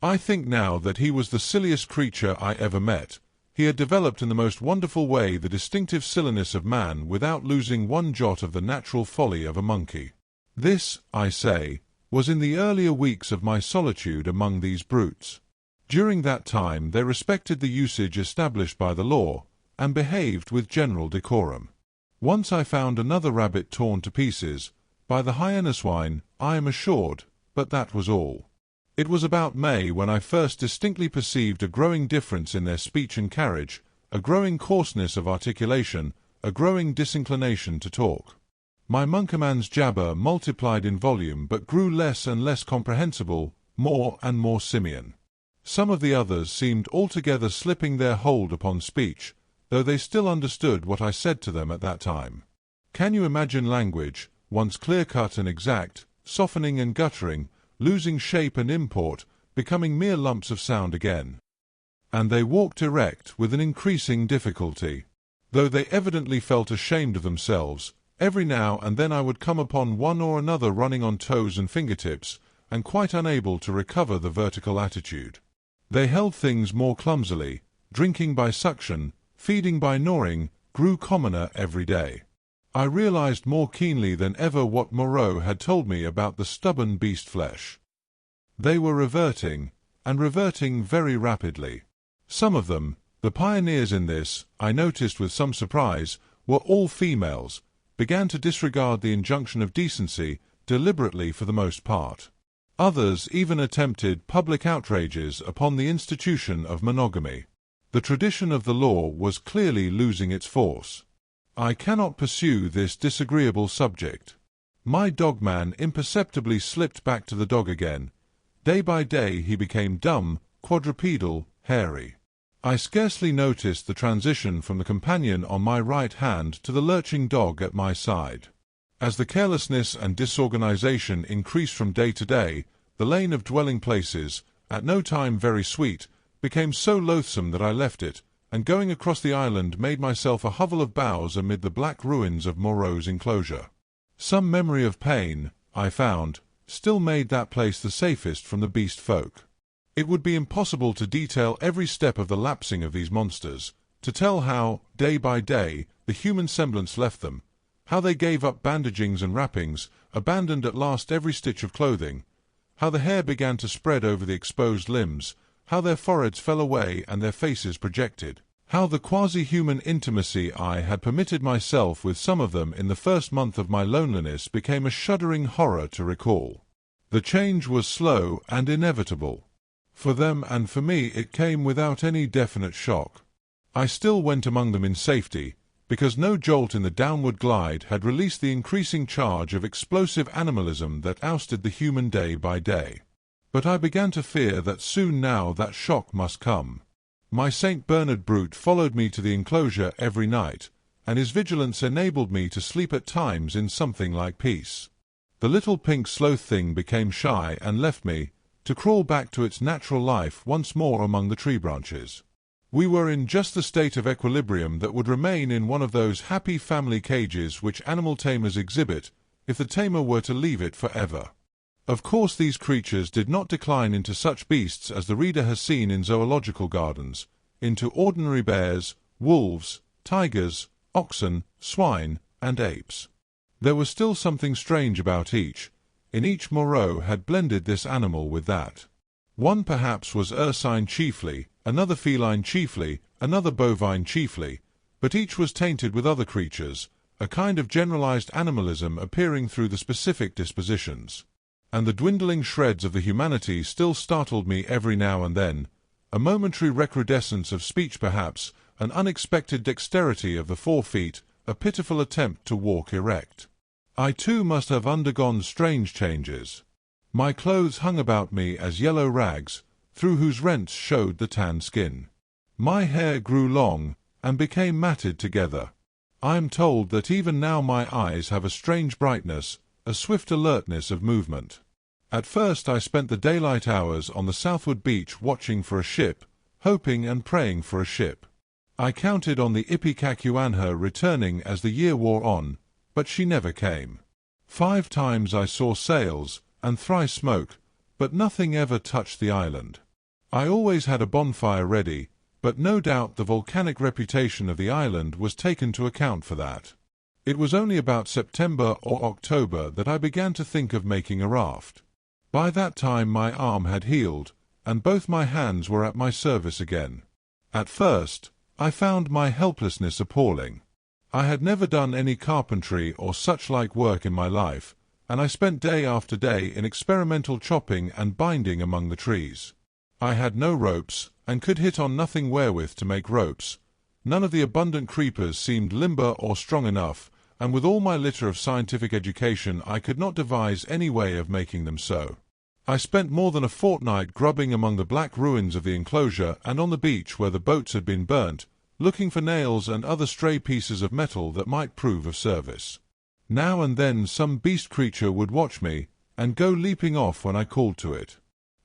I think now that he was the silliest creature I ever met. He had developed in the most wonderful way the distinctive silliness of man without losing one jot of the natural folly of a monkey. This, I say, was in the earlier weeks of my solitude among these brutes. During that time they respected the usage established by the law, and behaved with general decorum. Once I found another rabbit torn to pieces, by the hyena swine, I am assured, but that was all. It was about May when I first distinctly perceived a growing difference in their speech and carriage, a growing coarseness of articulation, a growing disinclination to talk. My monkeyman's jabber multiplied in volume but grew less and less comprehensible, more and more simian. Some of the others seemed altogether slipping their hold upon speech, though they still understood what I said to them at that time. Can you imagine language, once clear-cut and exact, softening and guttering, losing shape and import, becoming mere lumps of sound again? And they walked erect with an increasing difficulty. Though they evidently felt ashamed of themselves, every now and then I would come upon one or another running on toes and fingertips, and quite unable to recover the vertical attitude. They held things more clumsily. Drinking by suction, feeding by gnawing, grew commoner every day. I realized more keenly than ever what Moreau had told me about the stubborn beast flesh. They were reverting, and reverting very rapidly. Some of them, the pioneers in this, I noticed with some surprise, were all females, began to disregard the injunction of decency, deliberately for the most part. Others even attempted public outrages upon the institution of monogamy. The tradition of the law was clearly losing its force. I cannot pursue this disagreeable subject. My dogman imperceptibly slipped back to the dog again. Day by day he became dumb, quadrupedal, hairy. I scarcely noticed the transition from the companion on my right hand to the lurching dog at my side. As the carelessness and disorganization increased from day to day, the lane of dwelling places, at no time very sweet, became so loathsome that I left it, and going across the island made myself a hovel of boughs amid the black ruins of Moreau's enclosure. Some memory of pain, I found, still made that place the safest from the beast folk. It would be impossible to detail every step of the lapsing of these monsters, to tell how, day by day, the human semblance left them, how they gave up bandagings and wrappings, abandoned at last every stitch of clothing, how the hair began to spread over the exposed limbs, how their foreheads fell away and their faces projected, how the quasi-human intimacy I had permitted myself with some of them in the first month of my loneliness became a shuddering horror to recall. The change was slow and inevitable. For them and for me it came without any definite shock. I still went among them in safety, because no jolt in the downward glide had released the increasing charge of explosive animalism that ousted the human day by day. But I began to fear that soon now that shock must come. My St. Bernard brute followed me to the enclosure every night, and his vigilance enabled me to sleep at times in something like peace. The little pink sloth thing became shy and left me, to crawl back to its natural life once more among the tree branches. We were in just the state of equilibrium that would remain in one of those happy family cages which animal tamers exhibit, if the tamer were to leave it forever. Of course these creatures did not decline into such beasts as the reader has seen in zoological gardens, into ordinary bears, wolves, tigers, oxen, swine, and apes. There was still something strange about each. In each Moreau had blended this animal with that. One perhaps was ursine chiefly, another feline chiefly, another bovine chiefly, but each was tainted with other creatures, a kind of generalized animalism appearing through the specific dispositions. And the dwindling shreds of the humanity still startled me every now and then, a momentary recrudescence of speech perhaps, an unexpected dexterity of the 4 feet, a pitiful attempt to walk erect. I too must have undergone strange changes. My clothes hung about me as yellow rags, through whose rents showed the tanned skin. My hair grew long, and became matted together. I am told that even now my eyes have a strange brightness, a swift alertness of movement. At first I spent the daylight hours on the southward beach watching for a ship, hoping and praying for a ship. I counted on the Ipecacuanha returning as the year wore on, but she never came. 5 times I saw sails, and thrice smoke, but nothing ever touched the island. I always had a bonfire ready, but no doubt the volcanic reputation of the island was taken to account for that. It was only about September or October that I began to think of making a raft. By that time my arm had healed, and both my hands were at my service again. At first, I found my helplessness appalling. I had never done any carpentry or such-like work in my life, and I spent day after day in experimental chopping and binding among the trees. I had no ropes, and could hit on nothing wherewith to make ropes. None of the abundant creepers seemed limber or strong enough, and with all my litter of scientific education I could not devise any way of making them so. I spent more than a fortnight grubbing among the black ruins of the enclosure and on the beach where the boats had been burnt, looking for nails and other stray pieces of metal that might prove of service. Now and then some beast creature would watch me, and go leaping off when I called to it.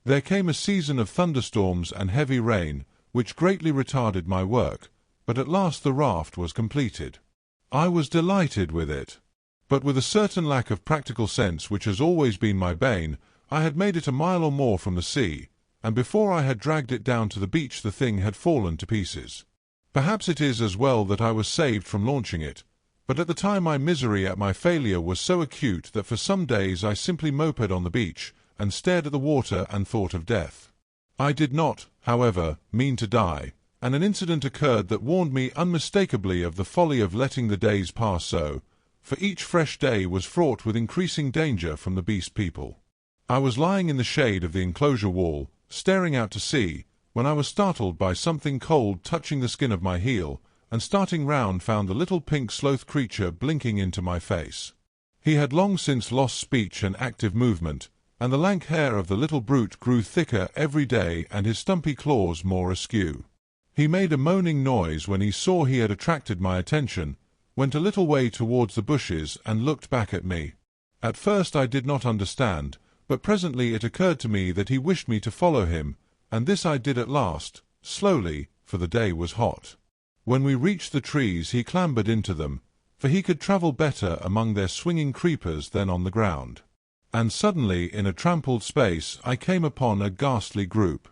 There came a season of thunderstorms and heavy rain, which greatly retarded my work, but at last the raft was completed. I was delighted with it. But with a certain lack of practical sense which has always been my bane, I had made it a mile or more from the sea, and before I had dragged it down to the beach the thing had fallen to pieces. Perhaps it is as well that I was saved from launching it, but at the time my misery at my failure was so acute that for some days I simply moped on the beach, and stared at the water and thought of death. I did not, however, mean to die, and an incident occurred that warned me unmistakably of the folly of letting the days pass so, for each fresh day was fraught with increasing danger from the beast people. I was lying in the shade of the enclosure wall, staring out to sea, when I was startled by something cold touching the skin of my heel, and starting round found the little pink sloth creature blinking into my face. He had long since lost speech and active movement, and the lank hair of the little brute grew thicker every day and his stumpy claws more askew. He made a moaning noise when he saw he had attracted my attention, went a little way towards the bushes and looked back at me. At first I did not understand, but presently it occurred to me that he wished me to follow him, and this I did at last, slowly, for the day was hot. When we reached the trees he clambered into them, for he could travel better among their swinging creepers than on the ground. And suddenly, in a trampled space, I came upon a ghastly group.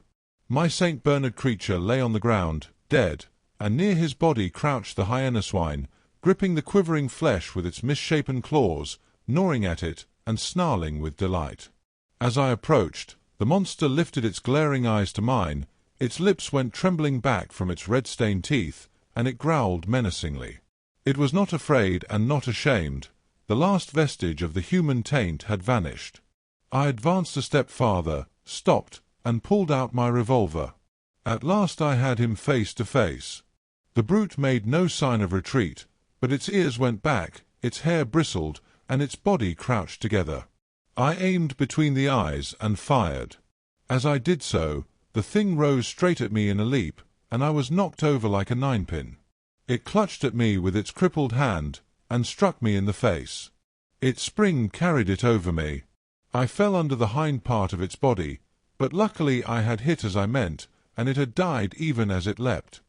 My St. Bernard creature lay on the ground, dead, and near his body crouched the hyena swine, gripping the quivering flesh with its misshapen claws, gnawing at it, and snarling with delight. As I approached, the monster lifted its glaring eyes to mine, its lips went trembling back from its red-stained teeth, and it growled menacingly. It was not afraid and not ashamed. The last vestige of the human taint had vanished. I advanced a step farther, stopped, and pulled out my revolver. At last I had him face to face. The brute made no sign of retreat, but its ears went back, its hair bristled, and its body crouched together. I aimed between the eyes and fired. As I did so, the thing rose straight at me in a leap, and I was knocked over like a ninepin. It clutched at me with its crippled hand, and struck me in the face. Its spring carried it over me. I fell under the hind part of its body, but luckily I had hit as I meant, and it had died even as it leapt.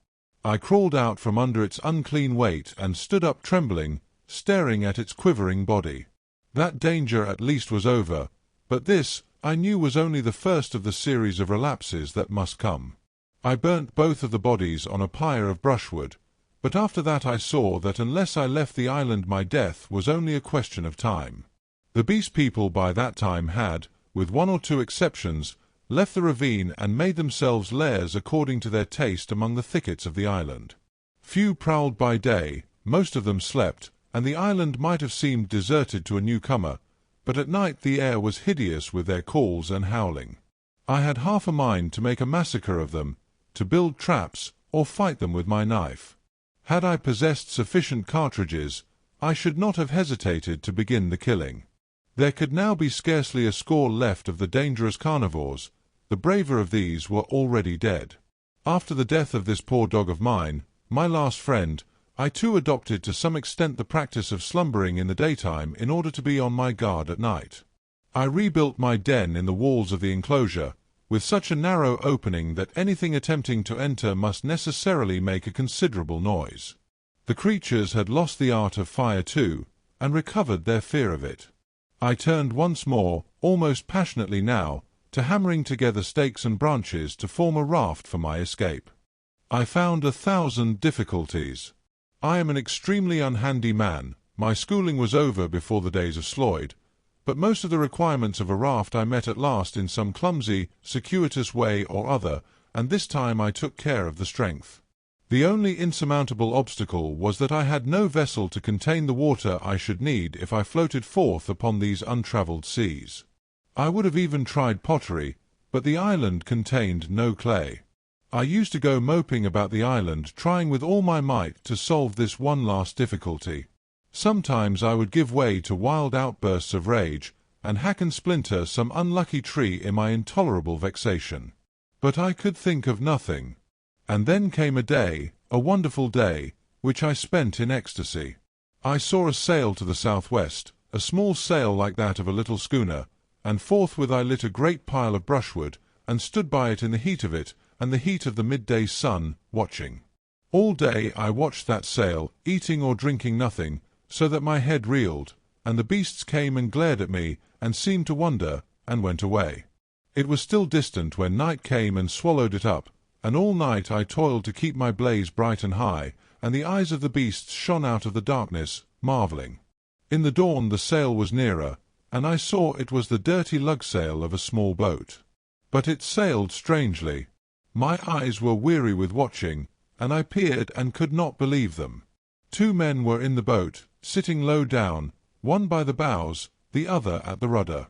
I crawled out from under its unclean weight and stood up trembling, staring at its quivering body. That danger at least was over, but this, I knew, was only the first of the series of relapses that must come. I burnt both of the bodies on a pyre of brushwood, but after that I saw that unless I left the island my death was only a question of time. The Beast People by that time had, with one or two exceptions, left the ravine and made themselves lairs according to their taste among the thickets of the island. Few prowled by day, most of them slept, and the island might have seemed deserted to a newcomer, but at night the air was hideous with their calls and howling. I had half a mind to make a massacre of them, to build traps, or fight them with my knife. Had I possessed sufficient cartridges, I should not have hesitated to begin the killing. There could now be scarcely a score left of the dangerous carnivores. The braver of these were already dead. After the death of this poor dog of mine, my last friend, I too adopted to some extent the practice of slumbering in the daytime in order to be on my guard at night. I rebuilt my den in the walls of the enclosure, with such a narrow opening that anything attempting to enter must necessarily make a considerable noise. The creatures had lost the art of fire too, and recovered their fear of it. I turned once more, almost passionately now, to hammering together stakes and branches to form a raft for my escape. I found 1,000 difficulties. I am an extremely unhandy man. My schooling was over before the days of Sloyd, but most of the requirements of a raft I met at last in some clumsy, circuitous way or other, and this time I took care of the strength. The only insurmountable obstacle was that I had no vessel to contain the water I should need if I floated forth upon these untravelled seas. I would have even tried pottery, but the island contained no clay. I used to go moping about the island, trying with all my might to solve this one last difficulty. Sometimes I would give way to wild outbursts of rage, and hack and splinter some unlucky tree in my intolerable vexation. But I could think of nothing. And then came a day, a wonderful day, which I spent in ecstasy. I saw a sail to the southwest, a small sail like that of a little schooner, and forthwith I lit a great pile of brushwood, and stood by it in the heat of it, and the heat of the midday sun, watching. All day I watched that sail, eating or drinking nothing, so that my head reeled, and the beasts came and glared at me, and seemed to wonder, and went away. It was still distant when night came and swallowed it up, and all night I toiled to keep my blaze bright and high, and the eyes of the beasts shone out of the darkness, marvelling. In the dawn the sail was nearer, and I saw it was the dirty lug-sail of a small boat. But it sailed strangely. My eyes were weary with watching, and I peered and could not believe them. 2 men were in the boat, sitting low down, one by the bows, the other at the rudder.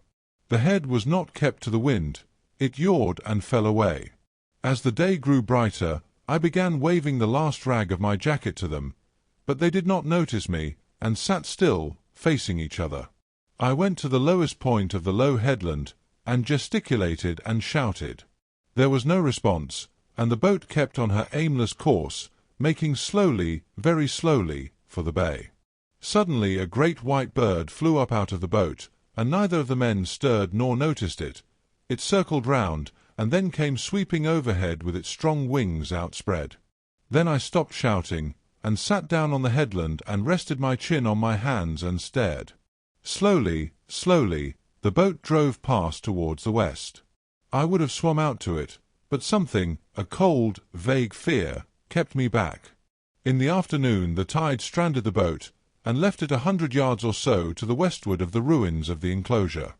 The head was not kept to the wind, it yawed and fell away. As the day grew brighter, I began waving the last rag of my jacket to them, but they did not notice me, and sat still, facing each other. I went to the lowest point of the low headland, and gesticulated and shouted. There was no response, and the boat kept on her aimless course, making slowly, very slowly, for the bay. Suddenly a great white bird flew up out of the boat, and neither of the men stirred nor noticed it. It circled round, and then came sweeping overhead with its strong wings outspread. Then I stopped shouting, and sat down on the headland and rested my chin on my hands and stared. Slowly, slowly, the boat drove past towards the west. I would have swum out to it, but something, a cold, vague fear, kept me back. In the afternoon the tide stranded the boat, and left it 100 yards or so to the westward of the ruins of the enclosure.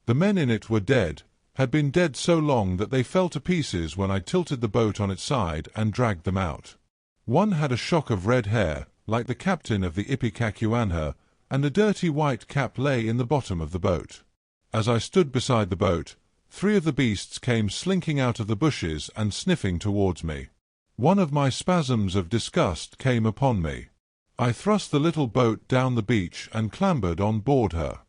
The men in it were dead, had been dead so long that they fell to pieces when I tilted the boat on its side and dragged them out. One had a shock of red hair, like the captain of the Ipecacuanha, and a dirty white cap lay in the bottom of the boat. As I stood beside the boat, 3 of the beasts came slinking out of the bushes and sniffing towards me. One of my spasms of disgust came upon me. I thrust the little boat down the beach and clambered on board her.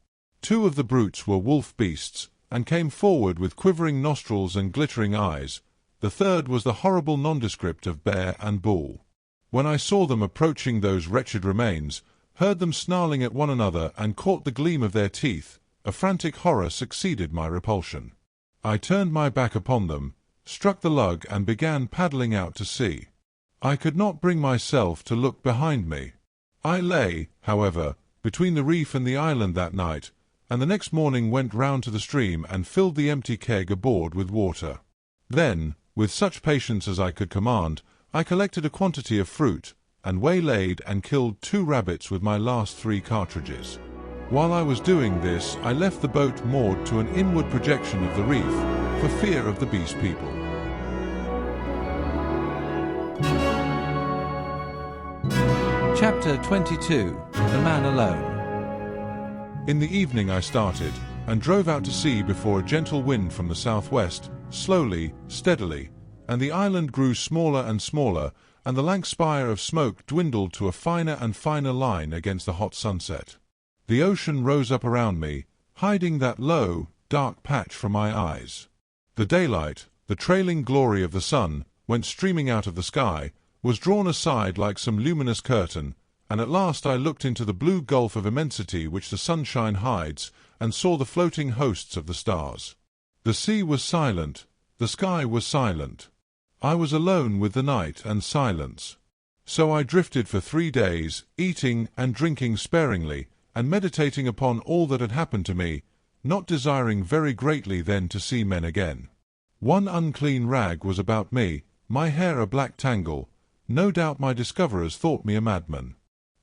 2 of the brutes were wolf beasts, and came forward with quivering nostrils and glittering eyes. The third was the horrible nondescript of bear and bull. When I saw them approaching those wretched remains, heard them snarling at one another and caught the gleam of their teeth, a frantic horror succeeded my repulsion. I turned my back upon them, struck the lug and began paddling out to sea. I could not bring myself to look behind me. I lay, however, between the reef and the island that night, and the next morning went round to the stream and filled the empty keg aboard with water. Then, with such patience as I could command, I collected a quantity of fruit, and waylaid and killed 2 rabbits with my last 3 cartridges. While I was doing this, I left the boat moored to an inward projection of the reef, for fear of the beast people. Chapter 22. The Man Alone. In the evening I started, and drove out to sea before a gentle wind from the southwest, slowly, steadily, and the island grew smaller and smaller, and the lank spire of smoke dwindled to a finer and finer line against the hot sunset. The ocean rose up around me, hiding that low, dark patch from my eyes. The daylight, the trailing glory of the sun, went streaming out of the sky, was drawn aside like some luminous curtain, and at last I looked into the blue gulf of immensity which the sunshine hides, and saw the floating hosts of the stars. The sea was silent, the sky was silent. I was alone with the night and silence. So I drifted for 3 days, eating and drinking sparingly, and meditating upon all that had happened to me, not desiring very greatly then to see men again. One unclean rag was about me, my hair a black tangle. No doubt my discoverers thought me a madman.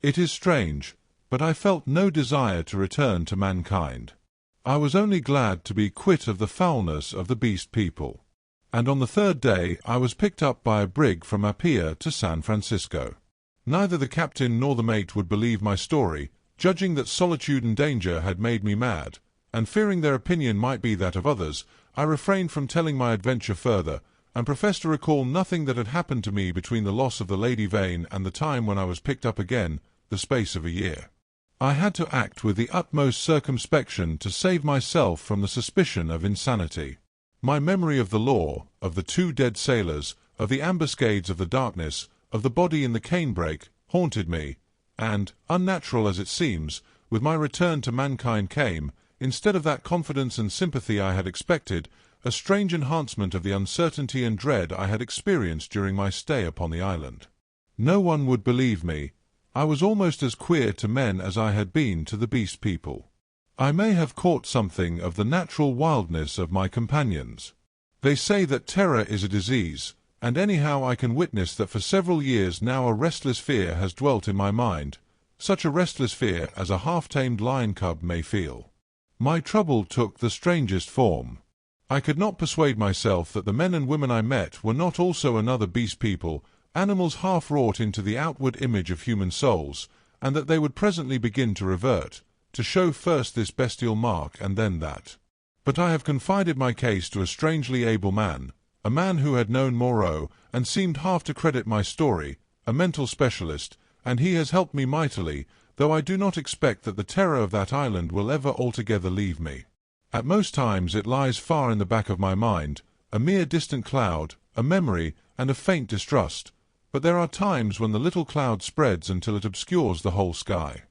It is strange, but I felt no desire to return to mankind. I was only glad to be quit of the foulness of the beast people. And on the 3rd day I was picked up by a brig from Apia to San Francisco. Neither the captain nor the mate would believe my story, judging that solitude and danger had made me mad, and fearing their opinion might be that of others, I refrained from telling my adventure further, and professed to recall nothing that had happened to me between the loss of the Lady Vane and the time when I was picked up again, the space of a year. I had to act with the utmost circumspection to save myself from the suspicion of insanity. My memory of the law, of the 2 dead sailors, of the ambuscades of the darkness, of the body in the canebrake, haunted me, and, unnatural as it seems, with my return to mankind came, instead of that confidence and sympathy I had expected, a strange enhancement of the uncertainty and dread I had experienced during my stay upon the island. No one would believe me. I was almost as queer to men as I had been to the beast people. I may have caught something of the natural wildness of my companions. They say that terror is a disease, and anyhow I can witness that for several years now a restless fear has dwelt in my mind, such a restless fear as a half-tamed lion cub may feel. My trouble took the strangest form. I could not persuade myself that the men and women I met were not also another beast people, animals half wrought into the outward image of human souls, and that they would presently begin to revert, to show first this bestial mark and then that. But I have confided my case to a strangely able man, a man who had known Moreau, and seemed half to credit my story, a mental specialist, and he has helped me mightily, though I do not expect that the terror of that island will ever altogether leave me. At most times it lies far in the back of my mind, a mere distant cloud, a memory, and a faint distrust, but there are times when the little cloud spreads until it obscures the whole sky.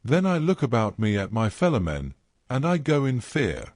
Then I look about me at my fellow-men, and I go in fear.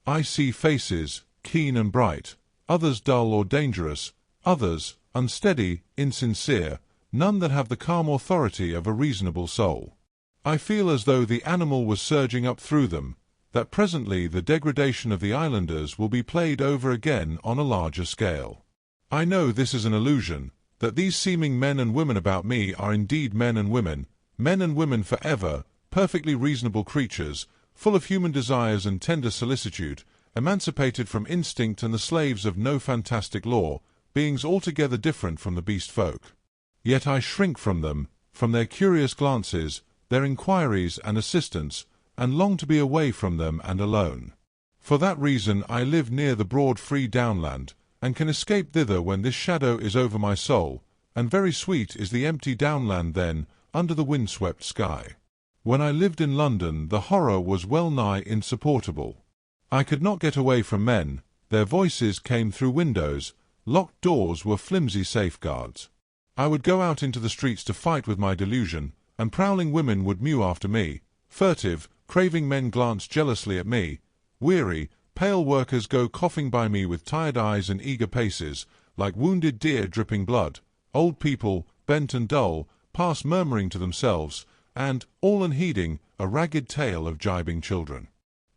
I see faces, keen and bright, others dull or dangerous, others unsteady, insincere, none that have the calm authority of a reasonable soul. I feel as though the animal was surging up through them, that presently the degradation of the islanders will be played over again on a larger scale. I know this is an illusion, that these seeming men and women about me are indeed men and women forever, perfectly reasonable creatures, full of human desires and tender solicitude, emancipated from instinct and the slaves of no fantastic law, beings altogether different from the beast folk. Yet I shrink from them, from their curious glances, their inquiries and assistance, and long to be away from them and alone. For that reason I live near the broad free downland, and can escape thither when this shadow is over my soul, and very sweet is the empty downland then, under the wind-swept sky. When I lived in London the horror was well nigh insupportable. I could not get away from men, their voices came through windows, locked doors were flimsy safeguards. I would go out into the streets to fight with my delusion, and prowling women would mew after me, furtive, craving men glanced jealously at me, weary, pale workers go coughing by me with tired eyes and eager paces, like wounded deer dripping blood, old people, bent and dull, pass murmuring to themselves, and, all unheeding, a ragged tale of gibing children.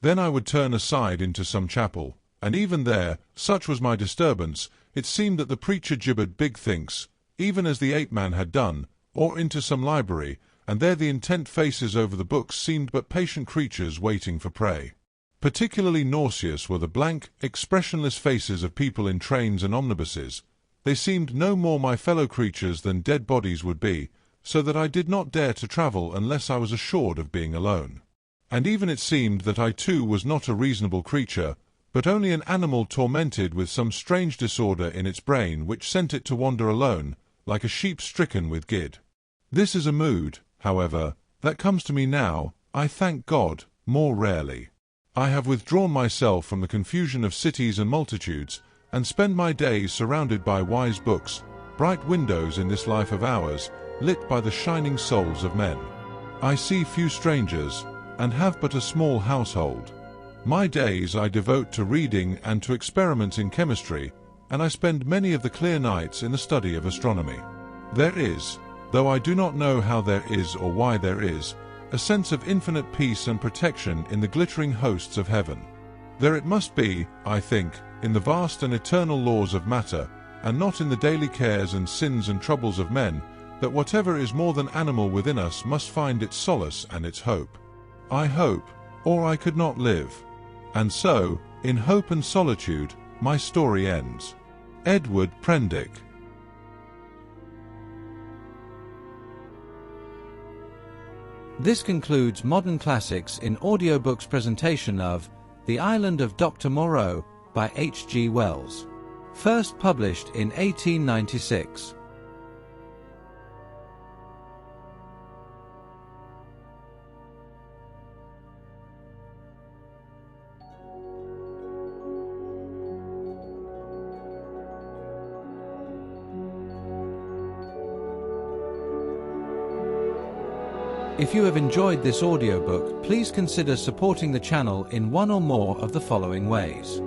Then I would turn aside into some chapel, and even there, such was my disturbance, it seemed that the preacher gibbered big thinks, even as the ape-man had done, or into some library, and there the intent faces over the books seemed but patient creatures waiting for prey. Particularly nauseous were the blank, expressionless faces of people in trains and omnibuses. They seemed no more my fellow creatures than dead bodies would be, so that I did not dare to travel unless I was assured of being alone. And even it seemed that I too was not a reasonable creature, but only an animal tormented with some strange disorder in its brain which sent it to wander alone, like a sheep stricken with gid. This is a mood, however, that comes to me now, I thank God, more rarely. I have withdrawn myself from the confusion of cities and multitudes, and spend my days surrounded by wise books, bright windows in this life of ours, lit by the shining souls of men. I see few strangers, and have but a small household. My days I devote to reading and to experiments in chemistry, and I spend many of the clear nights in the study of astronomy. There is, though I do not know how there is or why there is, a sense of infinite peace and protection in the glittering hosts of heaven. There it must be, I think, in the vast and eternal laws of matter, and not in the daily cares and sins and troubles of men, that whatever is more than animal within us must find its solace and its hope. I hope, or I could not live. And so, in hope and solitude, my story ends. Edward Prendick. This concludes Modern Classics in Audiobook's presentation of The Island of Doctor Moreau by H.G. Wells. First published in 1896. If you have enjoyed this audiobook, please consider supporting the channel in one or more of the following ways.